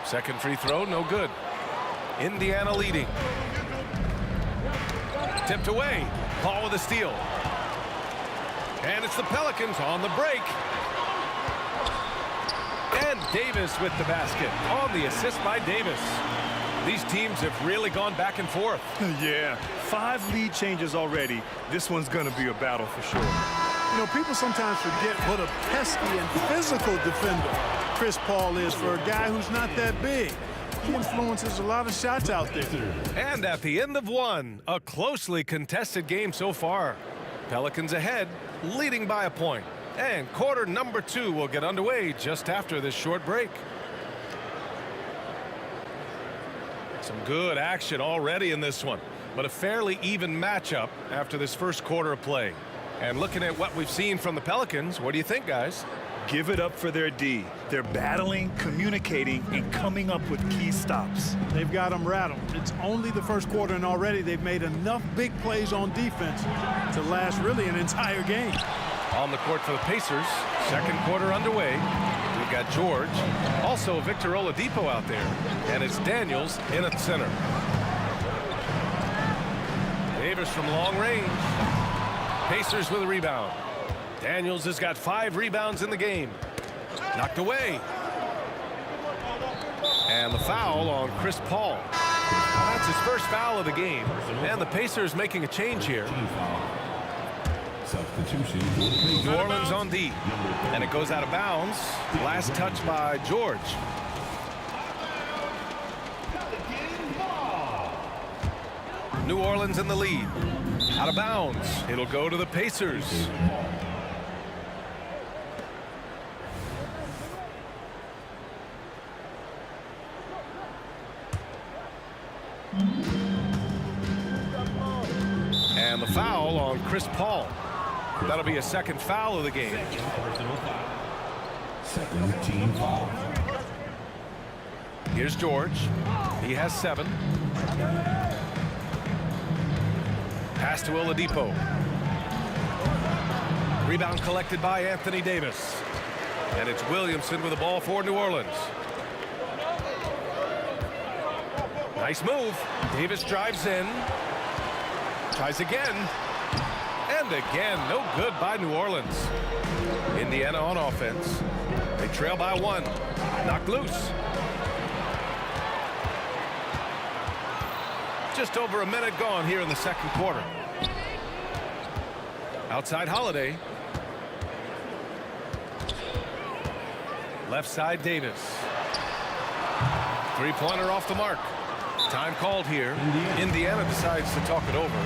Second free throw, no good. Indiana leading. Tipped away. Paul with a steal. And it's the Pelicans on the break. And Davis with the basket on the assist by Davis. These teams have really gone back and forth. Yeah, 5 lead changes already. This one's going to be a battle for sure. You know, people sometimes forget what a pesky and physical defender Chris Paul is for a guy who's not that big. He influences a lot of shots out there. And at the end of one, a closely contested game so far. Pelicans ahead, leading by a point. And quarter number 2 will get underway just after this short break. Some good action already in this one, but a fairly even matchup after this first quarter of play. And looking at what we've seen from the Pelicans, what do you think, guys? Give it up for their D. They're battling, communicating, and coming up with key stops. They've got them rattled. It's only the first quarter, and already they've made enough big plays on defense to last really an entire game. On the court for the Pacers, second quarter underway. We've got George, also Victor Oladipo out there, and it's Daniels in at center. Davis from long range. Pacers with a rebound. Daniels has got 5 rebounds in the game. Knocked away. And the foul on Chris Paul. That's his first foul of the game. And the Pacers making a change here. Substitution. New Orleans on D. And it goes out of bounds. Last touch by George. New Orleans in the lead. Out of bounds. It'll go to the Pacers. And the foul on Chris Paul. That'll be a second foul of the game. Second team foul. Here's George. He has 7. Pass to Oladipo. Rebound collected by Anthony Davis. And it's Williamson with the ball for New Orleans. Nice move. Davis drives in. Tries again. And again, no good by New Orleans. Indiana on offense. They trail by 1. Knocked loose. Just over a minute gone here in the second quarter. Outside Holiday. Left side Davis. Three-pointer off the mark. Time called here. Indiana decides to talk it over.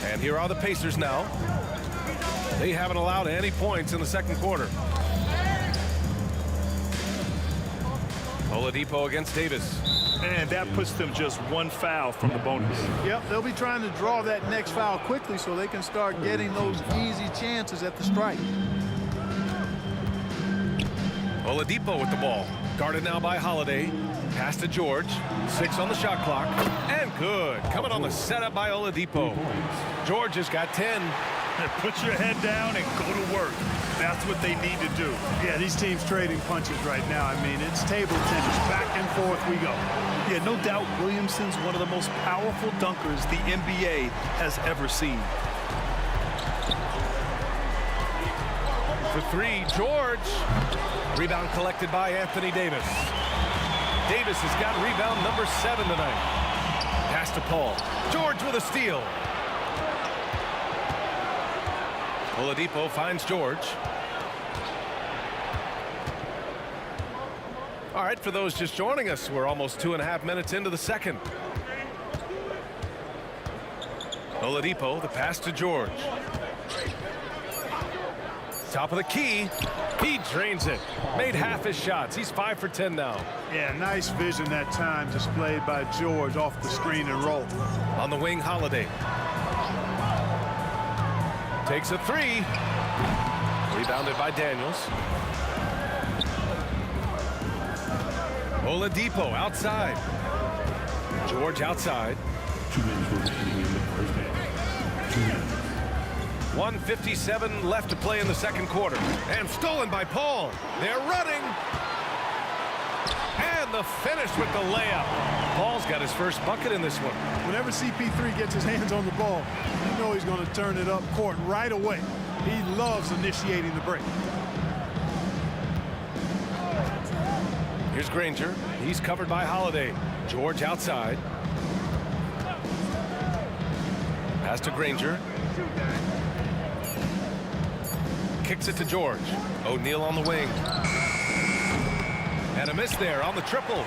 And here are the Pacers now. They haven't allowed any points in the second quarter. Oladipo against Davis. And that puts them just 1 foul from the bonus. Yep, they'll be trying to draw that next foul quickly so they can start getting those easy chances at the strike. Oladipo with the ball. Guarded now by Holiday. Pass to George. 6 on the shot clock. And good. Coming on the setup by Oladipo. George has got 10. Put your head down and go to work. That's what they need to do. Yeah, these teams trading punches right now. I mean, it's table tennis. Back and forth we go. Yeah, no doubt Williamson's one of the most powerful dunkers the NBA has ever seen. For 3, George. Rebound collected by Anthony Davis. Davis has got rebound number 7 tonight. Pass to Paul. George with a steal. Oladipo finds George. All right, for those just joining us, we're almost 2.5 minutes into the second. Oladipo, the pass to George. Top of the key. He drains it. Made half his shots. He's 5 for 10 now. Yeah, nice vision that time displayed by George off the screen and roll. On the wing, Holiday. Takes a 3. Rebounded by Daniels. Oladipo outside. George outside. 2 minutes remaining in the first half. 2 minutes. 1:57 left to play in the second quarter. And stolen by Paul. They're running. And the finish with the layup. Paul's got his first bucket in this one. Whenever CP3 gets his hands on the ball, you know he's going to turn it up court right away. He loves initiating the break. Here's Granger. He's covered by Holiday. George outside. Pass to Granger. Kicks it to George. O'Neal on the wing. And a miss there on the triple.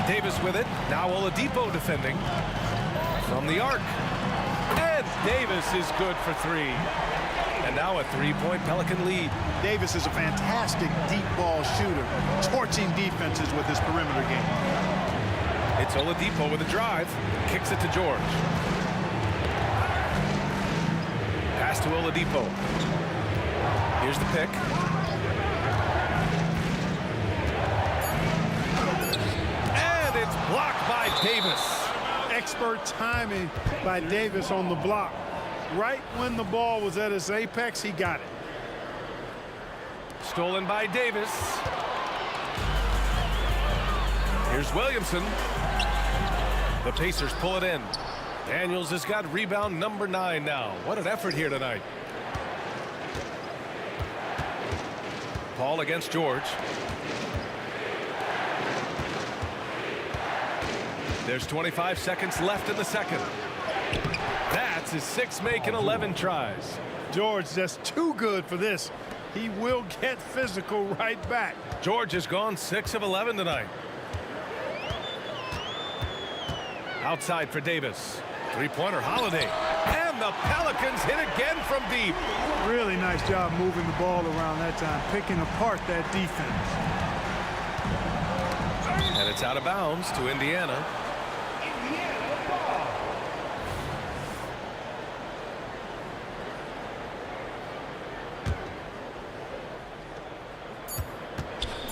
Davis with it. Now Oladipo defending. From the arc. And Davis is good for 3. And now a 3-point Pelican lead. Davis is a fantastic deep ball shooter, torching defenses with his perimeter game. It's Oladipo with a drive. Kicks it to George. Pass to Oladipo. Here's the pick. And it's blocked by Davis. Expert timing by Davis on the block. Right when the ball was at its apex, he got it. Stolen by Davis. Here's Williamson. The Pacers pull it in. Daniels has got rebound number 9 now. What an effort here tonight. Paul against George. There's 25 seconds left in the second. That's his 6 make and 11 tries. George just too good for this. He will get physical right back. George has gone 6 of 11 tonight. Outside for Davis. 3-pointer Holiday. And the Pelicans hit again from deep. Really nice job moving the ball around that time, picking apart that defense. And it's It's out of bounds to Indiana.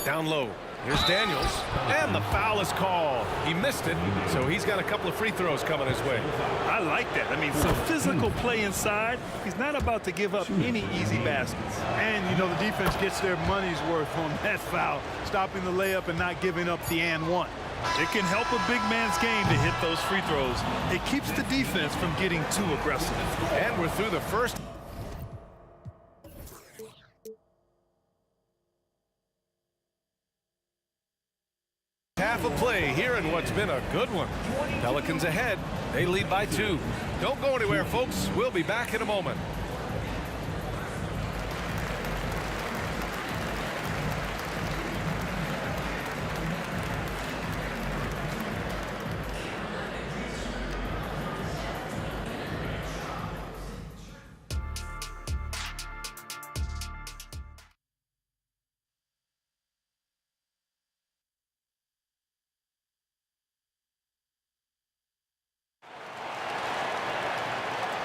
Down low. Here's Daniels. And the foul is called. He missed it, so he's got a couple of free throws coming his way. I like that. I mean, some physical play inside. He's not about to give up any easy baskets. And, you know, the defense gets their money's worth on that foul, stopping the layup and not giving up the and one. It can help a big man's game to hit those free throws. It keeps the defense from getting too aggressive. And we're through the first half of play here in what's been a good one. Pelicans ahead. They lead by 2. Don't go anywhere, folks. We'll be back in a moment.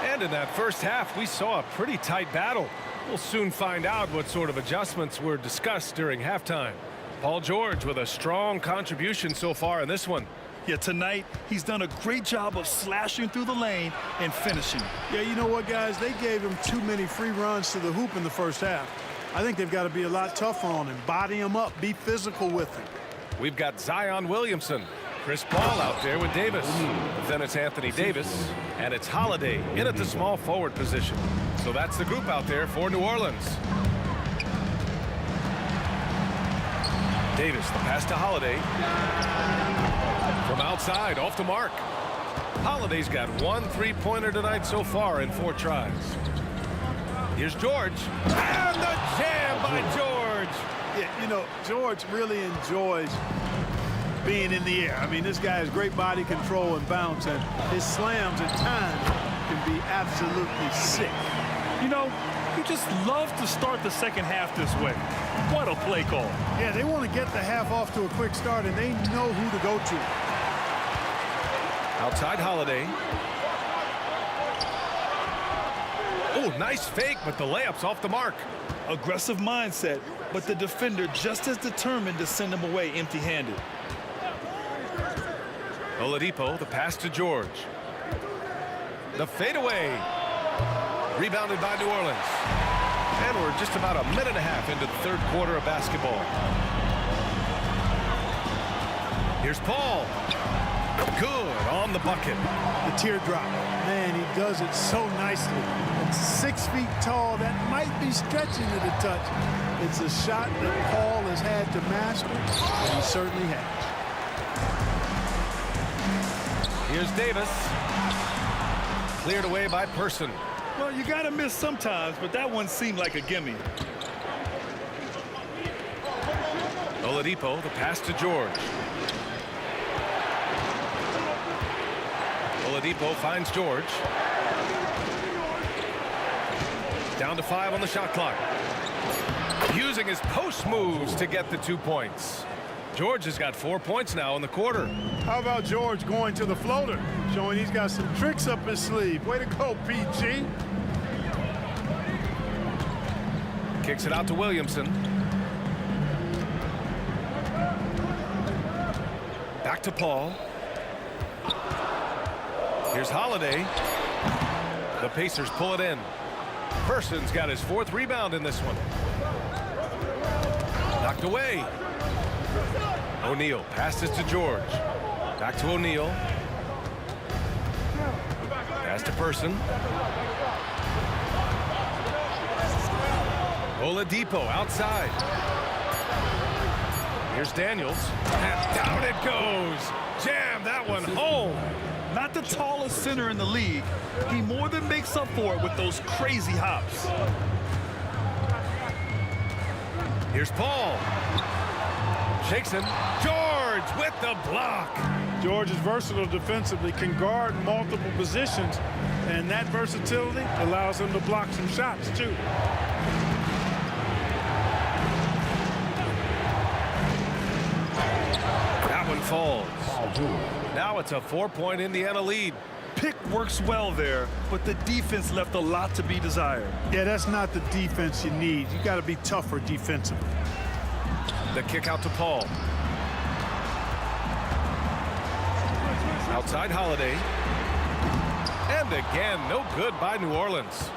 And in that first half, we saw a pretty tight battle. We'll soon find out what sort of adjustments were discussed during halftime. Paul George with a strong contribution so far in this one. Yeah, tonight, he's done a great job of slashing through the lane and finishing. Yeah, you know what, guys? They gave him too many free runs to the hoop in the first half. I think they've got to be a lot tougher on him. Body him up. Be physical with him. We've got Zion Williamson. Chris Paul out there with Davis. Then it's Anthony Davis. And it's Holiday in at the small forward position. So that's the group out there for New Orleans. Davis, the pass to Holiday. From outside, off the mark. Holiday's got 1 3-pointer tonight so far in 4 tries. Here's George. And the jam by George. Yeah, you know, George really enjoys being in the air. I mean, this guy has great body control and bounce, and his slams at times can be absolutely sick. You know, he just loves to start the second half this way. What a play call. Yeah, they want to get the half off to a quick start, and they know who to go to. Outside Holiday. Oh, nice fake, but the layup's off the mark. Aggressive mindset, but the defender just as determined to send him away empty-handed. Oladipo, the pass to George. The fadeaway. Rebounded by New Orleans. And we're just about a minute and a half into the third quarter of basketball. Here's Paul. Good on the bucket. The teardrop. Man, he does it so nicely. At 6 feet tall, that might be stretching it a touch. It's a shot that Paul has had to master, and he certainly has. Here's Davis. Cleared away by Person. Well, you got to miss sometimes, but that one seemed like a gimme. Oladipo, the pass to George. Oladipo finds George. Down to 5 on the shot clock. Using his post moves to get the 2 points. George has got 4 points now in the quarter. How about George going to the floater, showing he's got some tricks up his sleeve. Way to go, PG. Kicks it out to Williamson. Back to Paul. Here's Holiday. The Pacers pull it in. Person's got his 4th rebound in this one. Knocked away. O'Neal passes to George. Back to O'Neal. Pass to Person. Oladipo outside. Here's Daniels. And down it goes. Jam that one home. Not the tallest center in the league. He more than makes up for it with those crazy hops. Here's Paul. Shakes him. George with the block. George is versatile defensively, can guard multiple positions, and that versatility allows him to block some shots, too. That one falls. Now it's a 4-point Indiana lead. Pick works well there, but the defense left a lot to be desired. Yeah, that's not the defense you need. You got to be tougher defensively. The kick out to Paul. Outside Holiday. And again, no good by New Orleans.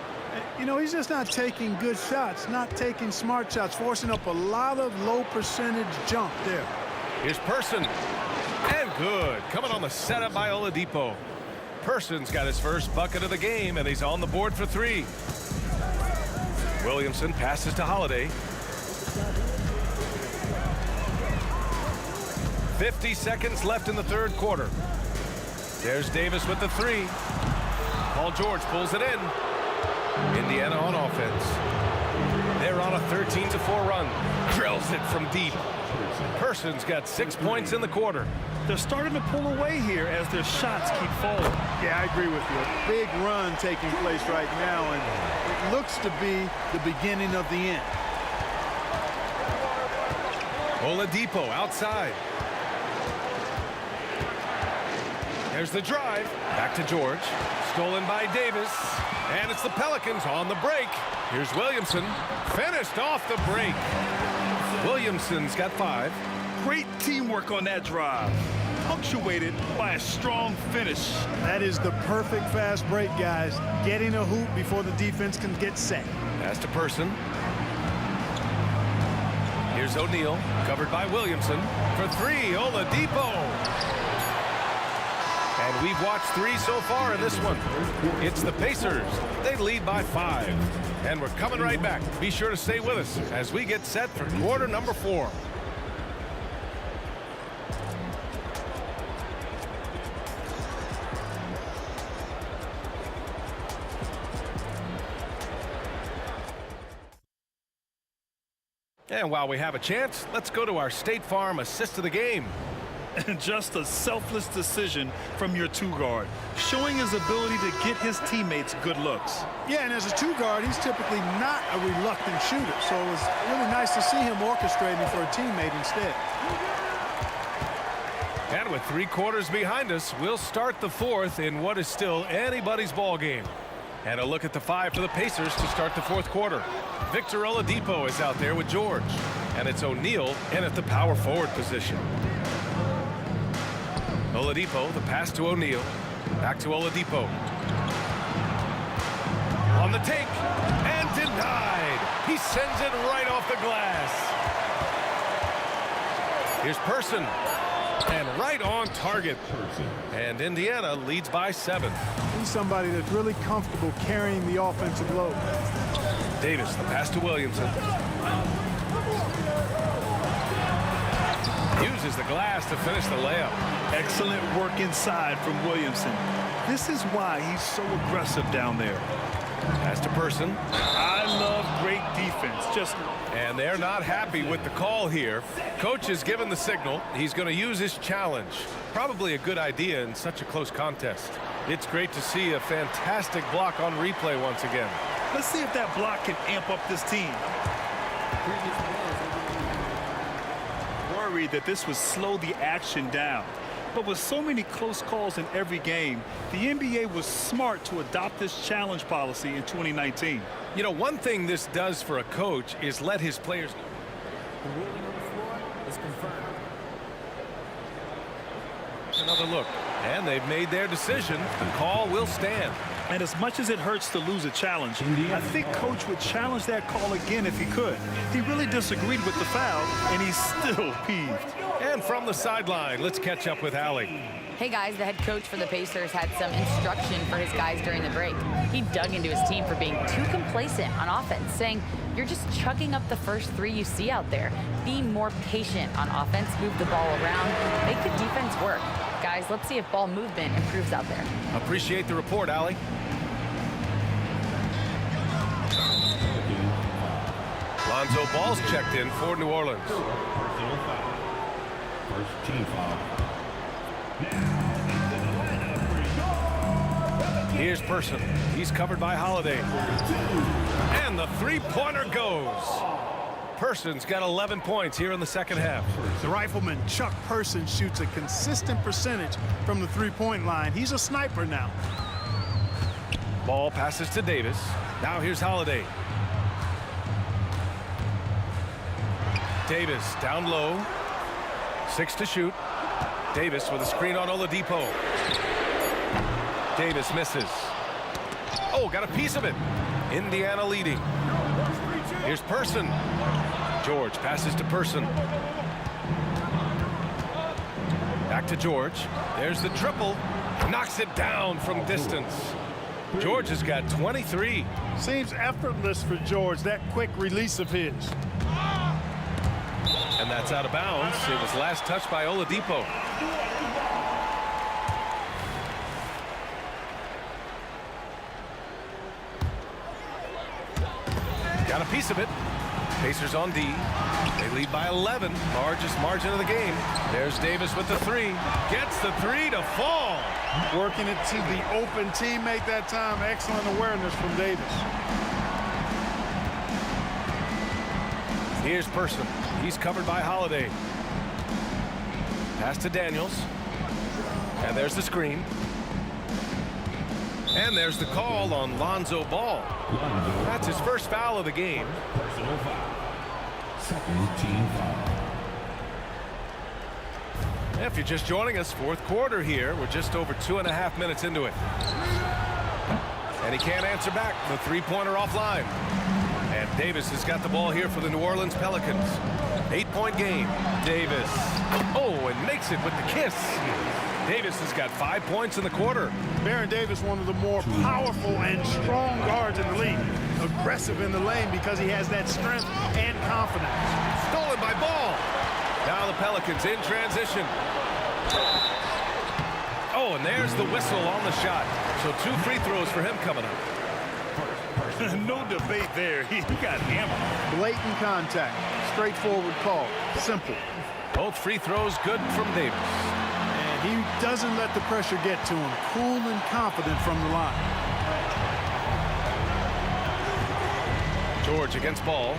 You know, he's just not taking good shots, not taking smart shots, forcing up a lot of low percentage jump there. Here's Person. And good. Coming on the setup by Oladipo. Person's got his first bucket of the game, and he's on the board for 3. Williamson passes to Holiday. 50 seconds left in the third quarter. There's Davis with the 3. Paul George pulls it in. Indiana on offense. They're on a 13-4 run. Drills it from deep. Person's got 6 points in the quarter. They're starting to pull away here as their shots keep falling. Yeah, I agree with you. A big run taking place right now, and it looks to be the beginning of the end. Oladipo outside. There's the drive. Back to George. Stolen by Davis. And it's the Pelicans on the break. Here's Williamson. Finished off the break. Williamson's got 5. Great teamwork on that drive. Punctuated by a strong finish. That is the perfect fast break, guys. Getting a hoop before the defense can get set. Pass to Person. Here's O'Neal. Covered by Williamson. For 3, Oladipo. And we've watched 3 so far in this one. It's the Pacers. They lead by 5. And we're coming right back. Be sure to stay with us as we get set for quarter number 4. And while we have a chance, let's go to our State Farm assist of the game. And just a selfless decision from your 2-guard, showing his ability to get his teammates good looks. Yeah, and as a 2-guard, he's typically not a reluctant shooter, so it was really nice to see him orchestrating for a teammate instead. And with 3 quarters behind us, we'll start the 4th in what is still anybody's ball game. And a look at the 5 for the Pacers to start the 4th quarter. Victor Oladipo is out there with George, and it's O'Neal in at the power forward position. Oladipo, the pass to O'Neal. Back to Oladipo. On the take, and denied. He sends it right off the glass. Here's Person, and right on target. And Indiana leads by 7. He's somebody that's really comfortable carrying the offensive load. Davis, the pass to Williamson. Uses the glass to finish the layup. Excellent work inside from Williamson. This is why he's so aggressive down there. Pass to Person. I love great defense. And they're not happy with the call here. Coach has given the signal. He's going to use his challenge. Probably a good idea in such a close contest. It's great to see a fantastic block on replay once again. Let's see if that block can amp up this team. Worried that this would slow the action down. But with so many close calls in every game, the NBA was smart to adopt this challenge policy in 2019. You know, one thing this does for a coach is let his players know. The ruling on the floor is confirmed. Another look. And they've made their decision. The call will stand. And as much as it hurts to lose a challenge, I think Coach would challenge that call again if he could. He really disagreed with the foul, and he's still peeved. And from the sideline, let's catch up with Allie. Hey guys, the head coach for the Pacers had some instruction for his guys during the break. He dug into his team for being too complacent on offense, saying, you're just chucking up the first 3 you see out there. Be more patient on offense, move the ball around, make the defense work. Guys, let's see if ball movement improves out there. Appreciate the report, Allie. Lonzo Ball's checked in for New Orleans. First team foul. Here's Person. He's covered by Holiday. And the 3-pointer goes. Person's got 11 points here in the second half. The rifleman Chuck Person shoots a consistent percentage from the three-point line. He's a sniper now. Ball passes to Davis. Now here's Holiday. Davis down low. 6 to shoot. Davis with a screen on Oladipo. Davis misses. Oh, got a piece of it. Indiana leading. Here's Person. George passes to Person. Back to George. There's the triple. Knocks it down from distance. George has got 23. Seems effortless for George, that quick release of his. And that's out of bounds. It was last touched by Oladipo. Got a piece of it. Pacers on D. They lead by 11. Largest margin of the game. There's Davis with the three. Gets the three to fall. Working it to the open teammate that time. Excellent awareness from Davis. Here's Person. He's covered by Holiday. Pass to Daniels. And there's the screen. And there's the call on Lonzo Ball. That's his first foul of the game. Personal foul. Second team foul. If you're just joining us, fourth quarter here. We're just over 2.5 minutes into it. And he can't answer back. The three-pointer offline. And Davis has got the ball here for the New Orleans Pelicans. 8-point game. Davis. Oh, and makes it with the kiss. Davis has got 5 points in the quarter. Baron Davis, one of the more powerful and strong guards in the league. Aggressive in the lane because he has that strength and confidence. Stolen by Ball. Now the Pelicans in transition. Oh, and there's the whistle on the shot. So 2 free throws for him coming up. No debate there. He got hammered. Blatant contact. Straightforward call. Simple. Both free throws good from Davis. And he doesn't let the pressure get to him. Cool and confident from the line. George against Ball.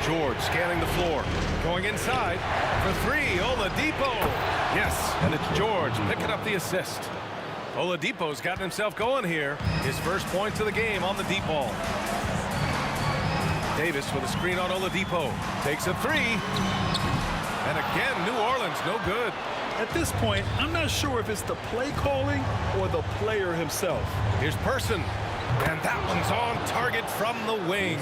George scanning the floor. Going inside for three. Oladipo. Yes, and it's George picking up the assist. Oladipo's gotten himself going here. His first points of the game on the deep ball. Davis with a screen on Oladipo. Takes a three. And again, New Orleans no good. At this point, I'm not sure if it's the play calling or the player himself. Here's Person. And that one's on target from the wing.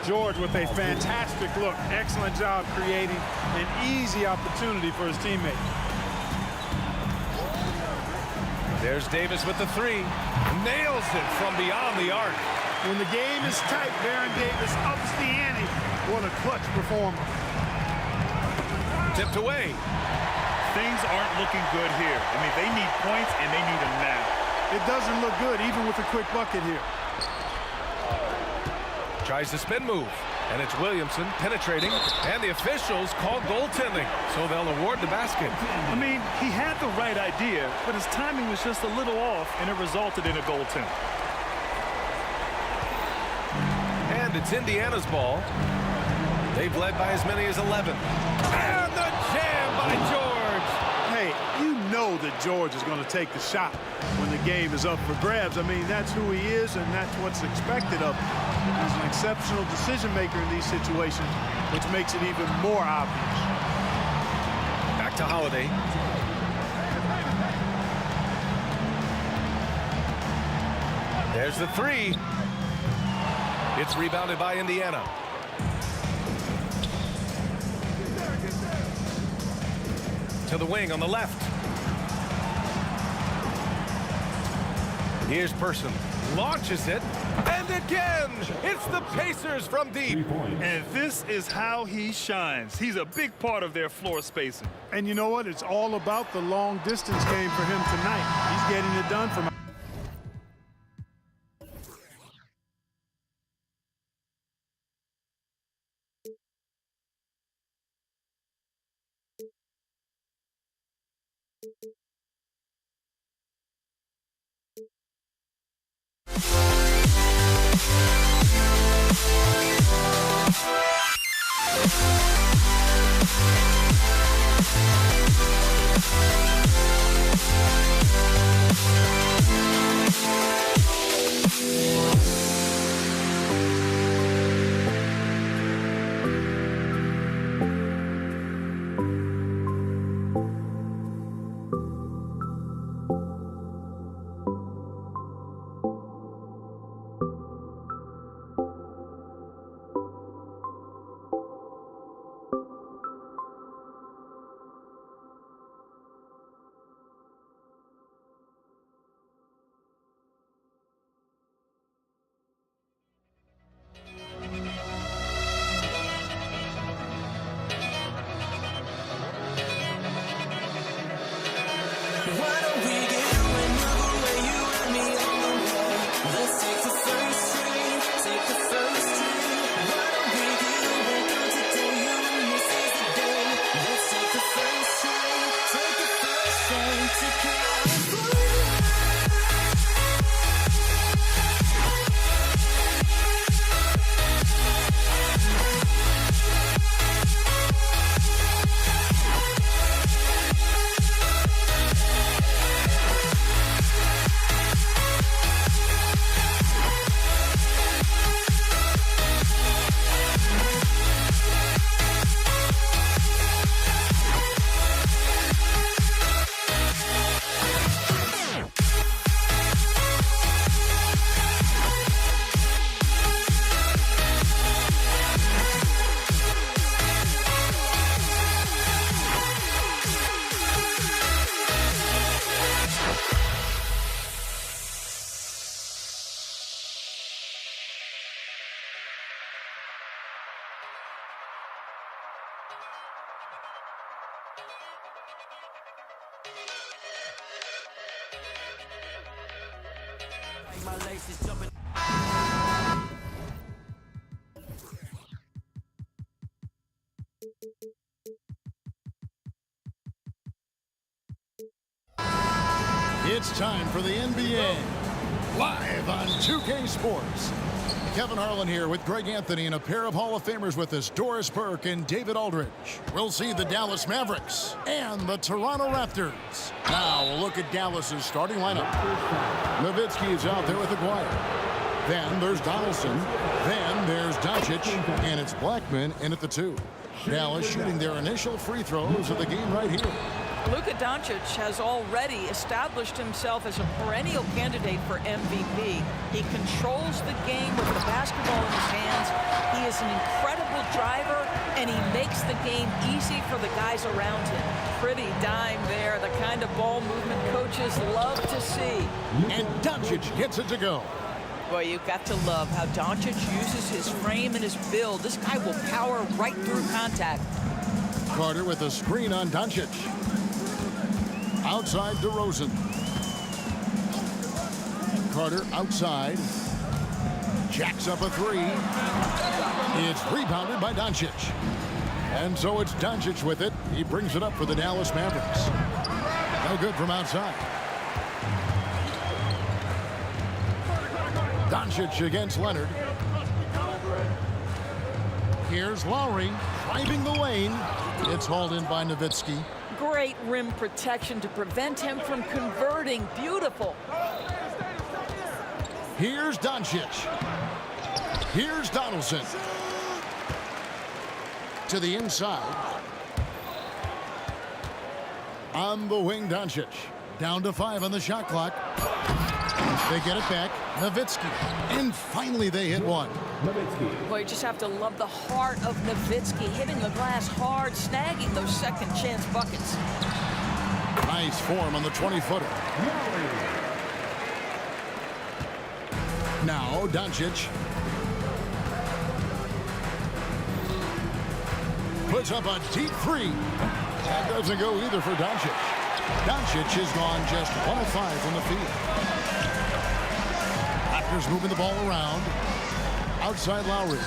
George with a fantastic look. Excellent job creating an easy opportunity for his teammate. There's Davis with the three. Nails it from beyond the arc. When the game is tight, Baron Davis ups the ante. What a clutch performer. Tipped away. Things aren't looking good here. I mean, they need points, and they need them now. It doesn't look good, even with a quick bucket here. Tries the spin move. And it's Williamson penetrating. And the officials call goaltending. So they'll award the basket. I mean, he had the right idea, but his timing was just a little off, and it resulted in a goaltend. And it's Indiana's ball. They've led by as many as 11. And the jam by George. Hey, you know that George is going to take the shot when the game is up for grabs. I mean, that's who he is, and that's what's expected of him. He's an exceptional decision maker in these situations, which makes it even more obvious. Back to Holiday. There's the three. It's rebounded by Indiana. To the wing on the left. Here's Person. Launches it. And again, it's the Pacers from deep. And this is how he shines. He's a big part of their floor spacing. And you know what? It's all about the long distance game for him tonight. He's getting it done from the first drink. Why don't we wake up today? And this is the day. Let's take the first drink. Take the first drink to California. My legs is jumping. It's time for the NBA, live on 2K Sports. Kevin Harlan here with Greg Anthony and a pair of Hall of Famers with us, Doris Burke and David Aldridge. We'll see the Dallas Mavericks and the Toronto Raptors. Now we'll look at Dallas's starting lineup. Nowitzki is out there with Aguirre. Then there's Donaldson. Then there's Doncic, and it's Blackman in at the 2. Dallas shooting their initial free throws of the game right here. Luka Doncic has already established himself as a perennial candidate for MVP. He controls the game with the basketball in his hands. He is an incredible driver, and he makes the game easy for the guys around him. Pretty dime there, the kind of ball movement coaches love to see. And Doncic gets it to go. Boy, you've got to love how Doncic uses his frame and his build. This guy will power right through contact. Carter with a screen on Doncic. Outside DeRozan. Carter outside. Jacks up a 3. It's rebounded by Doncic. And so it's Doncic with it. He brings it up for the Dallas Mavericks. No good from outside. Doncic against Leonard. Here's Lowry driving the lane. It's hauled in by Nowitzki. Great rim protection to prevent him from converting. Beautiful. Here's Doncic. Here's Donaldson. To the inside. On the wing, Doncic. Down to 5 on the shot clock. They get it back. Nowitzki. And finally they hit one. Boy, you just have to love the heart of Nowitzki, hitting the glass hard, snagging those second chance buckets. Nice form on the 20-footer. Now Doncic puts up a deep 3. That doesn't go either for Doncic. Doncic has gone just 1 of 5 from the field. Raptors moving the ball around. Outside Lowry.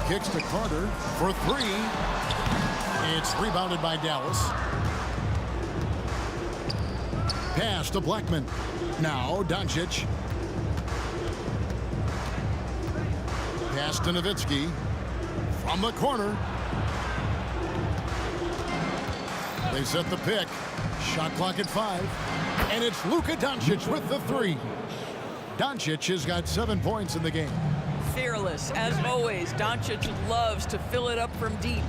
Kicks to Carter for 3. It's rebounded by Dallas. Pass to Blackman. Now Doncic. Pass to Nowitzki. From the corner. They set the pick. Shot clock at 5. And it's Luka Doncic with the 3. Doncic has got 7 points in the game. Fearless, as always. Doncic loves to fill it up from deep.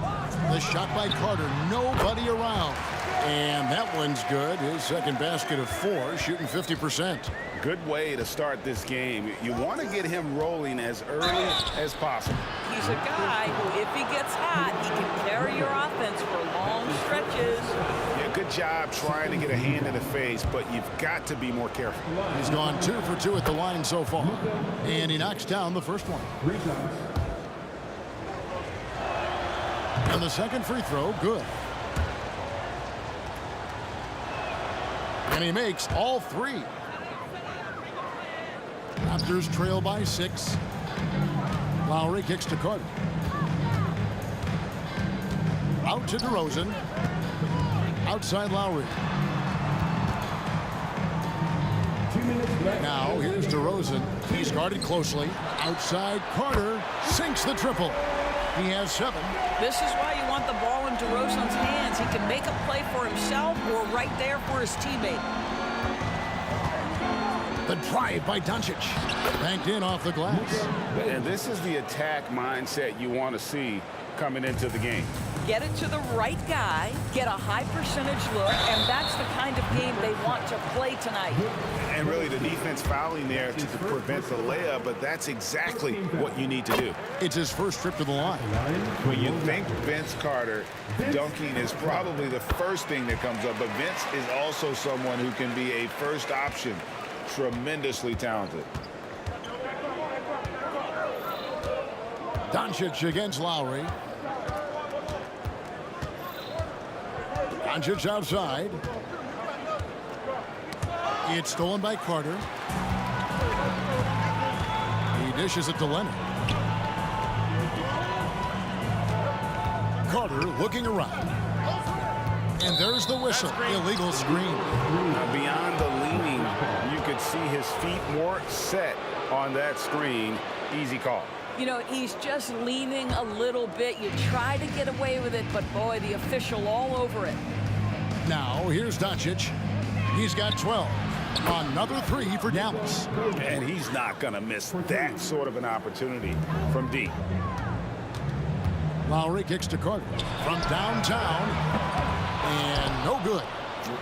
The shot by Carter, nobody around. And that one's good. His second basket of 4, shooting 50%. Good way to start this game. You want to get him rolling as early as possible. He's a guy who, if he gets hot, he can carry your offense for long stretches. Yeah, good job trying to get a hand in the face, but you've got to be more careful. He's gone 2 for 2 at the line so far. And he knocks down the first one. And the second free throw, good. And he makes all 3. Raptors trail by 6. Lowry kicks to Carter. Out to DeRozan. Outside Lowry. Now here's DeRozan. He's guarded closely. Outside Carter sinks the triple. He has 7. This is why you want the ball in DeRozan's hands. He can make a play for himself or right there for his teammate. The drive by Doncic. Banked in off the glass. And this is the attack mindset you want to see coming into the game. Get it to the right guy, get a high percentage look, and that's the kind of game they want to play tonight. And really the defense fouling there to prevent the layup, but that's exactly what you need to do. It's his first trip to the line. When you think Vince Carter, dunking is probably the first thing that comes up, but Vince is also someone who can be a first option. Tremendously talented. Doncic against Lowry. Doncic outside. It's stolen by Carter. He dishes it to Leonard. Carter looking around. And there's the whistle. Illegal screen. Now beyond the leaning, you could see his feet more set on that screen. Easy call. You know, he's just leaning a little bit. You try to get away with it, but boy, the official all over it. Now, here's Doncic. He's got 12. Another 3 for Dallas. And he's not going to miss that sort of an opportunity from deep. Lowry kicks to Carter from downtown. And no good.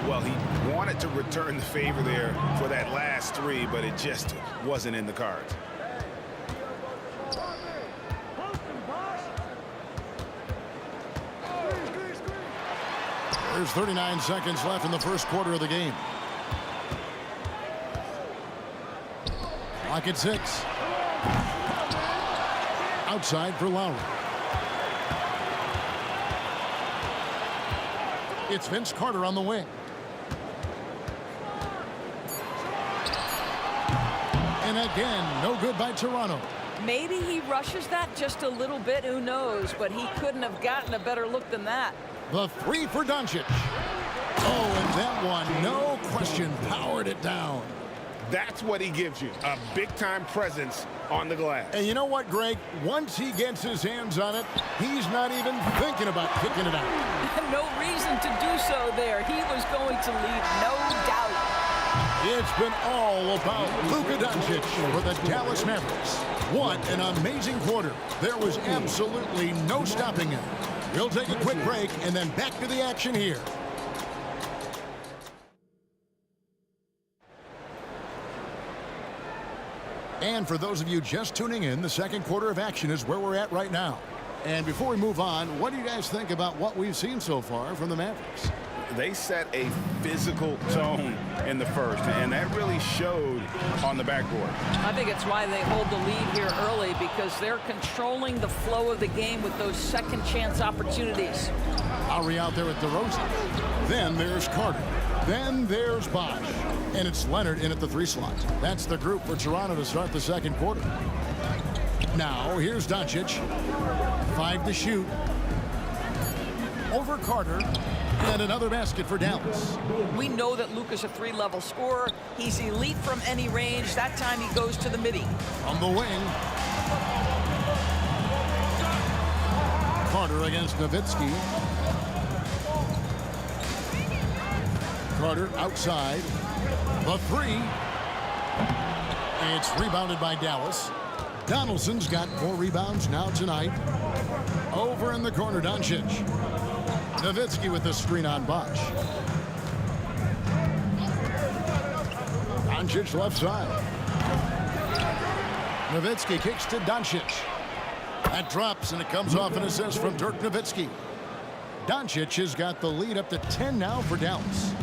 Well, he wanted to return the favor there for that last 3, but it just wasn't in the cards. There's 39 seconds left in the first quarter of the game. Clock at 6. Outside for Lowry. It's Vince Carter on the wing. And again, no good by Toronto. Maybe he rushes that just a little bit, who knows, but he couldn't have gotten a better look than that. The 3 for Doncic. Oh, and that one, no question, powered it down. That's what he gives you, a big-time presence on the glass. And you know what, Greg? Once he gets his hands on it, he's not even thinking about kicking it out. No reason to do so there. He was going to lead, no doubt. It's been all about Luka Doncic for the Dallas Mavericks. What an amazing quarter. There was absolutely no stopping him. We'll take a quick break and then back to the action here. And for those of you just tuning in, the second quarter of action is where we're at right now. And before we move on, what do you guys think about what we've seen so far from the Mavericks? They set a physical tone in the first, and that really showed on the backboard. I think it's why they hold the lead here early, because they're controlling the flow of the game with those second chance opportunities. Lowry out there with DeRozan. Then there's Carter. Then there's Bosh. And it's Leonard in at the 3 slot. That's the group for Toronto to start the second quarter. Now, here's Doncic. 5 to shoot. Over Carter. And another basket for Dallas. We know that Luka's a 3-level scorer. He's elite from any range. That time he goes to the midi. On the wing. Carter against Nowitzki. Carter outside. The 3. It's rebounded by Dallas. Donaldson's got 4 rebounds now tonight. Over in the corner, Doncic. Nowitzki with the screen on Bosh. Doncic left side. Nowitzki kicks to Doncic. That drops, and it comes off an assist from Dirk Nowitzki. Doncic has got the lead up to 10 now for Dallas.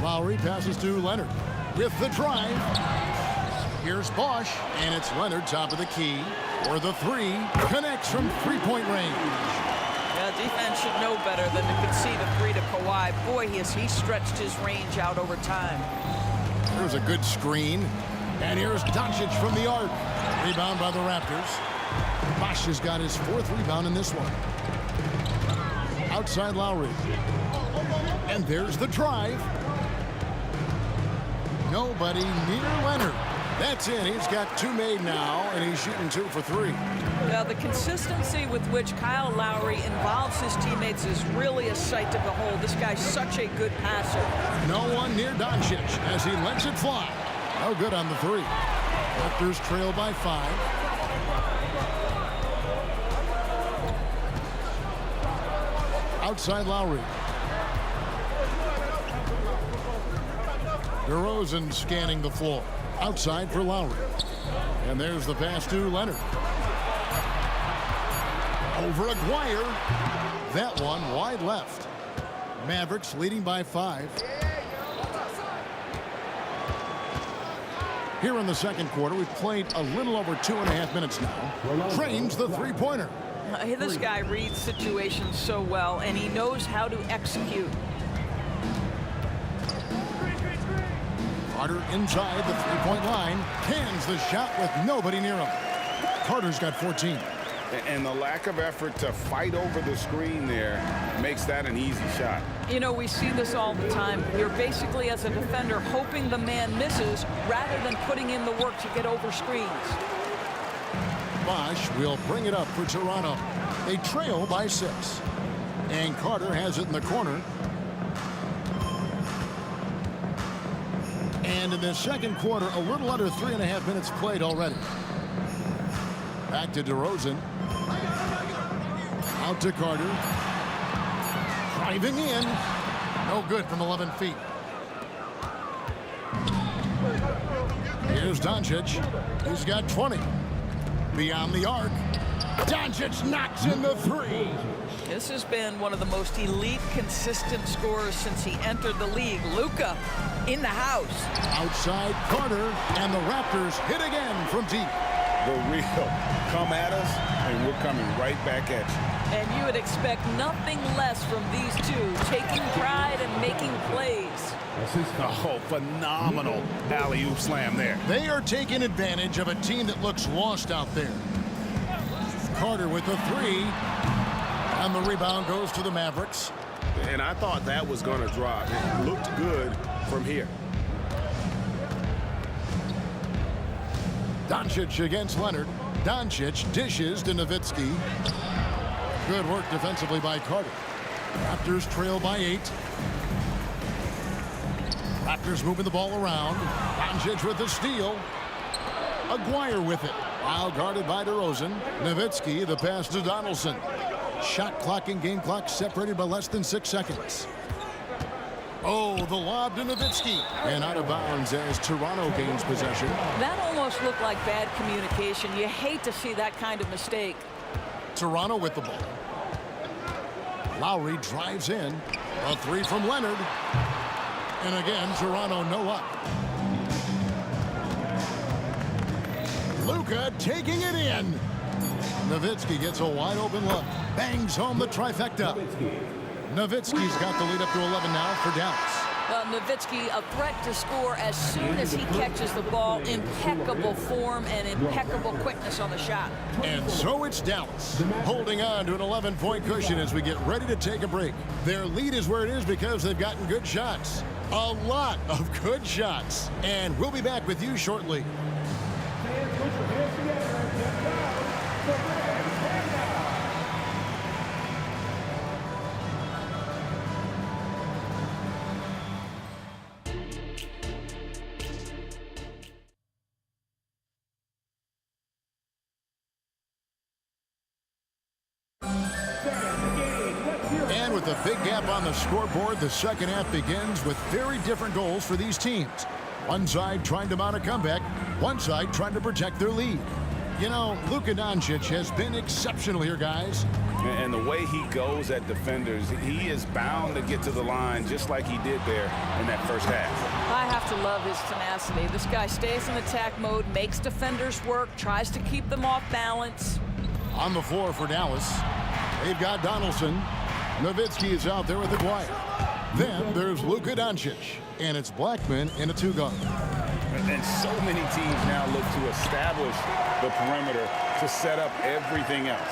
Lowry passes to Leonard with the drive. Here's Bosh, and it's Leonard top of the key. For the 3, connects from 3-point range. Yeah, defense should know better than to concede a 3 to Kawhi. Boy, he stretched his range out over time. There's a good screen. And here's Doncic from the arc. Rebound by the Raptors. Bosh has got his 4th rebound in this one. Outside Lowry. And there's the drive. Nobody near Leonard. That's in. He's got 2 made now, and he's shooting 2 for 3. Now, the consistency with which Kyle Lowry involves his teammates is really a sight to behold. This guy's such a good passer. No one near Doncic as he lets it fly. No good on the 3. Raptors trail by 5. Outside Lowry. DeRozan scanning the floor. Outside for Lowry. And there's the pass to Leonard. Over Aguirre. That one wide left. Mavericks leading by 5. Here in the second quarter, we've played a little over 2.5 minutes now. Trains the 3-pointer. This guy reads situations so well, and he knows how to execute. Carter inside the 3-point line. Cans the shot with nobody near him. Carter's got 14. And the lack of effort to fight over the screen there makes that an easy shot. You know, we see this all the time. You're basically, as a defender, hoping the man misses rather than putting in the work to get over screens. Bosh will bring it up for Toronto. They trail by 6. And Carter has it in the corner. And in the second quarter, a little under 3.5 minutes played already. Back to DeRozan. Out to Carter. Driving in. No good from 11 feet. Here's Doncic. He's got 20. Beyond the arc. Doncic knocks in the 3. This has been one of the most elite, consistent scorers since he entered the league. Luka in the house. Outside Carter, and the Raptors hit again from deep. The real come at us, and we're coming right back at you. And you would expect nothing less from these two, taking pride and making plays. Oh, phenomenal alley-oop slam there. They are taking advantage of a team that looks lost out there. Carter with the 3. And the rebound goes to the Mavericks. And I thought that was going to drop. It looked good from here. Doncic against Leonard. Doncic dishes to Nowitzki. Good work defensively by Carter. Raptors trail by 8. Raptors moving the ball around. Doncic with the steal. Aguirre with it. While guarded by DeRozan. Nowitzki, the pass to Donaldson. Shot clock and game clock separated by less than 6 seconds. Oh, the lob to Nowitzki. And out of bounds as Toronto gains possession. That almost looked like bad communication. You hate to see that kind of mistake. Toronto with the ball. Lowry drives in. A 3 from Leonard. And again, Toronto no up. Luka taking it in. Nowitzki gets a wide open look. Bangs home the trifecta. Nowitzki's got the lead up to 11 now for Dallas. Well, Nowitzki, a threat to score as soon as he catches the ball. Impeccable form and impeccable quickness on the shot. And so it's Dallas holding on to an 11-point cushion as we get ready to take a break. Their lead is where it is because they've gotten good shots. A lot of good shots. And we'll be back with you shortly. And with a big gap on the scoreboard, the second half begins with very different goals for these teams. One side trying to mount a comeback, one side trying to protect their lead. You know, Luka Doncic has been exceptional here, guys. And the way he goes at defenders, he is bound to get to the line just like he did there in that first half. I have to love his tenacity. This guy stays in attack mode, makes defenders work, tries to keep them off balance. On the floor for Dallas, they've got Donaldson. Nowitzki is out there with Aguirre. Then there's Luka Doncic, and it's Blackman in a 2-guard. And so many teams now look to establish the perimeter to set up everything else.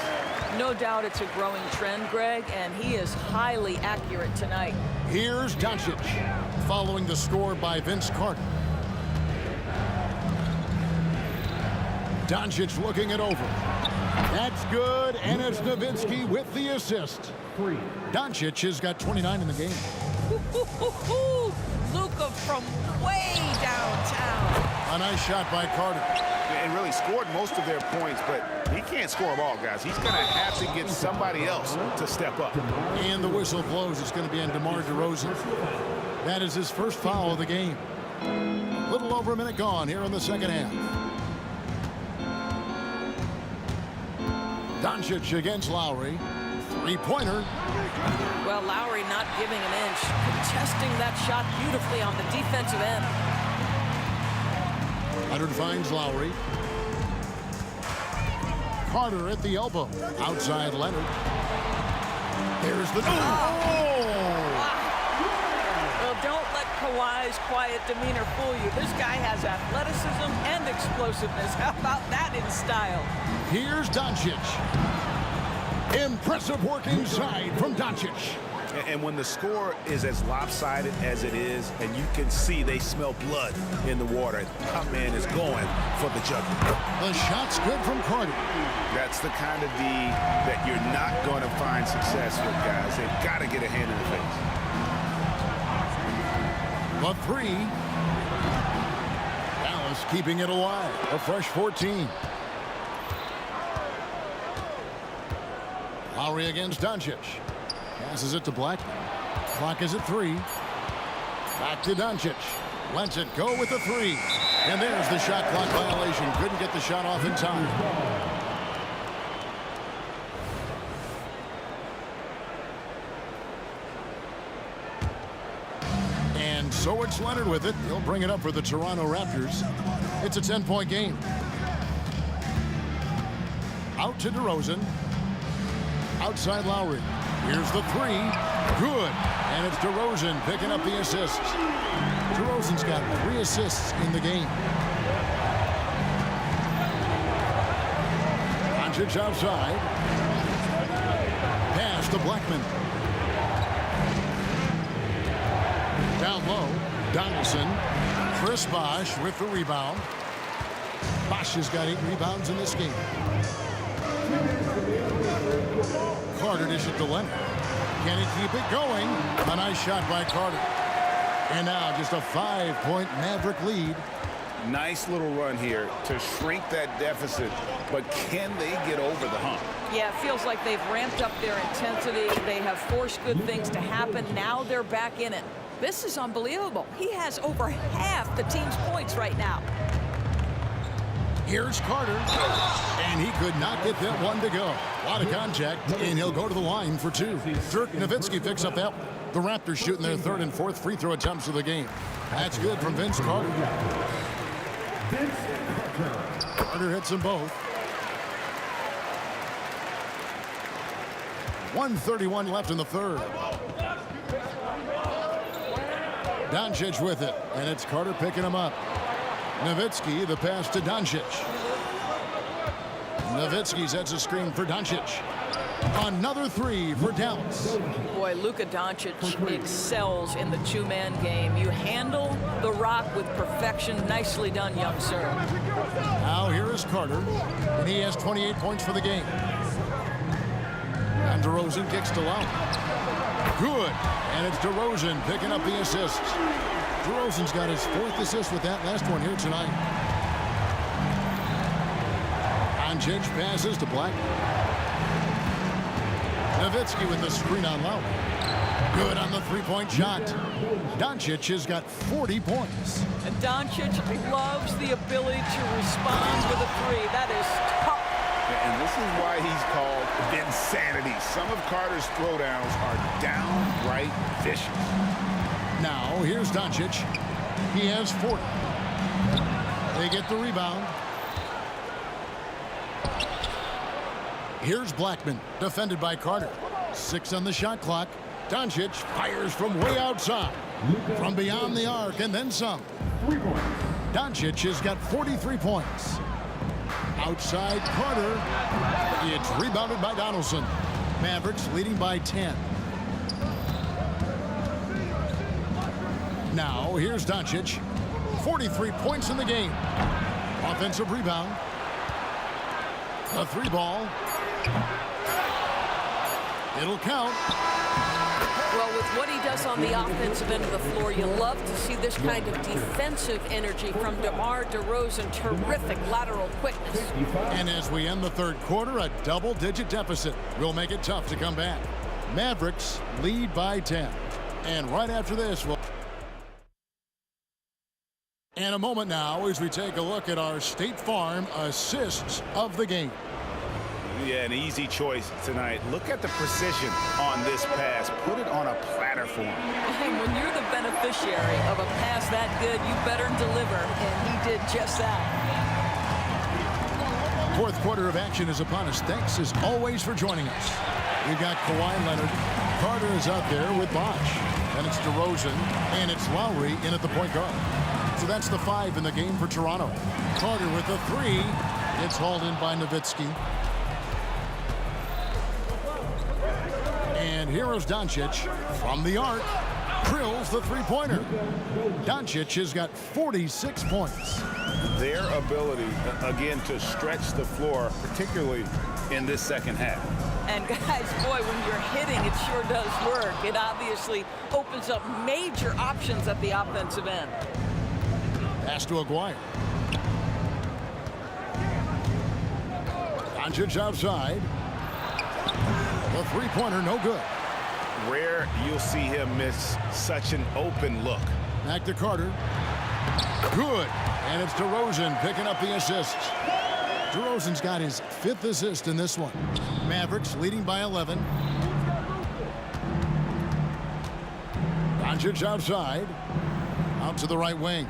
No doubt it's a growing trend, Greg, and he is highly accurate tonight. Here's Doncic, following the score by Vince Carter. Doncic looking it over. That's good, and it's Nowitzki with the assist. Doncic has got 29 in the game. Luka from way downtown. A nice shot by Carter. And really scored most of their points, but he can't score them all, guys. He's going to have to get somebody else to step up. And the whistle blows. It's going to be on DeMar DeRozan. That is his first foul of the game. A little over a minute gone here in the second half. Doncic against Lowry. Three-pointer. Well, Lowry not giving an inch. Contesting that shot beautifully on the defensive end. Leonard finds Lowry. Carter at the elbow. Outside Leonard. There's the... Well, don't let Kawhi's quiet demeanor fool you. This guy has athleticism and explosiveness. How about that in style? Here's Doncic. Impressive work inside from Doncic. And when the score is as lopsided as it is, and you can see they smell blood in the water, that man is going for the jugular. The shot's good from Carter. That's the kind of D that you're not going to find success with, guys. They've got to get a hand in the face. The three. Dallas keeping it alive. A fresh 14. Lowry against Doncic. Passes it to Blackman. Clock is at 3. Back to Doncic. Lets it go with the 3. And there's the shot clock violation. Couldn't get the shot off in time. And so it's Leonard with it. He'll bring it up for the Toronto Raptors. It's a 10-point game. Out to DeRozan. Outside Lowry. Here's the 3. Good. And it's DeRozan picking up the assist. DeRozan's got 3 assists in the game. Doncic outside. Pass to Blackman. Down low. Donaldson. Chris Bosh with the rebound. Bosh has got 8 rebounds in this game. Carter dishes to Leonard. Can he keep it going? A nice shot by Carter. And now just a 5-point Maverick lead. Nice little run here to shrink that deficit, but can they get over the hump? Yeah, it feels like they've ramped up their intensity. They have forced good things to happen. Now they're back in it. This is unbelievable. He has over half the team's points right now. Here's Carter, and he could not get that one to go. A lot of contact, and he'll go to the line for 2. Dirk Nowitzki picks up that one. The Raptors shooting their 3rd and 4th free throw attempts of the game. That's good from Vince Carter. Carter hits them both. 1:31 left in the 3rd. Doncic with it, and it's Carter picking him up. Nowitzki, the pass to Doncic. Nowitzki sets a screen for Doncic. Another 3 for Dallas. Boy, Luka Doncic excels in the 2-man game. You handle the rock with perfection. Nicely done, young sir. Now here is Carter, and he has 28 points for the game. And DeRozan kicks to Lowry. Good, and it's DeRozan picking up the assist. DeRozan's got his 4th assist with that last one here tonight. Doncic passes to Black. Nowitzki with the screen on Lowry. Good on the 3-point shot. Doncic has got 40 points. And Doncic loves the ability to respond with a 3. That is tough. And this is why he's called Vinsanity. Some of Carter's throwdowns are downright vicious. Now, here's Doncic. He has 40. They get the rebound. Here's Blackman, defended by Carter. 6 on the shot clock. Doncic fires from way outside. From beyond the arc, and then some. 3 points. Doncic has got 43 points. Outside Carter. It's rebounded by Donaldson. Mavericks leading by 10. Now here's Doncic. 43 points in the game. Offensive rebound. A 3-ball. It'll count. Well, with what he does on the offensive end of the floor, you love to see this kind of defensive energy from DeMar DeRozan. Terrific lateral quickness. And as we end the third quarter, a double-digit deficit will make it tough to come back. Mavericks lead by 10. And right after this, we'll... And a moment now as we take a look at our State Farm assists of the game. Yeah, an easy choice tonight. Look at the precision on this pass. Put it on a platter for him. And when you're the beneficiary of a pass that good, you better deliver, and he did just that. Fourth quarter of action is upon us. Thanks as always for joining us. We've got Kawhi Leonard. Carter is out there with Bosh. And it's DeRozan, and it's Lowry in at the point guard. So that's the 5 in the game for Toronto. Carter with a 3. It's hauled in by Nowitzki. And here is Doncic from the arc. Drills the three-pointer. Doncic has got 46 points. Their ability, again, to stretch the floor, particularly in this second half. And guys, boy, when you're hitting, it sure does work. It obviously opens up major options at the offensive end. Pass to Aguirre. Doncic outside. The three-pointer, no good. Rare you'll see him miss such an open look. Back to Carter. Good. And it's DeRozan picking up the assists. DeRozan's got his 5th assist in this one. Mavericks leading by 11. Doncic outside. Out to the right wing.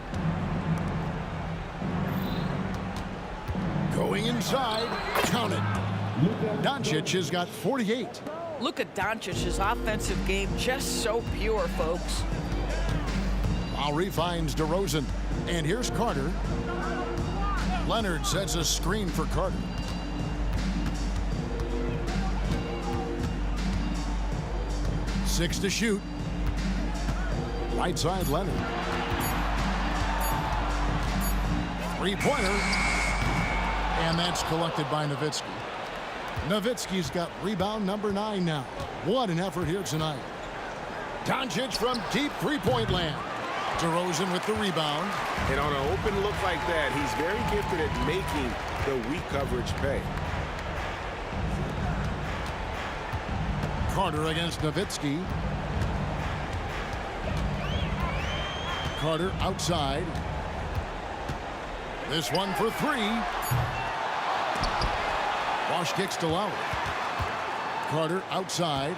Going inside. Count it. Doncic has got 48. Look at Doncic's offensive game, just so pure, folks. Lowry finds DeRozan. And here's Carter. Leonard sets a screen for Carter. Six to shoot. Right side Leonard. Three-pointer. And that's collected by Nowitzki. Nowitzki's got rebound number 9 now. What an effort here tonight. Doncic from deep three-point land. DeRozan with the rebound. And on an open look like that, he's very gifted at making the weak coverage pay. Carter against Nowitzki. Carter outside. This one for 3. Bosh kicks to Lowry. Carter outside.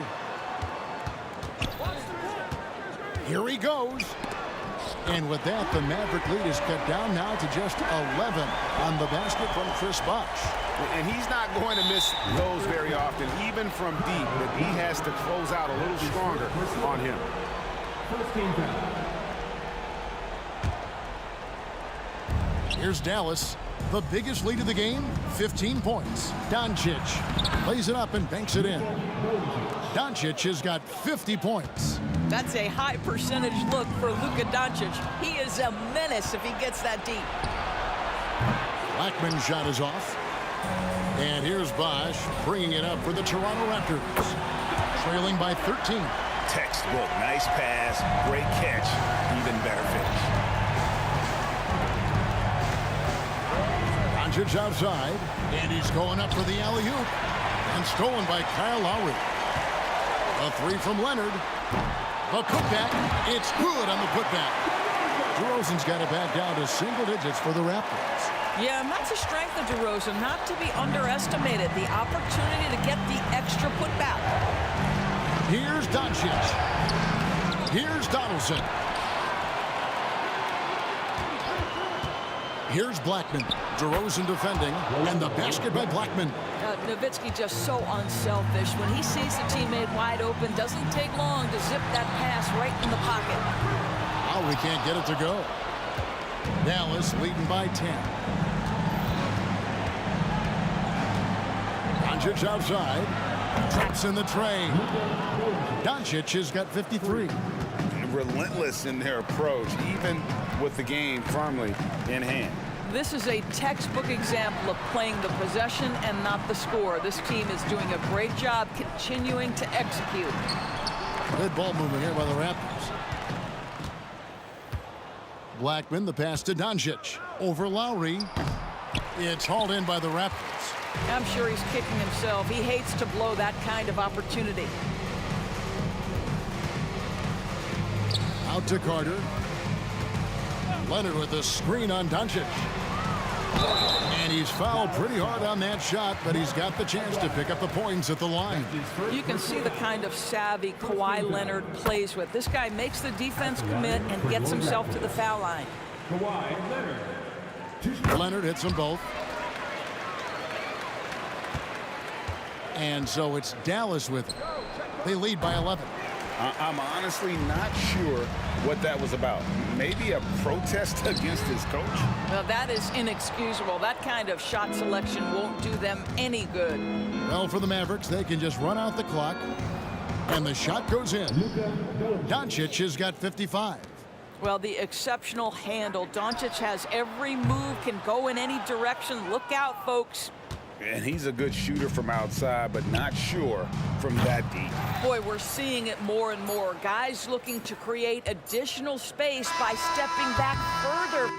Here he goes. And with that, the Maverick lead is cut down now to just 11 on the basket from Chris Bosh. And he's not going to miss those very often, even from deep, but he has to close out a little stronger on him. Here's Dallas. The biggest lead of the game, 15 points. Doncic lays it up and banks it in. Doncic has got 50 points. That's a high percentage look for Luka Doncic. He is a menace if he gets that deep. Blackman's shot is off. And here's Bosh bringing it up for the Toronto Raptors. Trailing by 13. Textbook, nice pass, great catch, even better finish. Doncic outside, and he's going up for the alley-oop. And stolen by Kyle Lowry. A 3 from Leonard. The putback, it's good on the putback. DeRozan's got it back down to single digits for the Raptors. Yeah, and that's a strength of DeRozan, not to be underestimated. The opportunity to get the extra putback. Here's Doncic. Here's Donaldson. Here's Blackman. DeRozan defending, and the basket by Blackman. Nowitzki just so unselfish. When he sees the teammate wide open, doesn't take long to zip that pass right in the pocket. Oh, we can't get it to go. Dallas leading by 10. Doncic outside. Traps in the train. Doncic has got 53. Relentless in their approach, even with the game firmly in hand. This is a textbook example of playing the possession and not the score. This team is doing a great job continuing to execute. Good ball movement here by the Raptors. Blackman, the pass to Doncic. Over Lowry. It's hauled in by the Raptors. I'm sure he's kicking himself. He hates to blow that kind of opportunity. Out to Carter. Leonard with the screen on Doncic. And he's fouled pretty hard on that shot, but he's got the chance to pick up the points at the line. You can see the kind of savvy Kawhi Leonard plays with. This guy makes the defense commit and gets himself to the foul line. Leonard hits them both. And so it's Dallas with it. They lead by 11. I'm honestly not sure what that was about. Maybe a protest against his coach? Well, that is inexcusable. That kind of shot selection won't do them any good. Well, for the Mavericks, they can just run out the clock. And the shot goes in. Doncic has got 55. Well, the exceptional handle. Doncic has every move, can go in any direction. Look out, folks. And he's a good shooter from outside, but not sure from that deep. Boy, we're seeing it more and more. Guys looking to create additional space by stepping back further.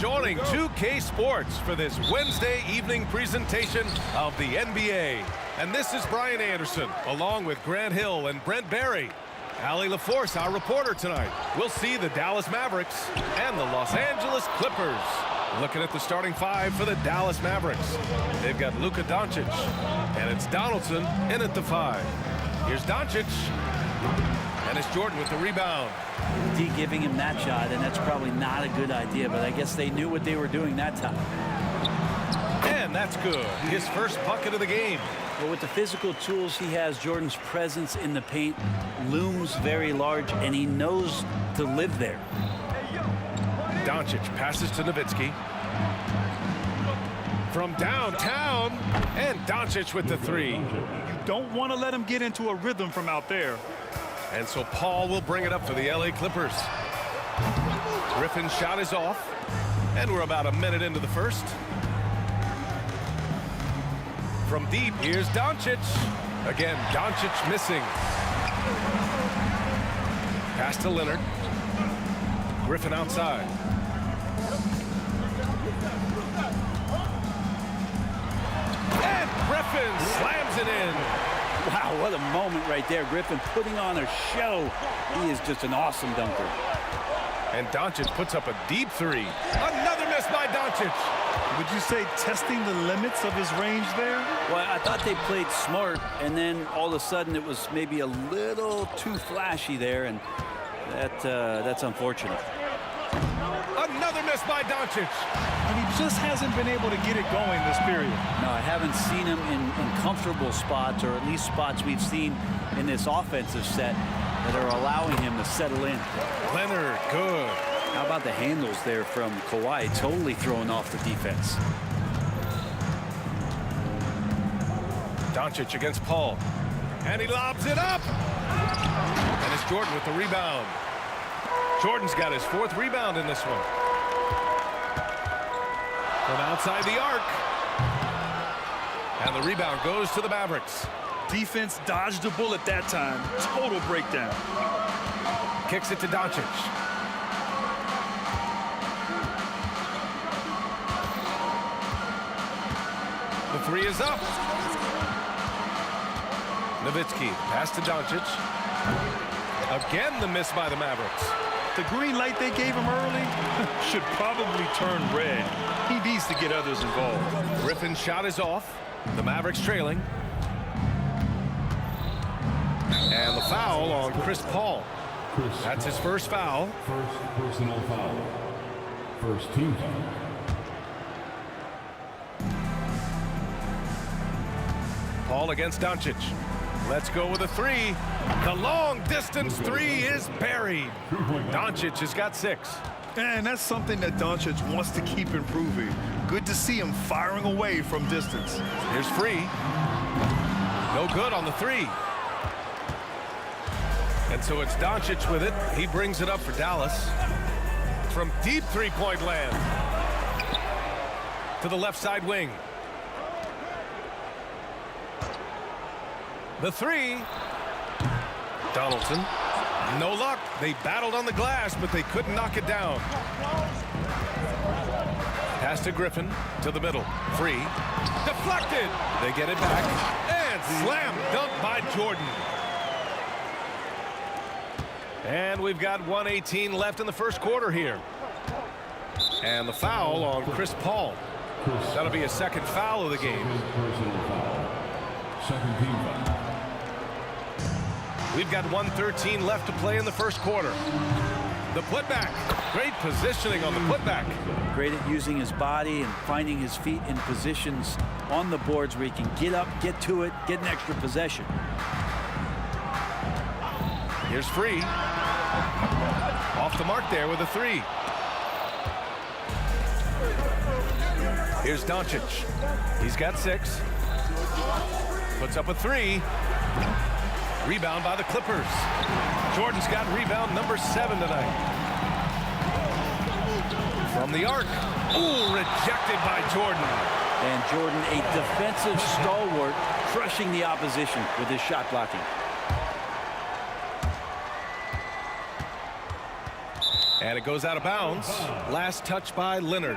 joining 2K Sports for this Wednesday evening presentation of the NBA. And this is Brian Anderson, along with Grant Hill and Brent Barry. Allie LaForce, our reporter tonight. We'll see the Dallas Mavericks and the Los Angeles Clippers. Looking at the starting five for the Dallas Mavericks. They've got Luka Doncic, and it's Donaldson in at the 5. Here's Doncic, and it's Jordan with the rebound. D giving him that shot, and that's probably not a good idea, but I guess they knew what they were doing that time. And that's good. His first bucket of the game. Well, with the physical tools he has, Jordan's presence in the paint looms very large, and he knows to live there. Doncic passes to Nowitzki. From downtown, and Doncic with the 3. You don't want to let him get into a rhythm from out there. And so Paul will bring it up for the LA Clippers. Griffin's shot is off, and we're about a minute into the first. From deep, here's Doncic. Again, Doncic missing. Pass to Leonard. Griffin outside. And Griffin slams it in. Wow, what a moment right there. Griffin putting on a show. He is just an awesome dunker. And Doncic puts up a deep 3. Another miss by Doncic. Would you say testing the limits of his range there? Well, I thought they played smart, and then all of a sudden it was maybe a little too flashy there, and that's unfortunate. Another miss by Doncic. And he just hasn't been able to get it going this period. No, I haven't seen him in comfortable spots, or at least spots we've seen in this offensive set that are allowing him to settle in. Leonard, good. How about the handles there from Kawhi, totally throwing off the defense. Doncic against Paul. And he lobs it up. And it's Jordan with the rebound. Jordan's got his 4th rebound in this one. From outside the arc. And the rebound goes to the Mavericks. Defense dodged a bullet that time. Total breakdown. Kicks it to Doncic. The 3 is up. Nowitzki, pass to Doncic. Again, the miss by the Mavericks. The green light they gave him early should probably turn red. He needs to get others involved. Griffin's shot is off. The Mavericks trailing. And the foul on Chris Paul. That's his first foul. First personal foul. First team foul. Paul against Doncic. Let's go with a 3. The long distance 3 is buried. Doncic has got 6. And that's something that Doncic wants to keep improving. Good to see him firing away from distance. Here's free. No good on the 3. And so it's Doncic with it. He brings it up for Dallas. From deep 3-point land. To the left side wing. The 3. Donaldson. No luck. They battled on the glass, but they couldn't knock it down. Pass to Griffin. To the middle. Free. Deflected. They get it back. And slam dunk by Jordan. And we've got 1:18 left in the first quarter here. And the foul on Chris Paul. That'll be a second foul of the game. Second team foul. We've got 1:13 left to play in the first quarter. The putback. Great positioning on the putback. Great at using his body and finding his feet in positions on the boards where he can get up, get to it, get an extra possession. Here's free. Off the mark there with a 3. Here's Doncic. He's got 6. Puts up a 3. Rebound by the Clippers. Jordan's got rebound number 7 tonight. From the arc. Ooh, rejected by Jordan. And Jordan, a defensive stalwart, crushing the opposition with his shot blocking. And it goes out of bounds. Last touch by Leonard.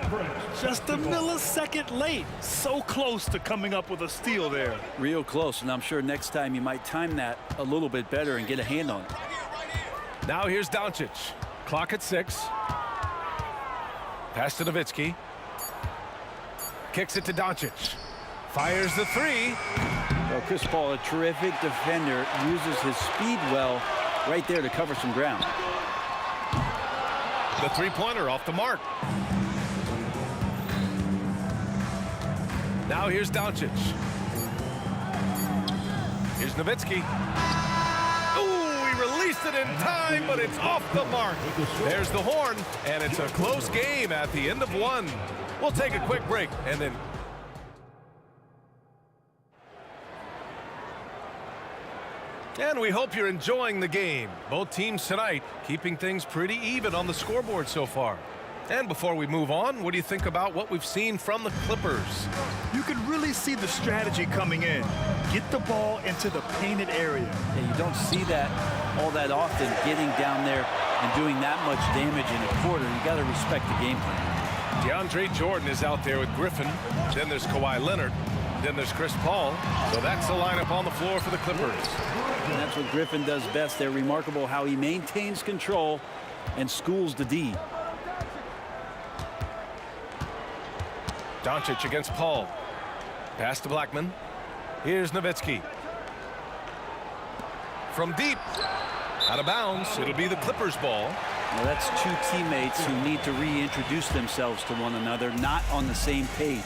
Just a millisecond late. So close to coming up with a steal there. Real close, and I'm sure next time you might time that a little bit better and get a hand on it. Now here's Doncic. Clock at 6. Pass to Nowitzki. Kicks it to Doncic. Fires the 3. Well, Chris Paul, a terrific defender, uses his speed well right there to cover some ground. The three-pointer off the mark. Now here's Doncic. Here's Nowitzki. Ooh, he released it in time, but it's off the mark. There's the horn, and it's a close game at the end of 1. We'll take a quick break, and then... And we hope you're enjoying the game. Both teams tonight keeping things pretty even on the scoreboard so far. And before we move on, what do you think about what we've seen from the Clippers? You can really see the strategy coming in. Get the ball into the painted area. Yeah, you don't see that all that often, getting down there and doing that much damage in a quarter. You got to respect the game plan. DeAndre Jordan is out there with Griffin. Then there's Kawhi Leonard. Then there's Chris Paul. So that's the lineup on the floor for the Clippers. And that's what Griffin does best. They're remarkable how he maintains control and schools the D. Doncic against Paul. Pass to Blackman. Here's Nowitzki. From deep. Out of bounds. It'll be the Clippers ball. Well, that's two teammates who need to reintroduce themselves to one another, not on the same page.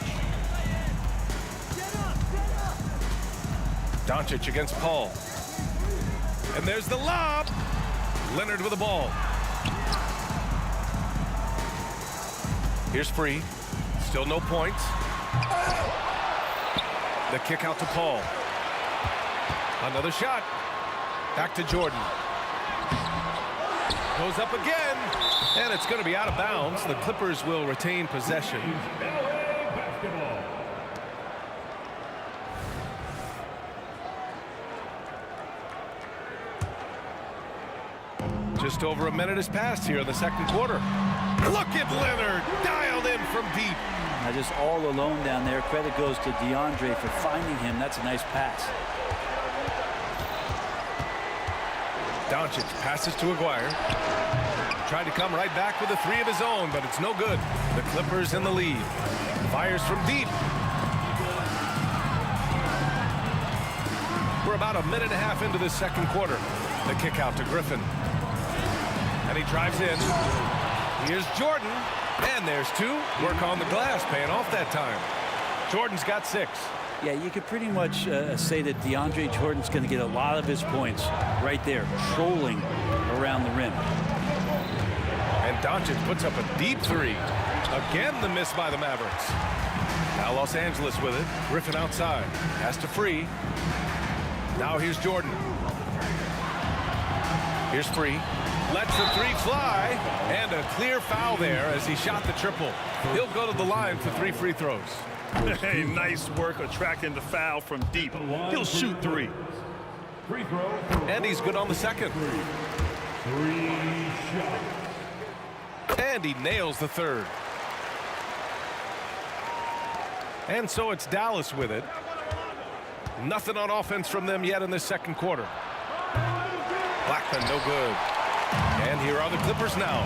Doncic against Paul. And there's the lob. Leonard with the ball. Here's Free. Still no points. The kick out to Paul. Another shot. Back to Jordan. Goes up again. And it's going to be out of bounds. The Clippers will retain possession. Just over a minute has passed here in the second quarter. Look at Leonard, dialed in from deep. Now just all alone down there. Credit goes to DeAndre for finding him. That's a nice pass. Doncic passes to Aguirre. Tried to come right back with a 3 of his own, but it's no good. The Clippers in the lead. Fires from deep. We're about a minute and a half into the second quarter. The kick out to Griffin. And he drives in. Here's Jordan. And there's 2. Work on the glass, paying off that time. Jordan's got 6. Yeah, you could pretty much say that DeAndre Jordan's going to get a lot of his points right there, trolling around the rim. And Doncic puts up a deep 3. Again, the miss by the Mavericks. Now Los Angeles with it. Griffin outside. Has to Free. Now here's Jordan. Here's Free. Lets the 3 fly. And a clear foul there as he shot the triple. He'll go to the line for 3 free throws. Hey, nice work attracting the foul from deep. He'll shoot 3. Free throw. And he's good on the second. 3 shots. And he nails the 3rd. And so it's Dallas with it. Nothing on offense from them yet in the second quarter. Blackman no good. And here are the Clippers now.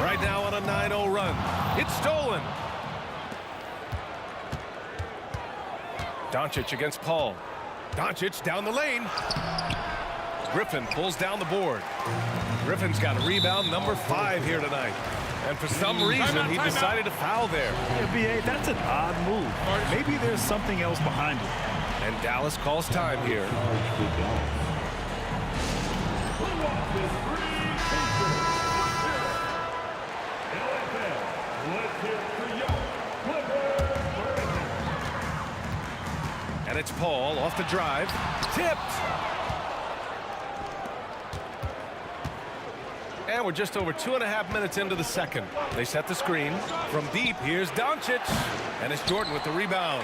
Right now on a 9-0 run. It's stolen. Doncic against Paul. Doncic down the lane. Griffin pulls down the board. Griffin's got a rebound number 5 here tonight. And for some reason, he decided to foul there. Yeah, B.A., that's an odd move. Maybe there's something else behind it. And Dallas calls time here. And it's Paul off the drive. Tipped. And we're just over 2.5 minutes into the second. They set the screen. From deep, here's Doncic. And it's Jordan with the rebound.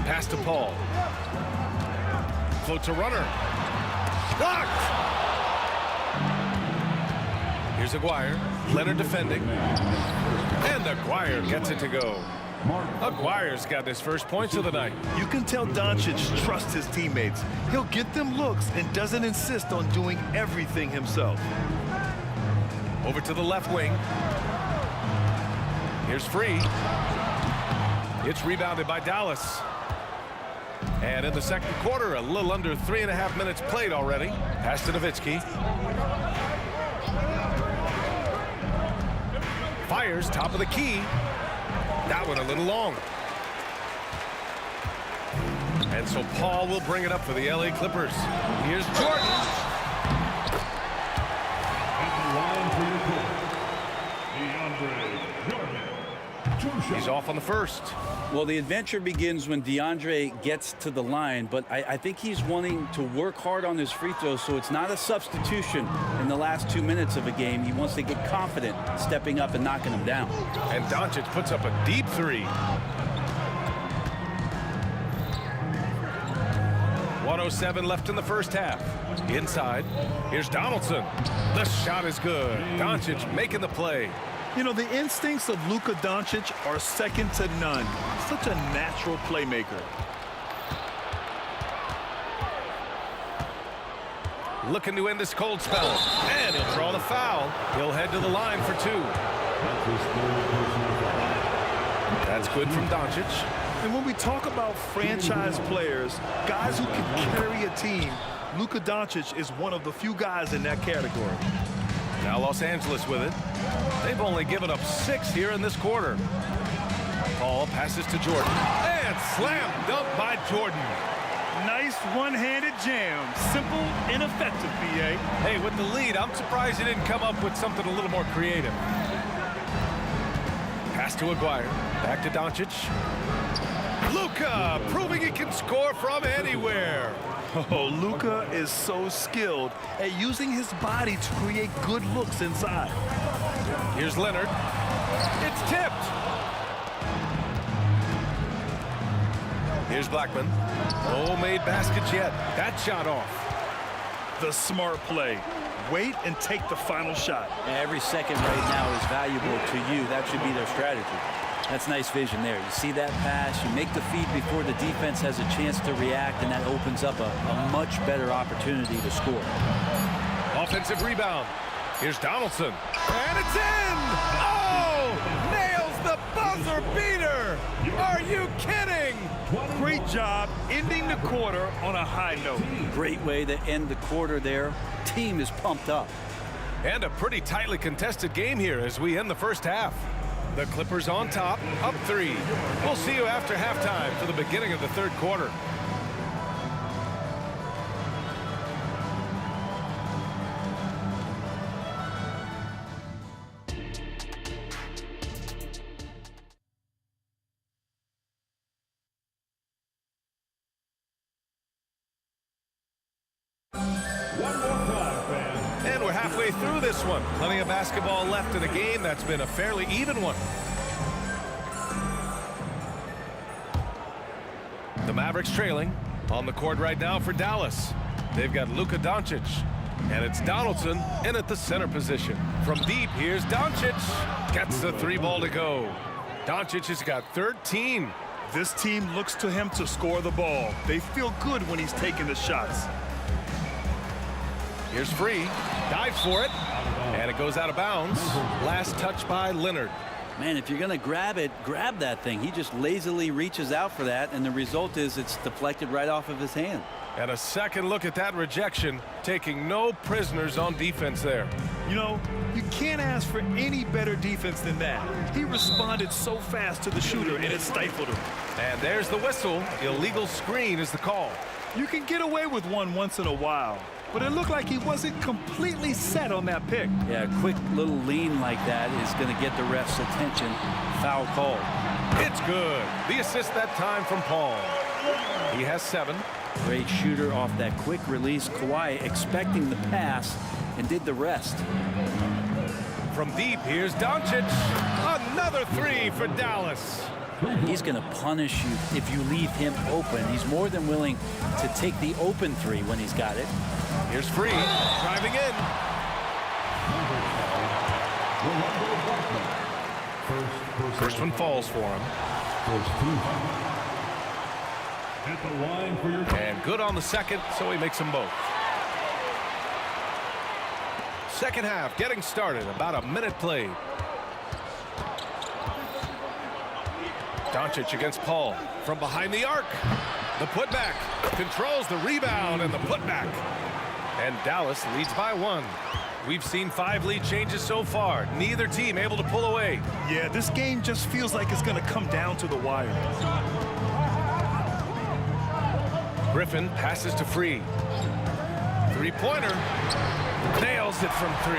Pass to Paul. Floats a runner. Blocked! Here's Aguirre. Leonard defending. And Aguirre gets it to go. Aguirre's got his first points of the night. You can tell Doncic trusts his teammates. He'll get them looks and doesn't insist on doing everything himself. Over to the left wing. Here's Free. It's rebounded by Dallas. And in the second quarter, a little under 3.5 minutes played already. Pass to Nowitzki. Fires top of the key. That one a little long. And so Paul will bring it up for the LA Clippers. Here's Jordan. He's off on the first. Well, the adventure begins when DeAndre gets to the line, but I think he's wanting to work hard on his free throws, so it's not a substitution in the last 2 minutes of a game. He wants to get confident stepping up and knocking them down. And Doncic puts up a deep three. 1:07 left in the first half. Inside, here's Donaldson. The shot is good. Doncic making the play. You know, the instincts of Luka Doncic are second to none. Such a natural playmaker. Looking to end this cold spell. And he'll draw the foul. He'll head to the line for 2. That's good from Doncic. And when we talk about franchise players, guys who can carry a team, Luka Doncic is one of the few guys in that category. Now Los Angeles with it. They've only given up 6 here in this quarter. Paul passes to Jordan. And slam dunk by Jordan. Nice one-handed jam. Simple and effective, B.A. Hey, with the lead, I'm surprised he didn't come up with something a little more creative. Pass to Aguirre. Back to Doncic. Luka proving he can score from anywhere. Oh, Luka is so skilled at using his body to create good looks inside. Here's Leonard. It's tipped. Here's Blackman. No made baskets yet. That shot off. The smart play. Wait and take the final shot. Every second right now is valuable to you. That should be their strategy. That's nice vision there. You see that pass, you make the feed before the defense has a chance to react, and that opens up a much better opportunity to score. Offensive rebound. Here's Donaldson. And it's in! Oh! Nails the buzzer beater! Are you kidding? Great job ending the quarter on a high note. Great way to end the quarter there. Team is pumped up. And a pretty tightly contested game here as we end the first half. The Clippers on top, up 3. We'll see you after halftime for the beginning of the third quarter. And we're halfway through this one. Plenty of basketball left in a game that's been a fairly even one. The Mavericks trailing on the court right now for Dallas. They've got Luka Doncic, and it's Donaldson in at the center position. From deep, here's Doncic. Gets the 3 ball to go. Doncic has got 13. This team looks to him to score the ball. They feel good when he's taking the shots. Here's Free. Dives for it. And it goes out of bounds. Last touch by Leonard. Man, if you're going to grab it, grab that thing. He just lazily reaches out for that, and the result is it's deflected right off of his hand. And a second look at that rejection, taking no prisoners on defense there. You know, you can't ask for any better defense than that. He responded so fast to the shooter, and it stifled him. And there's the whistle. Illegal screen is the call. You can get away with one once in a while, but it looked like he wasn't completely set on that pick. Yeah, a quick little lean like that is going to get the ref's attention. Foul call. It's good. The assist that time from Paul. He has 7. Great shooter off that quick release. Kawhi expecting the pass and did the rest. From deep, here's Doncic. Another 3 for Dallas. He's going to punish you if you leave him open. He's more than willing to take the open three when he's got it. Here's Free, driving in. First one falls for him. And good on the second, so he makes them both. Second half getting started, about a minute played. Doncic against Paul from behind the arc. The putback controls the rebound and the putback. And Dallas leads by 1. We've seen 5 lead changes so far. Neither team able to pull away. Yeah, this game just feels like it's going to come down to the wire. Griffin passes to Free. Three-pointer. Nails it from 3.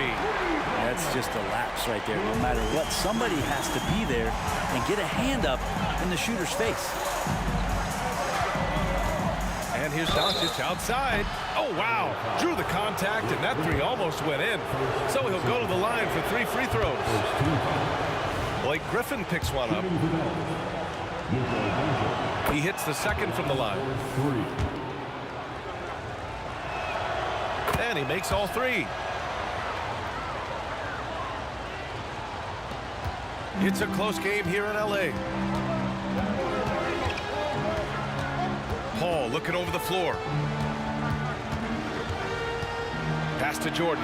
That's just a lapse right there. No matter what, somebody has to be there and get a hand up in the shooter's face. And here's Doncic outside. Oh, wow. Drew the contact, and that 3 almost went in. So he'll go to the line for 3 free throws. Blake Griffin picks one up. He hits the second from the line. And he makes all 3. It's a close game here in LA. Paul looking over the floor. Pass to Jordan.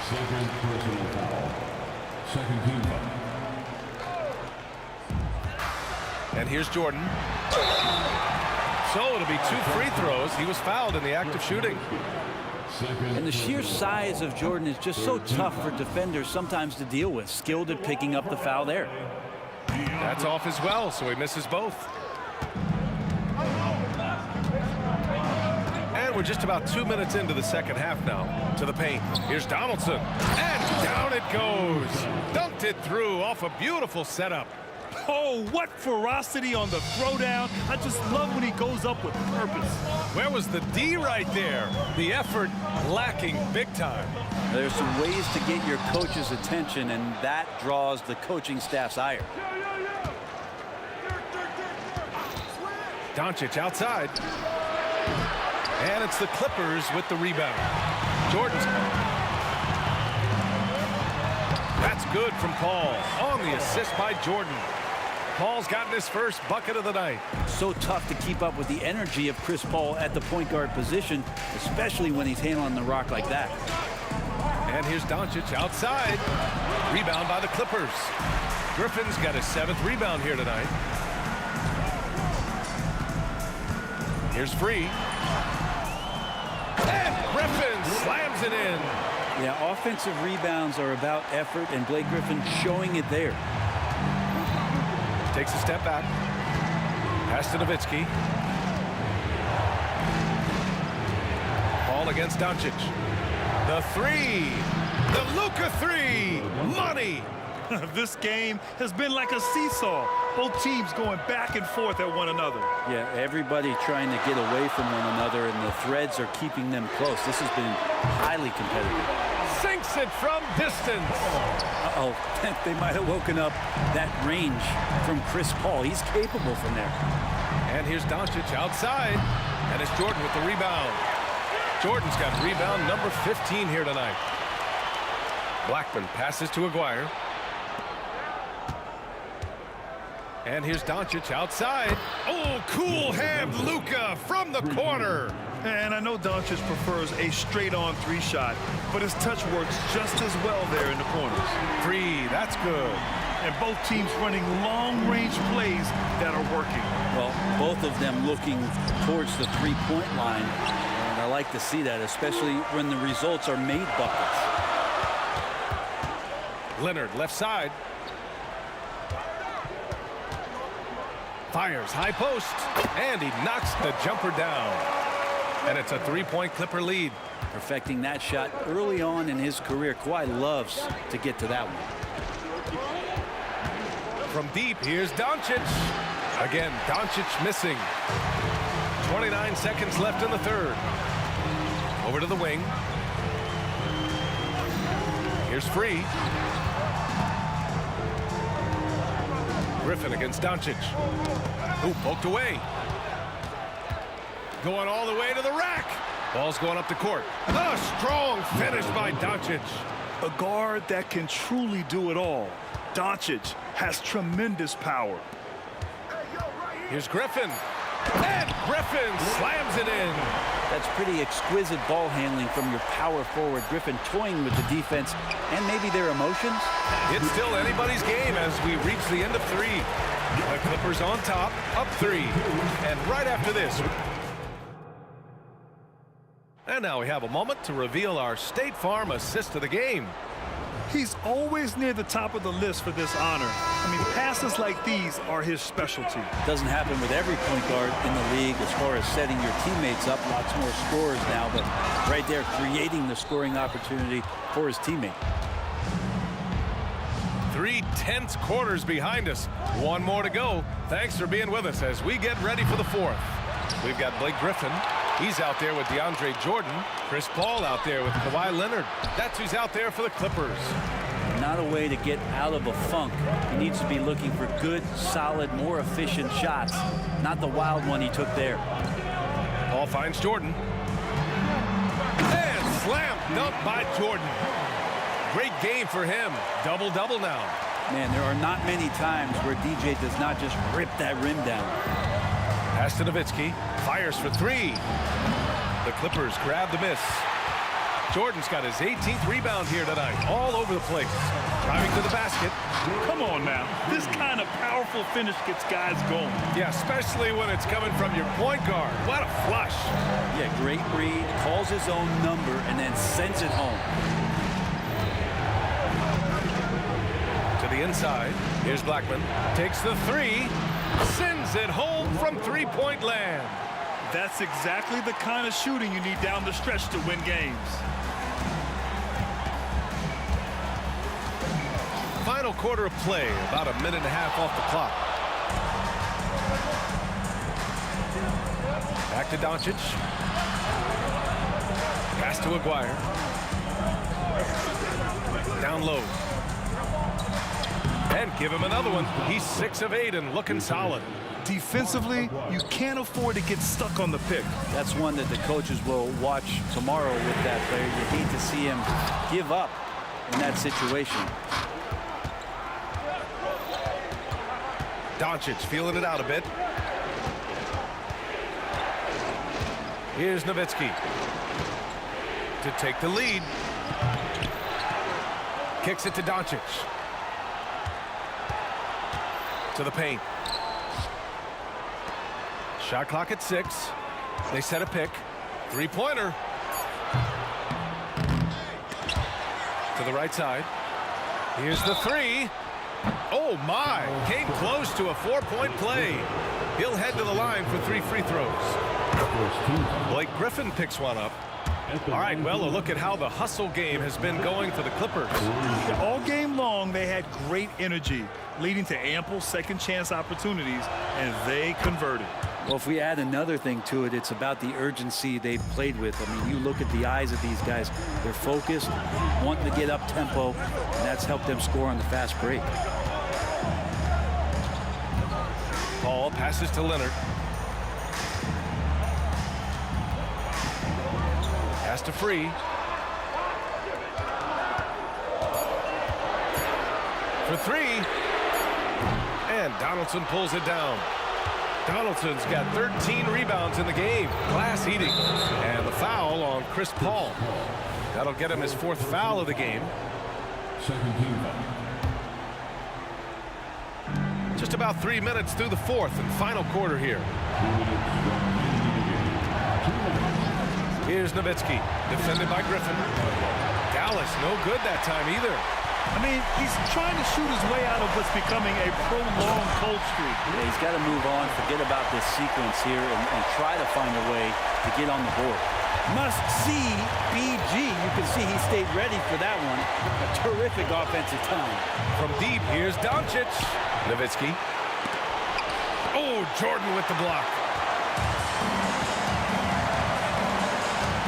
Second personal foul. Second team foul. And here's Jordan. So it'll be 2 free throws. He was fouled in the act of shooting. And the sheer size of Jordan is just so tough for defenders sometimes to deal with. Skilled at picking up the foul there. That's off as well, so he misses both. And we're just about 2 minutes into the second half now. To the paint. Here's Donaldson. And down it goes. Dunked it through off a beautiful setup. Oh, what ferocity on the throwdown. I just love when he goes up with purpose. Where was the D right there? The effort lacking big time. There's some ways to get your coach's attention, and that draws the coaching staff's ire. Doncic outside. And it's the Clippers with the rebound. Jordan's. That's good from Paul on the assist by Jordan. Paul's gotten his first bucket of the night. So tough to keep up with the energy of Chris Paul at the point guard position, especially when he's handling the rock like that. And here's Doncic outside. Rebound by the Clippers. Griffin's got his 7th rebound here tonight. Here's Free. And Griffin slams it in. Yeah, offensive rebounds are about effort, and Blake Griffin showing it there. Takes a step back. Pass to Nowitzki. Ball against Doncic. The 3. The Luka 3. Money. This game has been like a seesaw. Both teams going back and forth at one another. Yeah, everybody trying to get away from one another, and the threads are keeping them close. This has been highly competitive. Sinks it from distance. Uh-oh, they might have woken up that range from Chris Paul. He's capable from there. And here's Doncic outside. And it's Jordan with the rebound. Jordan's got rebound number 15 here tonight. Blackman passes to Aguirre. And here's Doncic outside. Oh, cool hand Luka from the corner. And I know Doncic prefers a straight-on 3 shot, but his touch works just as well there in the corners. 3, that's good. And both teams running long-range plays that are working. Well, both of them looking towards the 3-point line. And I like to see that, especially when the results are made buckets. Leonard left side. Fires high post. And he knocks the jumper down. And it's a 3-point Clipper lead. Perfecting that shot early on in his career. Kawhi loves to get to that one. From deep, here's Doncic. Again, Doncic missing. 29 seconds left in the third. Over to the wing. Here's Free. Griffin against Doncic. Ooh, poked away. Going all the way to the rack. Ball's going up the court. A strong finish by Doncic. A guard that can truly do it all. Doncic has tremendous power. Here's Griffin. And Griffin slams it in. That's pretty exquisite ball handling from your power forward. Griffin toying with the defense and maybe their emotions. It's still anybody's game as we reach the end of 3. The Clippers on top, up 3. And right after this. And now we have a moment to reveal our State Farm assist of the game. He's always near the top of the list for this honor. I mean, passes like these are his specialty. Doesn't happen with every point guard in the league as far as setting your teammates up. Lots more scorers now, but right there creating the scoring opportunity for his teammate. 3 tense quarters behind us. 1 more to go. Thanks for being with us as we get ready for the 4th. We've got Blake Griffin. He's out there with DeAndre Jordan. Chris Paul out there with Kawhi Leonard. That's who's out there for the Clippers. Not a way to get out of a funk. He needs to be looking for good, solid, more efficient shots. Not the wild one he took there. Paul finds Jordan. And slam dunk by Jordan. Great game for him. Double-double now. Man, there are not many times where DJ does not just rip that rim down. Pass to Nowitzki. Fires for 3. The Clippers grab the miss. Jordan's got his 18th rebound here tonight. All over the place. Driving to the basket. Come on now. This kind of powerful finish gets guys going. Yeah, especially when it's coming from your point guard. What a flush. Yeah, great read. Calls his own number and then sends it home. To the inside. Here's Blackman. Takes the 3. Sends it home from 3-point land. That's exactly the kind of shooting you need down the stretch to win games. Final quarter of play, about a minute and a half off the clock. Back to Doncic. Pass to Aguirre. Down low. And give him another one. He's 6 of 8 and looking solid. Defensively, you can't afford to get stuck on the pick. That's one that the coaches will watch tomorrow with that player. You hate to see him give up in that situation. Doncic feeling it out a bit. Here's Nowitzki to take the lead. Kicks it to Doncic. To the paint. Shot clock at 6. They set a pick. 3-pointer. To the right side. Here's the 3. Oh my! Came close to a 4-point play. He'll head to the line for 3 free throws. Blake Griffin picks one up. All right, well, a look at how the hustle game has been going for the Clippers. All game long, they had great energy, leading to ample second chance opportunities, and they converted. Well, if we add another thing to it, it's about the urgency they've played with. I mean, you look at the eyes of these guys. They're focused, wanting to get up tempo, and that's helped them score on the fast break. Paul passes to Leonard. Pass to Free. For 3. And Donaldson pulls it down. Donaldson's got 13 rebounds in the game. Glass eating. And the foul on Chris Paul. That'll get him his 4th foul of the game. Second team foul. Just about 3 minutes through the 4th and final quarter here. Here's Nowitzki, defended by Griffin. Dallas, no good that time either. I mean, he's trying to shoot his way out of what's becoming a prolonged cold streak. Yeah, he's got to move on, forget about this sequence here, and try to find a way to get on the board. Must see BG. You can see he stayed ready for that one. A terrific offensive time. From deep, here's Doncic. Nowitzki. Oh, Jordan with the block.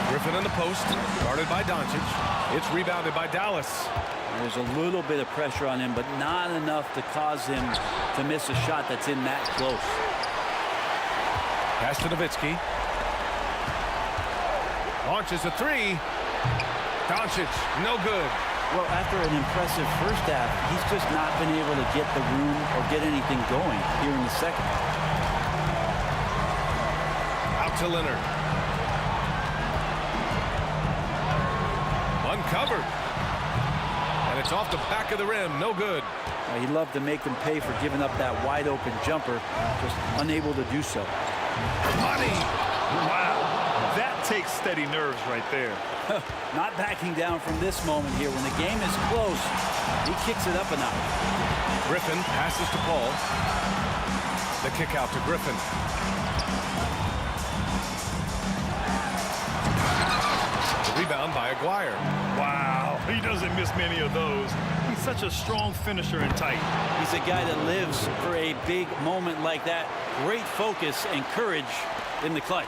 Griffin in the post, guarded by Doncic. It's rebounded by Dallas. There's a little bit of pressure on him, but not enough to cause him to miss a shot that's in that close. Pass to Nowitzki. Launches a three. Doncic, no good. Well, after an impressive first half, he's just not been able to get the room or get anything going here in the second. Out to Leonard. Uncovered. And it's off the back of the rim. No good. He'd love to make them pay for giving up that wide open jumper, just unable to do so. Money. Wow. That takes steady nerves right there. Not backing down from this moment here. When the game is close, he kicks it up a notch. Griffin passes to Paul. The kick out to Griffin. The rebound by Aguirre. Wow, he doesn't miss many of those. He's such a strong finisher and tight. He's a guy that lives for a big moment like that. Great focus and courage in the clutch.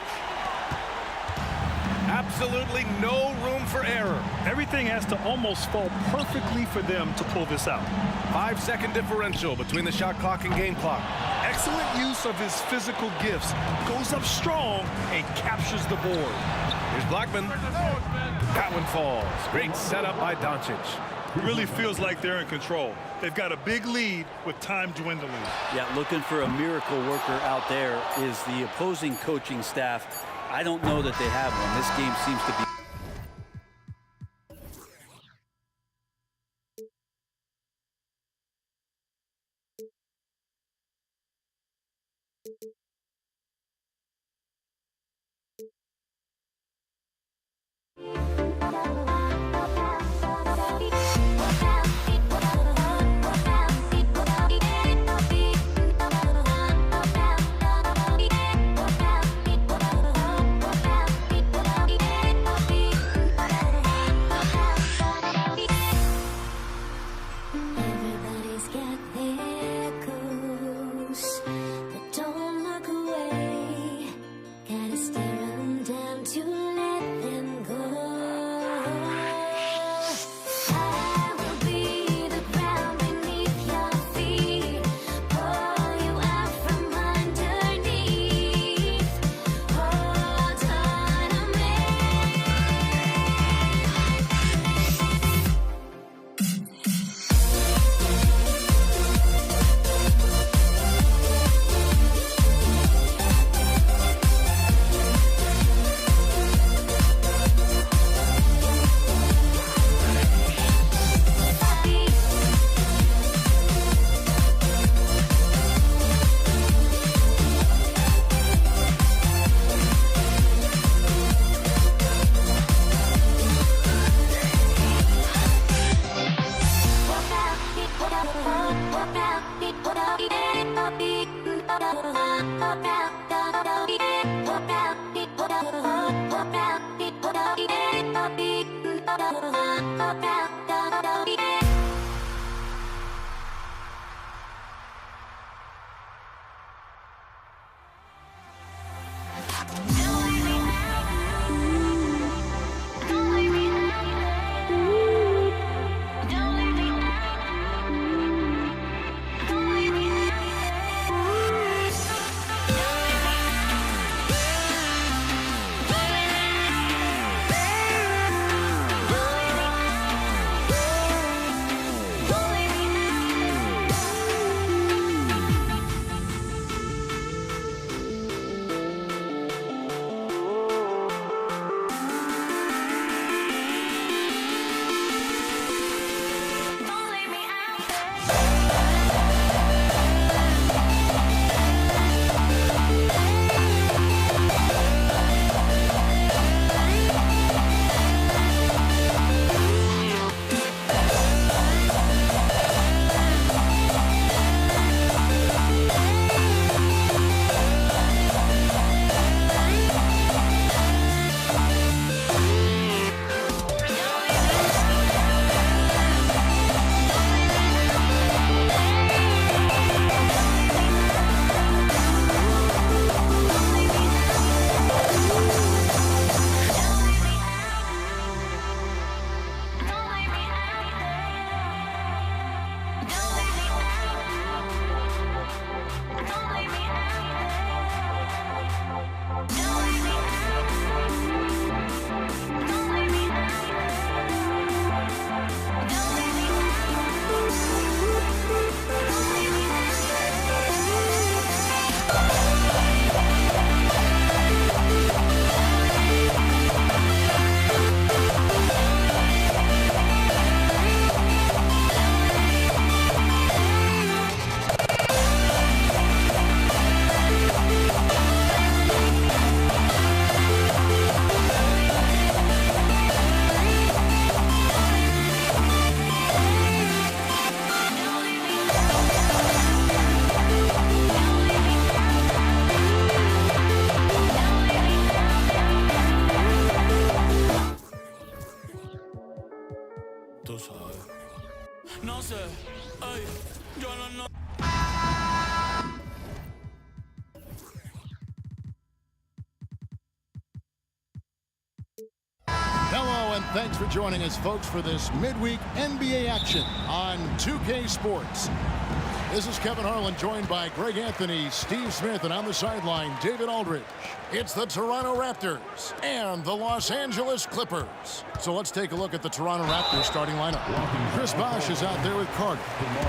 Absolutely no room for error. Everything has to almost fall perfectly for them to pull this out. 5-second differential between the shot clock and game clock. Excellent use of his physical gifts. Goes up strong and captures the board. Here's Blackman. That one falls. Great setup by Doncic. It really feels like they're in control. They've got a big lead with time dwindling. Yeah, looking for a miracle worker out there is the opposing coaching staff. I don't know that they have one. This game seems to be Tú sabes. No sé, ay, yo no. Hello, and thanks for joining us, folks, for this midweek NBA action on 2K Sports. This is Kevin Harlan, joined by Greg Anthony, Steve Smith, and on the sideline, David Aldridge. It's the Toronto Raptors and the Los Angeles Clippers. So let's take a look at the Toronto Raptors starting lineup. Chris Bosh is out there with Carter.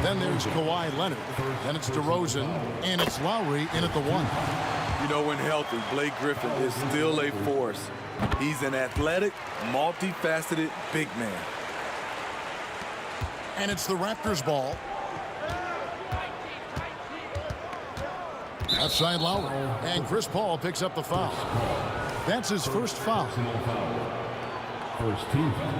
Then there's Kawhi Leonard. Then it's DeRozan, and it's Lowry in at the 1. You know, when healthy, Blake Griffin is still a force. He's an athletic, multifaceted big man. And it's the Raptors ball. Outside Lowry. And Chris Paul picks up the foul. That's his first foul. First team foul.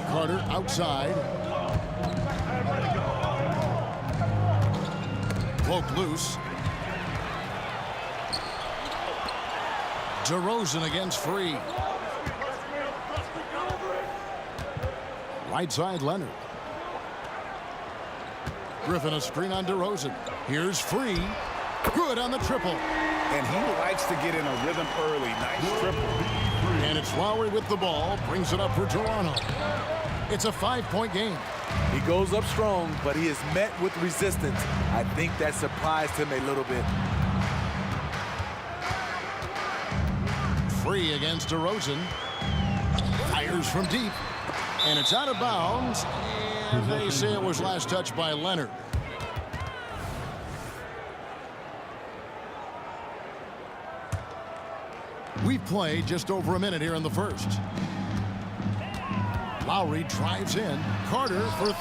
Carter outside. Poked loose. DeRozan against Free. Right side Leonard. Griffin a screen on DeRozan. Here's Free. Good on the triple. And he likes to get in a rhythm early. Nice triple. And it's Lowry with the ball. Brings it up for Toronto. It's a 5-point game. He goes up strong, but he is met with resistance. I think that surprised him a little bit. Free against DeRozan. Fires from deep. And it's out of bounds. And they say it was last touched by Leonard. We've played just over a minute here in the first. Lowry drives in. Carter for 3.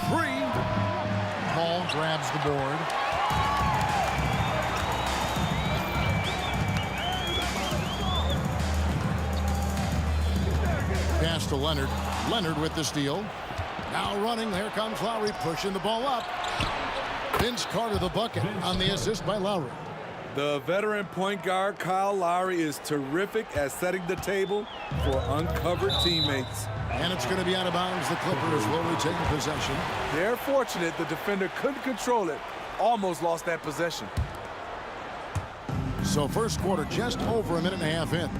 Paul grabs the board. Pass to Leonard. Leonard with the steal. Now running. Here comes Lowry pushing the ball up. Vince Carter the bucket on the assist by Lowry. The veteran point guard Kyle Lowry is terrific at setting the table for uncovered teammates. And it's going to be out of bounds. The Clippers will retain possession. They're fortunate the defender couldn't control it. Almost lost that possession. So first quarter just over a minute and a half in.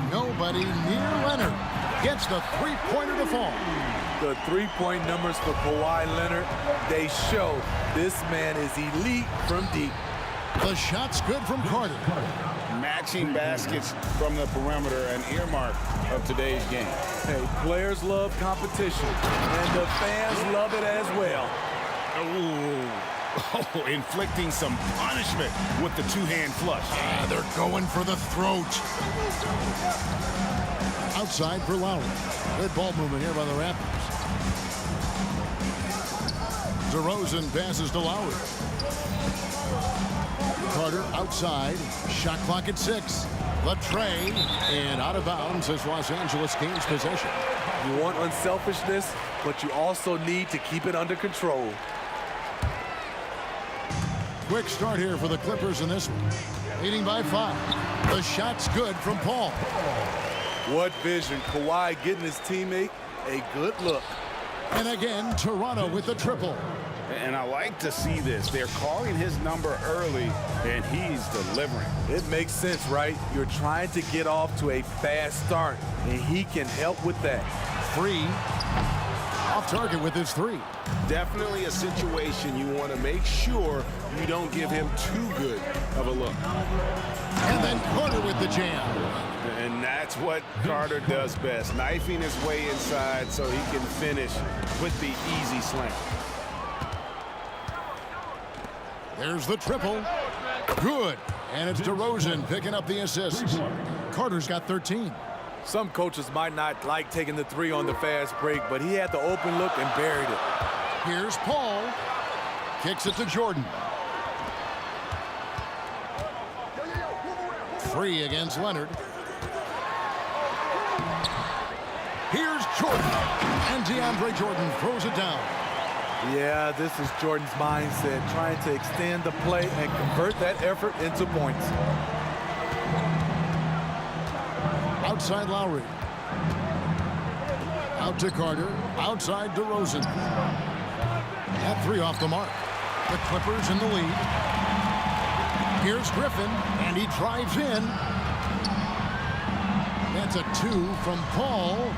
Nobody near Leonard. Gets the three-pointer to fall. The three-point numbers for Kawhi Leonard, they show this man is elite from deep. The shot's good from Carter. Matching baskets from the perimeter, an earmark of today's game. Hey, players love competition, and the fans love it as well. Oh, inflicting some punishment with the two-hand flush. Yeah, they're going for the throat. Outside for Lowry. Good ball movement here by the Raptors. DeRozan passes to Lowry. Carter outside. Shot clock at 6. The tray. And out of bounds as Los Angeles gains possession. You want unselfishness, but you also need to keep it under control. Quick start here for the Clippers in this one. Leading by 5. The shot's good from Paul. What vision. Kawhi getting his teammate a good look. And again, Toronto with the triple. And I like to see this. They're calling his number early, and he's delivering. It makes sense, right? You're trying to get off to a fast start, and he can help with that. Free. Off target with his 3. Definitely a situation you want to make sure you don't give him too good of a look. And then Carter with the jam. And that's what Carter does best, knifing his way inside so he can finish with the easy slam. There's the triple. Good. And it's DeRozan picking up the assist. Carter's got 13. Some coaches might not like taking the 3 on the fast break, but he had the open look and buried it. Here's Paul. Kicks it to Jordan. Free against Leonard. Here's Jordan. And DeAndre Jordan throws it down. Yeah, this is Jordan's mindset, trying to extend the play and convert that effort into points. Outside Lowry. Out to Carter. Outside DeRozan. At 3 off the mark. The Clippers in the lead. Here's Griffin, and he drives in. That's a 2 from Paul.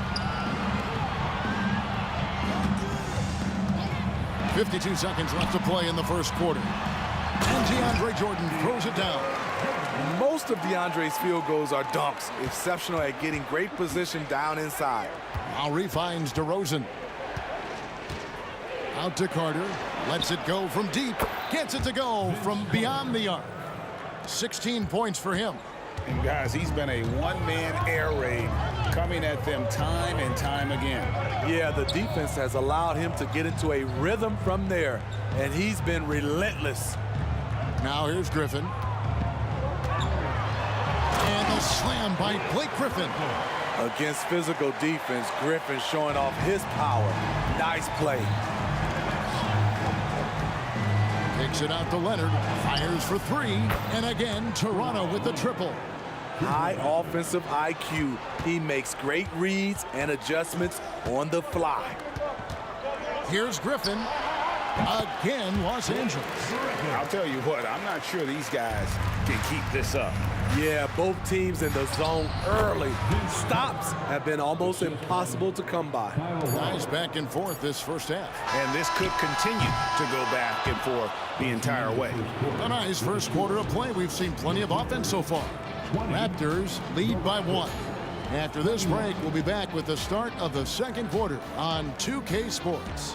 52 seconds left to play in the first quarter. And DeAndre Jordan throws it down. Most of DeAndre's field goals are dunks. Exceptional at getting great position down inside. Lowry finds DeRozan. Out to Carter. Lets it go from deep. Gets it to go from beyond the arc. 16 points for him. And guys, he's been a one-man air raid coming at them time and time again. Yeah, the defense has allowed him to get into a rhythm from there, and he's been relentless. Now here's Griffin. And the slam by Blake Griffin. Against physical defense, Griffin showing off his power. Nice play. Takes it out to Leonard. Fires for 3. And again, Toronto with the triple. High offensive IQ. He makes great reads and adjustments on the fly. Here's Griffin. Again, Los Angeles. I'll tell you what, I'm not sure these guys can keep this up. Yeah, both teams in the zone early. Stops have been almost impossible to come by. Nice back and forth this first half. And this could continue to go back and forth the entire way. A nice first quarter of play. We've seen plenty of offense so far. Raptors lead by 1. After this break, we'll be back with the start of the second quarter on 2K Sports.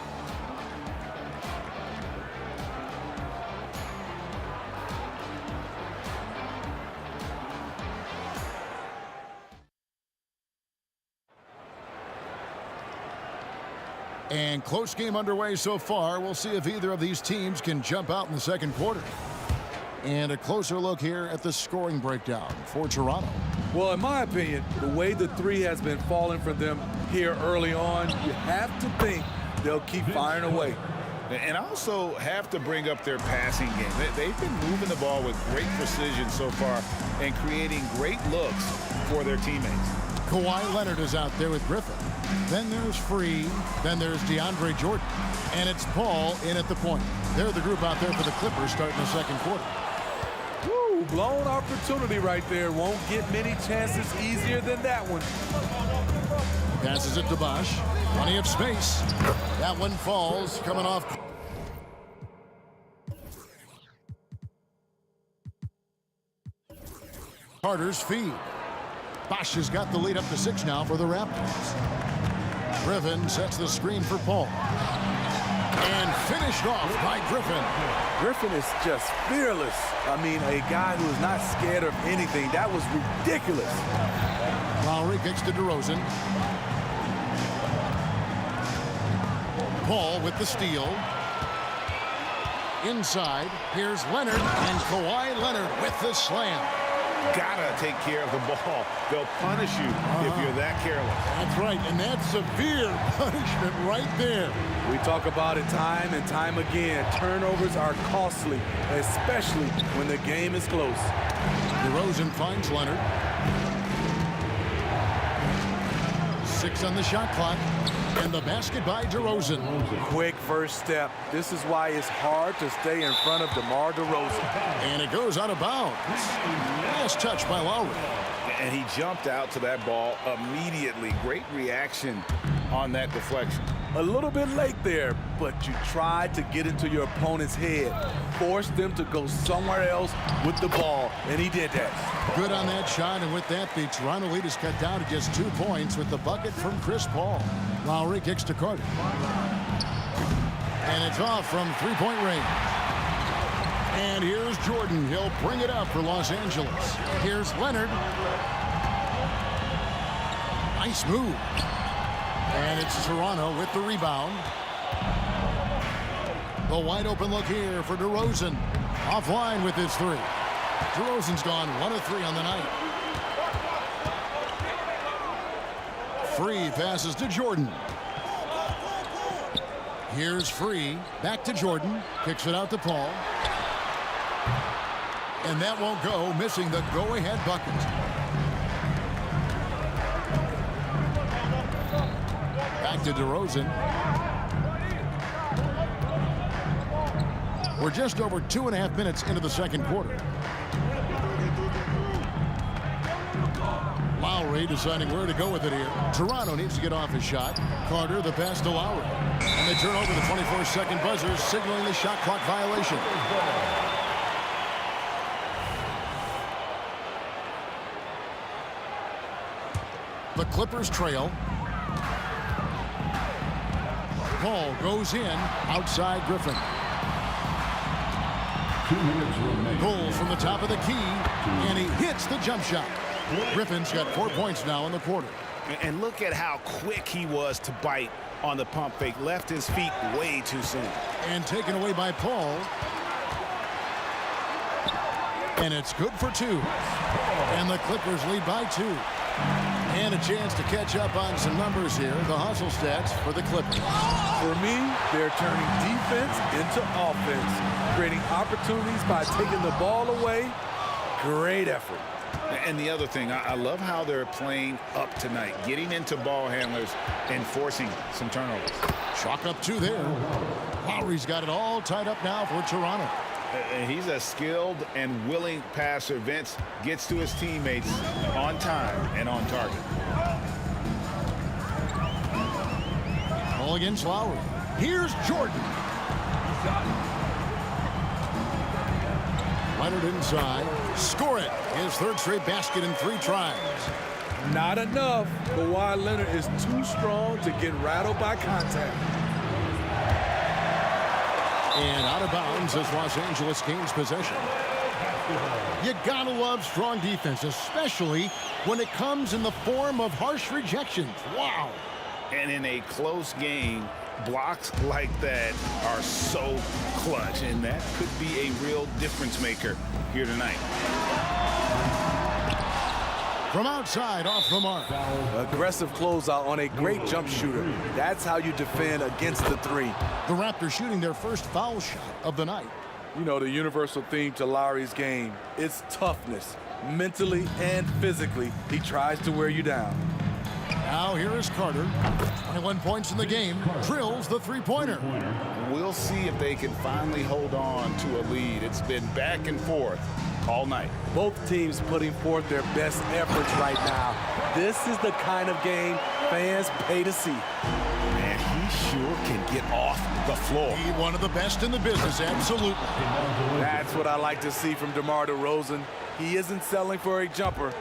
And close game underway so far. We'll see if either of these teams can jump out in the second quarter. And a closer look here at the scoring breakdown for Toronto. Well, in my opinion, the way the 3 has been falling for them here early on, you have to think they'll keep firing away. And also have to bring up their passing game. They've been moving the ball with great precision so far and creating great looks for their teammates. Kawhi Leonard is out there with Griffin. Then there's Free. Then there's DeAndre Jordan. And it's Paul in at the point. They're the group out there for the Clippers starting the second quarter. Woo, blown opportunity right there. Won't get many chances easier than that one. Passes it to Bosh. Plenty of space. That one falls coming off. Carter's feed. Bosh has got the lead up to 6 now for the Raptors. Griffin sets the screen for Paul. And finished off by Griffin. Griffin is just fearless. I mean, a guy who is not scared of anything. That was ridiculous. Lowry kicks to DeRozan. Paul with the steal. Inside, here's Leonard, and Kawhi Leonard with the slam. Gotta take care of the ball. They'll punish you if you're that careless. That's right, and that's severe punishment right there. We talk about it time and time again. Turnovers are costly, especially when the game is close. DeRozan finds Leonard. 6 on the shot clock. And the basket by DeRozan. Quick first step. This is why it's hard to stay in front of DeMar DeRozan. And it goes out of bounds. Last touch by Lowry. And he jumped out to that ball immediately. Great reaction on that deflection. A little bit late there, but you tried to get into your opponent's head. Forced them to go somewhere else with the ball, and he did that. Good on that shot, and with that, the Toronto lead is cut down to just 2 points with the bucket from Chris Paul. Lowry kicks to Carter. And it's off from 3-point range. And here's Jordan. He'll bring it up for Los Angeles. Here's Leonard. Nice move. And it's Toronto with the rebound. The wide open look here for DeRozan. Offline with his 3. DeRozan's gone 1 of 3 on the night. Free passes to Jordan. Here's Free. Back to Jordan. Kicks it out to Paul. And that won't go, missing the go-ahead bucket. Back to DeRozan. We're just over 2.5 minutes into the second quarter. Lowry deciding where to go with it here. Toronto needs to get off his shot. Carter, the pass to Lowry. And they turn over the 24-second buzzer, signaling the shot clock violation. The Clippers trail. Ball goes in outside Griffin. 2 minutes remaining. Goal from the top of the key, and he hits the jump shot. Griffin's got 4 points now in the quarter. And look at how quick he was to bite on the pump fake. Left his feet way too soon. And taken away by Paul. And it's good for 2. And the Clippers lead by 2. And a chance to catch up on some numbers here. The hustle stats for the Clippers. For me, they're turning defense into offense, creating opportunities by taking the ball away. Great effort. And the other thing, I love how they're playing up tonight, getting into ball handlers and forcing some turnovers. Chalk up 2 there. Lowry's got it all tied up now for Toronto. He's a skilled and willing passer. Vince gets to his teammates on time and on target. Ball against Lowry. Here's Jordan. Leonard inside. Score it. His third straight basket in 3 tries. Not enough. Kawhi Leonard is too strong to get rattled by contact. And out of bounds as Los Angeles gains possession. You gotta love strong defense, especially when it comes in the form of harsh rejections. Wow. And in a close game, blocks like that are so clutch, and that could be a real difference maker here tonight. From outside, off the mark. Aggressive closeout on a great jump shooter. That's how you defend against the 3. The Raptors shooting their first foul shot of the night. You know, the universal theme to Lowry's game is toughness. Mentally and physically, he tries to wear you down. Now here is Carter. 21 points in the game. Drills the 3-pointer. We'll see if they can finally hold on to a lead. It's been back and forth all night. Both teams putting forth their best efforts right now. This is the kind of game fans pay to see. Man, he sure can get off the floor. He's one of the best in the business, absolutely. That's what I like to see from DeMar DeRozan. He isn't settling for a jumper.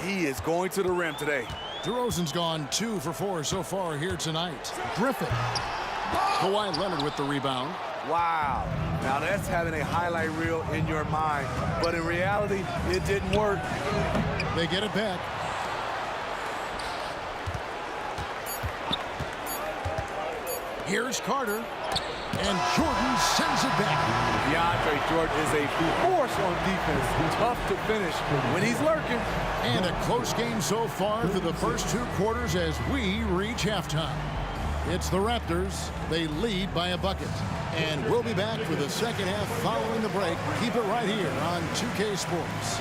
He is going to the rim today. DeRozan's gone 2 for 4 so far here tonight. Griffin. Kawhi Leonard with the rebound. Wow. Now that's having a highlight reel in your mind. But in reality, it didn't work. They get it back. Here's Carter. And Jordan sends it back. DeAndre Jordan is a force on defense. Tough to finish when he's lurking. And a close game so far through the first 2 quarters as we reach halftime. It's the Raptors. They lead by a bucket. And we'll be back for the second half following the break. Keep it right here on 2K Sports.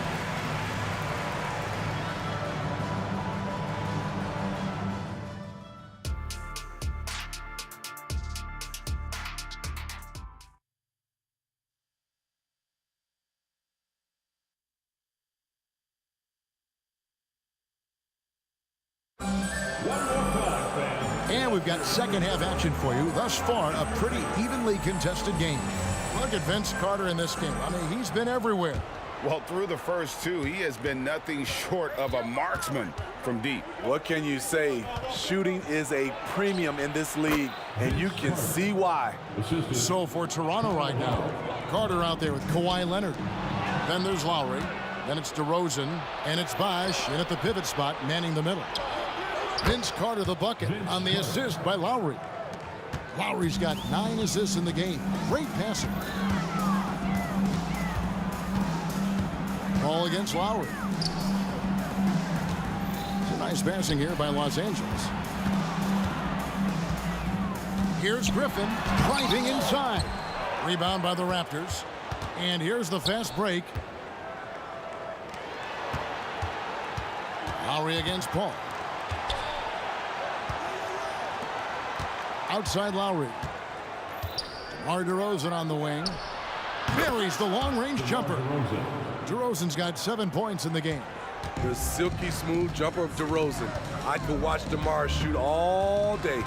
And we've got second half action for you. Thus far, a pretty evenly contested game. Look at Vince Carter in this game. I mean, he's been everywhere. Well, through the first 2, he has been nothing short of a marksman from deep. What can you say? Shooting is a premium in this league, and you can see why. So for Toronto right now, Carter out there with Kawhi Leonard. Then there's Lowry. Then it's DeRozan. And it's Bosh in at the pivot spot, manning the middle. Vince Carter the bucket on the assist by Lowry. Lowry's got 9 assists in the game. Great passer. Ball against Lowry. Some nice passing here by Los Angeles. Here's Griffin driving inside. Rebound by the Raptors. And here's the fast break. Lowry against Paul. Outside Lowry. DeMar DeRozan on the wing. Buries the long-range jumper. DeRozan's got 7 points in the game. The silky smooth jumper of DeRozan. I could watch DeMar shoot all day.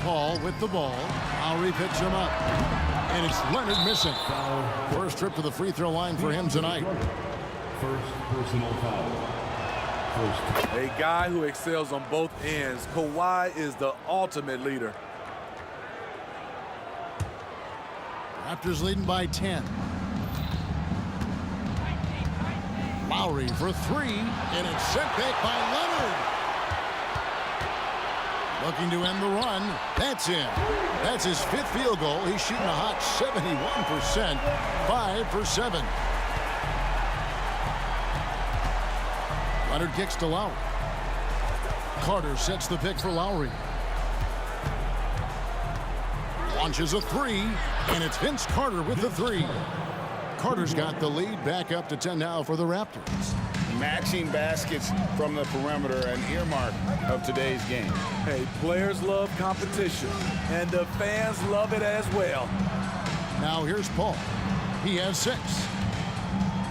Paul with the ball. Lowry picks him up. And it's Leonard missing. First trip to the free throw line for him tonight. First personal foul. A guy who excels on both ends. Kawhi is the ultimate leader. Raptors leading by 10. Lowry for three, and it's sent back by Leonard. Looking to end the run. That's in. That's his 5th field goal. He's shooting a hot 71%. 5 for 7. Leonard kicks to Lowry. Carter sets the pick for Lowry. Launches a three, and it's Vince Carter with the three. Carter's got the lead, back up to 10 now for the Raptors. Matching baskets from the perimeter, an earmark of today's game. Hey, players love competition, and the fans love it as well. Now here's Paul. He has 6.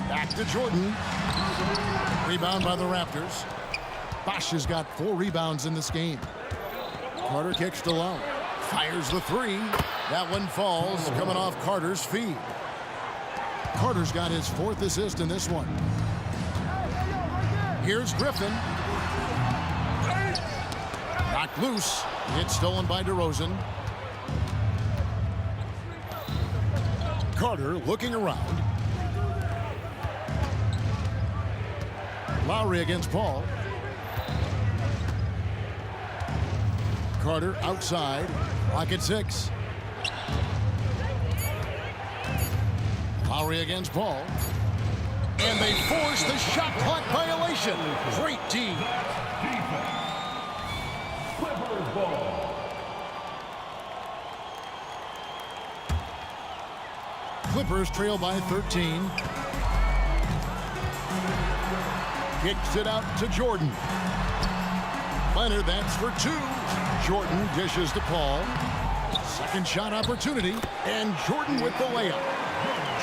Back to Jordan. Rebound by the Raptors. Bosh has got 4 rebounds in this game. Carter kicks to Lowry. Fires the three. That one falls, coming off Carter's feed. Carter's got his 4th assist in this one. Here's Griffin. Knocked loose. It's stolen by DeRozan. Carter looking around. Lowry against Paul. Carter outside. Clock at 6. Lowry against Paul. And they force the shot clock violation. Great D. Clippers ball. Clippers trail by 13. Kicks it out to Jordan. Leonard, that's for 2. Jordan dishes to Paul. Second shot opportunity, and Jordan with the layup.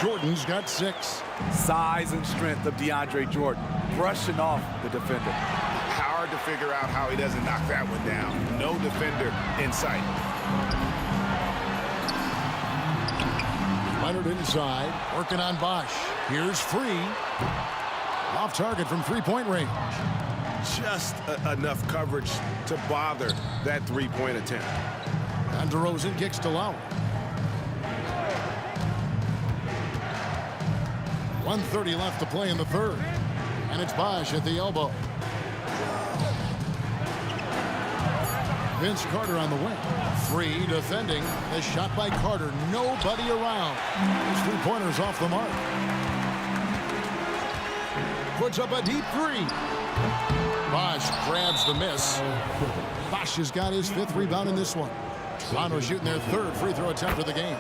Jordan's got 6. Size and strength of DeAndre Jordan, brushing off the defender. Hard to figure out how he doesn't knock that one down. No defender in sight. Leonard inside, working on Bosh. Here's Free. Off target from 3-point range. Just enough coverage to bother that 3-point attempt. And DeRozan kicks to Lowry. 1:30 left to play in the third. And it's Bosh at the elbow. Vince Carter on the wing. Free defending. The shot by Carter. Nobody around. His 3-pointer's off the mark. Puts up a deep 3. Bosh grabs the miss. Bosh has got his 5th rebound in this one. Toronto shooting their 3rd free throw attempt of the game.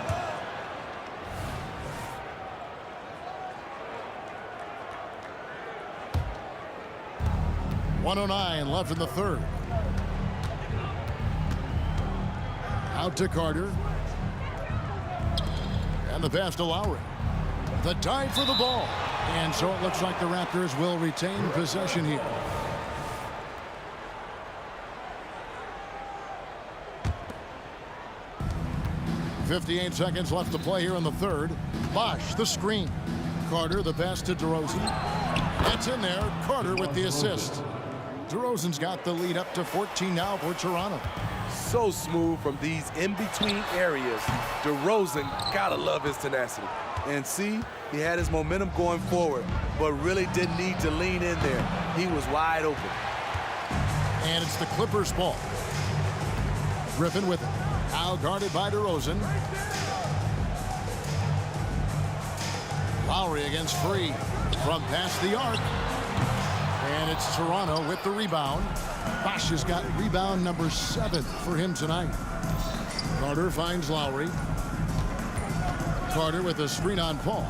.109 left in the third. Out to Carter. And the pass to Lowry. The dive for the ball. And so it looks like the Raptors will retain possession here. .58 seconds left to play here in the third. Bosh, the screen. Carter, the pass to DeRozan. That's in there. Carter with the assist. DeRozan's got the lead up to 14 now for Toronto. So smooth from these in-between areas. DeRozan, gotta love his tenacity. And see, he had his momentum going forward, but really didn't need to lean in there. He was wide open. And it's the Clippers' ball. Griffin with it. Now guarded by DeRozan. Lowry against Free. From past the arc. And it's Toronto with the rebound. Bosh has got rebound number 7 for him tonight. Carter finds Lowry. Carter with a screen on Paul.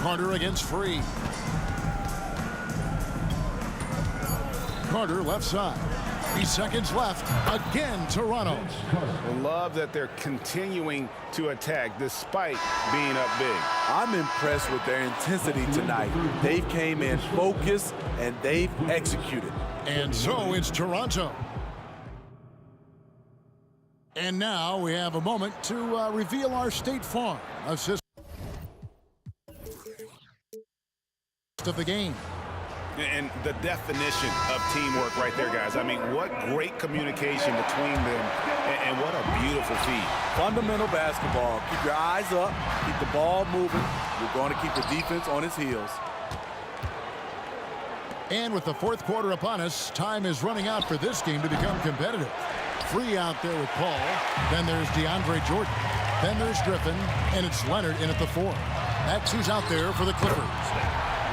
Carter against Free. Carter left side. 3 seconds left. Again, Toronto. I love that they're continuing to attack despite being up big. I'm impressed with their intensity tonight. They came in focused and they've executed. And so it's Toronto. And now we have a moment to reveal our State Farm assist of the game. And the definition of teamwork right there, guys. I mean, what great communication between them, and what a beautiful feed. Fundamental basketball. Keep your eyes up. Keep the ball moving. You're going to keep the defense on its heels. And with the fourth quarter upon us, time is running out for this game to become competitive. Free out there with Paul. Then there's DeAndre Jordan. Then there's Griffin. And it's Leonard in at the 4. That's who's out there for the Clippers.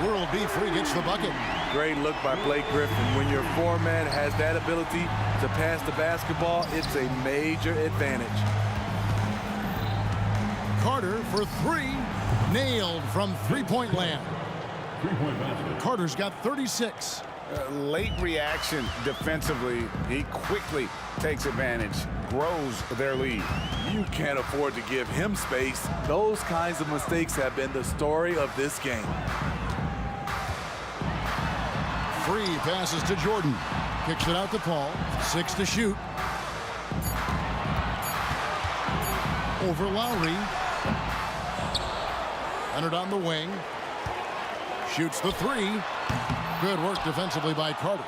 World B. Free gets the bucket. Great look by Blake Griffin. When your foreman has that ability to pass the basketball, it's a major advantage. Carter for 3. Nailed from three-point land. Carter's got 36. Late reaction defensively. He quickly takes advantage, grows their lead. You can't afford to give him space. Those kinds of mistakes have been the story of this game. Free passes to Jordan. Kicks it out to Paul. 6 to shoot. Over Lowry. Leonard on the wing. Shoots the 3. Good work defensively by Carter.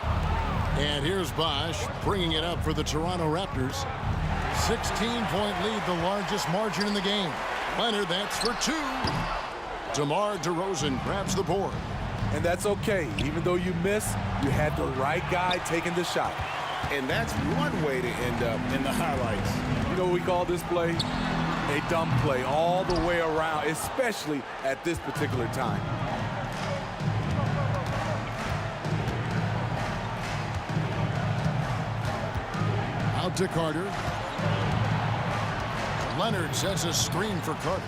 And here's Bosch bringing it up for the Toronto Raptors. 16-point lead, the largest margin in the game. Leonard, that's for 2. DeMar DeRozan grabs the board. And that's okay. Even though you miss, you had the right guy taking the shot. And that's one way to end up in the highlights. You know what we call this play? A dumb play all the way around, especially at this particular time. Out to Carter. Leonard sets a screen for Carter.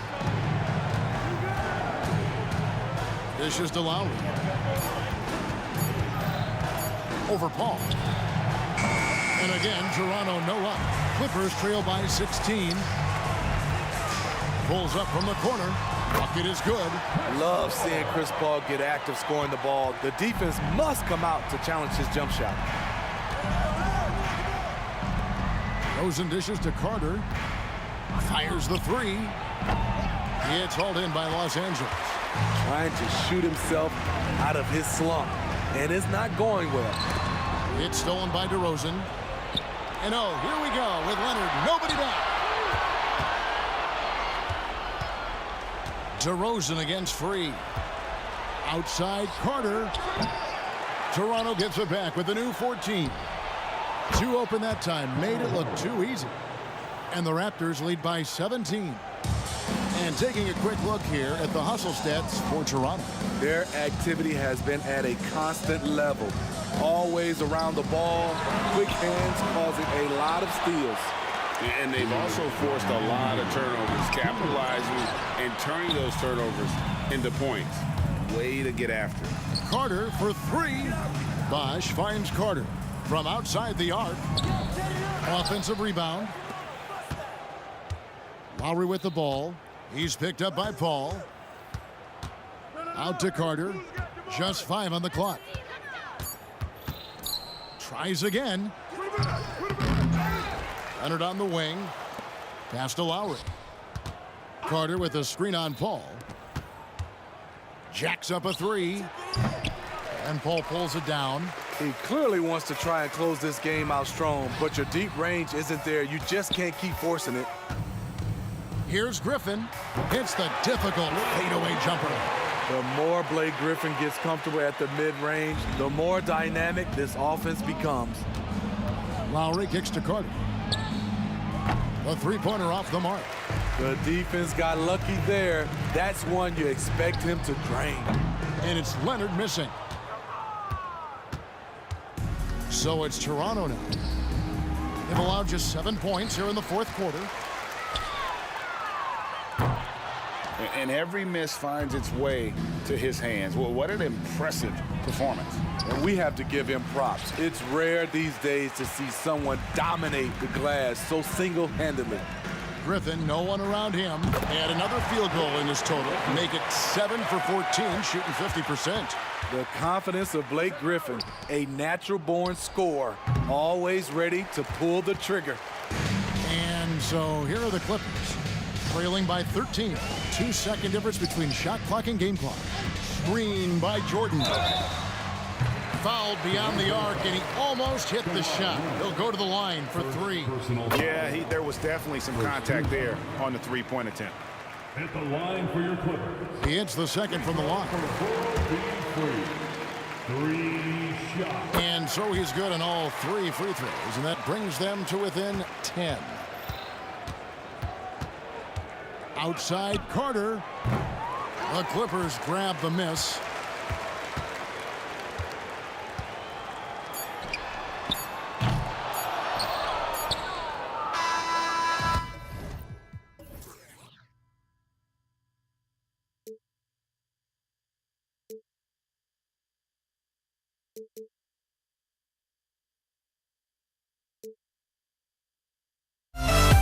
Dishes to Lowry. Over Paul. And again, Toronto no up. Clippers trail by 16. Pulls up from the corner. Bucket is good. Love seeing Chris Paul get active scoring the ball. The defense must come out to challenge his jump shot. Rosen dishes to Carter. Fires the 3. It's hauled in by Los Angeles. Trying to shoot himself out of his slump. And it's not going well. It's stolen by DeRozan. And oh, here we go with Leonard. Nobody back. DeRozan against Free. Outside Carter. Toronto gets it back with the new 14. 2 open that time. Made it look too easy. And the Raptors lead by 17. And taking a quick look here at the hustle stats for Toronto. Their activity has been at a constant level. Always around the ball, quick hands causing a lot of steals. And they've also forced a lot of turnovers, capitalizing and turning those turnovers into points. Way to get after it. Carter for 3. Bosch finds Carter from outside the arc. Offensive rebound. Lowry with the ball. He's picked up by Paul. Out to Carter. Just 5 on the clock. Tries again. Leonard on the wing. Pass to Lowry. Carter with a screen on Paul. Jacks up a 3. And Paul pulls it down. He clearly wants to try and close this game out strong, but your deep range isn't there. You just can't keep forcing it. Here's Griffin. Hits the difficult fadeaway jumper. The more Blake Griffin gets comfortable at the mid-range, the more dynamic this offense becomes. Lowry kicks to Carter. The three-pointer off the mark. The defense got lucky there. That's one you expect him to drain. And it's Leonard missing. So it's Toronto now. They've allowed just 7 points here in the fourth quarter. And every miss finds its way to his hands. Well, what an impressive performance. And we have to give him props. It's rare these days to see someone dominate the glass so single-handedly. Griffin, no one around him. Add another field goal in his total. Make it 7 for 14, shooting 50%. The confidence of Blake Griffin, a natural-born scorer, always ready to pull the trigger. And so here are the Clippers, trailing by 13. 2-second difference between shot clock and game clock. Screen by Jordan. Fouled beyond the arc, and he almost hit the shot. He'll go to the line for 3. Yeah, there was definitely some contact there on the three-point attempt. At the line for your Clippers. He hits the second from the line. 3 shots. And so he's good on all 3 free throws, and that brings them to within 10. Outside Carter. The Clippers grab the miss.